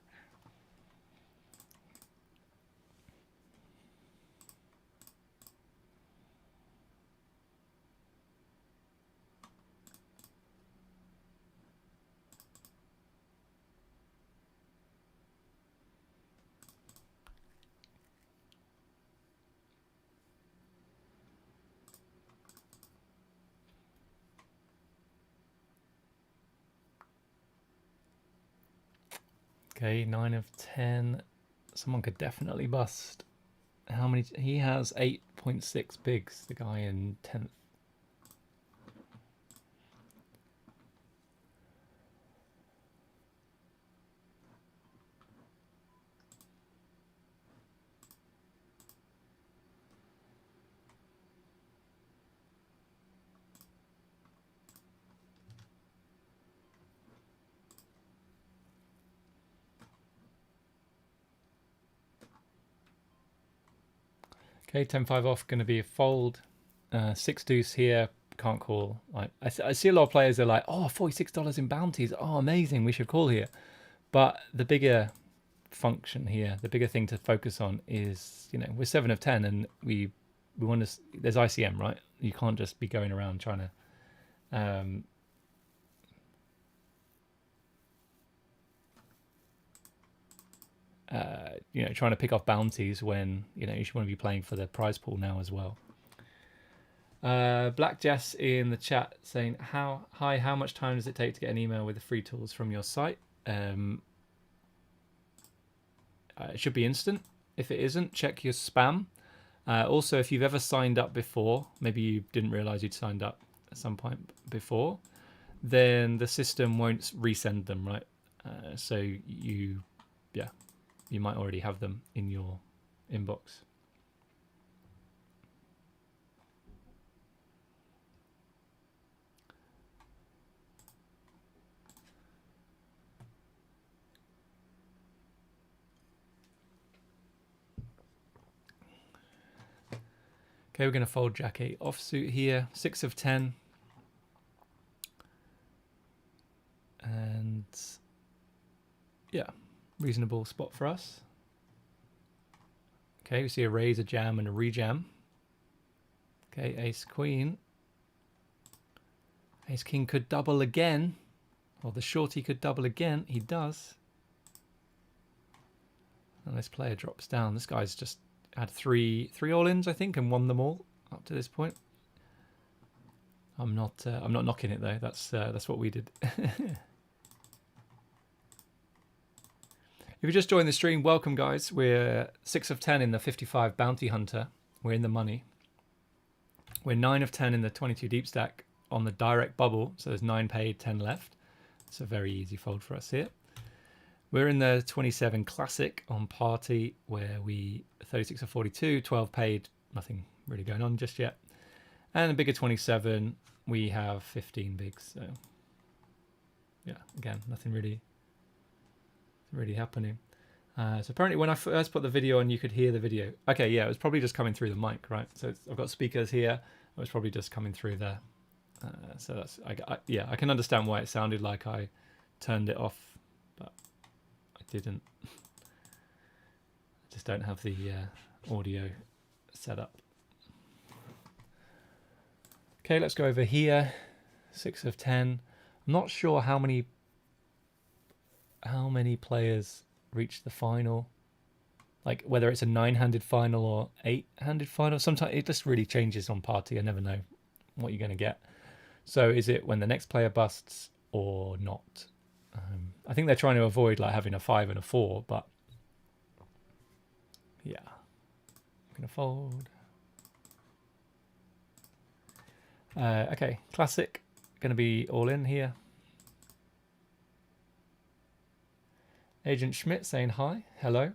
Okay, 9 of 10. Someone could definitely bust. How many? He has 8.6 bigs, the guy in 10th. Okay, 10-5 off, going to be a fold. 6 deuce here, can't call. Like I see a lot of players are like, oh, $46 in bounties. Oh, amazing, we should call here. But the bigger function here, the bigger thing to focus on is, you know, we're 7 of 10 and we want to, there's ICM, right? You can't just be going around trying to you know, trying to pick off bounties when, you know, you should want to be playing for the prize pool now as well. Black Jess in the chat saying, hi, how much time does it take to get an email with the free tools from your site? It should be instant. If it isn't, check your spam. Also, if you've ever signed up before, maybe you didn't realize you'd signed up at some point before, then the system won't resend them, right? So you might already have them in your inbox. Okay, we're going to fold Jack 8 offsuit here. 6 of 10. And yeah, reasonable spot for us. Okay, we see a raise, a jam, and a rejam. Okay, ace queen. Ace king could double again. Or the shorty could double again. He does. And this player drops down. This guy's just had three all-ins, I think, and won them all up to this point. I'm not knocking it though. That's what we did. If you just joined the stream, welcome guys. We're 6 of 10 in the 55 Bounty Hunter. We're in the money. We're 9 of 10 in the 22 Deep Stack on the direct bubble. So there's 9 paid, 10 left. It's a very easy fold for us here. We're in the 27 Classic on Party where we 36 of 42, 12 paid, nothing really going on just yet. And the bigger 27, we have 15 bigs. So yeah, again, nothing really happening. So apparently when I first put the video on, you could hear the video. Okay, yeah, it was probably just coming through the mic, right? So I've got speakers here. It was probably just coming through there. So that's, yeah, I can understand why it sounded like I turned it off, but I didn't. I just don't have the audio set up. Okay, let's go over here. 6 of 10. I'm not sure how many players reach the final, like whether it's a 9-handed final or 8-handed final. Sometimes it just really changes on Party. I never know what you're going to get. So is it when the next player busts or not? I think they're trying to avoid like having a 5 and a 4, but yeah, I'm going to fold. Okay, Classic, going to be all in here. Agent Schmidt saying hi, hello.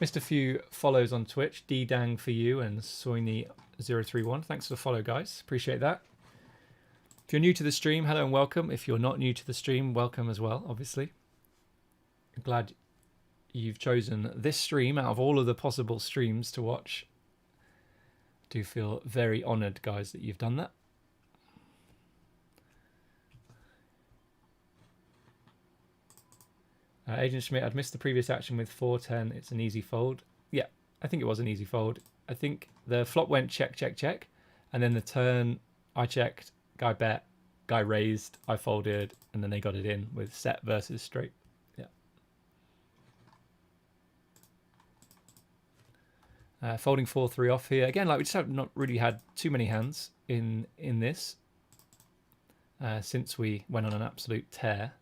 Missed a few follows on Twitch, D-Dang for you and Soini031. Thanks for the follow, guys. Appreciate that. If you're new to the stream, hello and welcome. If you're not new to the stream, welcome as well, obviously. I'm glad you've chosen this stream out of all of the possible streams to watch. I do feel very honoured, guys, that you've done that. Agent Schmidt, I'd missed the previous action with 4-10. It's an easy fold. Yeah, I think it was an easy fold. I think the flop went check, check, check. And then the turn, I checked, guy bet, guy raised, I folded, and then they got it in with set versus straight. Yeah. Folding 4-3 off here. Again, like we just have not really had too many hands in this since we went on an absolute tear.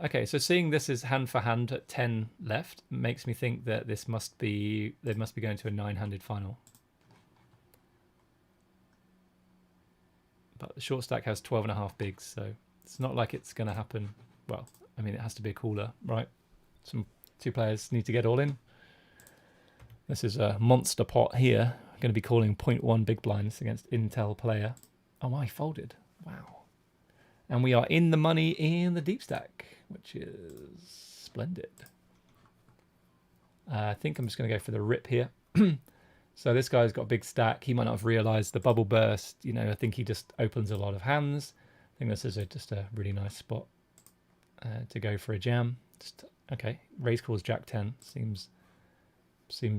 Okay, so seeing this as hand for hand at 10 left makes me think that they must be going to a 9-handed final. But the short stack has 12.5 bigs, so it's not like it's going to happen. Well, I mean, it has to be a cooler, right? Two players need to get all in. This is a monster pot here. I'm going to be calling 0.1 big blinds against Intel player. Oh, I folded. Wow. And we are in the money in the deep stack, which is splendid. I think I'm just going to go for the rip here. So this guy's got a big stack. He might not have realized the bubble burst. You know, I think he just opens a lot of hands. I think this is just a really nice spot to go for a jam. Okay, raise calls Jack 10. Seems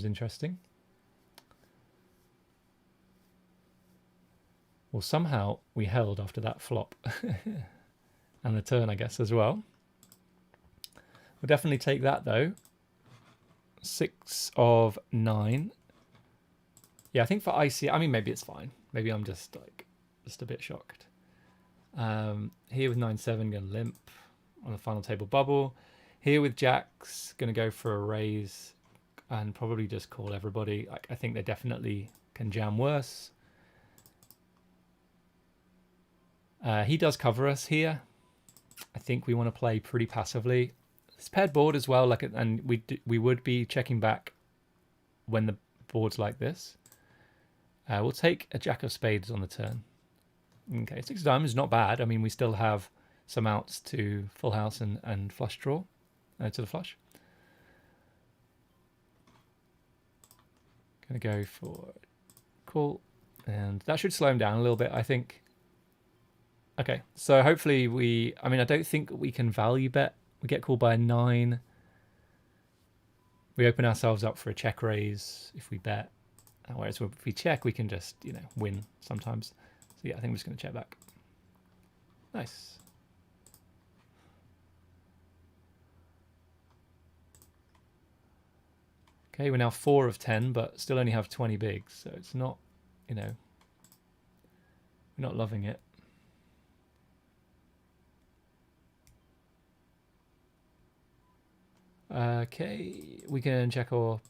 interesting. Well, somehow we held after that flop. And the turn, I guess, as well. We'll definitely take that, though. 6 of 9. Yeah, I think for IC, I mean, maybe it's fine. Maybe I'm just a bit shocked. Here with 9-7, going to limp on the final table bubble. Here with jacks, going to go for a raise and probably just call everybody. I think they definitely can jam worse. He does cover us here. I think we want to play pretty passively. It's paired board as well, and we would be checking back when the board's like this. We'll take a jack of spades on the turn. Okay, 6 of diamonds is not bad. I mean, we still have some outs to full house and flush draw to the flush. Gonna go for call, and that should slow him down a little bit, I think. Okay, so hopefully I mean, I don't think we can value bet. We get called by a 9. We open ourselves up for a check raise if we bet. Whereas if we check, we can just, you know, win sometimes. So yeah, I think I'm just going to check back. Nice. Okay, we're now 4 of 10, but still only have 20 bigs. So it's not, you know, we're not loving it. Okay, we can check our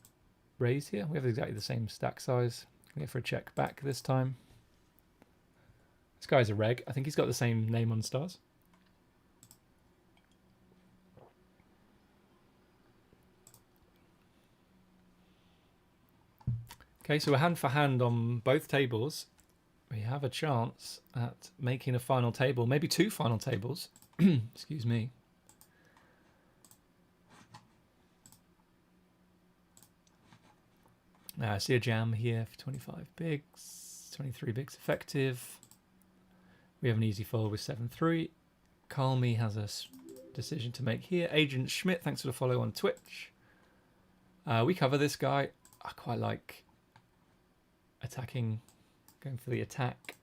raise here. We have exactly the same stack size. We go for a check back this time. This guy's a reg. I think he's got the same name on stars. Okay, so we're hand for hand on both tables. We have a chance at making a final table, maybe 2 final tables. Excuse me. I see a jam here for 25 bigs, 23 bigs effective. We have an easy fold with 7-3. Calmy has a decision to make here. Agent Schmidt, thanks for the follow on Twitch. We cover this guy. I quite like attacking, going for the attack.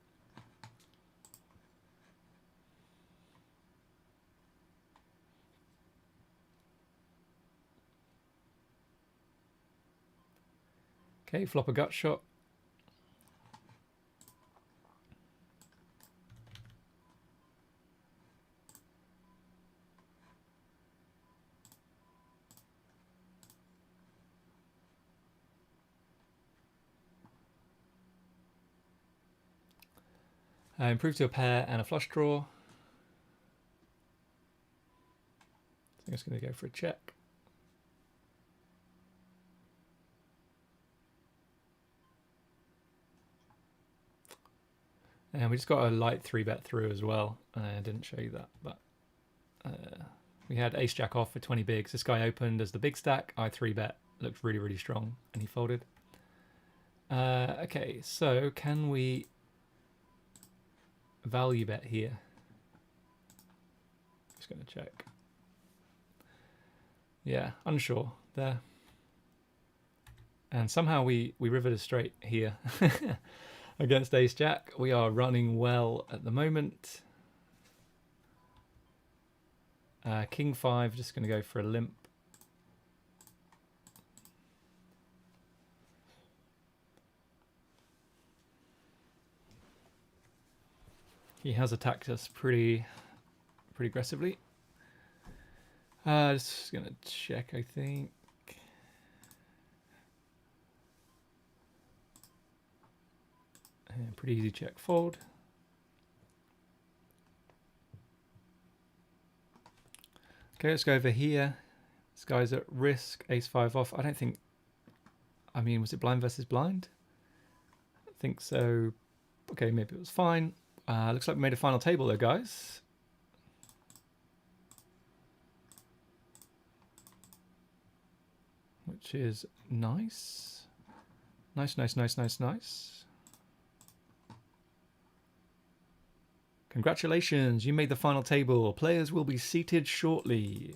Okay, flop a gut shot. Improve to a pair and a flush draw. I'm just going to go for a check. And we just got a light 3-bet through as well. I didn't show you that, but we had ace jack off for 20 bigs. This guy opened as the big stack. I 3-bet, looked really, really strong, and he folded. Okay, so can we value bet here? Just going to check. Yeah, unsure there. And somehow we rivered a straight here. Against ace jack. We are running well at the moment. King 5, just going to go for a limp. He has attacked us pretty aggressively. Just going to check, I think. And pretty easy check fold. Okay, let's go over here. This guy's at risk, ace 5 off. I don't think, I mean, was it blind versus blind? I think so. Okay, maybe it was fine. Looks like we made a final table though, guys. Which is nice. Nice, nice, nice, nice, nice. Congratulations, you made the final table. Players will be seated shortly.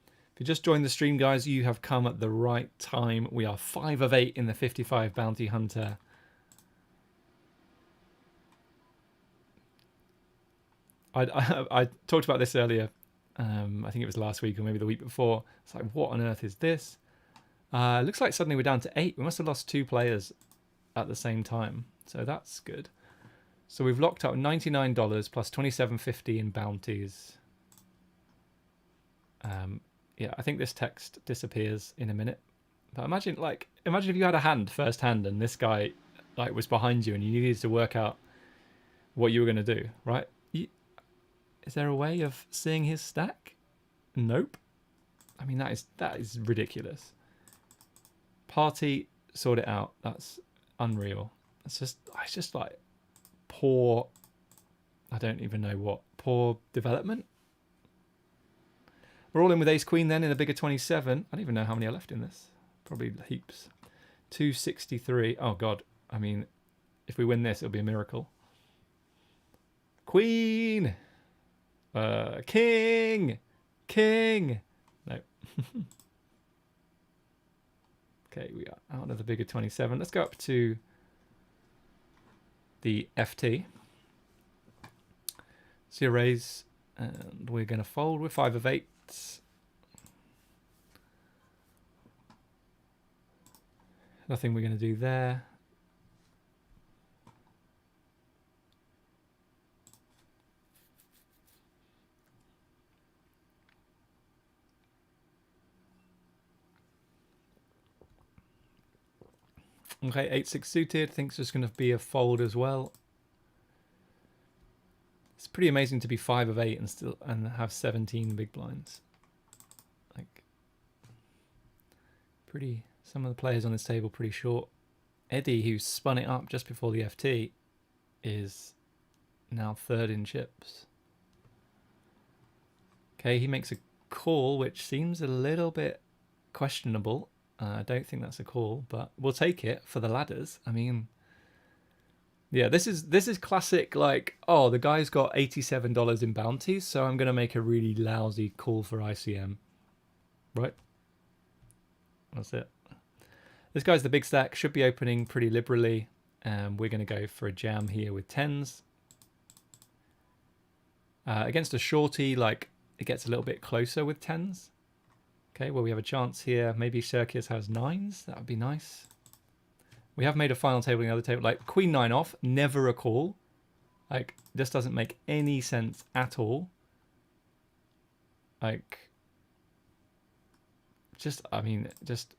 If you just joined the stream, guys, you have come at the right time. We are 5 of 8 in the 55 Bounty Hunter. I talked about this earlier. I think it was last week or maybe the week before. It's like, what on earth is this? Looks like suddenly we're down to 8. We must have lost 2 players at the same time. So that's good. So we've locked up $99 plus $27.50 in bounties. Yeah, I think this text disappears in a minute. But imagine if you had a hand, first hand, and this guy like was behind you and you needed to work out what you were going to do, right? Is there a way of seeing his stack? Nope. I mean, that is ridiculous. Party, sort it out. That's unreal. It's just like poor, I don't even know what, poor development. We're all in with ace queen then in a bigger 27. I don't even know how many are left in this. Probably heaps. 263. Oh god, I mean, if we win this, it'll be a miracle. Queen, king, no. Okay, we are out of the bigger 27. Let's go up to the FT. See a raise, and we're going to fold with 5 of 8. Nothing we're going to do there. Okay, 8-6 suited. Thinks there's going to be a fold as well. It's pretty amazing to be 5 of 8 and have 17 big blinds. Like, pretty. Some of the players on this table pretty short. Eddie, who spun it up just before the FT, is now 3rd in chips. Okay, he makes a call, which seems a little bit questionable. I don't think that's a call, but we'll take it for the ladders. I mean, yeah, this is classic, like, oh, the guy's got $87 in bounties, so I'm going to make a really lousy call for ICM. Right? That's it. This guy's the big stack, should be opening pretty liberally. We're going to go for a jam here with 10s. Against a shorty, like, it gets a little bit closer with 10s. Okay, well, we have a chance here. Maybe Circus has 9s. That would be nice. We have made a final table in the other table. Like, Queen 9 off, never a call. Like, this doesn't make any sense at all. Like, just, I mean, just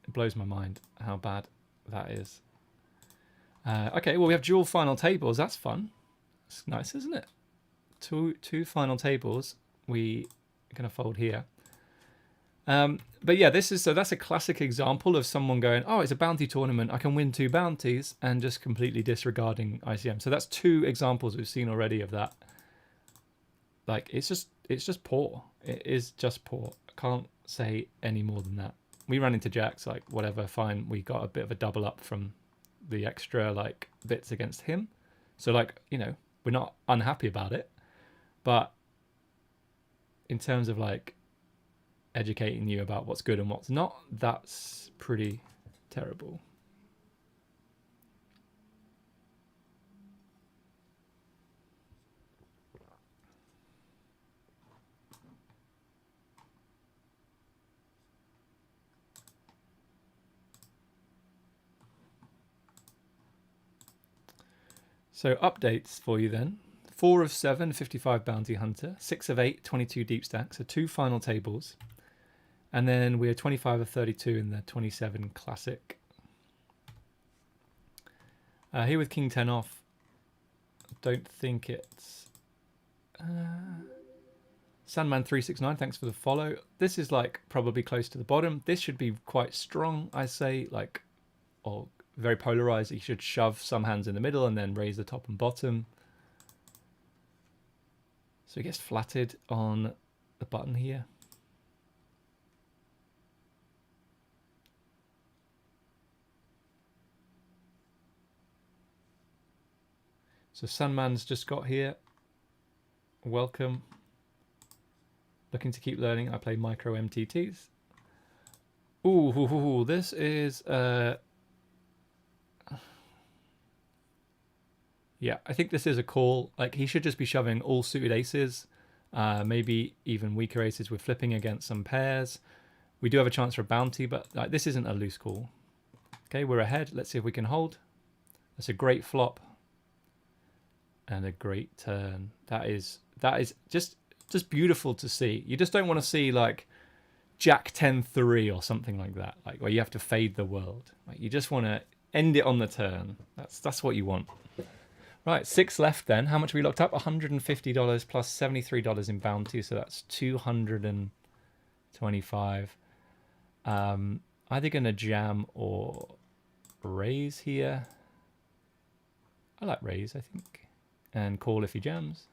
blows my mind how bad that is. Okay, well, we have dual final tables. That's fun. It's nice, isn't it? Two final tables. We are going to fold here. But yeah, that's a classic example of someone going, oh, it's a bounty tournament, I can win 2 bounties, and just completely disregarding ICM. So that's 2 examples we've seen already of that. Like, it's just poor. It is just poor. I can't say any more than that. We ran into jacks, like, whatever, fine. We got a bit of a double up from the extra, like, bits against him. So, like, you know, we're not unhappy about it. But in terms of, like, educating you about what's good and what's not, that's pretty terrible. So updates for you then. 4 of 7, 55 bounty hunter. 6 of 8, 22 deep stacks. So 2 final tables. And then we are 25 of 32 in the 27 classic. Here with King 10 off. Don't think it's... Sandman 369, thanks for the follow. This is like probably close to the bottom. This should be quite strong, I say, like, or very polarized. You should shove some hands in the middle and then raise the top and bottom. So he gets flatted on the button here. So Sandman's just got here. Welcome. Looking to keep learning. I play micro MTTs. Ooh, this is... Yeah, I think this is a call. Like, he should just be shoving all suited aces. Maybe even weaker aces with flipping against some pairs. We do have a chance for a bounty, but like, this isn't a loose call. Okay, we're ahead. Let's see if we can hold. That's a great flop. And a great turn. That is just beautiful to see. You just don't want to see like Jack 10-3 or something like that, like where you have to fade the world. Like, you just want to end it on the turn. That's what you want. Right, 6 left then. How much have we locked up? $150 plus $73 in bounty, so that's $225. Either gonna jam or raise here. I like raise, I think. And call if he jams.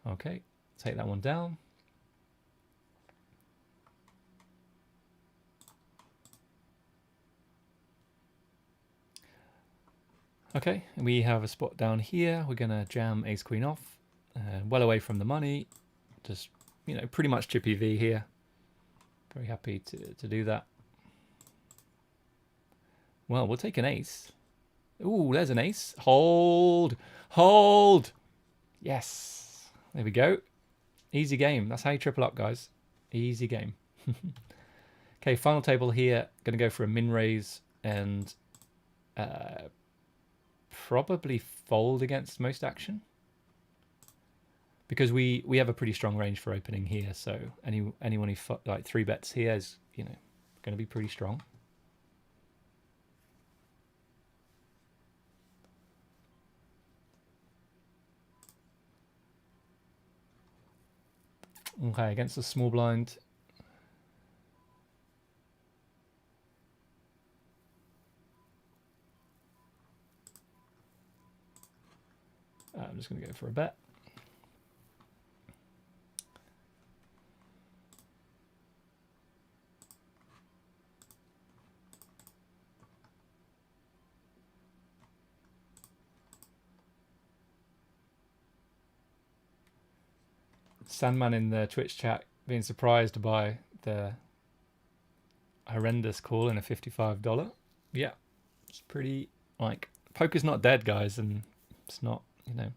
Okay, take that one down. Okay, we have a spot down here. We're gonna jam ace queen off, well away from the money. Just, you know, pretty much chippy V here. Very happy to do that. Well, we'll take an ace. Ooh, there's an ace. Hold, hold. Yes, there we go. Easy game. That's how you triple up, guys. Easy game. Okay, final table here. Gonna go for a min raise and probably fold against most action, because we have a pretty strong range for opening here. So anyone who like 3-bets here is, you know, going to be pretty strong. Okay, against the small blind. I'm just going to go for a bet. Sandman in the Twitch chat being surprised by the horrendous call in a $55. Yeah, it's pretty, like, poker's not dead, guys, and it's not, you know,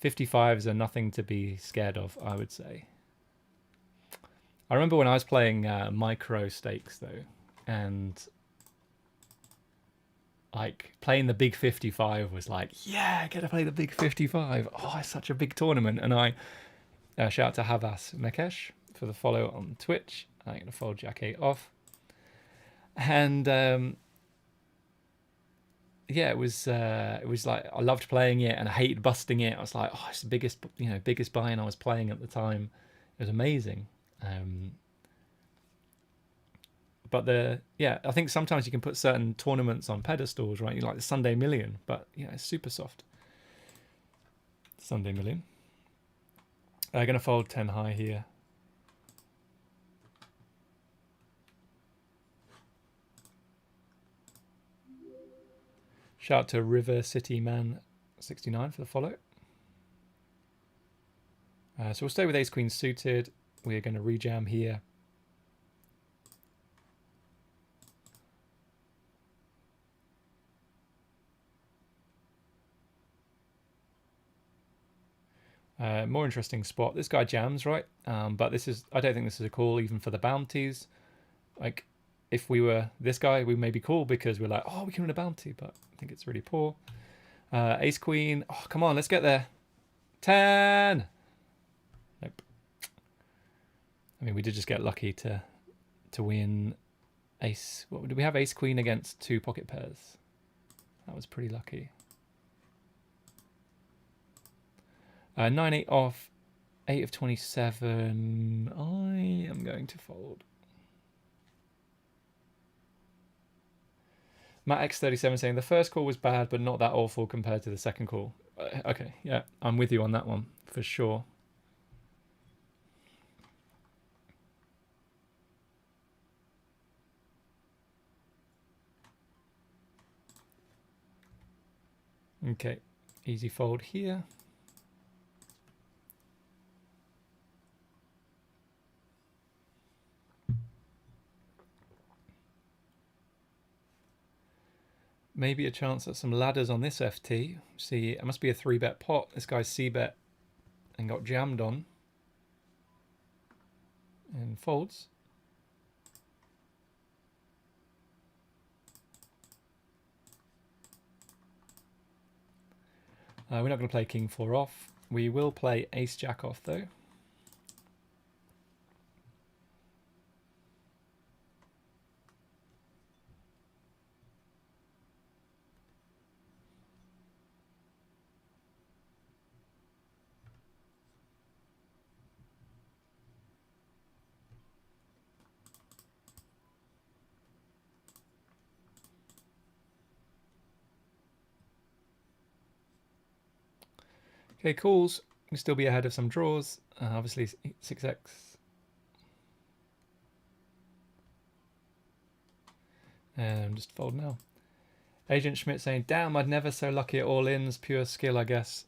55s are nothing to be scared of, I would say. I remember when I was playing micro stakes though, and like playing the big 55 was like, yeah, I get to play the big 55. Oh, it's such a big tournament. And I shout out to Havas Mekesh for the follow on Twitch. I'm going to fold Jack 8 off. And yeah, it was like, I loved playing it and I hated busting it. I was like, oh, it's the biggest, you know, biggest buy-in I was playing at the time. It was amazing. But I think sometimes you can put certain tournaments on pedestals, right? You like the Sunday Million, but yeah, it's super soft. Sunday Million. I'm gonna fold 10 high here. Shout out to River City Man 69 for the follow. So we'll stay with ace queen suited. We're going to rejam here. More interesting spot. This guy jams, right? But I don't think this is a call even for the bounties. Like, if we were this guy, we may be cool because we're like, oh, we can win a bounty, but I think it's really poor. Ace queen. Oh, come on, let's get there. 10. Nope. I mean, we did just get lucky to win ace. What did we have? Ace queen against 2 pocket pairs. That was pretty lucky. 9-8 off, 8 of 27. I am going to fold. Matt X37 saying the first call was bad, but not that awful compared to the second call. Okay, yeah, I'm with you on that one for sure. Okay, easy fold here. Maybe a chance at some ladders on this FT. See, it must be a 3-bet pot. This guy's C-bet and got jammed on. And folds. We're not going to play King 4 off. We will play Ace Jack off though. Okay, calls. We can still be ahead of some draws. Obviously 6x. And just fold now. Agent Schmidt saying, damn, I'd never so lucky at all-ins. Pure skill, I guess.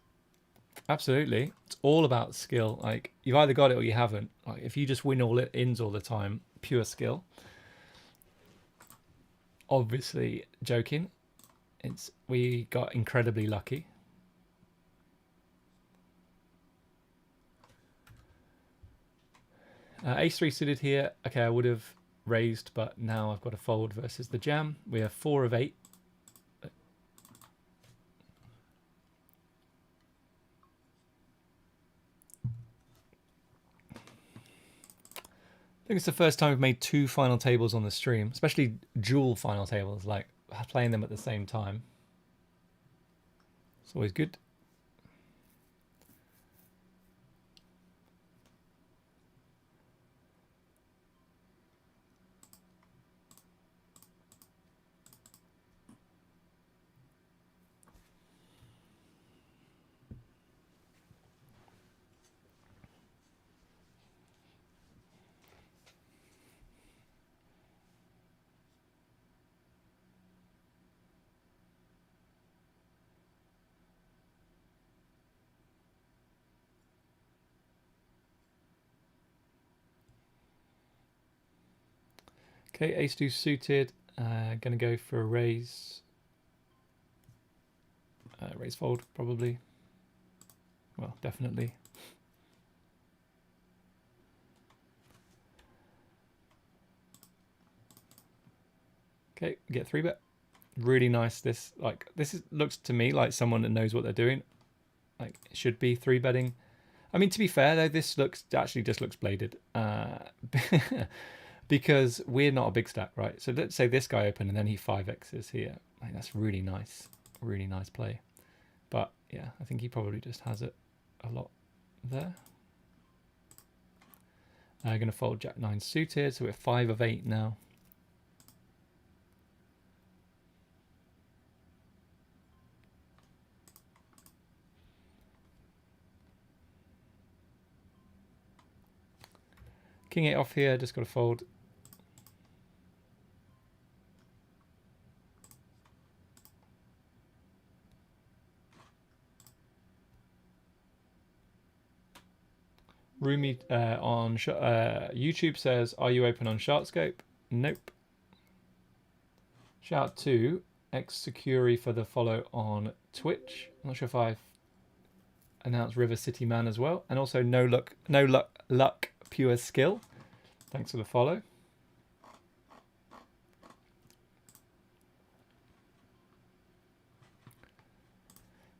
Absolutely. It's all about skill. Like, you've either got it or you haven't. Like, if you just win all-ins all the time, pure skill. Obviously, joking. We got incredibly lucky. Ace-3 suited here. Okay, I would have raised, but now I've got to fold versus the jam. We have 4 of 8. I think it's the first time we've made 2 final tables on the stream, especially dual final tables, like playing them at the same time. It's always good. Okay, ace-2 suited. Gonna go for a raise. Raise fold, probably. Well, definitely. Okay, get 3-bet. Really nice. This looks to me like someone that knows what they're doing. Like, it should be 3-betting. I mean, to be fair though, this actually just looks bladed. Because we're not a big stack, right? So let's say this guy opened and then he 5x's here. Like, that's really nice play. But yeah, I think he probably just has it a lot there. I'm going to fold Jack-9 suited, so we're 5 of 8 now. King-8 off here, just got to fold. Roomy on YouTube says, are you open on Sharkscope? Nope. Shout out to X-Securi for the follow on Twitch. I'm not sure if I've announced River City Man as well. And also No Luck, Pure Skill. Thanks for the follow.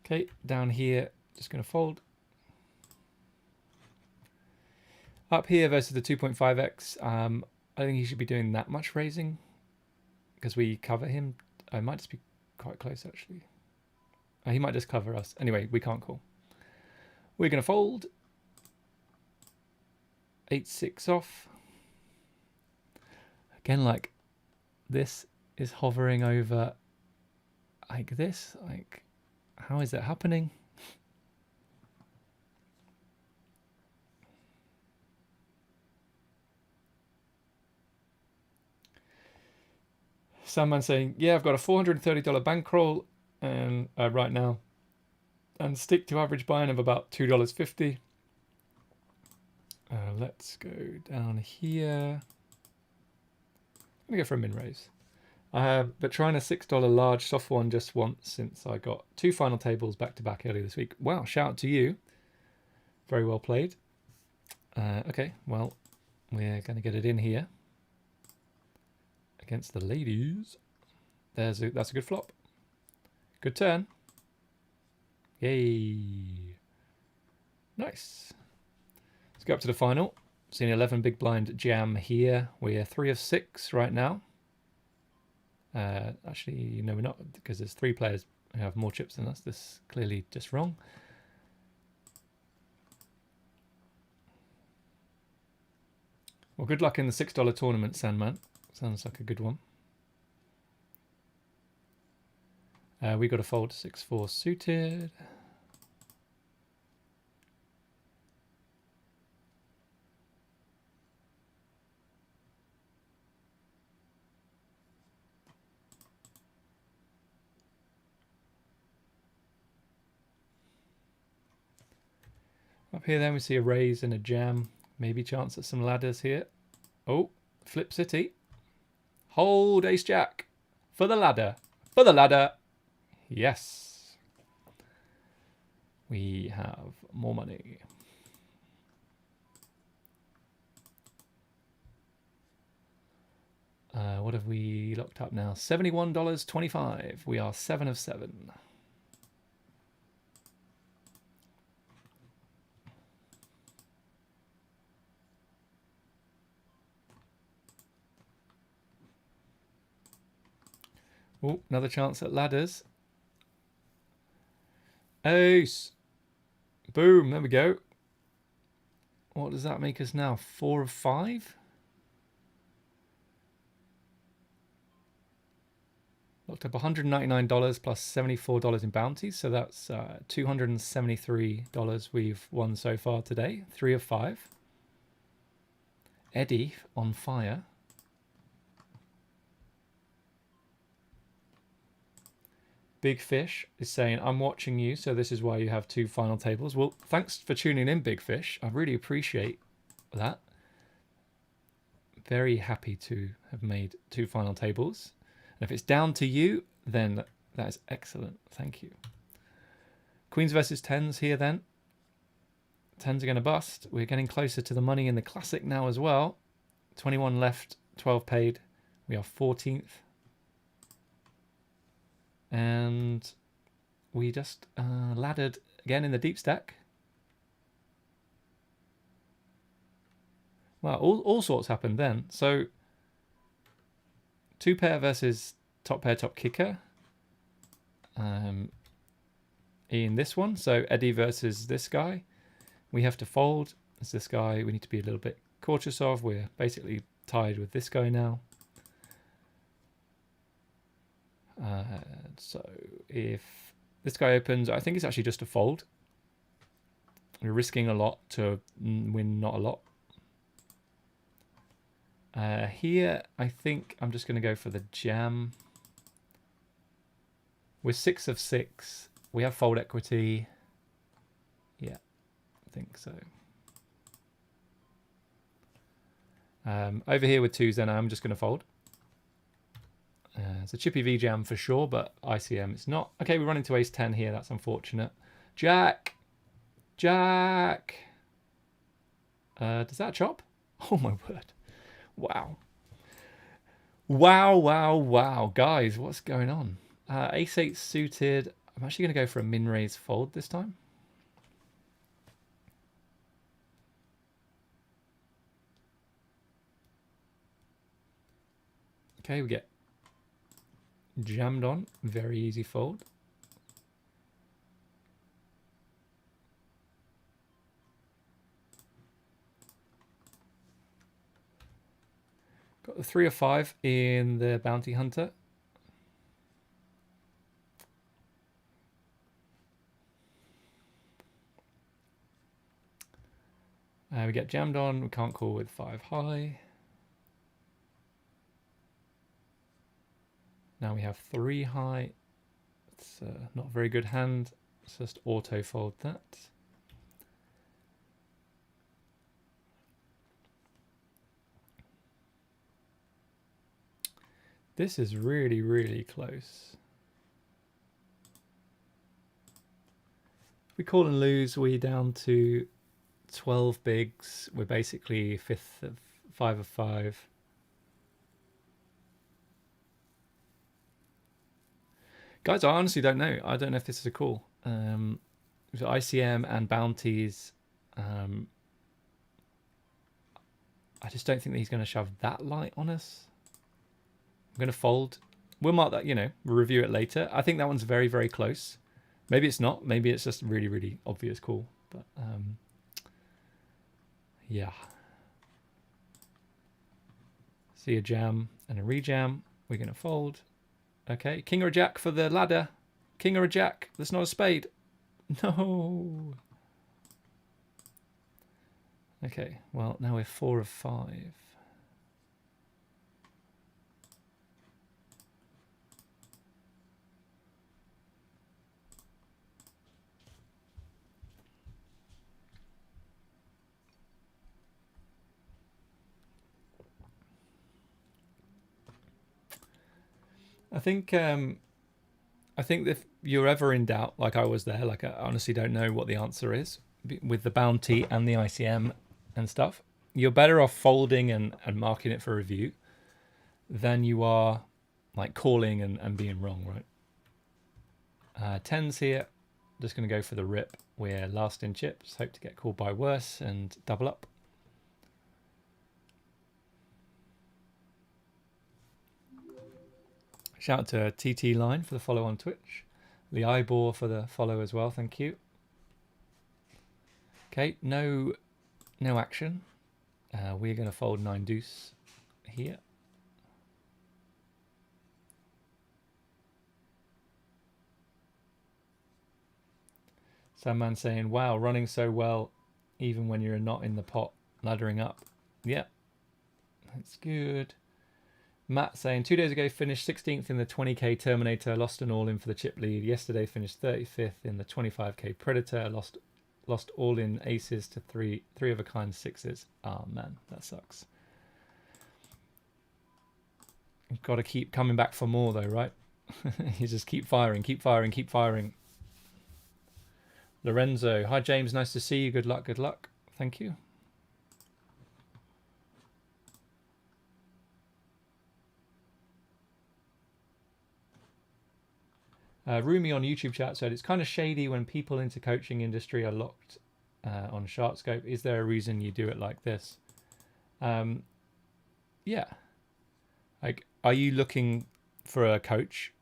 Okay, down here, just going to fold. Up here versus the 2.5x, I don't think he should be doing that much raising because we cover him. I might just be quite close, actually. He might just cover us. Anyway, we can't call. We're going to fold. 8-6 off. Again, like, this is hovering over like this. Like, how is that happening? Someone saying, yeah, I've got a $430 bankroll and right now, and stick to average buy-in of about $2.50. Let's go down here. I'm gonna go for a min raise. But trying a $6 large soft one just once since I got 2 final tables back to back earlier this week. Wow, shout out to you. Very well played. Okay, well, we're gonna get it in here. Against the ladies. That's a good flop. Good turn. Yay. Nice. Let's go up to the final. Seeing 11 big blind jam here. We're 3 of 6 right now. Actually, no, we're not, because there's 3 players who have more chips than us. This is clearly just wrong. Well, good luck in the $6 tournament, Sandman. Sounds like a good one. We got a fold 6-4 suited. Up here then we see a raise and a jam. Maybe chance at some ladders here. Oh, flip city. Hold ace jack. For the ladder. For the ladder. Yes. We have more money. What have we locked up now? $71.25. We are 7 of 7. Oh, another chance at ladders. Ace. Boom. There we go. What does that make us now? 4 of 5? Looked up $199 plus $74 in bounties. So that's $273 we've won so far today. 3 of 5. Eddie on fire. Big Fish is saying, I'm watching you, so this is why you have 2 final tables. Well, thanks for tuning in, Big Fish. I really appreciate that. Very happy to have made 2 final tables. And if it's down to you, then that is excellent. Thank you. Queens versus 10s here then. 10s are going to bust. We're getting closer to the money in the Classic now as well. 21 left, 12 paid. We are 14th. And we just laddered again in the deep stack. Well, all sorts happened then. So 2 pair versus top pair, top kicker in this one. So Eddie versus this guy. We have to fold. As this guy we need to be a little bit cautious of. We're basically tied with this guy now. So if this guy opens, I think it's actually just a fold. We're risking a lot to win not a lot. Here, I think I'm just going to go for the jam. We're 6 of 6. We have fold equity. Yeah, I think so. Over here with 2s, then I'm just going to fold. It's a chippy V jam for sure, but ICM it's not. Okay, we're running to ace 10 here. That's unfortunate. Jack. Jack. Does that chop? Oh my word. Wow. Wow, wow, wow. Guys, what's going on? Ace 8 suited. I'm actually going to go for a min raise fold this time. Okay, we get jammed on. Very easy fold. Got the 3 of 5 in the Bounty Hunter. We get jammed on. We can't call with 5 high. Now we have 3 high. It's not a very good hand. Let's just auto fold that. This is really, really close. If we call and lose, we're down to 12 bigs. We're basically 5th of 5 of 5. Guys, I honestly don't know. I don't know if this is a call. So ICM and bounties. I just don't think that he's going to shove that light on us. I'm going to fold. We'll mark that, we'll review it later. I think that one's very, very close. Maybe it's not. Maybe it's just a really, really obvious call. But yeah. See a jam and a rejam. We're going to fold. Okay, king or a jack for the ladder. King or a jack. That's not a spade. No. Okay, well, now we're 4 of 5. I think if you're ever in doubt, like I was there, like I honestly don't know what the answer is with the bounty and the ICM and stuff, you're better off folding and marking it for review than you are like calling and being wrong, right? 10s here. Just going to go for the rip. We're last in chips. Hope to get called by worse and double up. Shout out to TT Line for the follow on Twitch. Lee Ibor for the follow as well. Thank you. Okay, no action. We're going to fold 9 deuce here. Some man saying, wow, running so well, even when you're not in the pot, laddering up. Yeah, that's good. Matt saying, 2 days ago, finished 16th in the 20k Terminator, lost an all-in for the chip lead. Yesterday, finished 35th in the 25k Predator, lost all-in aces to three of a kind sixes. Oh, man, that sucks. You've got to keep coming back for more, though, right? You just keep firing, keep firing, keep firing. Lorenzo, hi James, nice to see you. Good luck, good luck. Thank you. Rumi on YouTube chat said, it's kind of shady when people into coaching industry are locked on Sharkscope. Is there a reason you do it like this? Yeah. Like, are you looking for a coach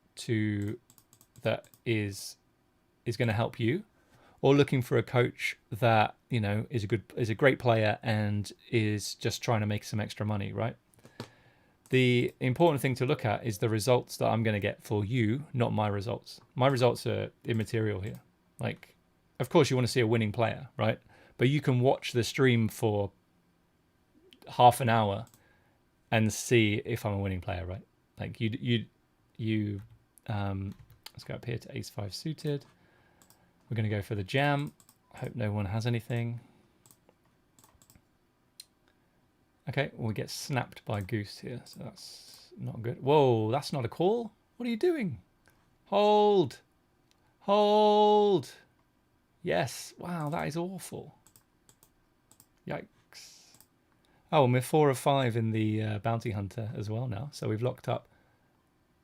that is going to help you? Or looking for a coach that, you know, is a great player and is just trying to make some extra money, right? The important thing to look at is the results that I'm going to get for you, not my results. My results are immaterial here. Like, of course you want to see a winning player, right? But you can watch the stream for half an hour and see if I'm a winning player, right? Like you let's go up here to ace 5 suited. We're going to go for the jam. I hope no one has anything. Okay, well, we get snapped by goose here, so that's not good. Whoa, that's not a call. What are you doing? Hold. Hold. Yes. Wow, that is awful. Yikes. Oh, and we're 4 of 5 in the bounty hunter as well now, so we've locked up.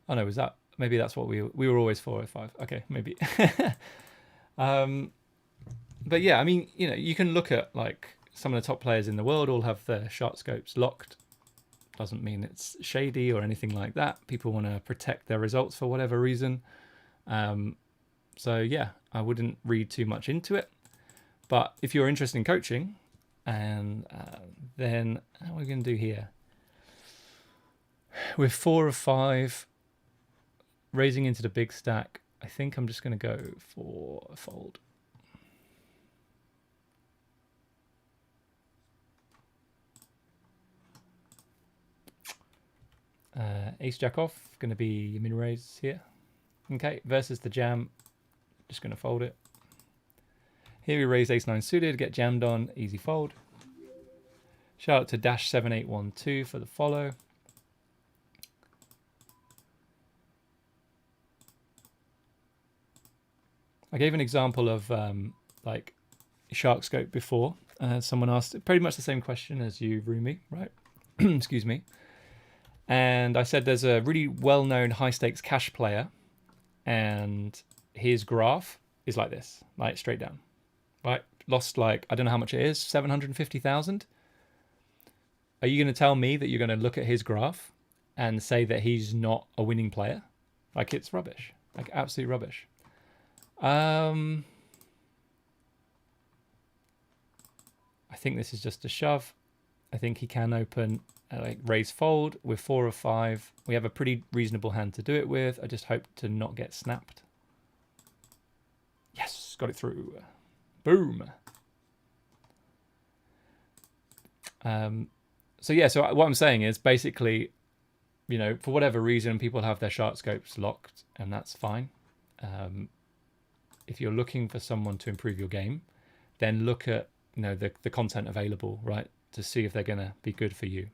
Oh no, was that? Maybe that's what we were always 4 of 5. Okay, maybe. But yeah, I mean, you know, you can look at like some of the top players in the world all have their shot scopes locked. Doesn't mean it's shady or anything like that. People want to protect their results for whatever reason. So yeah, I wouldn't read too much into it. But if you're interested in coaching, and then what are we going to do here? We're 4 of 5, raising into the big stack. I think I'm just going to go for a fold. Ace jack off, going to be min raise here. Okay, versus the jam, just going to fold it. Here we raise ace 9 suited, get jammed on, easy fold. Shout out to dash 7812 for the follow. I gave an example of like Sharkscope before. Someone asked pretty much the same question as you, Rumi, right? Excuse me. And I said there's a really well-known high-stakes cash player, and his graph is like this, like straight down, right? Lost like, I don't know how much it is, 750,000. Are you going to tell me that you're going to look at his graph and say that he's not a winning player? Like, it's rubbish, like absolute rubbish. I think this is just a shove. I think he can open like raise fold with 4 of 5. We have a pretty reasonable hand to do it with. I just hope to not get snapped. Yes, got it through. Boom. So yeah, so what I'm saying is basically, you know, for whatever reason, people have their chart scopes locked, and that's fine. If you're looking for someone to improve your game, then look at, you know, the content available, right, to see if they're going to be good for you.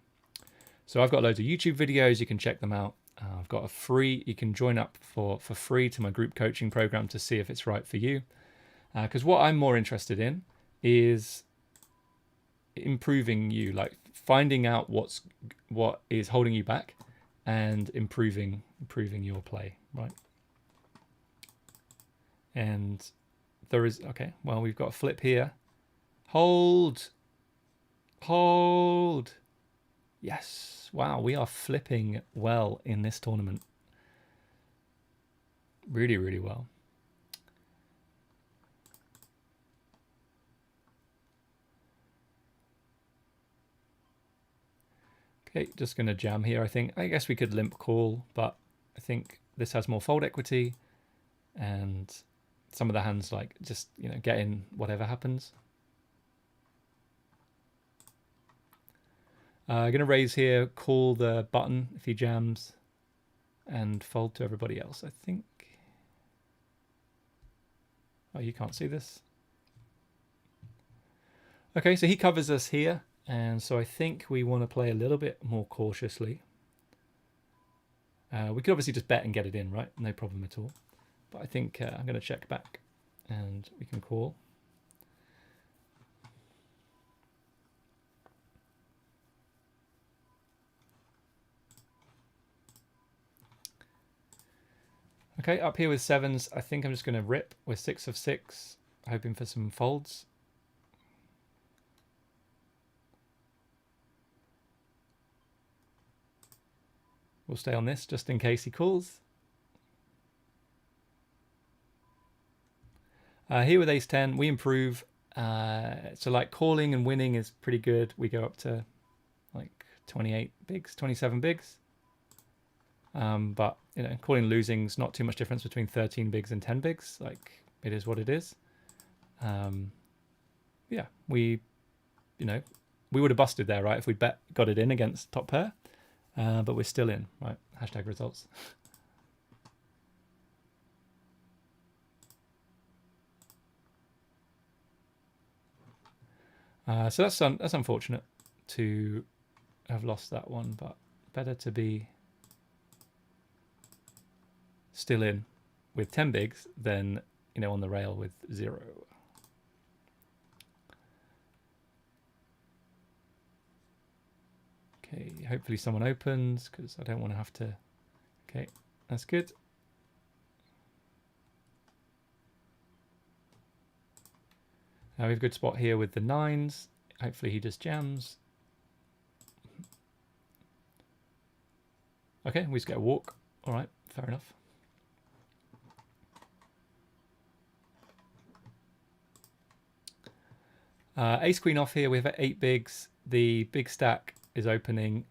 So I've got loads of YouTube videos. You can check them out. I've got a free, you can join up for free to my group coaching program to see if it's right for you. Because what I'm more interested in is improving you, like finding out what is holding you back and improving your play, right? And there is, okay, well, we've got a flip here. Hold. Yes. Wow, we are flipping well in this tournament. Really, really well. Okay, just going to jam here, I think. I guess we could limp call, but I think this has more fold equity, and some of the hands, like, just, you know, get in whatever happens. I'm going to raise here, call the button if he jams, and fold to everybody else, I think. Oh, you can't see this. Okay, so he covers us here, and so I think we want to play a little bit more cautiously. We could obviously just bet and get it in, right? No problem at all. But I think I'm going to check back, and we can call. Okay, up here with sevens, I think I'm just going to rip with 6 of 6, hoping for some folds. We'll stay on this just in case he calls. Here with ace 10, we improve. So like calling and winning is pretty good. We go up to like 28 bigs, 27 bigs. But, you know, calling and losing is not too much difference between 13 bigs and 10 bigs. Like, it is what it is. Yeah, we would have busted there, right, if we got it in against top pair. But we're still in, right? Hashtag results. So that's unfortunate to have lost that one, but better to be still in with 10 bigs than, you know, on the rail with 0. Okay, hopefully someone opens, because I don't want to have to. Okay, that's good. Now we have a good spot here with the 9s. Hopefully he just jams. Okay, we just get a walk. All right, fair enough. Ace queen off here. We have 8 bigs. The big stack is opening.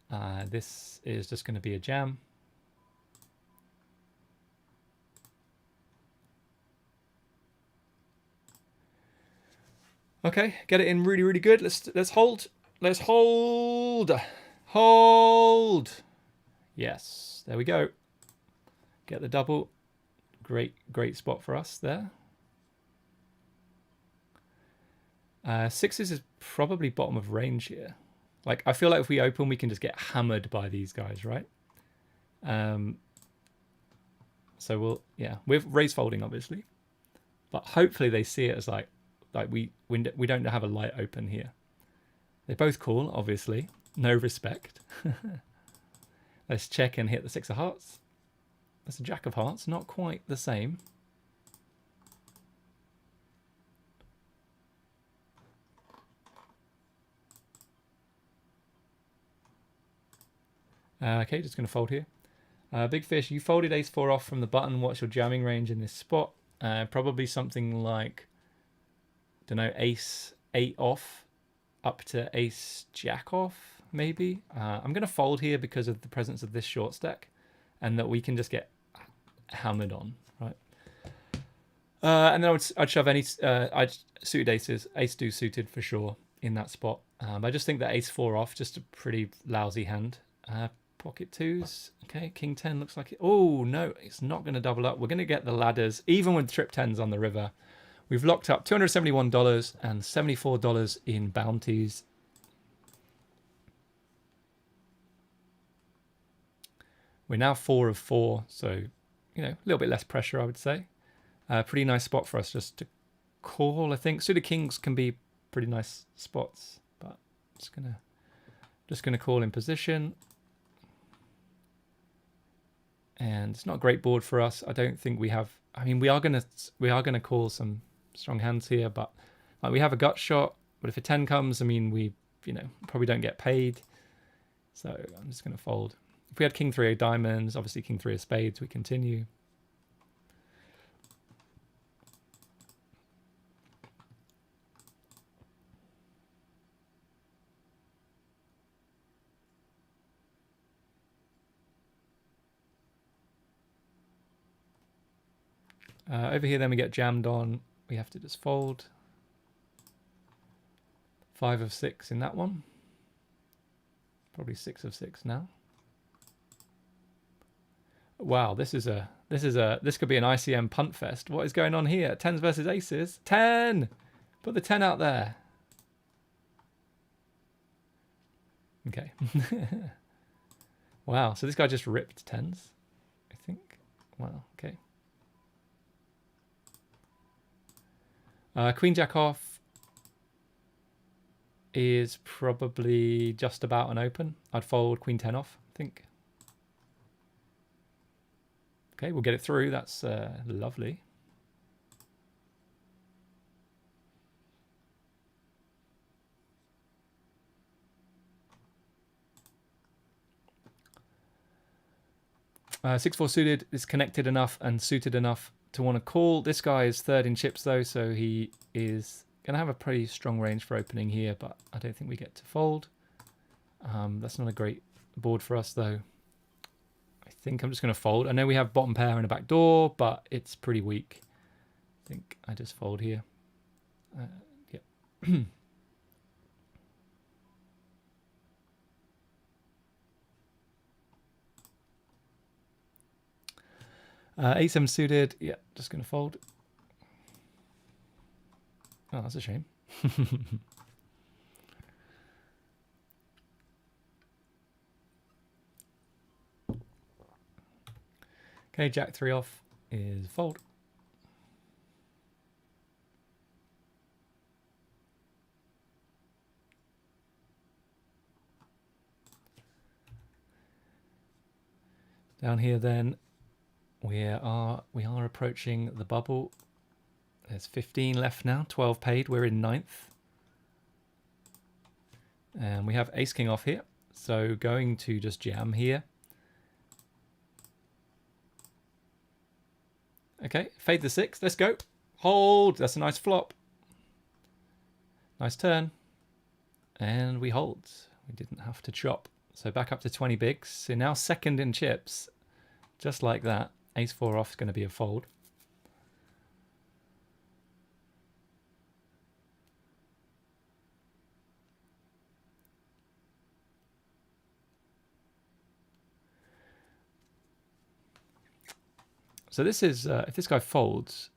This is just going to be a jam. Okay, get it in really, really good. Let's hold. Let's hold. Hold. Yes, there we go. Get the double. Great spot for us there. 6s is probably bottom of range here. Like, I feel like if we open, we can just get hammered by these guys, right? So we're raise folding, obviously, but hopefully they see it as like we don't have a light open here. They both call, obviously. No respect. Let's check and hit the 6 of hearts. That's a jack of hearts, not quite the same. Okay, just going to fold here. Big Fish, you folded ace 4 off from the button. What's your jamming range in this spot? Probably something like, don't know, ace 8 off up to ace jack off, maybe. I'm going to fold here because of the presence of this short stack, and that we can just get hammered on, right? And then I'd shove any suited aces, ace deuce suited for sure in that spot. I just think that ace 4 off, just a pretty lousy hand. Pocket 2s. Okay, king 10 looks like it. Oh, no, it's not going to double up. We're going to get the ladders, even with trip 10s on the river. We've locked up $271 and $74 in bounties. We're now 4 of 4, so, you know, a little bit less pressure, I would say. Pretty nice spot for us just to call, I think. Suited kings can be pretty nice spots, but just gonna call in position. And it's not a great board for us. I don't think we have. I mean, we are gonna call some strong hands here, but like we have a gut shot. But if a 10 comes, I mean, we probably don't get paid. So I'm just gonna fold. If we had king 3 of diamonds, obviously king 3 of spades, we continue. Over here, then we get jammed on. We have to just fold. 5 of 6 in that one. Probably 6 of 6 now. Wow, this could be an ICM punt fest. What is going on here? 10s versus aces. 10! Put the 10 out there. Okay. Wow, so this guy just ripped 10s, I think. Wow, okay. Queen Jack off is probably just about an open. I'd fold Queen 10 off, I think. Okay, we'll get it through. That's lovely. Uh, 6-4 suited is connected enough and suited enough to want to call. This guy is 3rd in chips though, so he is going to have a pretty strong range for opening here, but I don't think we get to fold. That's not a great board for us though. I think I'm just going to fold. I know we have bottom pair and a back door, but it's pretty weak. I think I just fold here. Yeah. A7 suited, yeah, just going to fold. Oh, that's a shame. Okay, Jack 3 off is fold. Down here then, we are approaching the bubble. There's 15 left now, 12 paid. We're in 9th. And we have ace king off here. So going to just jam here. Okay, fade the 6. Let's go. Hold. That's a nice flop. Nice turn. And we hold. We didn't have to chop. So back up to 20 bigs. So now 2nd in chips. Just like that. Ace 4 off is going to be a fold. So this is, if this guy folds,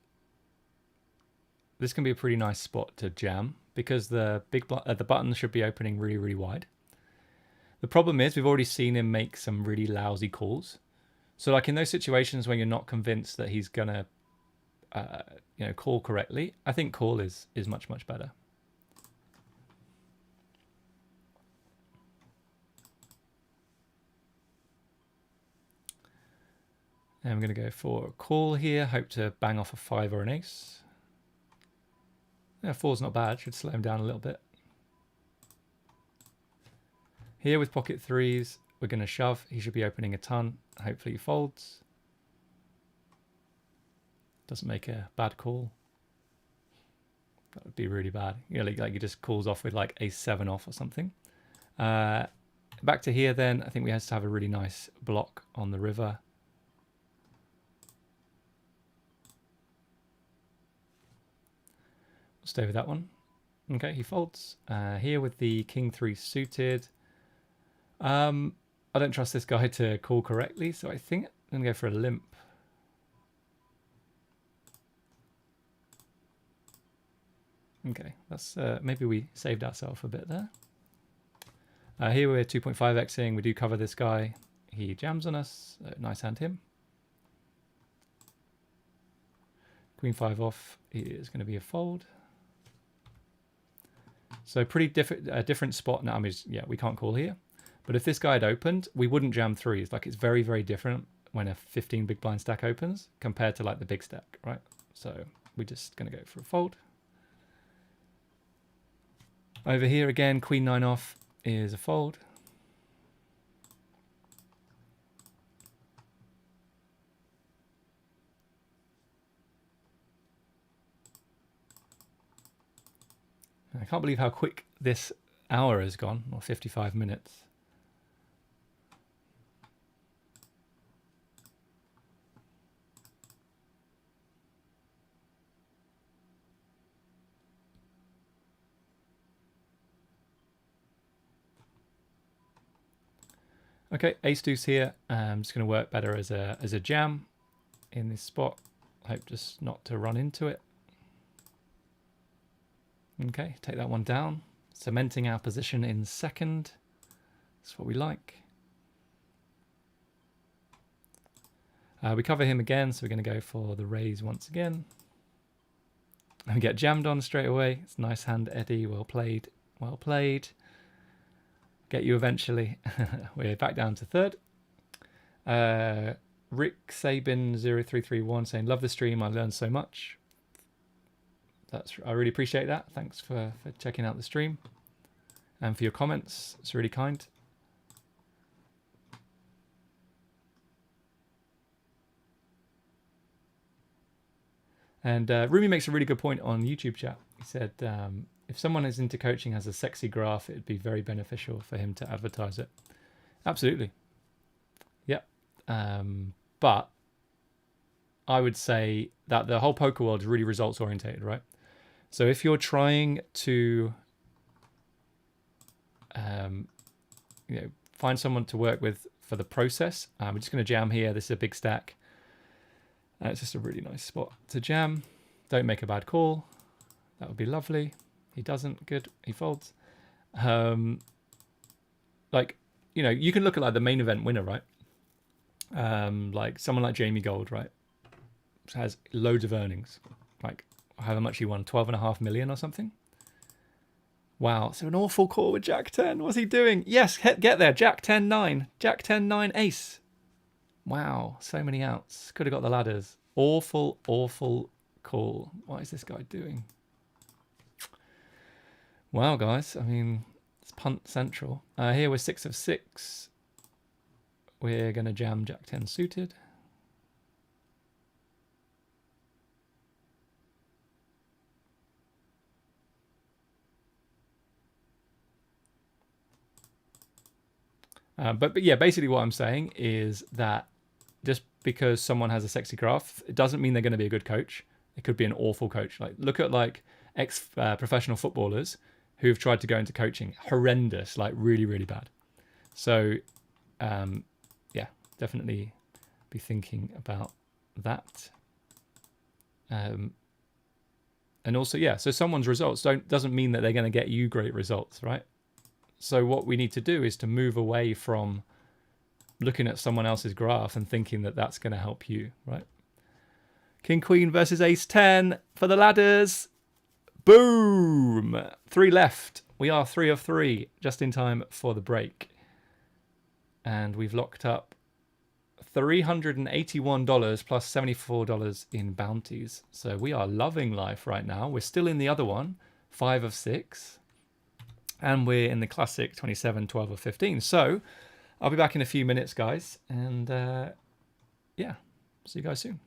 this can be a pretty nice spot to jam because the the button should be opening really, really wide. The problem is we've already seen him make some really lousy calls. So like in those situations when you're not convinced that he's gonna, call correctly, I think call is much, much better. And I'm going to go for a call here. Hope to bang off a 5 or an ace. Yeah, 4's not bad. Should slow him down a little bit. Here with pocket 3s, we're going to shove. He should be opening a ton. Hopefully he folds. Doesn't make a bad call. That would be really bad. You know, like he just calls off with like ace 7 off or something. Back to here then. I think we have to have a really nice block on the river. Stay with that one. Okay, he folds. Here with the king 3 suited. I don't trust this guy to call correctly, so I think I'm going to go for a limp. Okay, that's maybe we saved ourselves a bit there. Here we're 2.5xing. We do cover this guy. He jams on us. Nice hand him. Queen 5 off is going to be a fold. So pretty different spot now. I mean, yeah, we can't call here. But if this guy had opened, we wouldn't jam threes. Like, it's very, very different when a 15 big blind stack opens compared to like the big stack, right? So we're just going to go for a fold. Over here again, Queen 9 off is a fold. I can't believe how quick this hour has gone, or 55 minutes. Okay, ace deuce here. Just going to work better as a jam in this spot. Hope just not to run into it. Okay, take that one down. Cementing our position in second. That's what we like. We cover him again, so we're going to go for the raise once again. And we get jammed on straight away. It's a nice hand, Eddie. Well played. Well played. Get you eventually. We're back down to third. Rick Sabin 0331 saying, love the stream. I learned so much. I really appreciate that. Thanks for checking out the stream and for your comments. It's really kind. And Rumi makes a really good point on YouTube chat. He said, if someone is into coaching has a sexy graph, it'd be very beneficial for him to advertise it. Absolutely. Yep. But I would say that the whole poker world is really results orientated, right? So if you're trying to find someone to work with for the process, we're just going to jam here. This is a big stack. It's just a really nice spot to jam. Don't make a bad call. That would be lovely. He doesn't. Good. He folds. Like, you can look at like the main event winner, right? Like someone like Jamie Gold, right? Has loads of earnings. Like, however much he won, 12.5 million or something. Wow, so an awful call with Jack 10. What's he doing? Yes, get there. Jack 10 9. Jack 10 9 ace. Wow, so many outs. Could have got the ladders. Awful, awful call. What is this guy doing? Wow, guys. I mean, it's punt central. Here we're 6 of 6. We're going to jam Jack 10 suited. But yeah, basically what I'm saying is that just because someone has a sexy graph, it doesn't mean they're going to be a good coach. It could be an awful coach. Like, look at like professional footballers who've tried to go into coaching. Horrendous, like really, really bad. So, yeah, definitely be thinking about that. And also, yeah, so someone's results doesn't mean that they're going to get you great results, right? So what we need to do is to move away from looking at someone else's graph and thinking that that's going to help you, right? King Queen versus Ace 10 for the ladders. Boom! 3 left. We are 3 of 3, just in time for the break. And we've locked up $381 plus $74 in bounties. So we are loving life right now. We're still in the other one, 5 of 6. And we're in the classic 27, 12 of 15. So I'll be back in a few minutes, guys. And yeah, see you guys soon.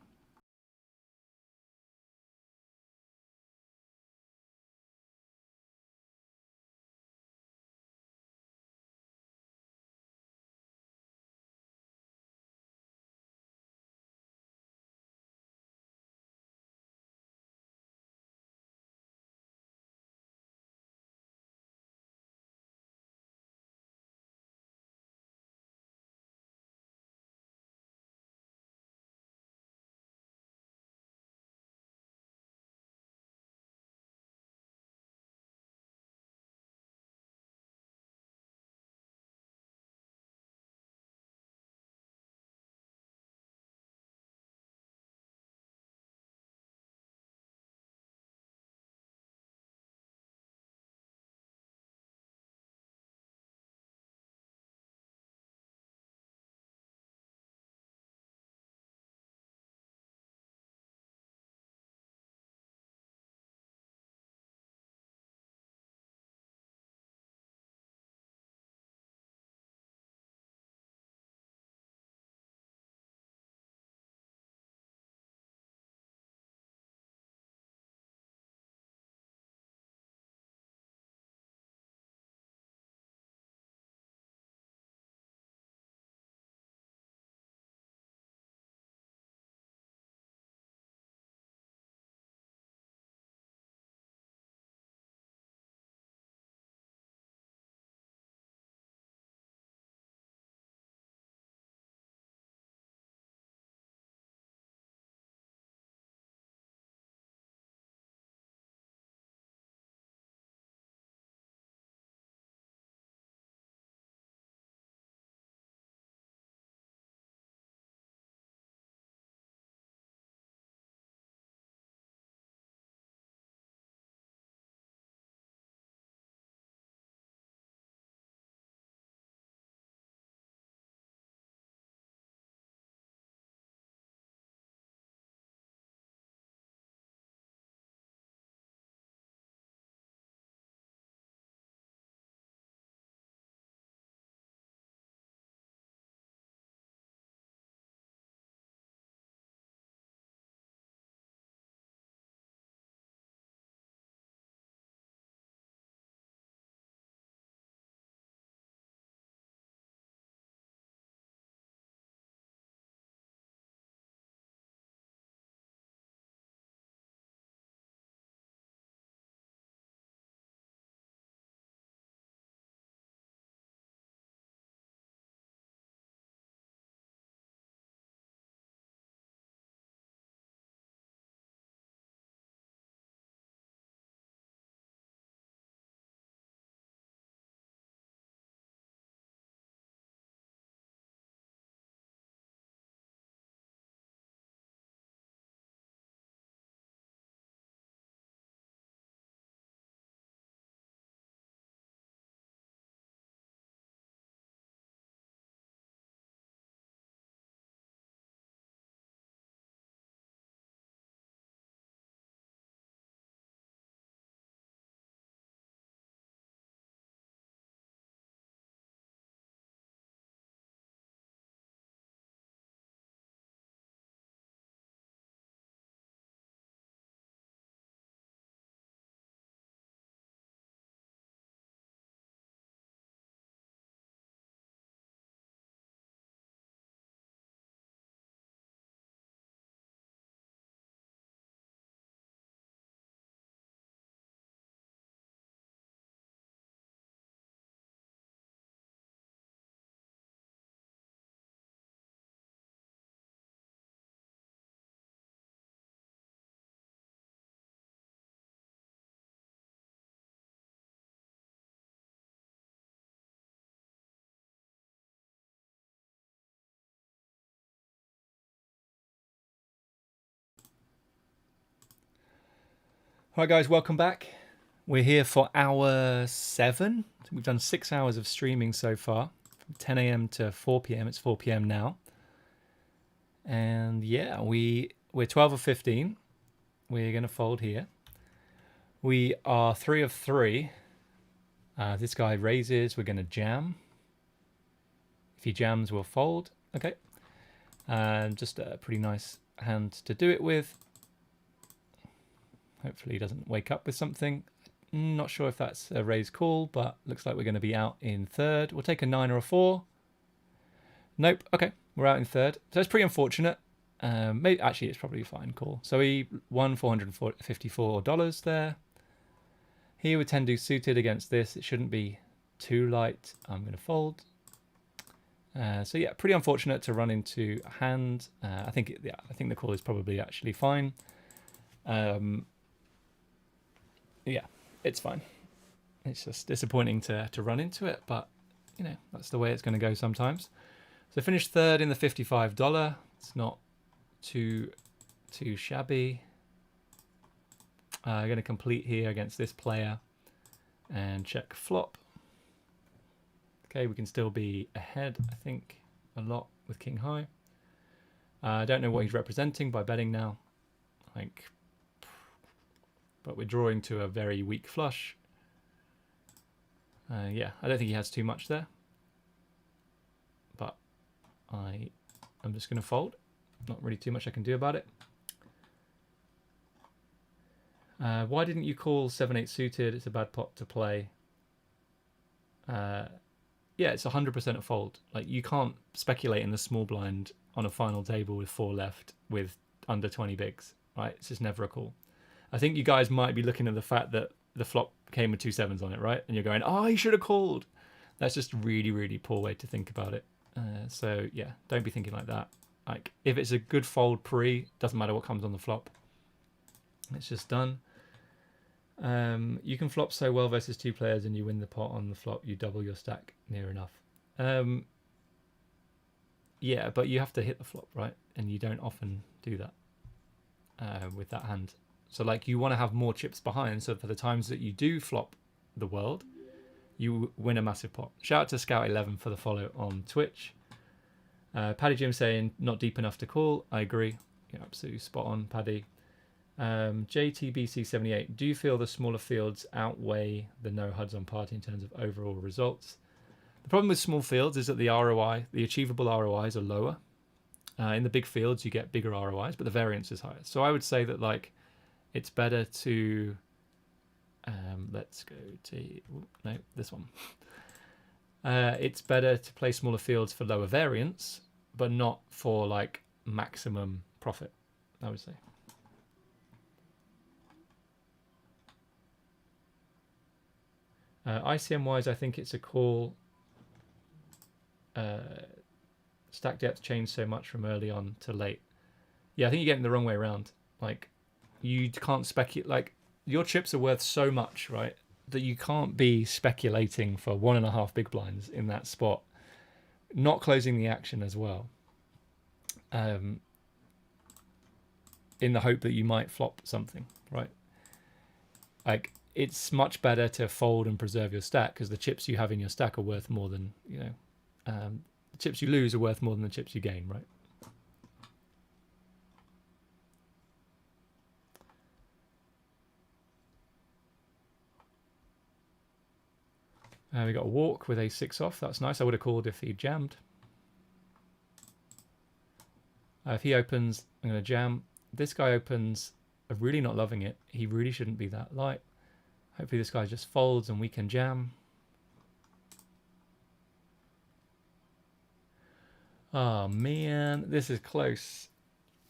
Alright guys, welcome back. We're here for hour 7. We've done 6 hours of streaming so far. From 10 a.m. to 4 p.m. It's 4 p.m. now. And yeah, we're 12 of 15. We're going to fold here. We are 3 of 3. This guy raises, we're going to jam. If he jams, we'll fold. Okay. Just a pretty nice hand to do it with. Hopefully he doesn't wake up with something. Not sure if that's a raise call, but looks like we're going to be out in third. We'll take a 9 or a 4. Nope. Okay, we're out in third. So it's pretty unfortunate. Maybe actually it's probably a fine call. So he won $454 there. Here with 10 deuce suited against this, it shouldn't be too light. I'm going to fold. So yeah, pretty unfortunate to run into a hand. I think the call is probably actually fine. Yeah, it's fine. It's just disappointing to run into it, but you know, that's the way it's going to go sometimes. So finished third in the $55. It's not too shabby. I'm going to complete here against this player and check flop. Okay, we can still be ahead, I think, a lot with king high. I don't know what he's representing by betting now. But we're drawing to a very weak flush. Yeah, I don't think he has too much there. But I'm just going to fold. Not really too much I can do about it. Why didn't you call 7-8 suited? It's a bad pot to play. Yeah, it's 100% a fold. Like, you can't speculate in the small blind on a final table with 4 left with under 20 bigs, right? It's just never a call. I think you guys might be looking at the fact that the flop came with 2 7s on it, right? And you're going, oh, he should have called. That's just a really, really poor way to think about it. So yeah, don't be thinking like that. Like, if it's a good fold pre, doesn't matter what comes on the flop. It's just done. You can flop so well versus 2 players and you win the pot on the flop. You double your stack near enough. Yeah, but you have to hit the flop, right? And you don't often do that with that hand. So like, you want to have more chips behind, so for the times that you do flop the world, you win a massive pot. Shout out to Scout11 for the follow on Twitch. Paddy Jim saying not deep enough to call. I agree. You're absolutely spot on, Paddy. JTBC78, do you feel the smaller fields outweigh the no HUDs on party in terms of overall results? The problem with small fields is that the ROI, the achievable ROIs are lower. In the big fields, you get bigger ROIs, but the variance is higher. So I would say that, like, it's better to let's go to no, this one. It's better to play smaller fields for lower variance, but not for like maximum profit, I would say. ICM wise, I think it's a call. Stack depth changed so much from early on to late. Yeah, I think you're getting the wrong way around. Like, you can't speculate. Like, your chips are worth so much, right, that you can't be speculating for 1.5 big blinds in that spot, not closing the action as well, in the hope that you might flop something, right? Like, it's much better to fold and preserve your stack, because the chips you have in your stack are worth more than, you know, the chips you lose are worth more than the chips you gain, right? We got a walk with a 6 off. That's nice. I would have called if he jammed. If he opens, I'm going to jam. This guy opens. I'm really not loving it. He really shouldn't be that light. Hopefully this guy just folds and we can jam. Oh man, this is close.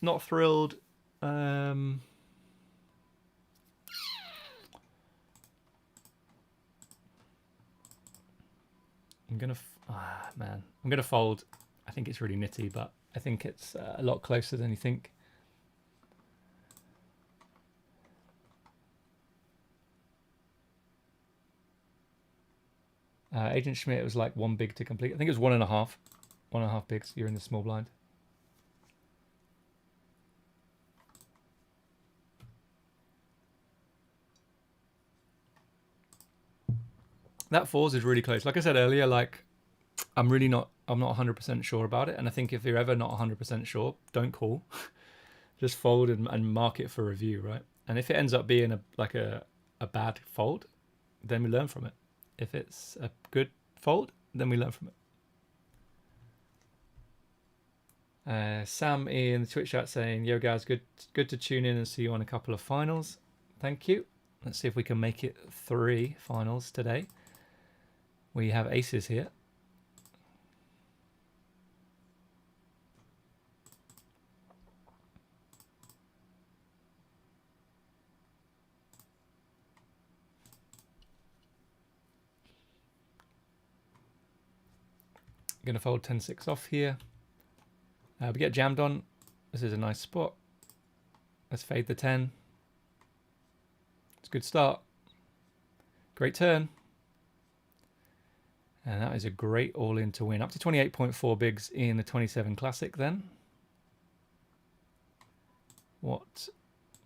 Not thrilled. I'm gonna fold. I think it's really nitty, but I think it's a lot closer than you think. Agent Schmidt was like 1 big to complete. I think it was 1.5. 1.5 bigs. You're in the small blind. That fours is really close. Like I said earlier, like I'm not 100% sure about it. And I think if you're ever not 100% sure, don't call. Just fold and mark it for review, right? And if it ends up being a bad fold, then we learn from it. If it's a good fold, then we learn from it. Sam in the Twitch chat saying, "Yo guys, good to tune in and see you on a couple of finals. Thank you. Let's see if we can make it 3 finals today. We have aces here." Going to fold 10-6 off here. We get jammed on. This is a nice spot. Let's fade the 10. It's a good start. Great turn. And that is a great all-in to win. Up to 28.4 bigs in the 27 Classic then. What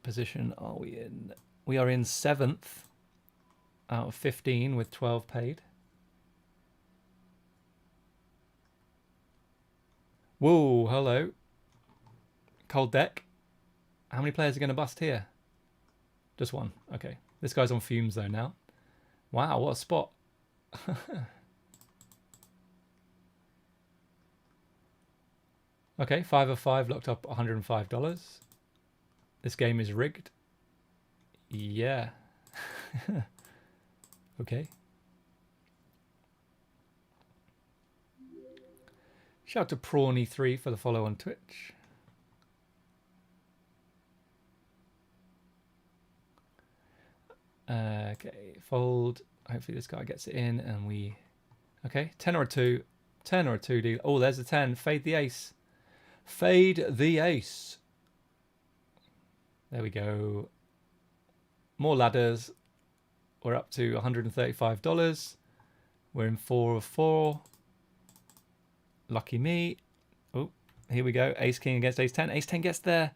position are we in? We are in 7th out of 15 with 12 paid. Whoa, hello. Cold deck. How many players are going to bust here? Just one. Okay. This guy's on fumes though now. Wow, what a spot. Okay, 5 of 5 locked up $105. This game is rigged. Yeah. Okay. Shout out to Prawny3 for the follow on Twitch. Okay, fold. Hopefully this guy gets it in and we... Okay, 10 or a 2. 10 or a 2 deal. Oh, there's a 10. Fade the ace. Fade the ace. There we go. More ladders. We're up to $135. We're in 4 of 4. Lucky me. Oh, here we go. Ace King against Ace 10. Ace 10 gets there.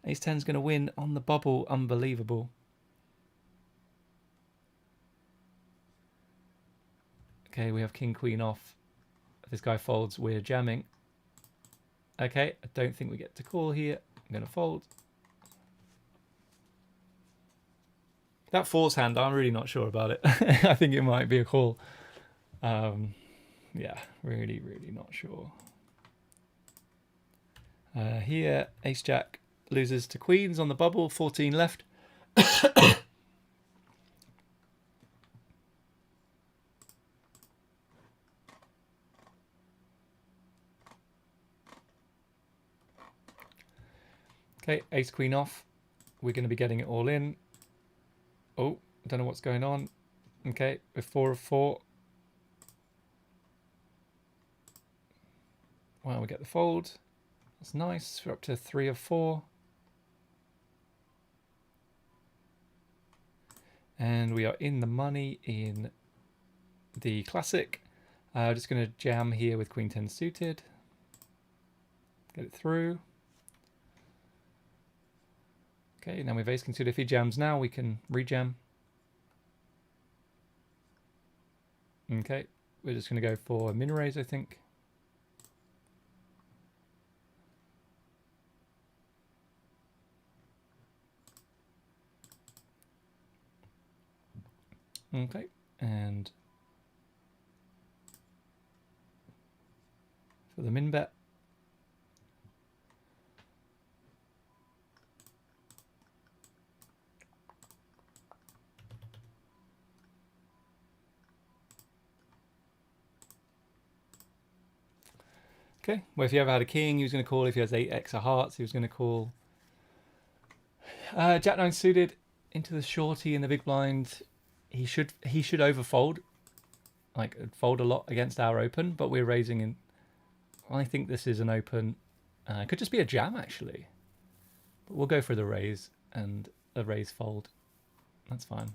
Ace 10's going to win on the bubble. Unbelievable. Okay, we have King Queen off. If this guy folds, we're jamming. Okay, I don't think we get to call here. I'm going to fold. That fours hand, I'm really not sure about it. I think it might be a call. Yeah, really, really not sure. Here, Ace Jack loses to Queens on the bubble. 14 left. Okay, Ace Queen off. We're going to be getting it all in. Oh, I don't know what's going on. Okay, we're 4 of 4. Wow, we get the fold. That's nice. We're up to 3 of 4. And we are in the money in the Classic. Just going to jam here with Queen 10 suited. Get it through. Okay, now we have Ace King suited. If he jams now, we can rejam. Okay, we're just going to go for min raise, I think. Okay, and for the min bet. Okay, well, if you ever had a king, he was going to call. If he has 8x of hearts, he was going to call. Jack 9 suited into the shorty in the big blind. He should overfold, like fold a lot against our open, but we're raising in. I think this is an open. It could just be a jam actually, but we'll go for the raise and a raise fold. That's fine.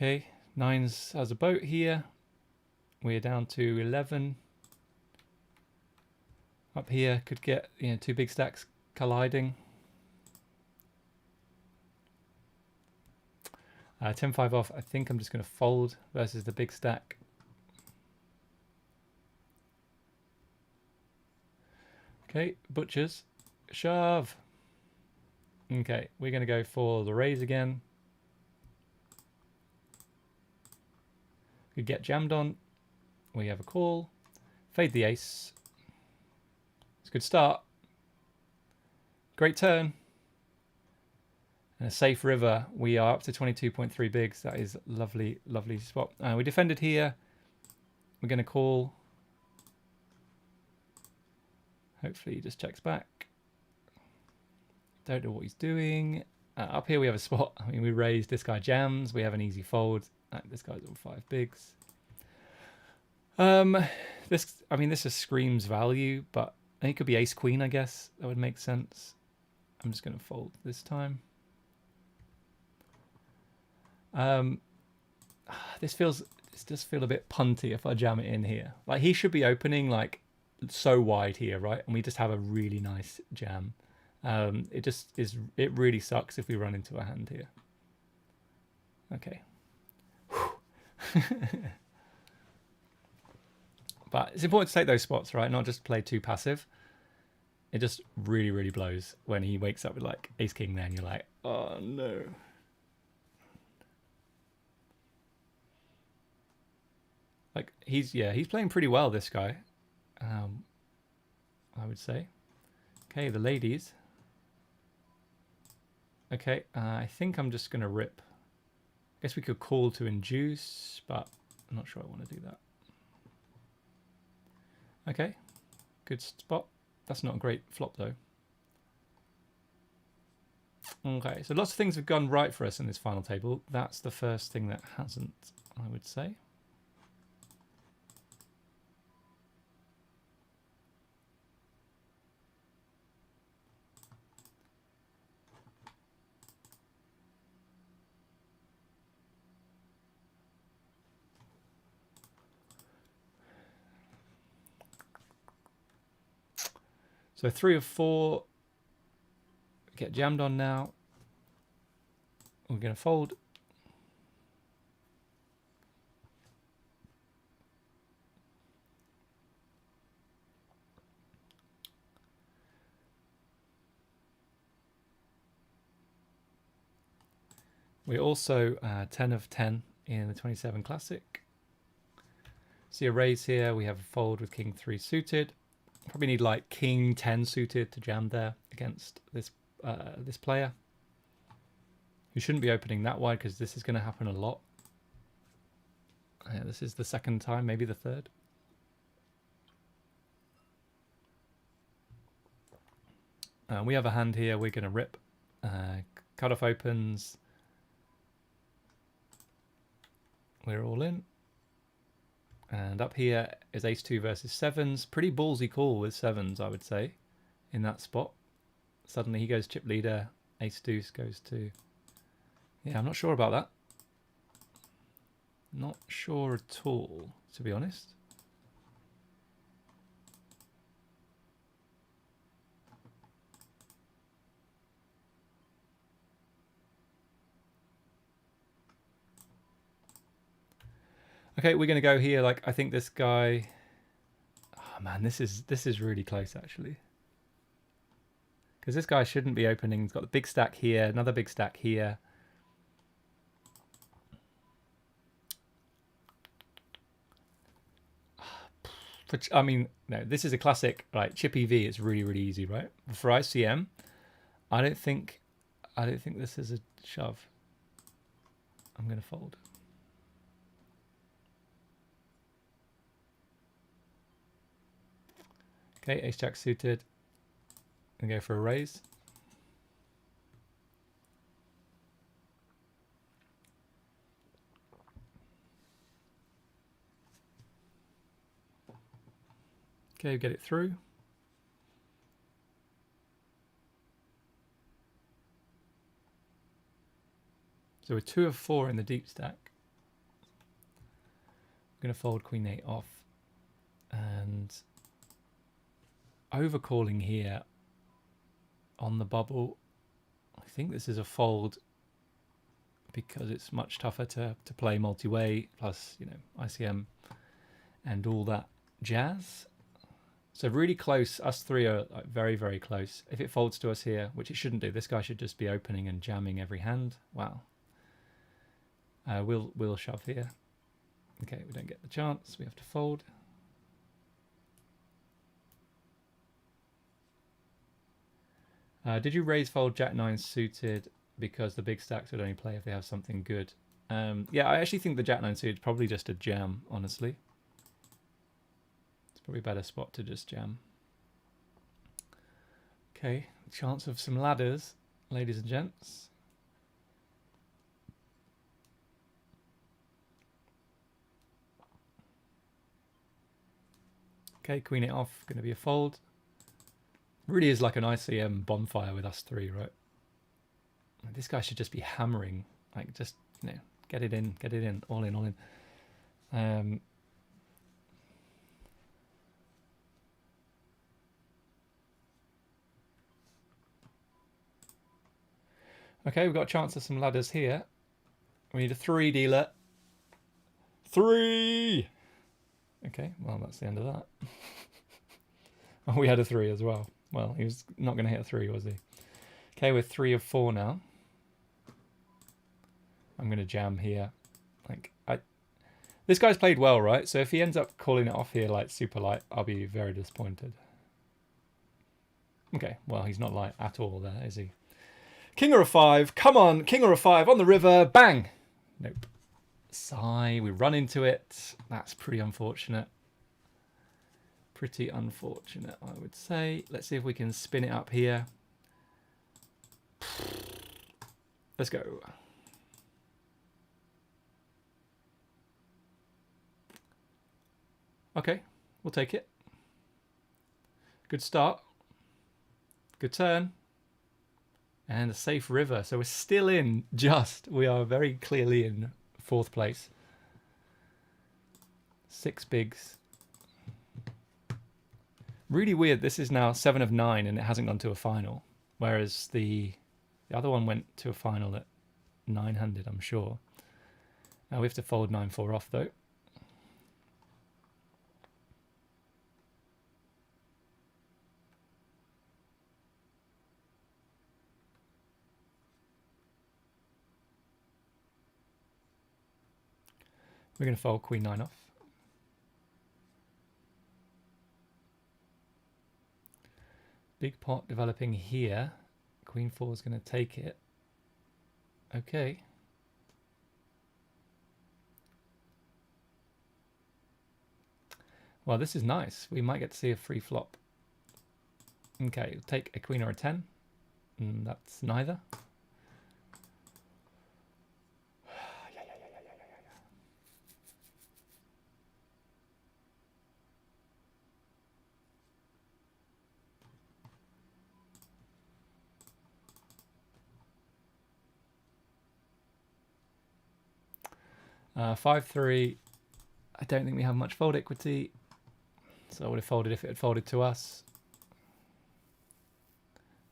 Okay, nines has a boat here. We're down to 11. Up here could get, you know, two big stacks colliding. 10-5 off. I think I'm just going to fold versus the big stack. Okay, butchers, shove. Okay, we're going to go for the raise again. Could get jammed on. We have a call. Fade the ace. It's a good start. Great turn. And a safe river. We are up to 22.3 bigs. That is lovely, lovely spot. We defended here. We're going to call. Hopefully he just checks back. Don't know what he's doing. Up here we have a spot. I mean, we raise. This guy jams. We have an easy fold. This guy's on 5 bigs. This just screams value, but it could be ace queen, I guess. That would make sense. I'm just going to fold this time. This does feel a bit punty if I jam it in here. Like, he should be opening like so wide here, right? And we just have a really nice jam. It really sucks if we run into a hand here. Okay. But it's important to take those spots, right? Not just play too passive. It just really, really blows when he wakes up with like ace king there and you're like, oh no. Like, he's playing pretty well, this guy. I would say. Okay, the ladies. Okay, I think I'm just going to rip. I guess we could call to induce, but I'm not sure I want to do that. Okay, good spot. That's not a great flop, though. Okay, so lots of things have gone right for us in this final table. That's the first thing that hasn't, I would say. So 3 of 4 get jammed on now. We're going to fold. We're also 10 of 10 in the 27 Classic. See a raise here. We have a fold with King 3 suited. Probably need like King 10 suited to jam there against this this player, who shouldn't be opening that wide because this is going to happen a lot. Yeah, this is the second time, maybe the third. We have a hand here. We're going to rip. Cutoff opens. We're all in. And up here is ace-2 versus sevens. Pretty ballsy call with sevens, I would say, in that spot. Suddenly he goes chip leader. Ace-deuce goes to... Yeah, I'm not sure about that. Not sure at all, to be honest. Okay, we're going to go here. Like, I think this guy... Oh, man, this is really close, actually. Because this guy shouldn't be opening. He's got the big stack here, another big stack here. Which, I mean, no, this is a classic, right? Chip EV is really, really easy, right? But for ICM, I don't think this is a shove. I'm going to fold. Okay, ace jack suited. And go for a raise. Okay, get it through. So we're 2 of 4 in the deep stack. going to fold queen 8 off. And overcalling here on the bubble. I think this is a fold because it's much tougher to play multi-way, plus, you know, ICM and all that jazz. So really close. Us three are like very, very close. If it folds to us here, which it shouldn't do, this guy should just be opening and jamming every hand. Wow. We'll shove here. Okay, we don't get the chance. We have to fold. Did you raise fold Jack 9 suited because the big stacks would only play if they have something good? Yeah, I actually think the Jack 9 suited is probably just a jam, honestly. It's probably a better spot to just jam. Okay, chance of some ladders, ladies and gents. Okay, queen it off, going to be a fold. Really is like an ICM bonfire with us three, right? This guy should just be hammering, like just, you know, get it in, all in, all in. Okay, we've got a chance of some ladders here. We need a 3 dealer. 3! Okay, well, that's the end of that. Oh, we had a 3 as well. Well, he was not going to hit a 3, was he? Okay, we're 3 of 4 now. I'm going to jam here. Like, this guy's played well, right? So if he ends up calling it off here like super light, I'll be very disappointed. Okay, well, he's not light at all there, is he? King or a 5. Come on, king or a 5 on the river. Bang! Nope. Sigh. We run into it. That's pretty unfortunate. Pretty unfortunate, I would say. Let's see if we can spin it up here. Let's go. Okay, we'll take it. Good start. Good turn. And a safe river. So we're still in just. We are very clearly in 4th place. 6 bigs. Really weird. This is now 7 of 9 and it hasn't gone to a final. Whereas the other one went to a final at 900, I'm sure. Now we have to fold 9-4 off though. We're going to fold queen 9 off. Big pot developing here. Queen 4 is going to take it. Okay. Well, this is nice. We might get to see a free flop. Okay, take a queen or a 10. That's neither. 5-3. I don't think we have much fold equity, so I would have folded if it had folded to us.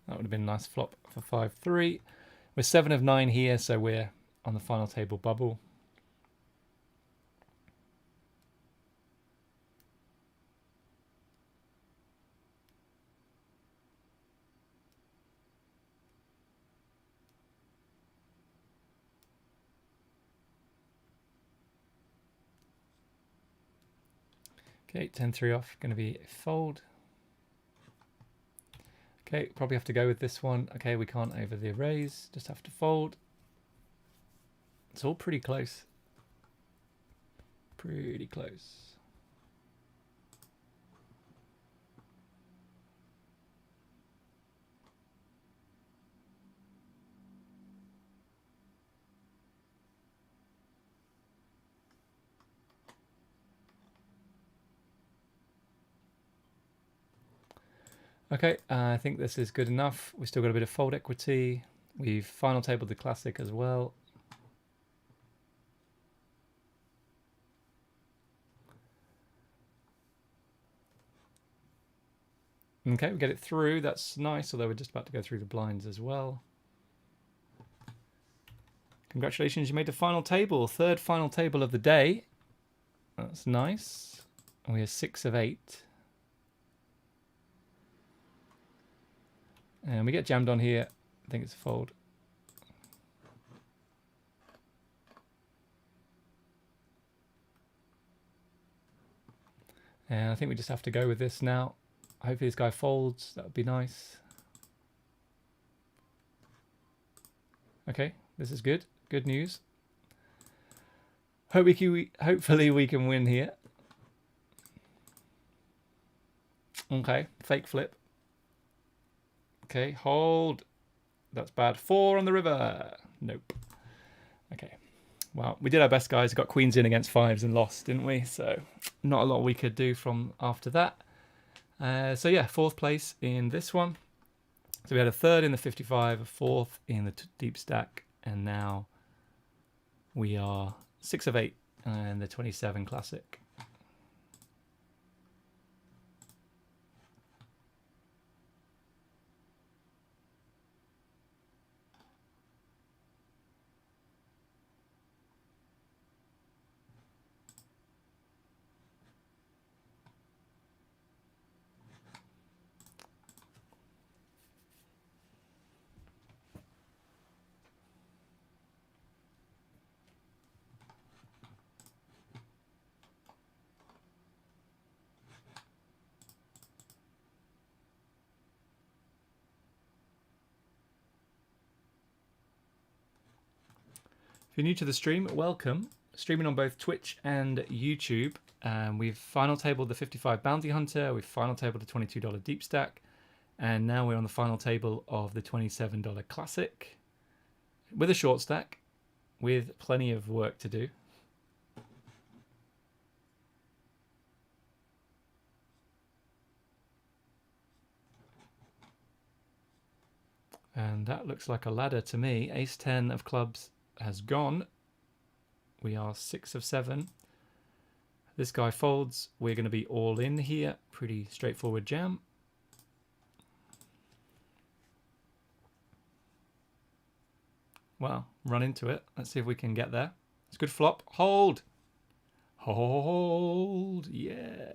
That would have been a nice flop for 5-3. We're 7 of 9 here, so we're on the final table bubble. Okay, 10-3 off, going to be a fold. Okay, probably have to go with this one. Okay, we can't over the raise, just have to fold. It's all pretty close. Pretty close. Okay, I think this is good enough. We've still got a bit of fold equity. We've final tabled the classic as well. Okay, we get it through. That's nice, although we're just about to go through the blinds as well. Congratulations, you made the final table. Third final table of the day. That's nice. We are 6 of 8. And we get jammed on here. I think it's a fold. And I think we just have to go with this now. Hopefully this guy folds. That would be nice. Okay, this is good. Good news. Hopefully we can win here. Okay, fake flip. Okay, hold. That's bad. 4 on the river. Nope. Okay. Well, we did our best, guys. Got queens in against 5s and lost, didn't we? So not a lot we could do from after that. So yeah, 4th place in this one. So we had a 3rd in the 55, a 4th in the deep stack, and now we are 6 of 8 in the 27 classic. If you're new to the stream, welcome. Streaming on both Twitch and YouTube. We've final tabled the 55 Bounty Hunter, we've final tabled the $22 Deep Stack, and now we're on the final table of the $27 Classic with a short stack, with plenty of work to do. And that looks like a ladder to me. Ace 10 of clubs has gone. We are 6 of 7. This guy folds. We're going to be all in here. Pretty straightforward jam. Well, run into it. Let's see if we can get there. It's a good flop. Hold. Hold. Yeah.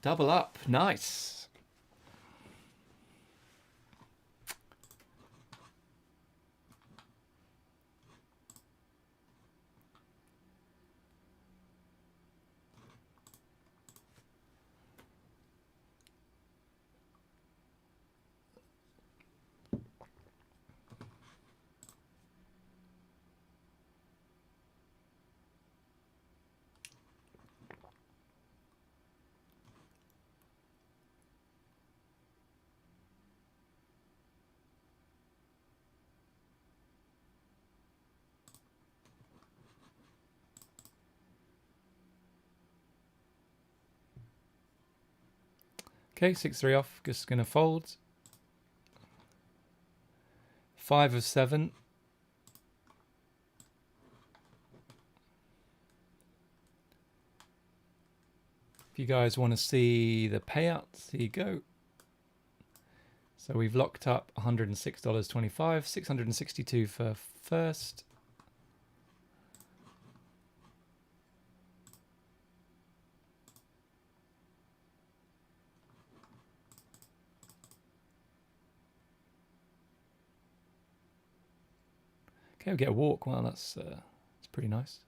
Double up. Nice. Okay, 6-3 off. Just going to fold. 5 of 7. If you guys want to see the payouts, here you go. So we've locked up $106.25, $662 for first. Okay, we get a walk. Well, that's pretty nice.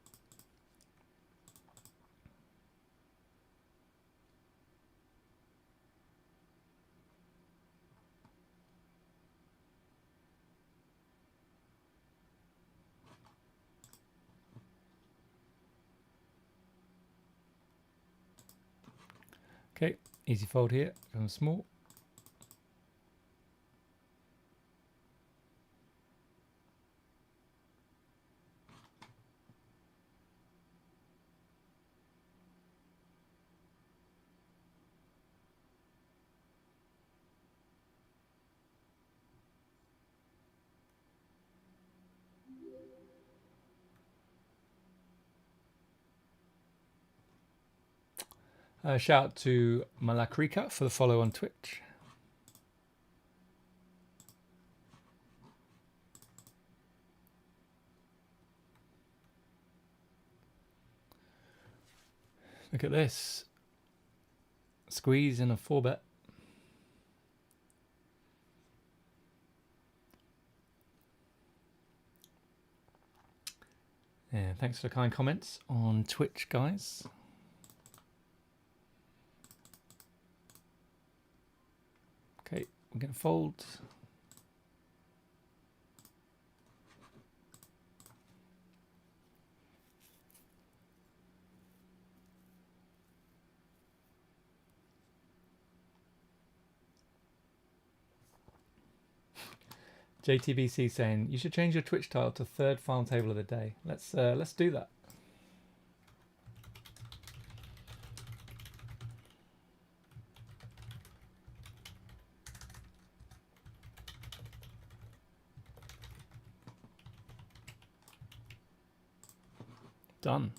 Okay, easy fold here from small. Shout out to Malakrika for the follow on Twitch. Look at this. Squeeze in a 4-bet. Yeah, thanks for the kind comments on Twitch, guys. Okay, we're going to fold. JTBC saying you should change your Twitch title to third final table of the day. Let's do that. Done.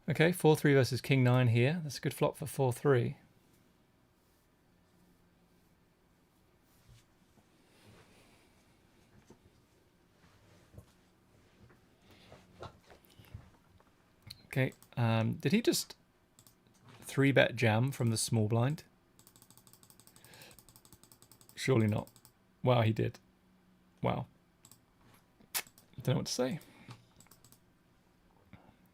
Okay, 4-3 versus King 9 here. That's a good flop for 4-3. Okay, did he just 3-bet jam from the small blind? Surely not. Wow, he did. Wow. Don't know what to say.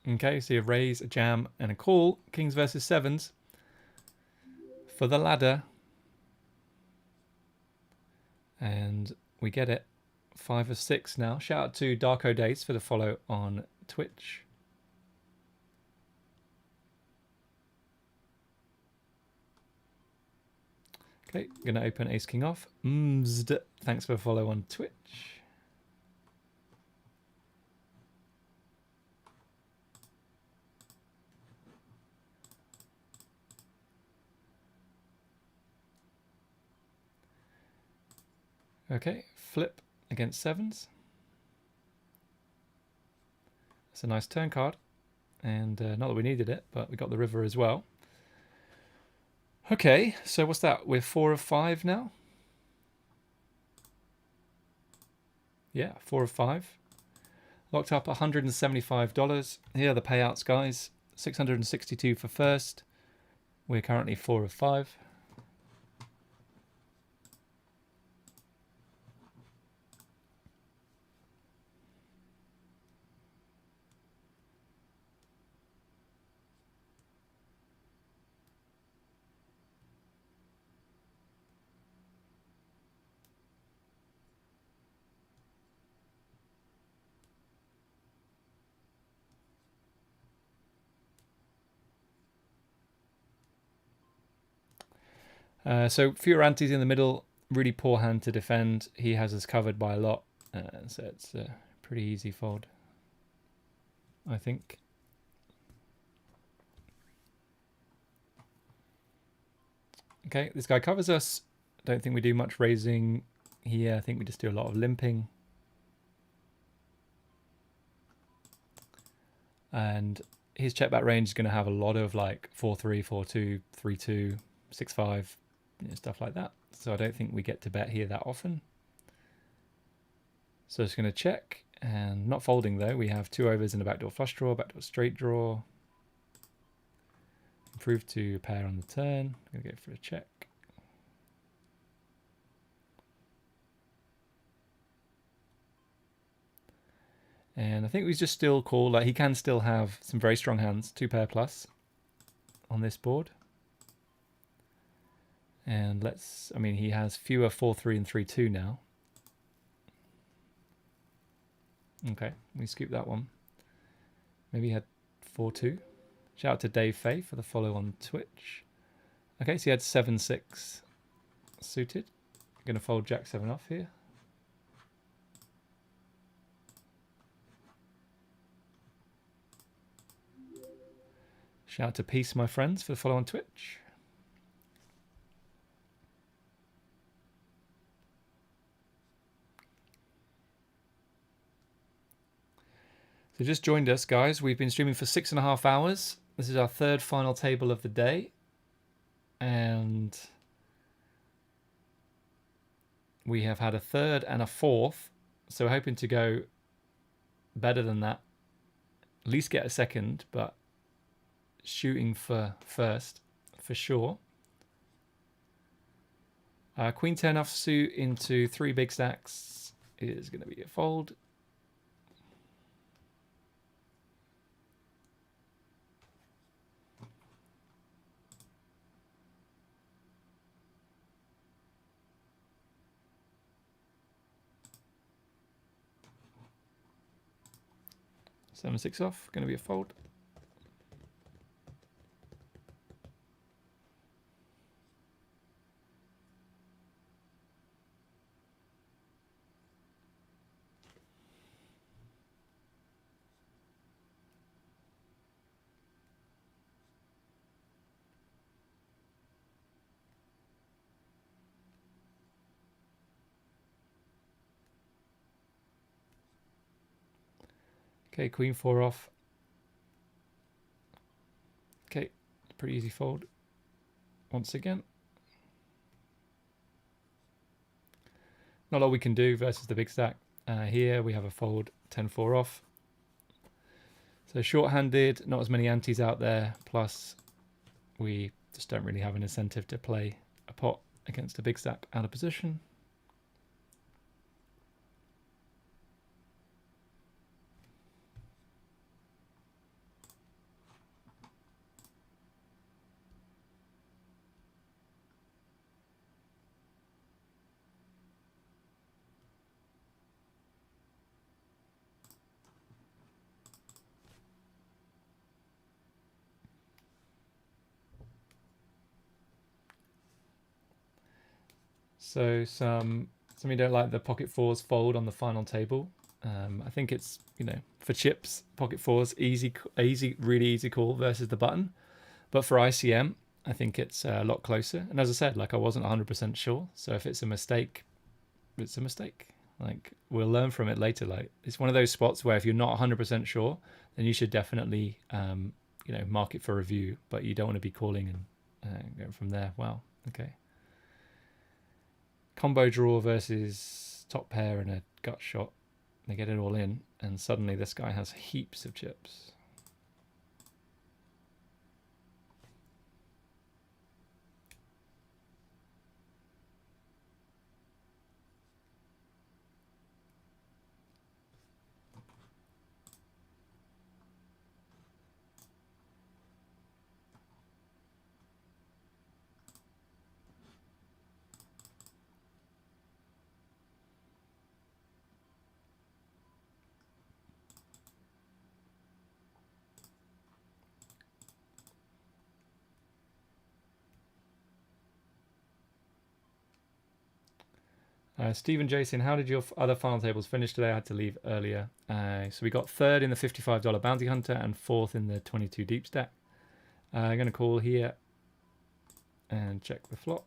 Okay, so you have raise, a jam, and a call. Kings versus sevens. For the ladder. And we get it. 5 of 6 now. Shout out to Darko Days for the follow on Twitch. Okay, gonna open Ace King off. Thanks for the follow on Twitch. Okay, flip against sevens. It's a nice turn card. And not that we needed it, but we got the river as well. Okay, so what's that? We're 4 of 5 now? Yeah, 4 of 5. Locked up $175. Here are the payouts, guys. $662 for first. We're currently 4 of 5. So fewer antes in the middle, really poor hand to defend. He has us covered by a lot, so it's a pretty easy fold, I think. Okay, this guy covers us. Don't think we do much raising here. I think we just do a lot of limping. And his check back range is going to have a lot of like 4-3, 4-2, 3-2, 6-5, stuff like that. So I don't think we get to bet here that often. So it's going to check and not folding though. We have 2 overs and a backdoor flush draw, backdoor straight draw. Improve to a pair on the turn. I'm going to go for a check. And I think we just still call, like he can still have some very strong hands, 2 pair plus on this board. And let's, I mean, he has fewer 4-3 and 3-2 now. Okay, we scoop that one. Maybe he had 4-2. Shout out to Dave Fay for the follow on Twitch. Okay, so he had 7-6 suited. I'm going to fold Jack 7 off here. Shout out to Peace, my friends, for the follow on Twitch. So just joined us, guys. We've been streaming for 6.5 hours. This is our third final table of the day. And we have had a third and a fourth. So we're hoping to go better than that. At least get a second, but shooting for first, for sure. Queen 10 offsuit into 3 big stacks is going to be a fold. Seven, 6 off, going to be a fold. Okay, Queen 4 off. Okay, pretty easy fold. Once again. Not all we can do versus the big stack. Here we have a fold 10-4 off. So short-handed, not as many antes out there. Plus, we just don't really have an incentive to play a pot against a big stack out of position. So some of you don't like the pocket fours fold on the final table. I think it's, for chips, pocket fours, really easy call versus the button. But for ICM, I think it's a lot closer. And as I said, I wasn't 100% sure. So if it's a mistake, it's a mistake. We'll learn from it later. It's one of those spots where if you're not 100% sure, then you should definitely, mark it for review. But you don't want to be calling and going from there. Wow. Okay. Combo draw versus top pair and a gut shot. They get it all in, and suddenly this guy has heaps of chips. Stephen Jason, how did your other final tables finish today? I had to leave earlier. So we got third in the $55 Bounty Hunter and fourth in the 22 Deep Stack. I'm going to call here and check the flop.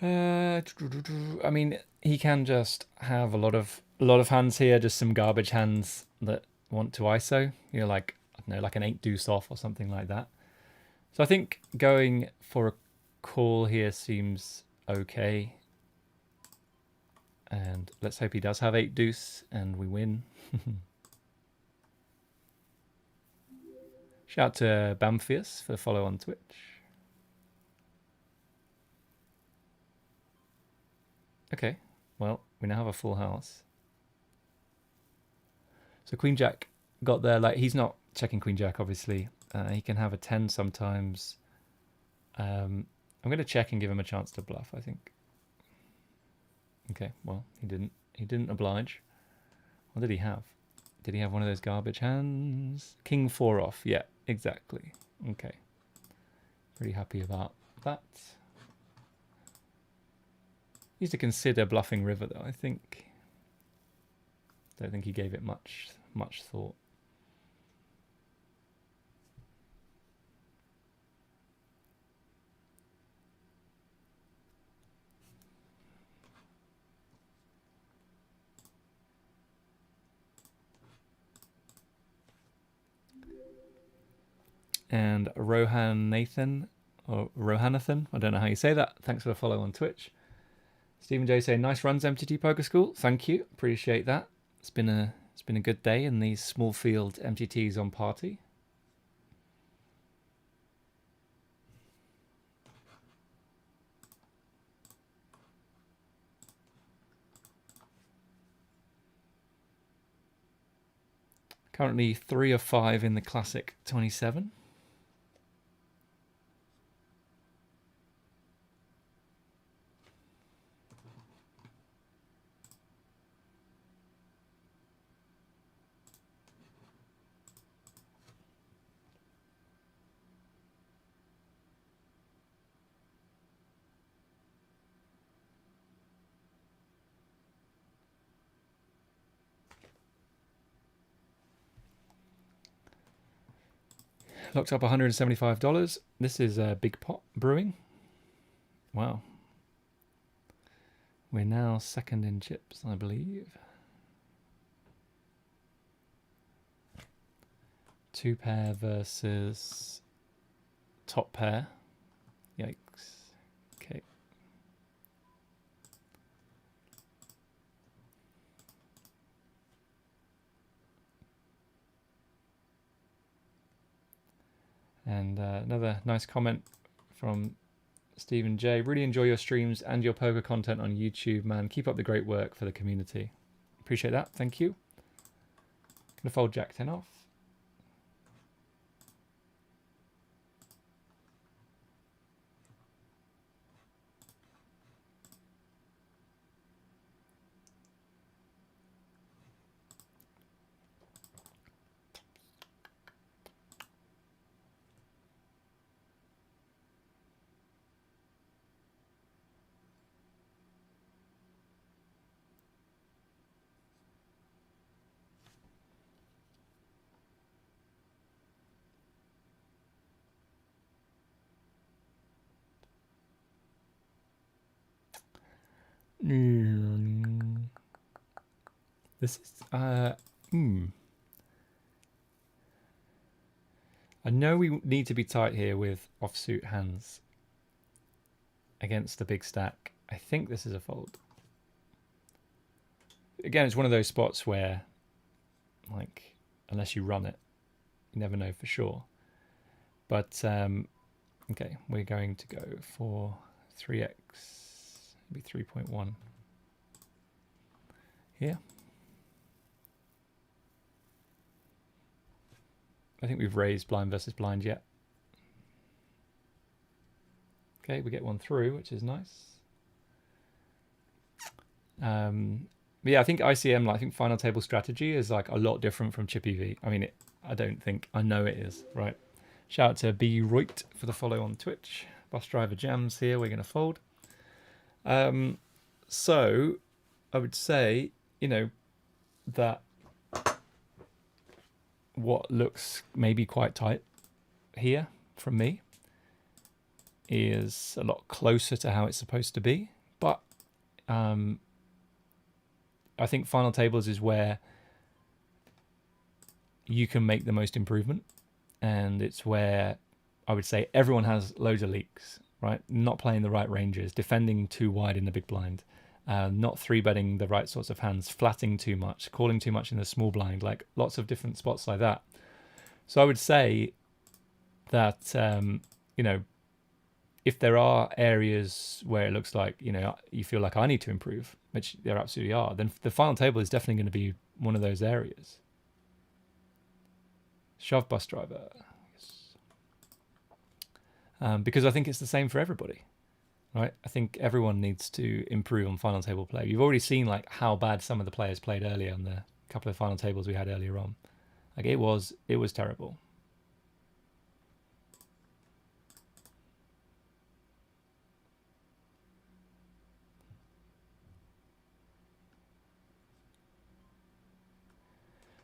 I mean, he can just have a lot of hands here, just some garbage hands that want to ISO. Like an 8 deuce off or something like that. So I think going for a call here seems okay. And let's hope he does have 8 deuce and we win. Shout out to Bamfius for the follow on Twitch. Okay, well, we now have a full house. So Queen Jack got there, he's not checking Queen Jack, obviously. He can have a 10 sometimes. I'm going to check and give him a chance to bluff, I think. Okay, well, he didn't oblige. What did he have? Did he have one of those garbage hands? King 4 off. Yeah, exactly. Okay. Pretty happy about that. He used to consider bluffing river, though, I think. Don't think he gave it much thought. And Rohan Nathan, or Rohanathan, I don't know how you say that. Thanks for the follow on Twitch. Stephen J saying, nice runs, MTT Poker School. Thank you, appreciate that. It's been a good day in these small field MTTs on party. Currently 3 of 5 in the Classic 27. Locked up $175. This is a Big Pot Brewing. Wow. We're now second in chips, I believe. 2 pair versus top pair. Yikes. Okay. And another nice comment from Stephen J. Really enjoy your streams and your poker content on YouTube, man. Keep up the great work for the community. Appreciate that. Thank you. Gonna fold Jack 10 off. This is I know we need to be tight here with offsuit hands against the big stack. I think this is a fold. Again, it's one of those spots where, like, unless you run it, you never know for sure. But okay, we're going to go for 3x, maybe 3.1 here. I think we've raised blind versus blind yet. Okay, we get one through, which is nice. But yeah, I think ICM, like, I think final table strategy is like a lot different from Chip EV. I mean, I know it is, right? Shout out to B. Reut for the follow on Twitch. Bus driver jams here, we're going to fold. So I would say, you know, that what looks maybe quite tight here from me is a lot closer to how it's supposed to be. But I think final tables is where you can make the most improvement. And it's where I would say everyone has loads of leaks, right? Not playing the right ranges, defending too wide in the big blind, not 3-betting the right sorts of hands, flatting too much, calling too much in the small blind, like lots of different spots like that. So I would say that, you know, if there are areas where it looks like, you know, you feel like I need to improve, which there absolutely are, then the final table is definitely going to be one of those areas. Shove bus driver. Because I think it's the same for everybody, right? I think everyone needs to improve on final table play. You've already seen like how bad some of the players played earlier on the couple of final tables we had earlier on. Like it was terrible.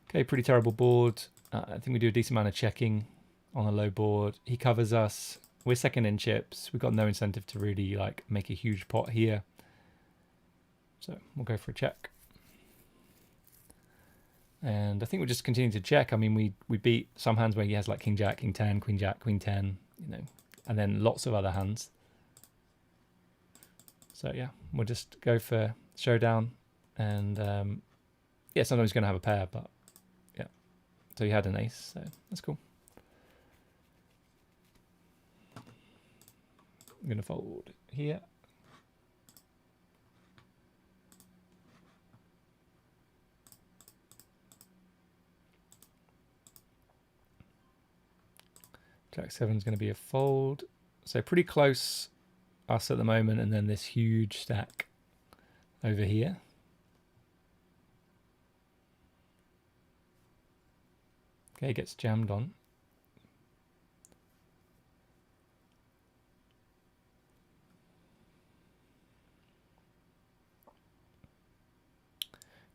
Okay, pretty terrible board. I think we do a decent amount of checking on a low board. He covers us. We're second in chips. We've got no incentive to really like make a huge pot here. So we'll go for a check. And I think we'll just continue to check. I mean, we beat some hands where he has like king jack, king 10, queen jack, queen 10, you know, and then lots of other hands. So yeah, we'll just go for showdown, and yeah, sometimes he's going to have a pair, but yeah. So he had an ace, so that's cool. I'm going to fold here. Jack 7 is going to be a fold. So pretty close us at the moment, and then this huge stack over here. Okay, gets jammed on.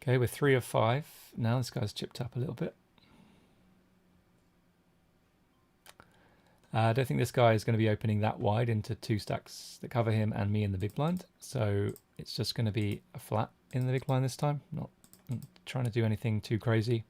Okay, we're 3 of 5. Now this guy's chipped up a little bit. I don't think this guy is going to be opening that wide into 2 stacks that cover him and me in the big blind. So it's just going to be a flat in the big blind this time. Not trying to do anything too crazy.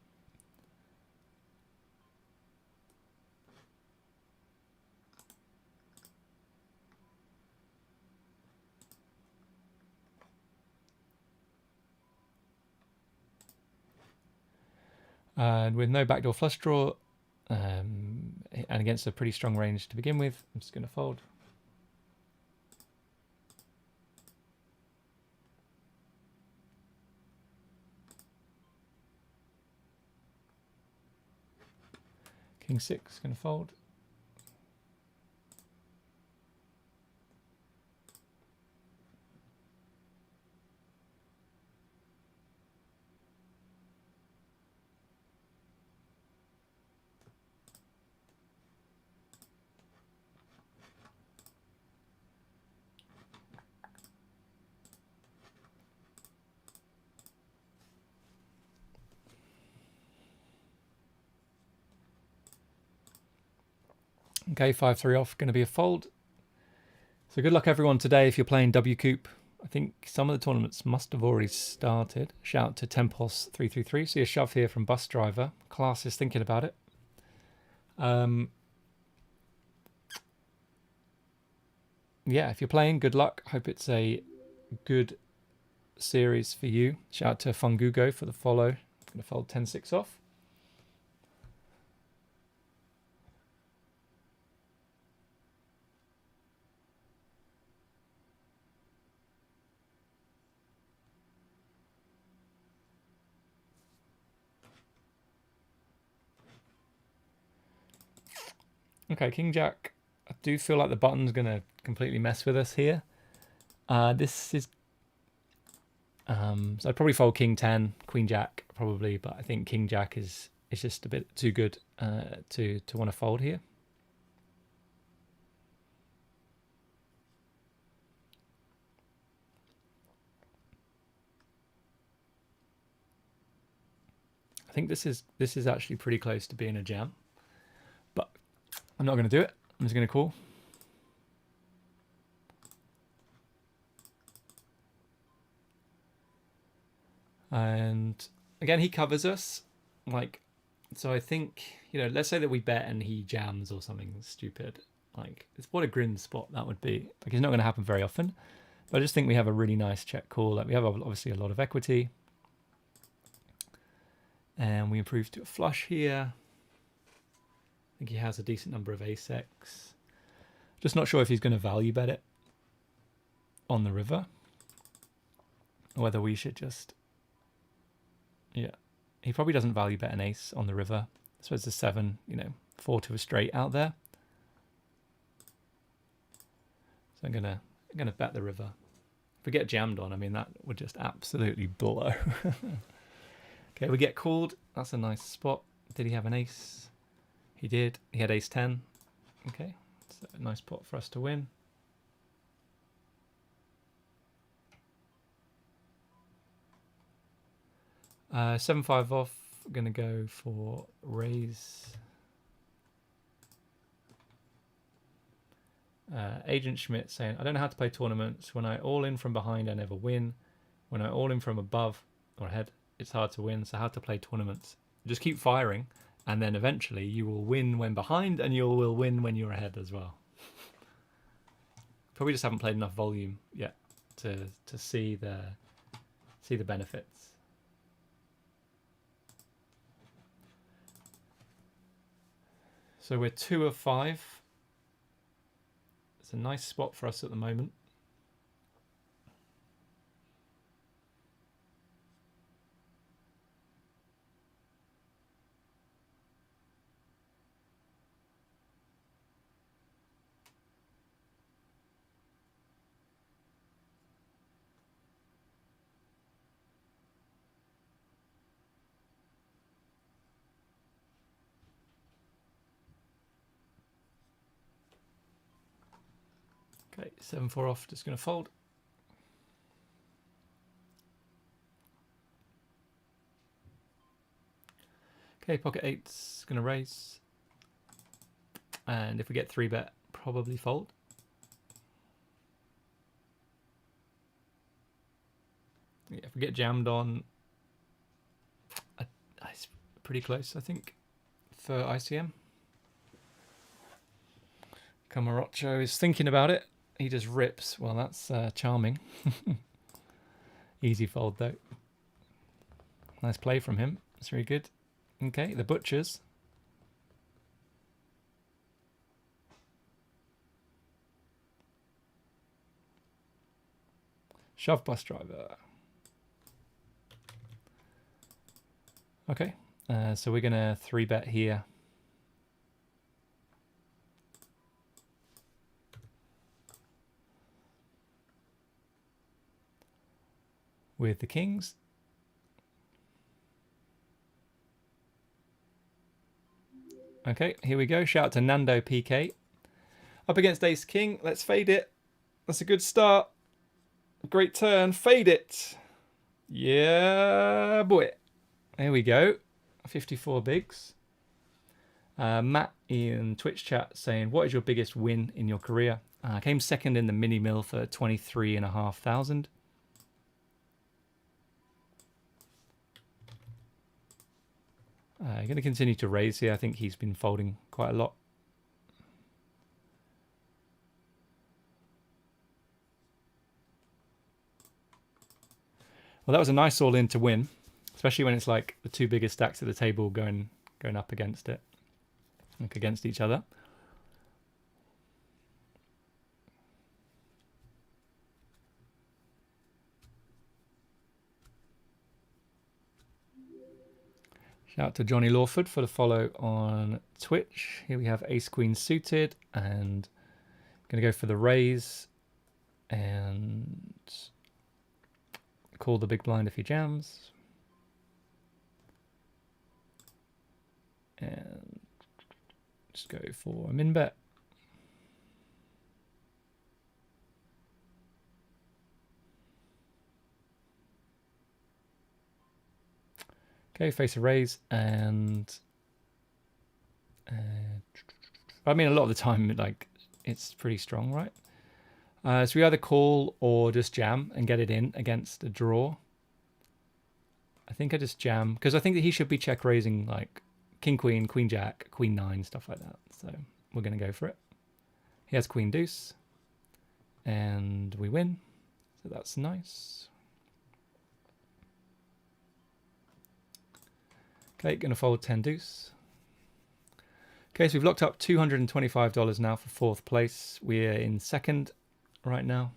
And with no backdoor flush draw, and against a pretty strong range to begin with, I'm just going to fold. King 6, going to fold. Okay, 5-3 off, going to be a fold. So good luck everyone today if you're playing WCOOP. I think some of the tournaments must have already started. Shout out to Tempos333. See a shove here from Bus Driver. Class is thinking about it. Yeah, if you're playing, good luck. Hope it's a good series for you. Shout out to Fungugo for the follow. I'm going to fold 10-6 off. Okay, King Jack. I do feel like the button's going to completely mess with us here. This is... so I'd probably fold King 10, Queen Jack probably, but I think King Jack is just a bit too good to want to fold here. I think this is actually pretty close to being a jam, but I'm not going to do it. I'm just going to call. And again, he covers us, like, so I think, you know, let's say that we bet and he jams or something stupid. Like, what a grim spot that would be. Like, it's not going to happen very often. But I just think we have a really nice check call. Like, we have obviously a lot of equity. And we improve to a flush here. I think he has a decent number of ace-x. Just not sure if he's going to value bet it on the river, or whether we should just... Yeah, he probably doesn't value bet an ace on the river. I suppose the 7, you know, 4 to a straight out there. So I'm gonna bet the river. If we get jammed on, I mean, that would just absolutely blow. Okay, we get called. That's a nice spot. Did he have an ace? He did. He had ace 10. Okay, so a nice pot for us to win. — 7-5 off. I'm going to go for raise. Agent Schmidt saying, I don't know how to play tournaments. When I all in from behind, I never win. When I all in from above or ahead, it's hard to win. So how to play tournaments. Just keep firing, and then eventually you will win when behind, and you will win when you're ahead as well. Probably just haven't played enough volume yet to see the benefits. So we're 2 of 5. It's a nice spot for us at the moment. Okay, 7-4 off, just going to fold. Okay, pocket 8's going to raise. And if we get 3-bet, probably fold. Yeah, if we get jammed on, it's pretty close, I think, for ICM. Camarocho is thinking about it. He just rips. Well, that's charming. Easy fold, though. Nice play from him. That's very good. Okay, the butchers. Shove bus driver. Okay, so we're going to 3-bet here. With the kings. Okay, here we go. Shout out to Nando PK. Up against ace king. Let's fade it. That's a good start. Great turn. Fade it. Yeah, boy. There we go. 54 bigs. Matt in Twitch chat saying, what is your biggest win in your career? I came second in the mini mill for 23,500. Going to continue to raise here. I think he's been folding quite a lot. Well, that was a nice all-in to win, especially when it's like the 2 biggest stacks at the table going up against it, like against each other. Shout out to Johnny Lawford for the follow on Twitch. Here we have ace queen suited and going to go for the raise and call the big blind if he jams. And just go for a min bet. Okay, face a raise, and I mean, a lot of the time, like, it's pretty strong, right? So we either call or just jam and get it in against a draw. I think I just jam, because I think that he should be check raising, like, king, queen, queen, jack, queen, 9, stuff like that. So we're going to go for it. He has queen, deuce, and we win. So that's nice. Okay, going to fold 10 deuce. Okay, so we've locked up $225 now for 4th place. We're in 2nd right now.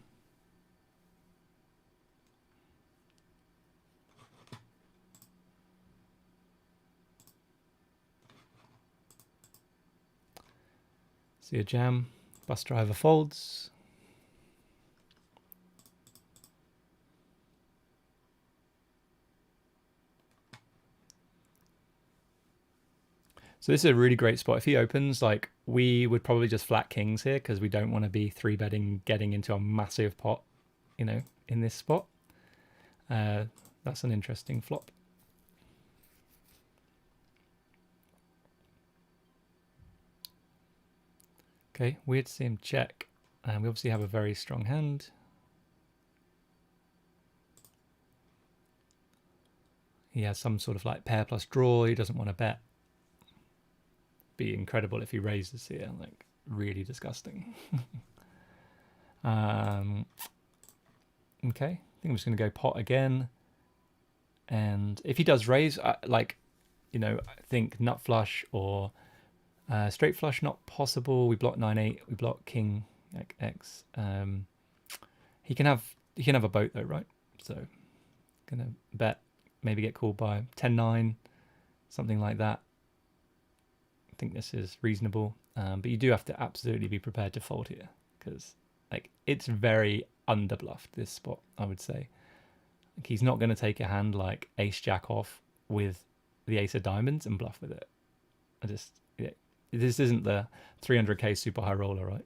See a jam, bus driver folds. So this is a really great spot. If he opens, like, we would probably just flat kings here because we don't want to be 3-betting getting into a massive pot, you know, in this spot. That's an interesting flop. Okay, weird to see him check. And we obviously have a very strong hand. he has some sort of like pair plus draw. He doesn't want to bet. Be incredible if he raises here, like really disgusting. Okay, I think I'm just going to go pot again. And if he does raise, like, you know, I think nut flush or straight flush not possible. We block 9-8. We block king like X. He can have a boat though, right? So gonna bet, maybe get called by 10-9, something like that. I think this is reasonable, but you do have to absolutely be prepared to fold here because like it's very underbluffed, this spot, I would say. Like, he's not going to take a hand like ace jack off with the ace of diamonds and bluff with it. Yeah, this isn't the 300k super high roller, right?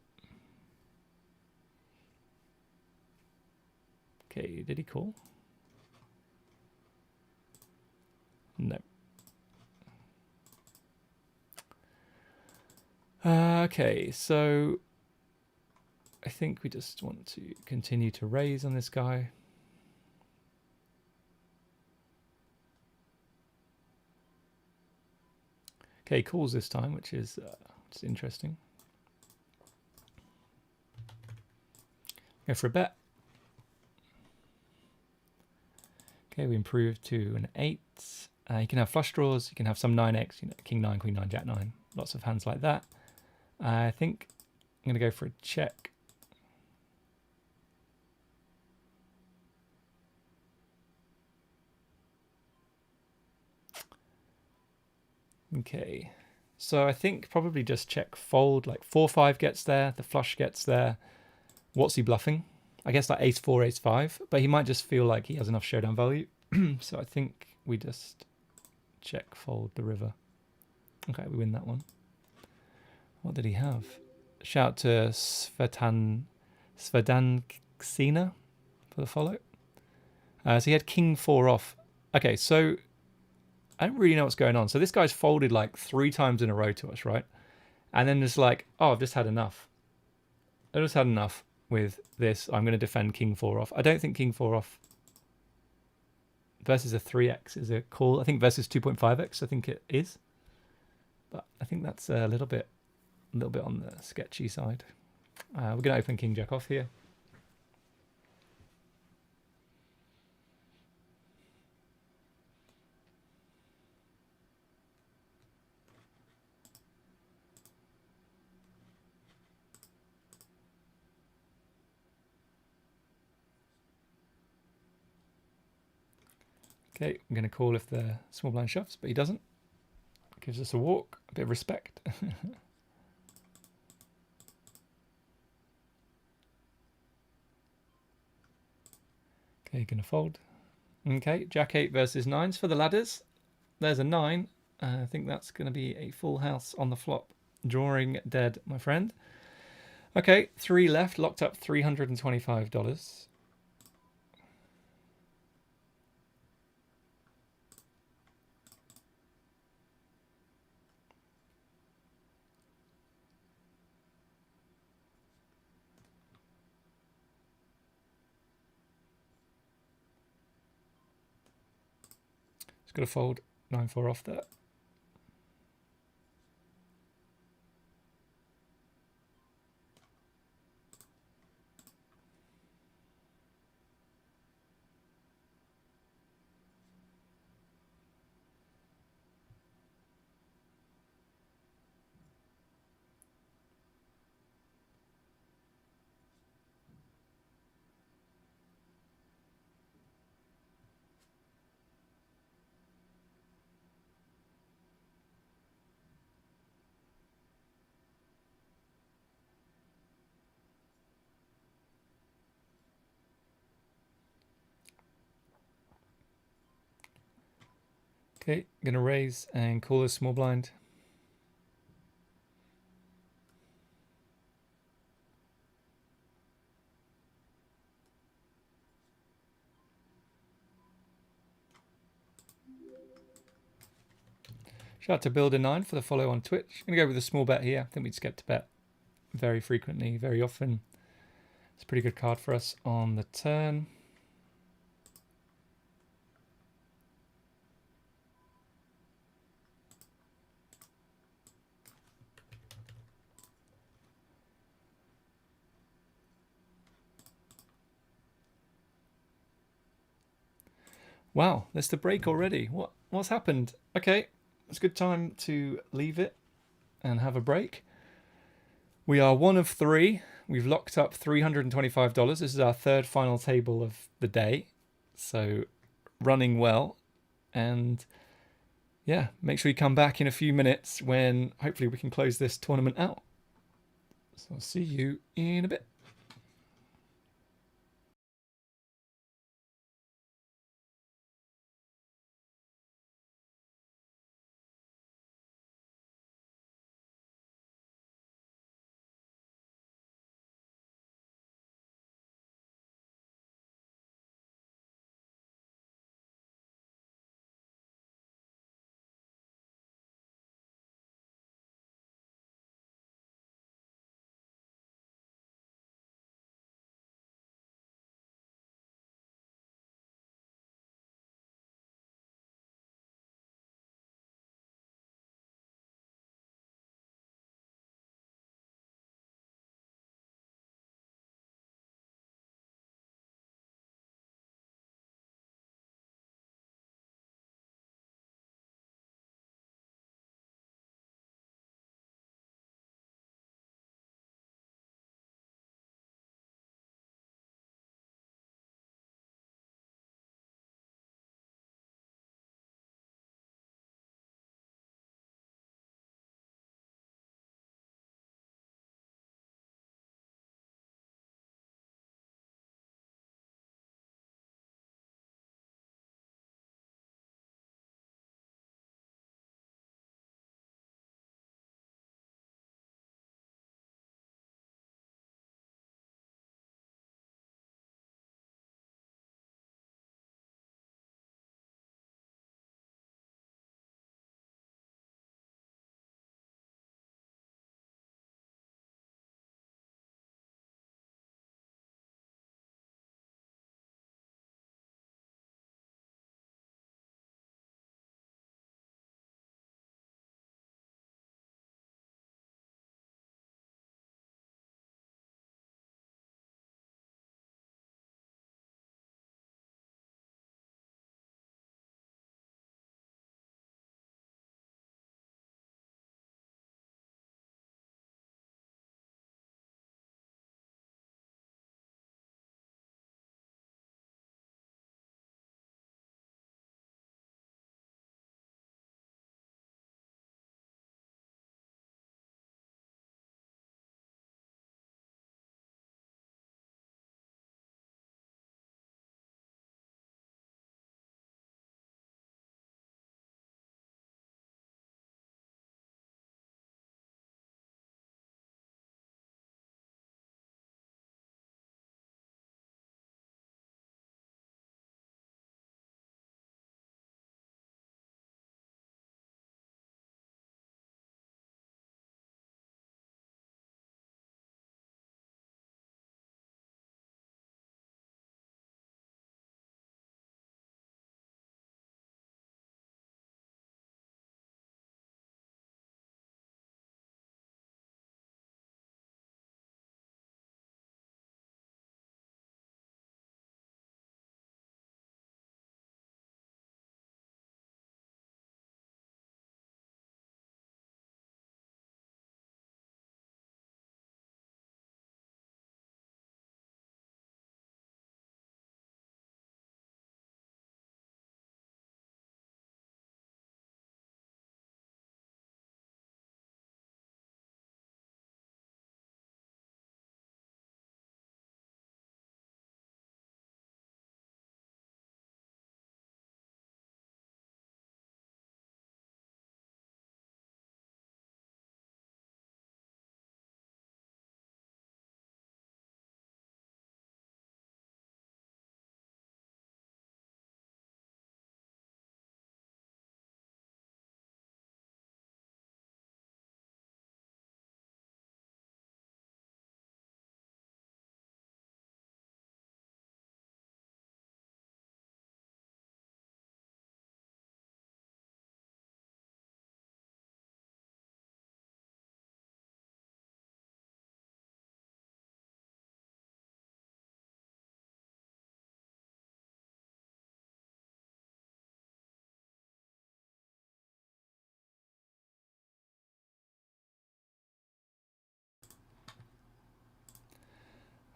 Okay, did he call? No. Okay, so I think we just want to continue to raise on this guy. Okay, calls this time, which is it's interesting. Go for a bet. Okay, we improve to an 8. You can have flush draws. You can have some 9x, you know, king 9, queen 9, jack 9. Lots of hands like that. I think I'm going to go for a check. Okay, so I think probably just check fold, like 4-5 gets there, the flush gets there. What's he bluffing? I guess like ace 4, ace 5, but he might just feel like he has enough showdown value. So I think we just check fold the river. Okay, we win that one. What did he have? Shout to Svedan Ksina for the follow. So he had king 4 off. Okay, so I don't really know what's going on. So this guy's folded like 3 times in a row to us, right? And then it's like, oh, I've just had enough. I just had enough with this. I'm going to defend king 4 off. I don't think king 4 off versus a 3x is a call. I think versus 2.5x, I think it is. But I think that's a little bit on the sketchy side. We're going to open king jack off here. Okay, I'm going to call if the small blind shoves, but he doesn't. Gives us a walk, a bit of respect. Okay, going to fold. Okay, jack 8 versus 9s for the ladders. There's a 9. I think that's going to be a full house on the flop. Drawing dead, my friend. Okay, 3 left, locked up $325. Just got to fold 9-4 off there. Okay, going to raise and call this small blind. Shout out to Builder9 for the follow on Twitch. I'm going to go with a small bet here. I think we just get to bet very frequently, very often. It's a pretty good card for us on the turn. Wow, there's the break already. What's happened? Okay, it's a good time to leave it and have a break. We are one of three. We've locked up $325. This is our third final table of the day. So running well. And yeah, make sure you come back in a few minutes when hopefully we can close this tournament out. So I'll see you in a bit.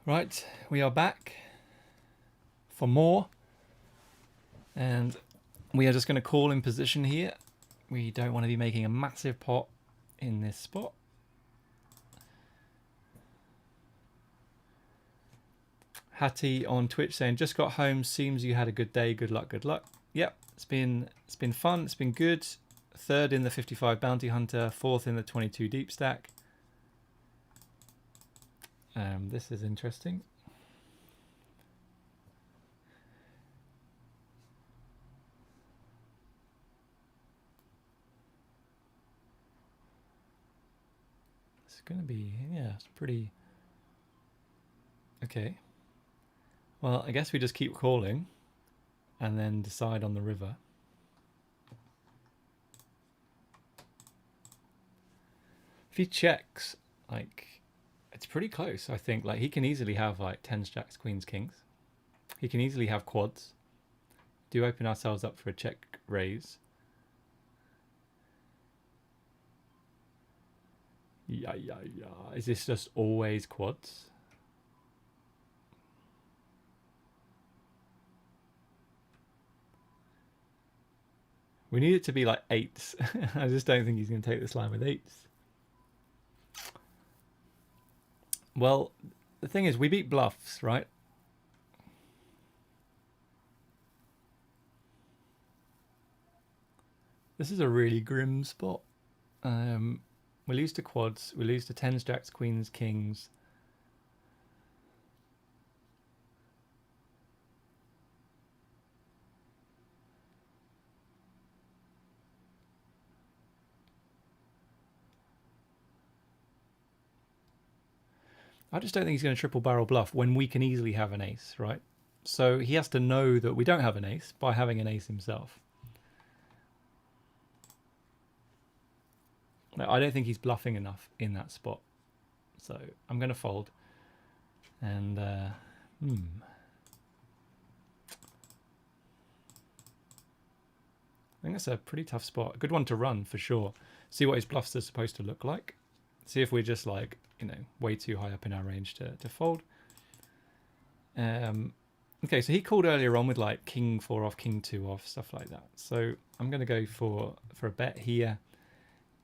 Right, we are back for more, and we are just going to call in position here. We don't want to be making a massive pot in this spot. Hattie on Twitch saying, just got home, seems you had a good day, good luck, good luck. Yep, it's been fun, it's been good. 3rd in the 55 Bounty Hunter, 4th in the 22 Deep Stack. This is interesting. It's going to be, yeah, it's pretty... Okay. Well, I guess we just keep calling and then decide on the river. If he checks, like, it's pretty close, I think. Like, he can easily have, like, 10s, jacks, queens, kings. He can easily have quads. Do open ourselves up for a check raise. Yeah. Is this just always quads? We need it to be like 8s. I just don't think he's going to take this line with 8s. Well, the thing is, we beat bluffs, right? This is a really grim spot. We lose to quads. We lose to 10s, jacks, queens, kings. I just don't think he's going to triple barrel bluff when we can easily have an ace, right? So he has to know that we don't have an ace by having an ace himself. No, I don't think he's bluffing enough in that spot. So I'm going to fold. And, I think that's a pretty tough spot. A good one to run for sure. See what his bluffs are supposed to look like. See if we're just like, you know, way too high up in our range to fold. Okay, so he called earlier on with like king 4 off, king 2 off, stuff like that. So I'm going to go for a bet here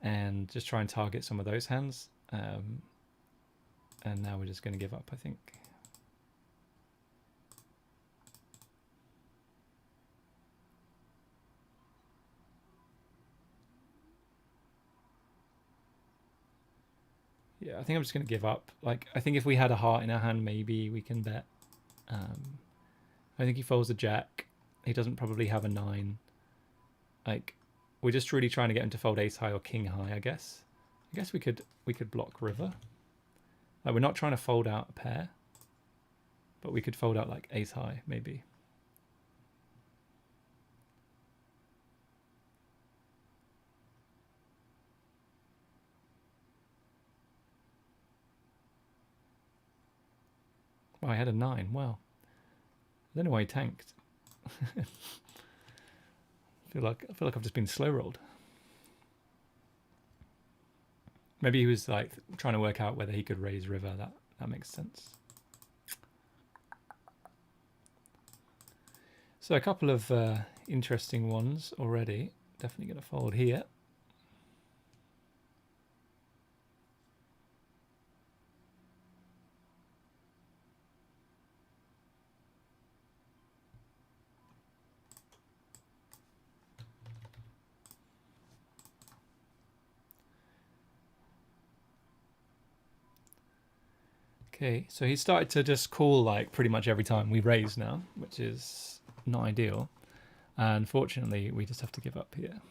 and just try and target some of those hands. And now we're just going to give up, I think. Yeah, I think I'm just going to give up. Like, I think if we had a heart in our hand, maybe we can bet. I think he folds a jack. He doesn't probably have a 9. Like, we're just really trying to get him to fold ace high or king high, I guess. I guess we could block river. Like, we're not trying to fold out a pair, but we could fold out like ace high, maybe. Oh, I had a 9. Wow. I don't know why he tanked. I feel like I've just been slow rolled. Maybe he was like trying to work out whether he could raise river. That makes sense. So a couple of interesting ones already. Definitely going to fold here. Okay, so he started to just call like pretty much every time we raise now, which is not ideal. And unfortunately, we just have to give up here.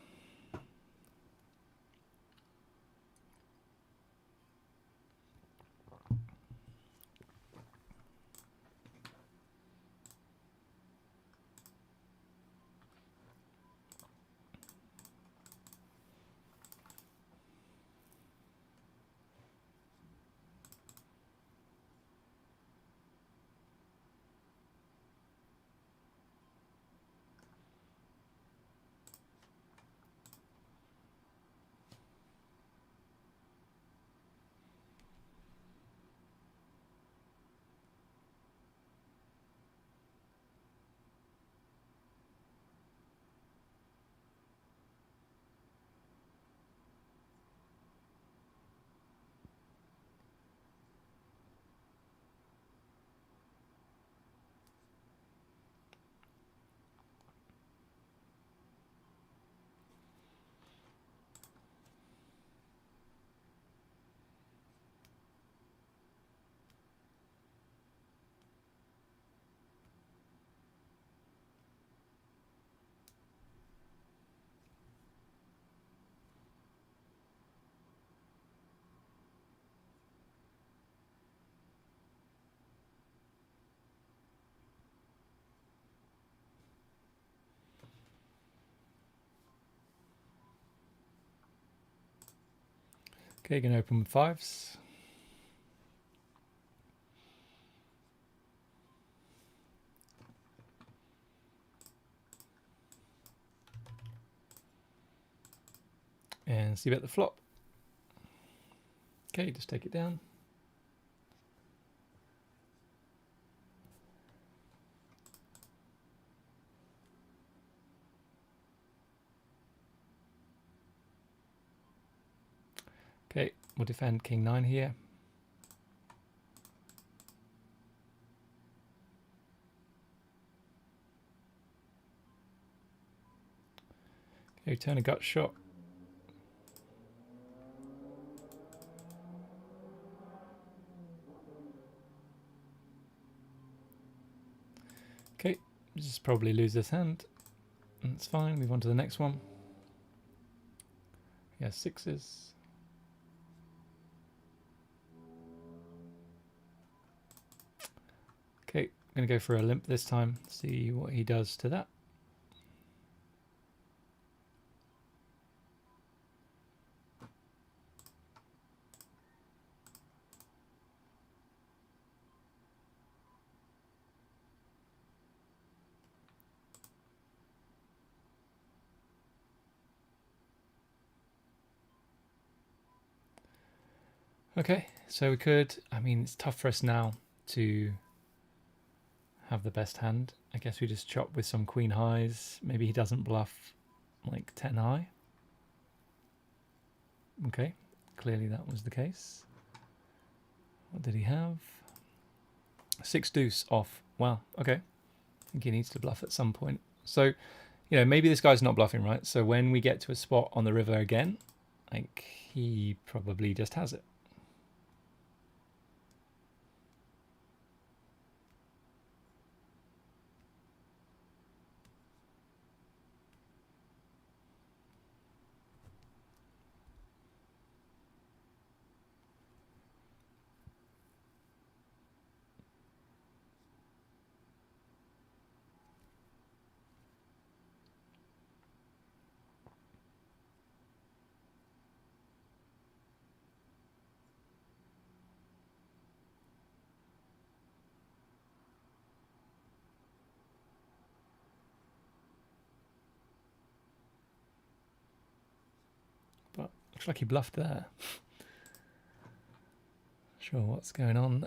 Okay, going to open with fives. And see about the flop. Okay, just take it down. Okay, we'll defend king 9 here. Okay, turn a gut shot. Okay, just probably lose this hand. That's fine, move on to the next one. Yeah, sixes. Okay, I'm going to go for a limp this time, see what he does to that. Okay, so we could, I mean, it's tough for us now to have the best hand. I guess we just chop with some queen highs. Maybe he doesn't bluff like 10 high. Okay, clearly that was the case. What did he have? 6 deuce off. Wow, okay. I think he needs to bluff at some point. So, you know, maybe this guy's not bluffing, right? So when we get to a spot on the river again, like, he probably just has it. But looks like he bluffed there. Sure what's going on.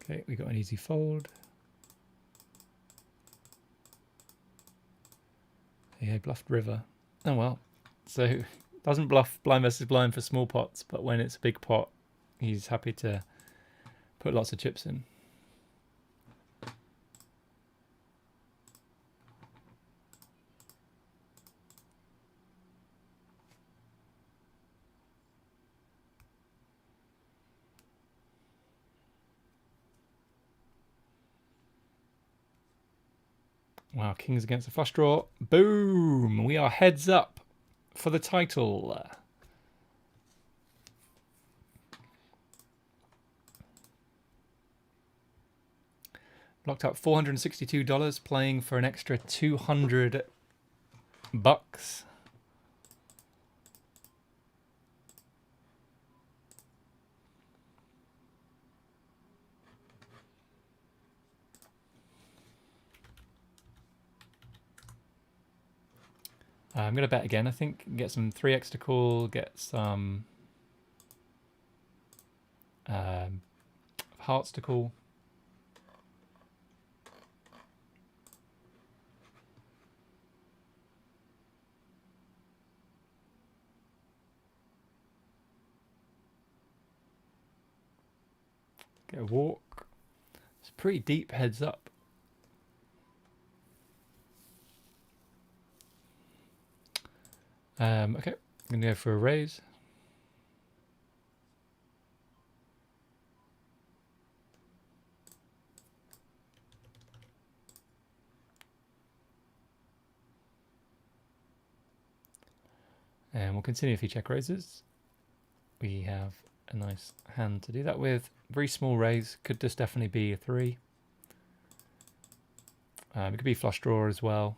Okay, we got an easy fold. Yeah, bluffed river. Oh well. So doesn't bluff blind versus blind for small pots, but when it's a big pot, he's happy to put lots of chips in. Wow, kings against a flush draw. Boom! We are heads up for the title. Locked up $462, playing for an extra $200. I'm going to bet again, I think. Get some 3x to call, get some hearts to call. Get a walk. It's pretty deep heads up. Okay, I'm going to go for a raise. And we'll continue if he check raises. We have a nice hand to do that with. Very small raise, could just definitely be a 3. It could be flush draw as well.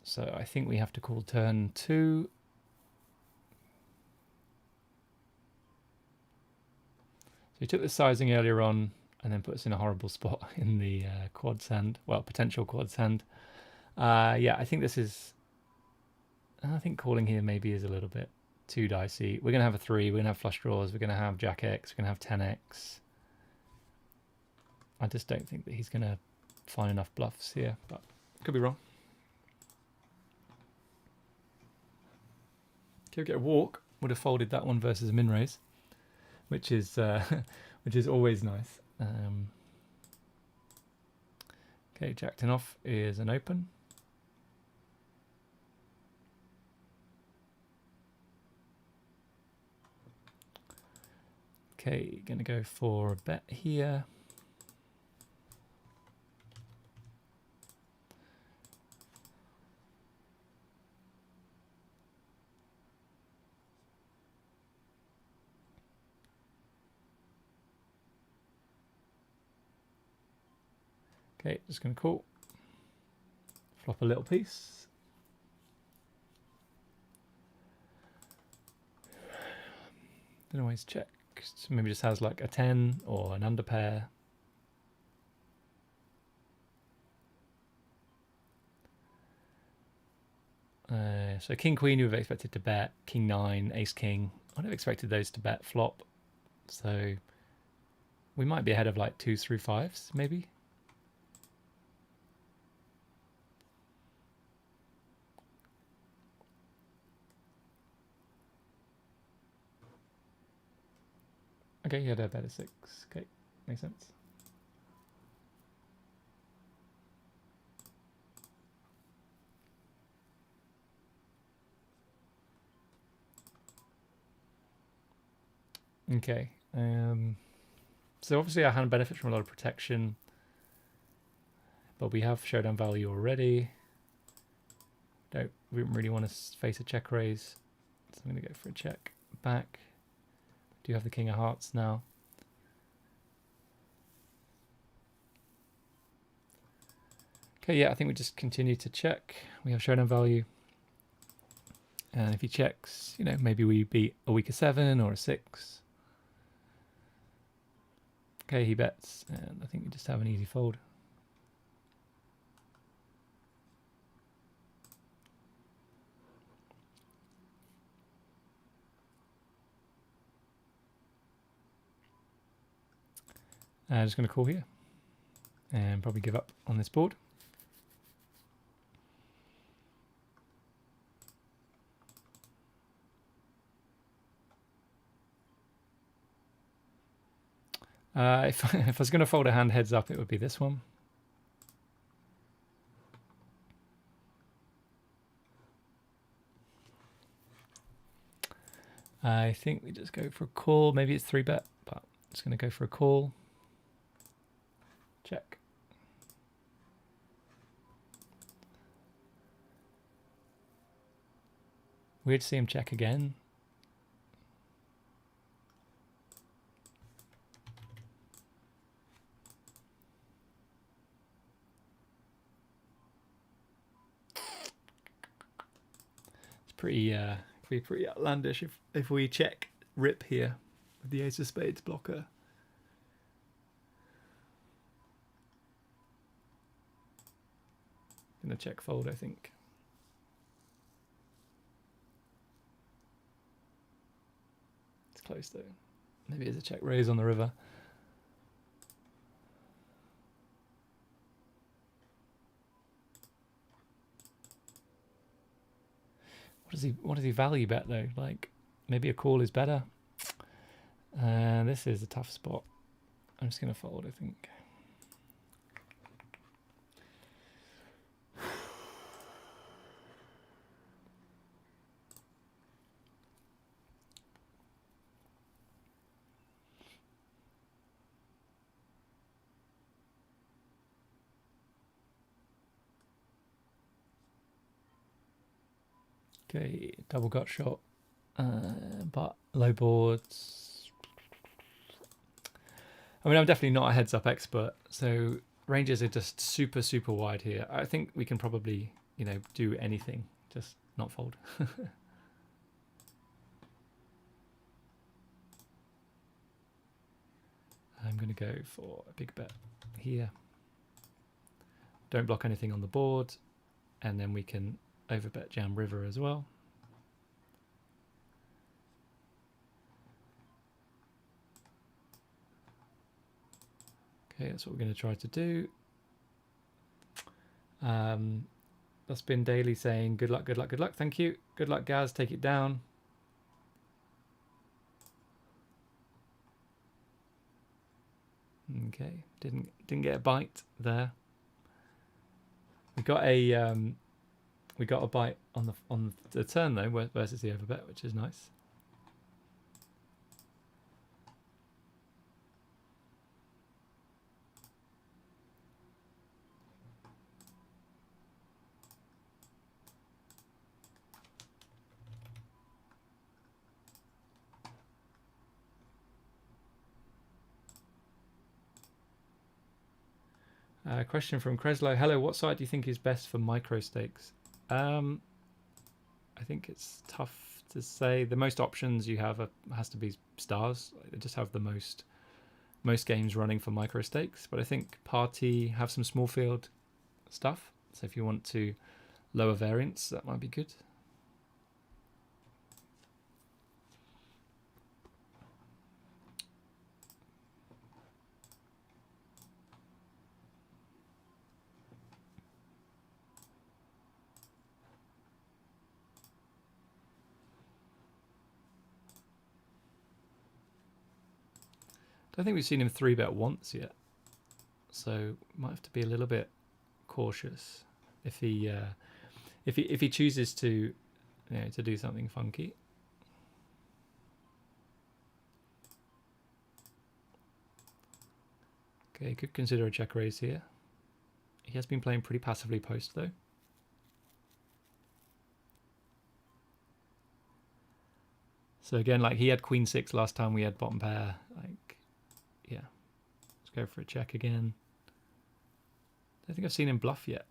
So I think we have to call turn 2. So he took the sizing earlier on and then put us in a horrible spot in the quad sand, well, potential quad sand. Yeah, I think this is, I think calling here maybe is a little bit too dicey. We're going to have a 3, we're going to have flush draws, we're going to have Jack X, we're going to have 10X. I just don't think that he's going to find enough bluffs here, but could be wrong. Could get a walk, would have folded that one versus a min raise, which is always nice. Okay, Jack 10 off is an open. Okay, gonna go for a bet here. Okay, just gonna call. Flop a little piece. Don't always check. Maybe just has like a 10 or an under pair. So King Queen you would have expected to bet, King 9, Ace King. I'd have expected those to bet flop. So we might be ahead of like 2s through 5s maybe. Okay, you had a bet of 6. Okay, makes sense. Okay, so obviously our hand benefits from a lot of protection, but we have showdown value already. We don't really want to face a check raise, so I'm going to go for a check back. Do have the King of Hearts now. Okay, yeah, I think we just continue to check. We have showdown value. And if he checks, you know, maybe we beat a weaker 7 or a 6. Okay, he bets, and I think we just have an easy fold. I'm just going to call here and probably give up on this board. If I was going to fold a hand heads up, it would be this one. I think we just go for a call. Maybe it's 3-bet, but I'm just going to go for a call. Check. Weird to see him check again. It's pretty outlandish if we check rip here with the Ace of Spades blocker. Gonna check fold, I think. It's close though. Maybe it's a check raise on the river. What does he value bet though? Like maybe a call is better. This is a tough spot. I'm just gonna fold, I think. Okay, double gut shot, but low boards. I mean, I'm definitely not a heads up expert, so ranges are just super wide here. I think we can probably, you know, do anything, just not fold. I'm going to go for a big bet here. Don't block anything on the board, and then we can overbet jam river as well. Okay, that's what we're going to try to do. That's been Daily saying good luck, good luck, good luck. Thank you. Good luck, Gaz. Take it down. Okay, didn't get a bite there. We got a bite on the turn though versus the overbet, which is nice. Question from Creslow. Hello, what site do you think is best for micro stakes? I think it's tough to say. The most options you have has to be stars. They just have the most games running for micro stakes. But I think Party have some small field stuff. So if you want to lower variance, that might be good. I don't think we've seen him 3-bet once yet, so might have to be a little bit cautious if he chooses to, you know, to do something funky. Okay, could consider a check raise here. He has been playing pretty passively post though. So again, like he had queen 6 last time we had bottom pair. Like, yeah, let's go for a check again. I don't think I've seen him bluff yet.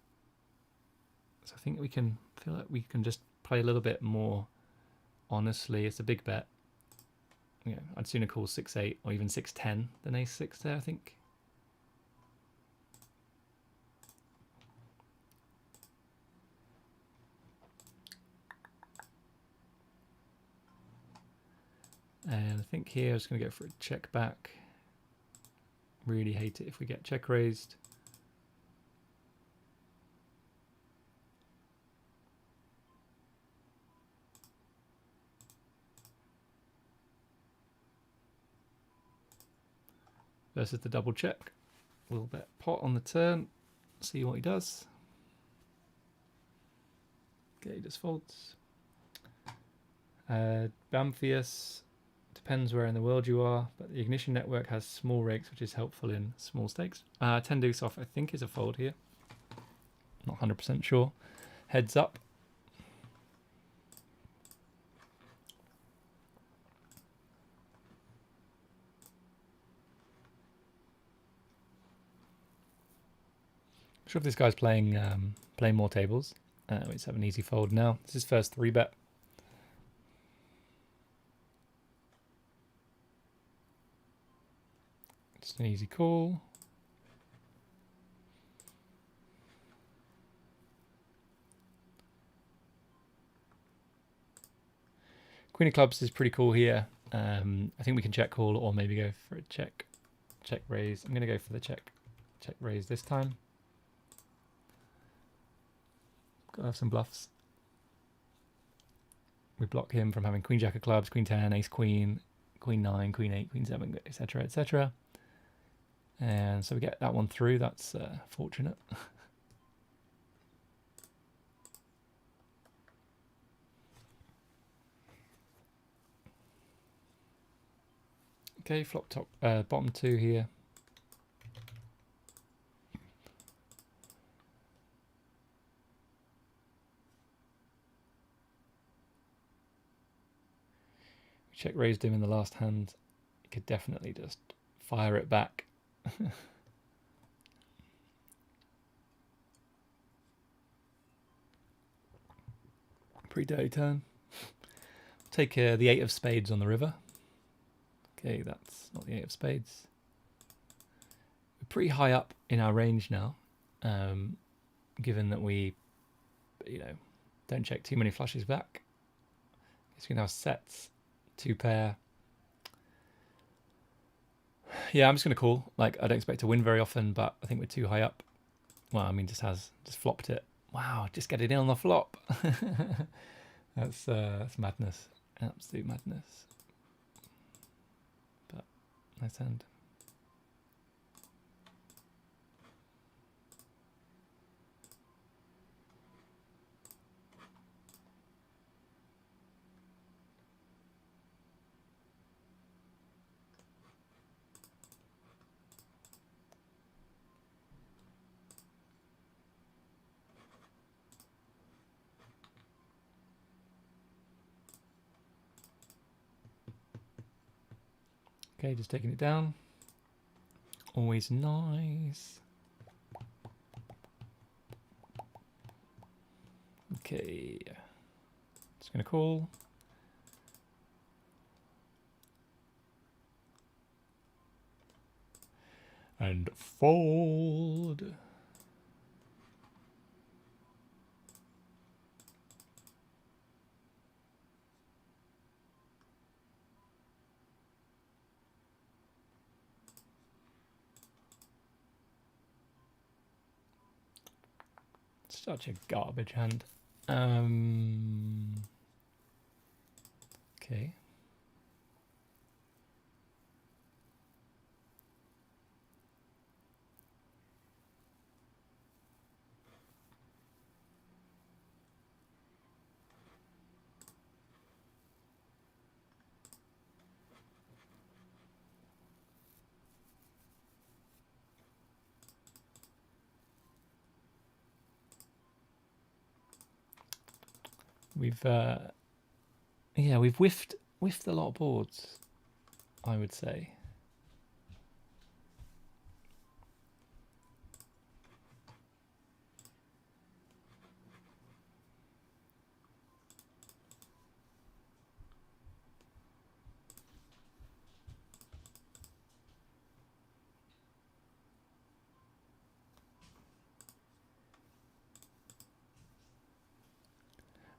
So I think we can feel like we can just play a little bit more honestly. It's a big bet. Yeah, I'd sooner call 6-8 or even 6-10 than ace-6 there, I think. And I think here I was going to go for a check back. Really hate it if we get check raised. Versus the double check. We'll bet pot on the turn, see what he does. Okay, he just folds. Bamfius, depends where in the world you are, but the Ignition Network has small rakes, which is helpful in small stakes. 10 deuce off, I think, is a fold here. Not 100% sure. Heads up. Sure if this guy's playing more tables. Let's have an easy fold now. This is first 3-bet. Just an easy call. Queen of clubs is pretty cool here. I think we can check call or maybe go for a check raise. I'm going to go for the check raise this time. Gotta have some bluffs. We block him from having queen jack of clubs, queen 10, ace queen, queen 9, queen 8, queen 7, etc, etc. And so we get that one through. That's fortunate. Okay, flop top, bottom 2 here. Check raised him in the last hand. You could definitely just fire it back. Pretty dirty turn. Take the 8 of spades on the river. Okay, that's not the 8 of spades. We're pretty high up in our range now, given that we, don't check too many flushes back. Guess we can have sets, 2 pair. Yeah, I'm just going to call. Like, I don't expect to win very often, but I think we're too high up. Well, I mean, just flopped it. Wow, just get it in on the flop. That's madness. Absolute madness. But nice hand. Okay, just taking it down. Always nice. Okay. Just going to call. And fold. Such a garbage hand. Okay. We've we've whiffed a lot of boards, I would say.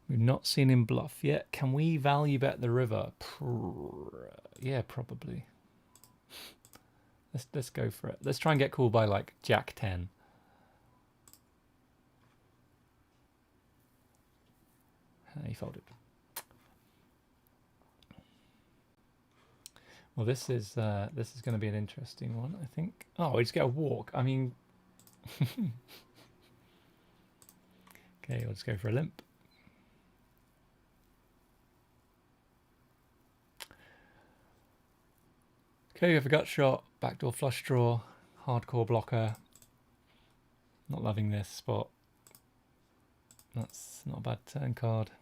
We've not seen him bluff yet. Can we value bet the river? Yeah, probably. Let's go for it. Let's try and get called by like Jack 10. He folded. Well, this is going to be an interesting one, I think. Oh, we just get a walk. I mean, okay, we'll just go for a limp. Okay, we have a gut shot, backdoor flush draw, hardcore blocker. Not loving this spot. That's not a bad turn card.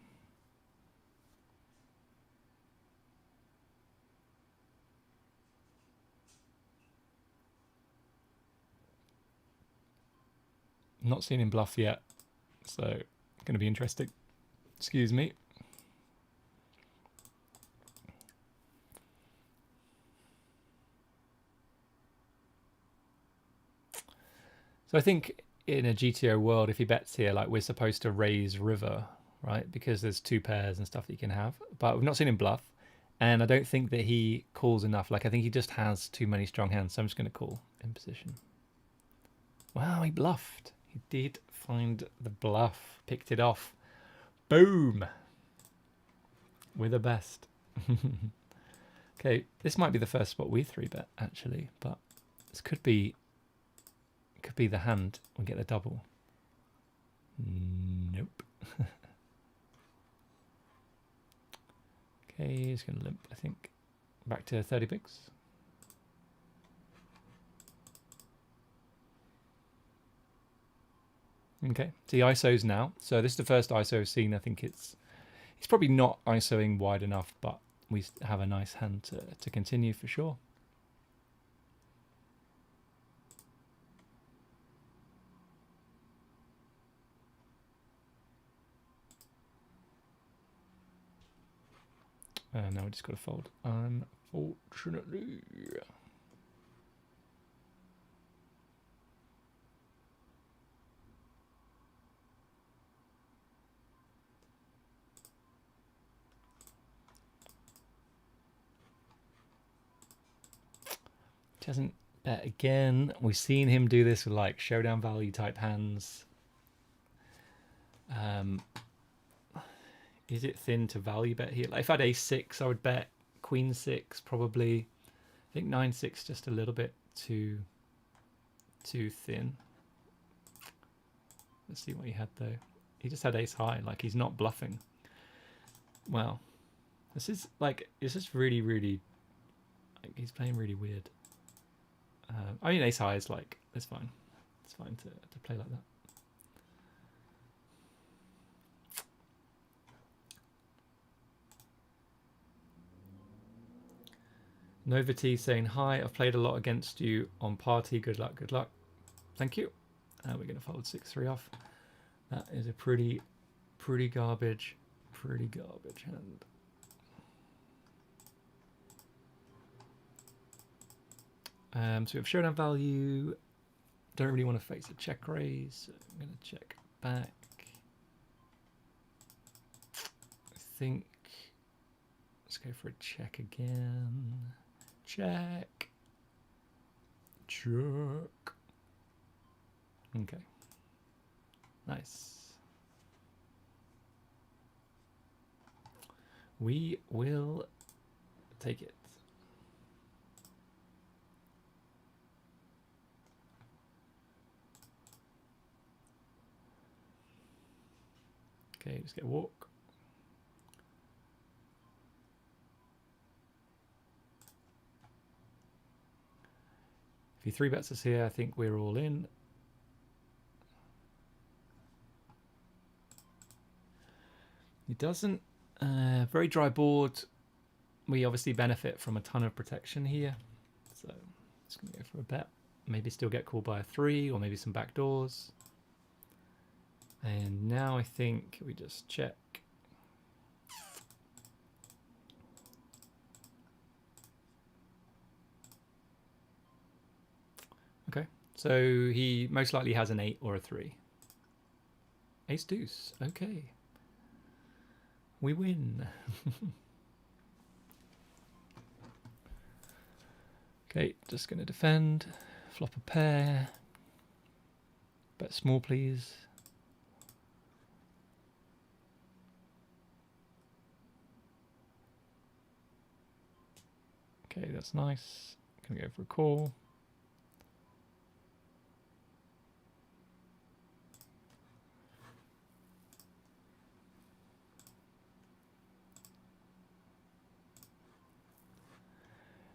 Not seen him bluff yet, so going to be interesting. Excuse me. So I think in a GTO world, if he bets here, like we're supposed to raise river, right? Because there's 2 pairs and stuff that you can have. But we've not seen him bluff. And I don't think that he calls enough. Like I think he just has too many strong hands. So I'm just going to call in position. Wow, he bluffed. He did find the bluff. Picked it off. Boom. We're the best. Okay, this might be the first spot we 3-bet actually. But this could be the hand we get the double. Nope. Okay, he's going to limp, I think. Back to 30 bigs. Okay, so the ISO's now. So this is the first ISO I've seen. I think it's probably not ISOing wide enough, but we have a nice hand to continue for sure. Now we just got to fold, unfortunately. Doesn't bet again. We've seen him do this with like showdown value type hands. Is it thin to value bet here? Like if I had ace-6, I would bet queen-6 probably. I think 9-6 just a little bit too thin. Let's see what he had though. He just had ace-high. Like he's not bluffing. Wow, this is really like, he's playing really weird. I mean, ace-high is like, it's fine. It's fine to play like that. Nova T saying, hi, I've played a lot against you on party. Good luck, good luck. Thank you. We're going to fold 6-3 off. That is a pretty garbage hand. So we have showdown value. Don't really want to face a check raise. So I'm going to check back. I think let's go for a check again. Check. Okay. Nice. We will take it. Okay, just get a walk. If he 3-bets us here, I think we're all in. He doesn't. Very dry board. We obviously benefit from a ton of protection here. So just going to go for a bet. Maybe still get called by a 3 or maybe some back doors. And now I think we just check. Okay, so he most likely has an 8 or a 3. Ace deuce, okay. We win. Okay, just going to defend. Flop a pair. Bet small, please. Okay, that's nice. Gonna go for a call.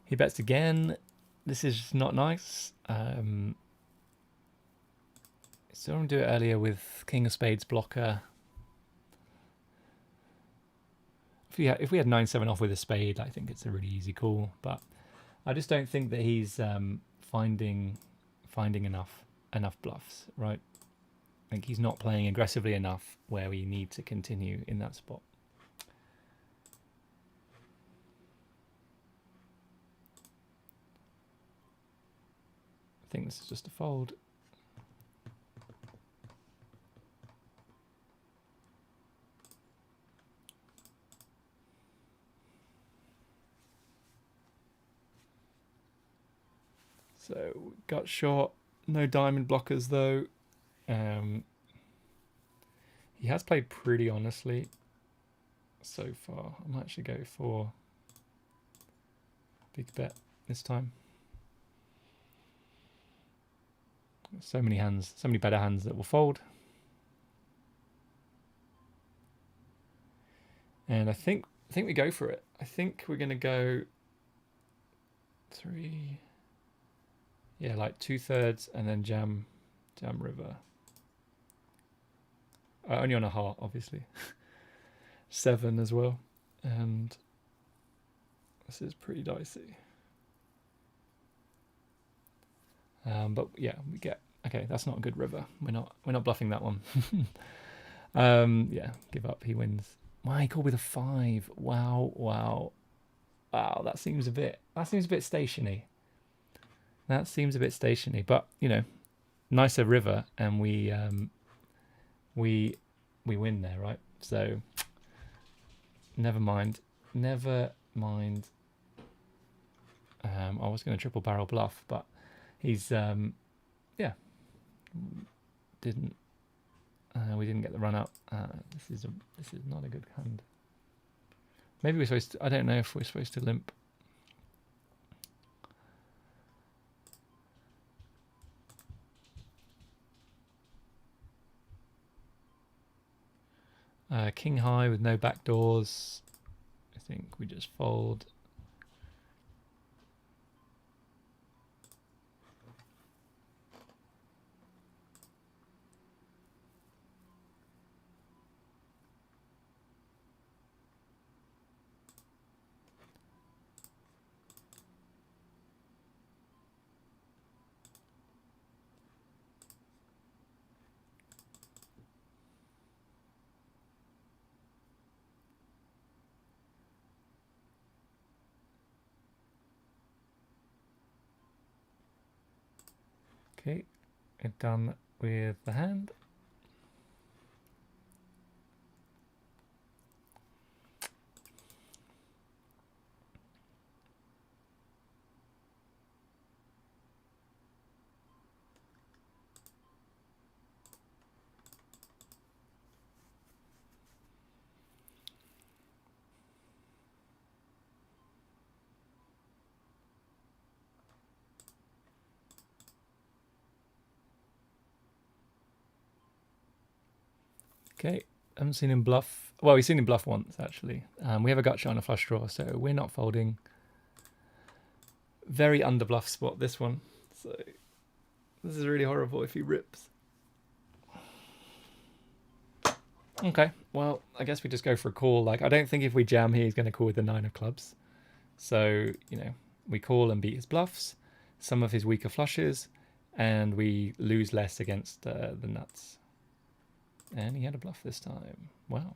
He bets again. This is not nice. So I'm going to do it earlier with King of Spades blocker. If we had 9-7 off with a spade, I think it's a really easy call. But I just don't think that he's finding enough bluffs, right? I think he's not playing aggressively enough where we need to continue in that spot. I think this is just a fold. So gut shot, no diamond blockers though. He has played pretty honestly so far. I might actually go for big bet this time. So many hands, so many better hands that will fold. And I think we go for it. I think we're gonna go 3. Yeah, like 2/3 and then jam river. Only on a heart, obviously. 7 as well. And this is pretty dicey. But yeah, we get, okay, that's not a good river. We're not bluffing that one. Yeah, give up, he wins. Wow, he called with a 5. Wow, wow, wow. That seems a bit stationy. That seems a bit stationary, but you know, nicer river, and we win there, right? So never mind, never mind. I was going to triple barrel bluff, but he's yeah, didn't. We didn't get the run up. This is not a good hand. Maybe we're supposed to. I don't know if we're supposed to limp. King high with no back doors. I think we just fold. Okay, we're done with the hand. Okay, I haven't seen him bluff. Well, we've seen him bluff once, actually. We have a gut shot on a flush draw, so we're not folding. Very under bluff spot, this one. So this is really horrible if he rips. Okay, well, I guess we just go for a call. Like, I don't think if we jam here, he's going to call with the 9 of clubs. So, you know, we call and beat his bluffs, some of his weaker flushes, and we lose less against the nuts. And he had a bluff this time. Wow.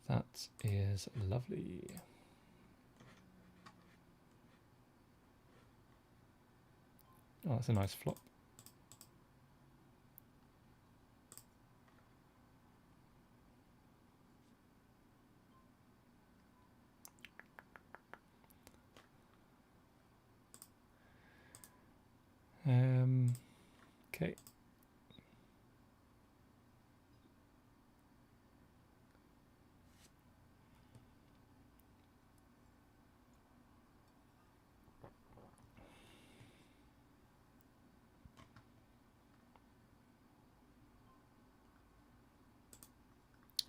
That is lovely. Oh, that's a nice flop. Okay.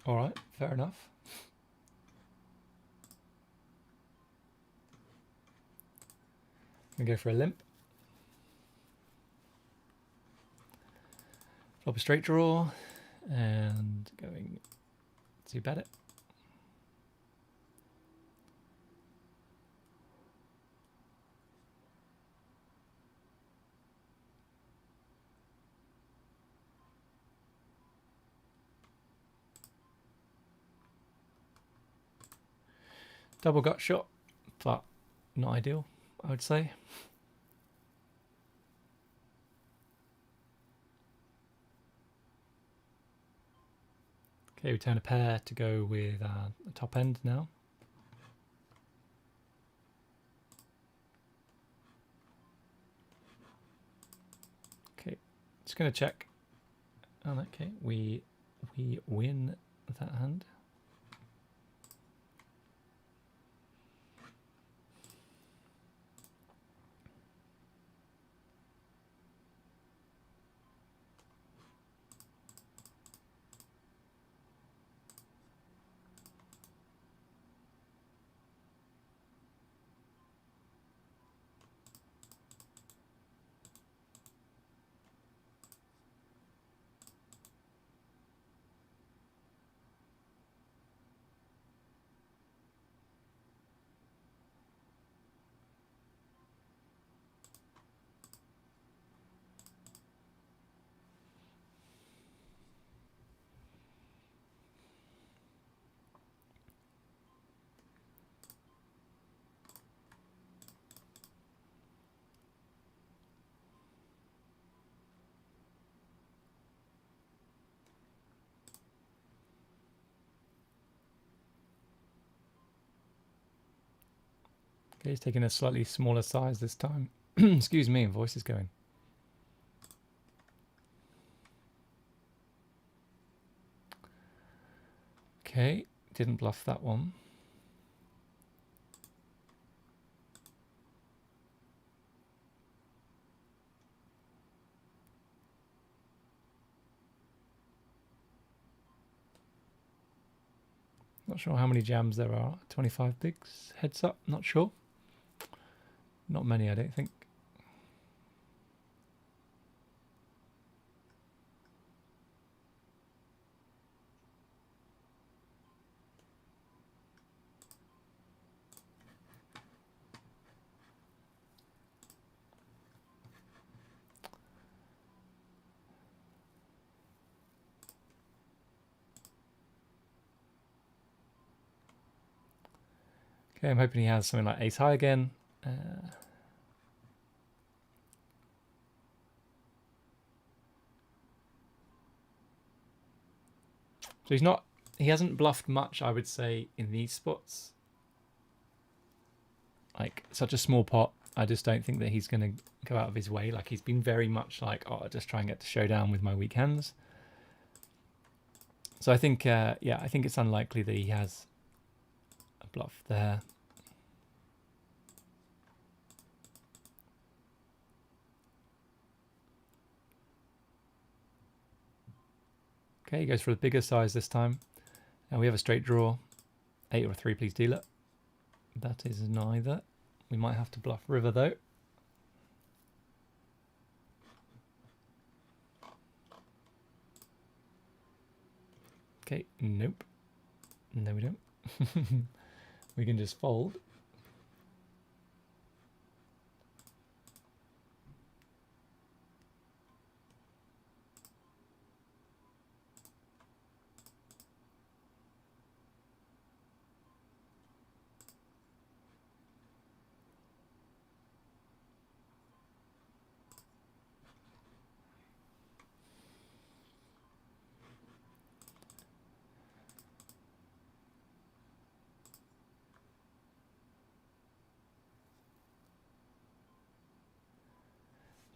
All right, fair enough. I'm gonna go for a limp. Flop a straight draw, and going to bet it. Double gut shot, but not ideal, I would say. Okay, we turn a pair to go with the top end now. Okay, just gonna check. Oh, okay, we win that hand. Okay, he's taking a slightly smaller size this time. Excuse me, voice is going. Okay, didn't bluff that one. Not sure how many jams there are. 25 bigs. Heads up, not sure. Not many, I don't think. Okay, I'm hoping he has something like ace high again. So he hasn't bluffed much, I would say, in these spots. Like, such a small pot, I just don't think that he's going to go out of his way. Like, he's been very much like, oh, I'll just try and get to showdown with my weak hands. So I think, yeah, I think it's unlikely that he has a bluff there. Okay, he goes for the bigger size this time. And we have a straight draw. 8 or a 3, please, dealer. That is neither. We might have to bluff river, though. Okay, nope. No, we don't. We can just fold.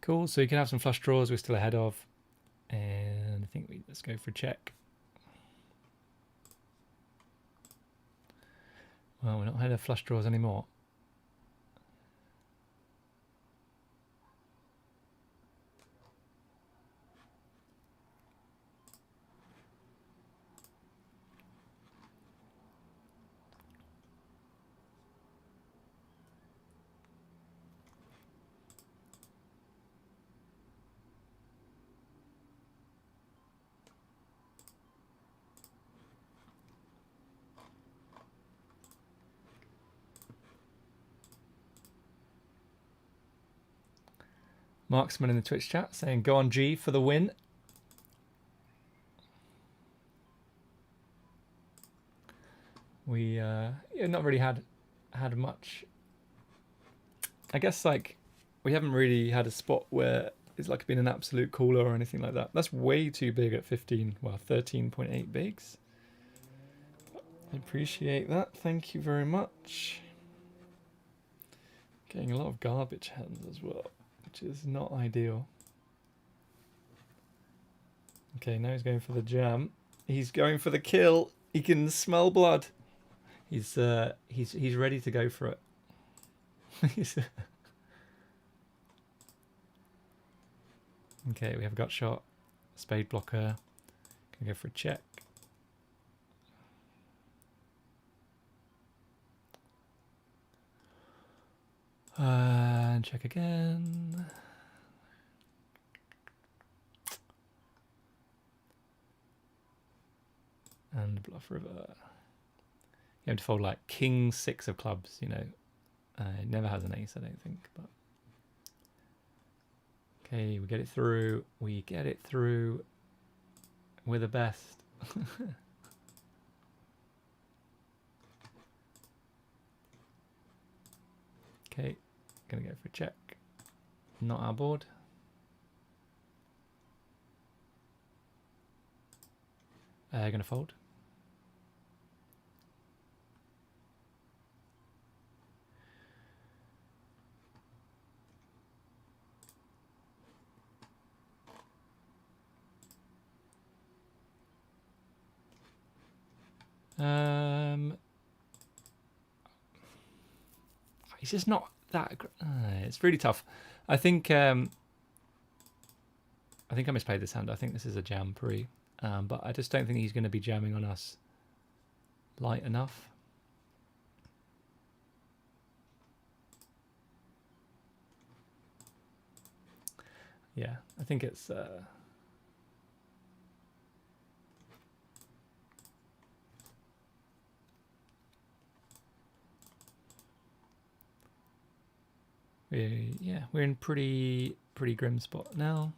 Cool, so you can have some flush draws we're still ahead of. And I think let's go for a check. Well, we're not ahead of flush draws anymore. Marksman in the Twitch chat saying, go on G for the win. We yeah, not really had much. I guess like we haven't really had a spot where it's like been an absolute cooler or anything like that. That's way too big at 15, well, 13.8 bigs. I appreciate that. Thank you very much. Getting a lot of garbage hands as well, which is not ideal. Okay, now he's going for the jam. He's going for the kill. He can smell blood. He's ready to go for it. Okay, we have a gut shot, spade blocker. Gonna go for a check. And check again. And bluff river. You have to fold like king 6 of clubs, you know. It never has an ace, I don't think. But okay, we get it through. We get it through. We're the best. Okay, gonna go for a check. Not our board. Gonna fold. He's just not that. It's really tough. I think I misplayed this hand. I think this is a jam pre, but I just don't think he's going to be jamming on us light enough. Yeah, I think it's. We're in pretty grim spot now.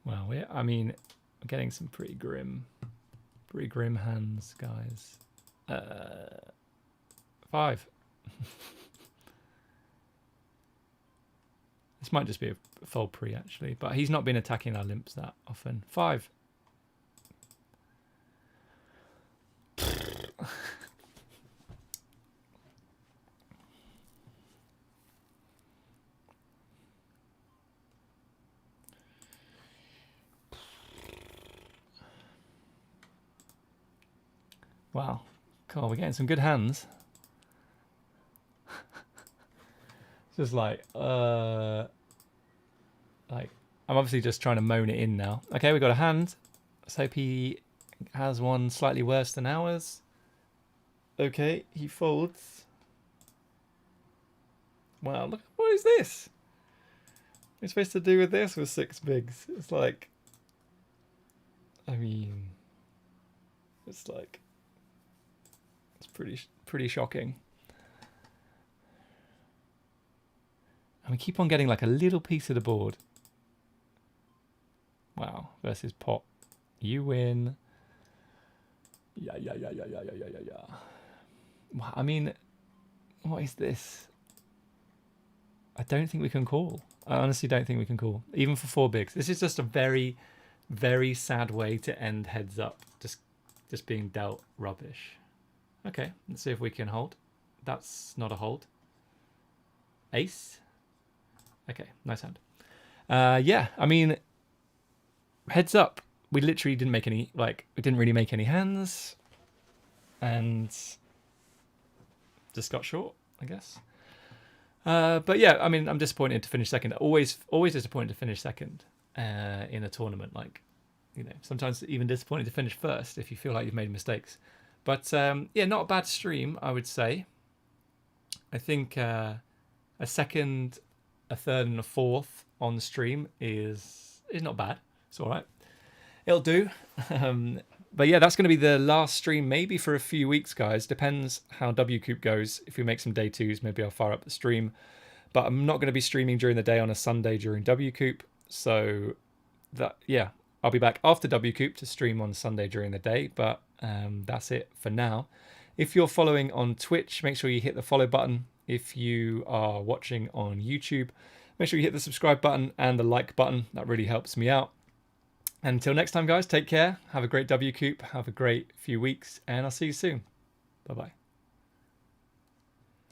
Well, we're getting some pretty grim hands, guys. 5. This might just be a fold pre, actually, but he's not been attacking our limps that often. 5. Wow, cool. We're getting some good hands. Just like I'm obviously just trying to moan it in now. Okay, we got a hand. Let's hope he has one slightly worse than ours. Okay, he folds. Wow, look, what is this? We're supposed to do with this with 6 bigs. It's like, it's like, it's pretty shocking. And we keep on getting like a little piece of the board. Wow, versus pot. You win. Yeah. Wow, what is this? I don't think we can call. I honestly don't think we can call. Even for 4 bigs. This is just a very, very sad way to end heads up. Just being dealt rubbish. Okay, let's see if we can hold. That's not a hold. Ace. Okay, nice hand. Yeah, heads up. We literally didn't make any, we didn't really make any hands. And just got short, I guess. But yeah, I'm disappointed to finish second. Always disappointed to finish second in a tournament. Sometimes even disappointed to finish first if you feel like you've made mistakes. But yeah, not a bad stream, I would say. I think a second, a third, and a fourth on the stream is not bad. It's all right. It'll do. But yeah, that's going to be the last stream maybe for a few weeks, guys. Depends how WCOOP goes. If we make some day 2s, maybe I'll fire up the stream. But I'm not going to be streaming during the day on a Sunday during WCOOP. So I'll be back after WCOOP to stream on Sunday during the day. But that's it for now. If you're following on Twitch, make sure you hit the follow button. If you are watching on YouTube, make sure you hit the subscribe button and the like button. That really helps me out. Until next time, guys, take care. Have a great WCOOP. Have a great few weeks, and I'll see you soon. Bye-bye.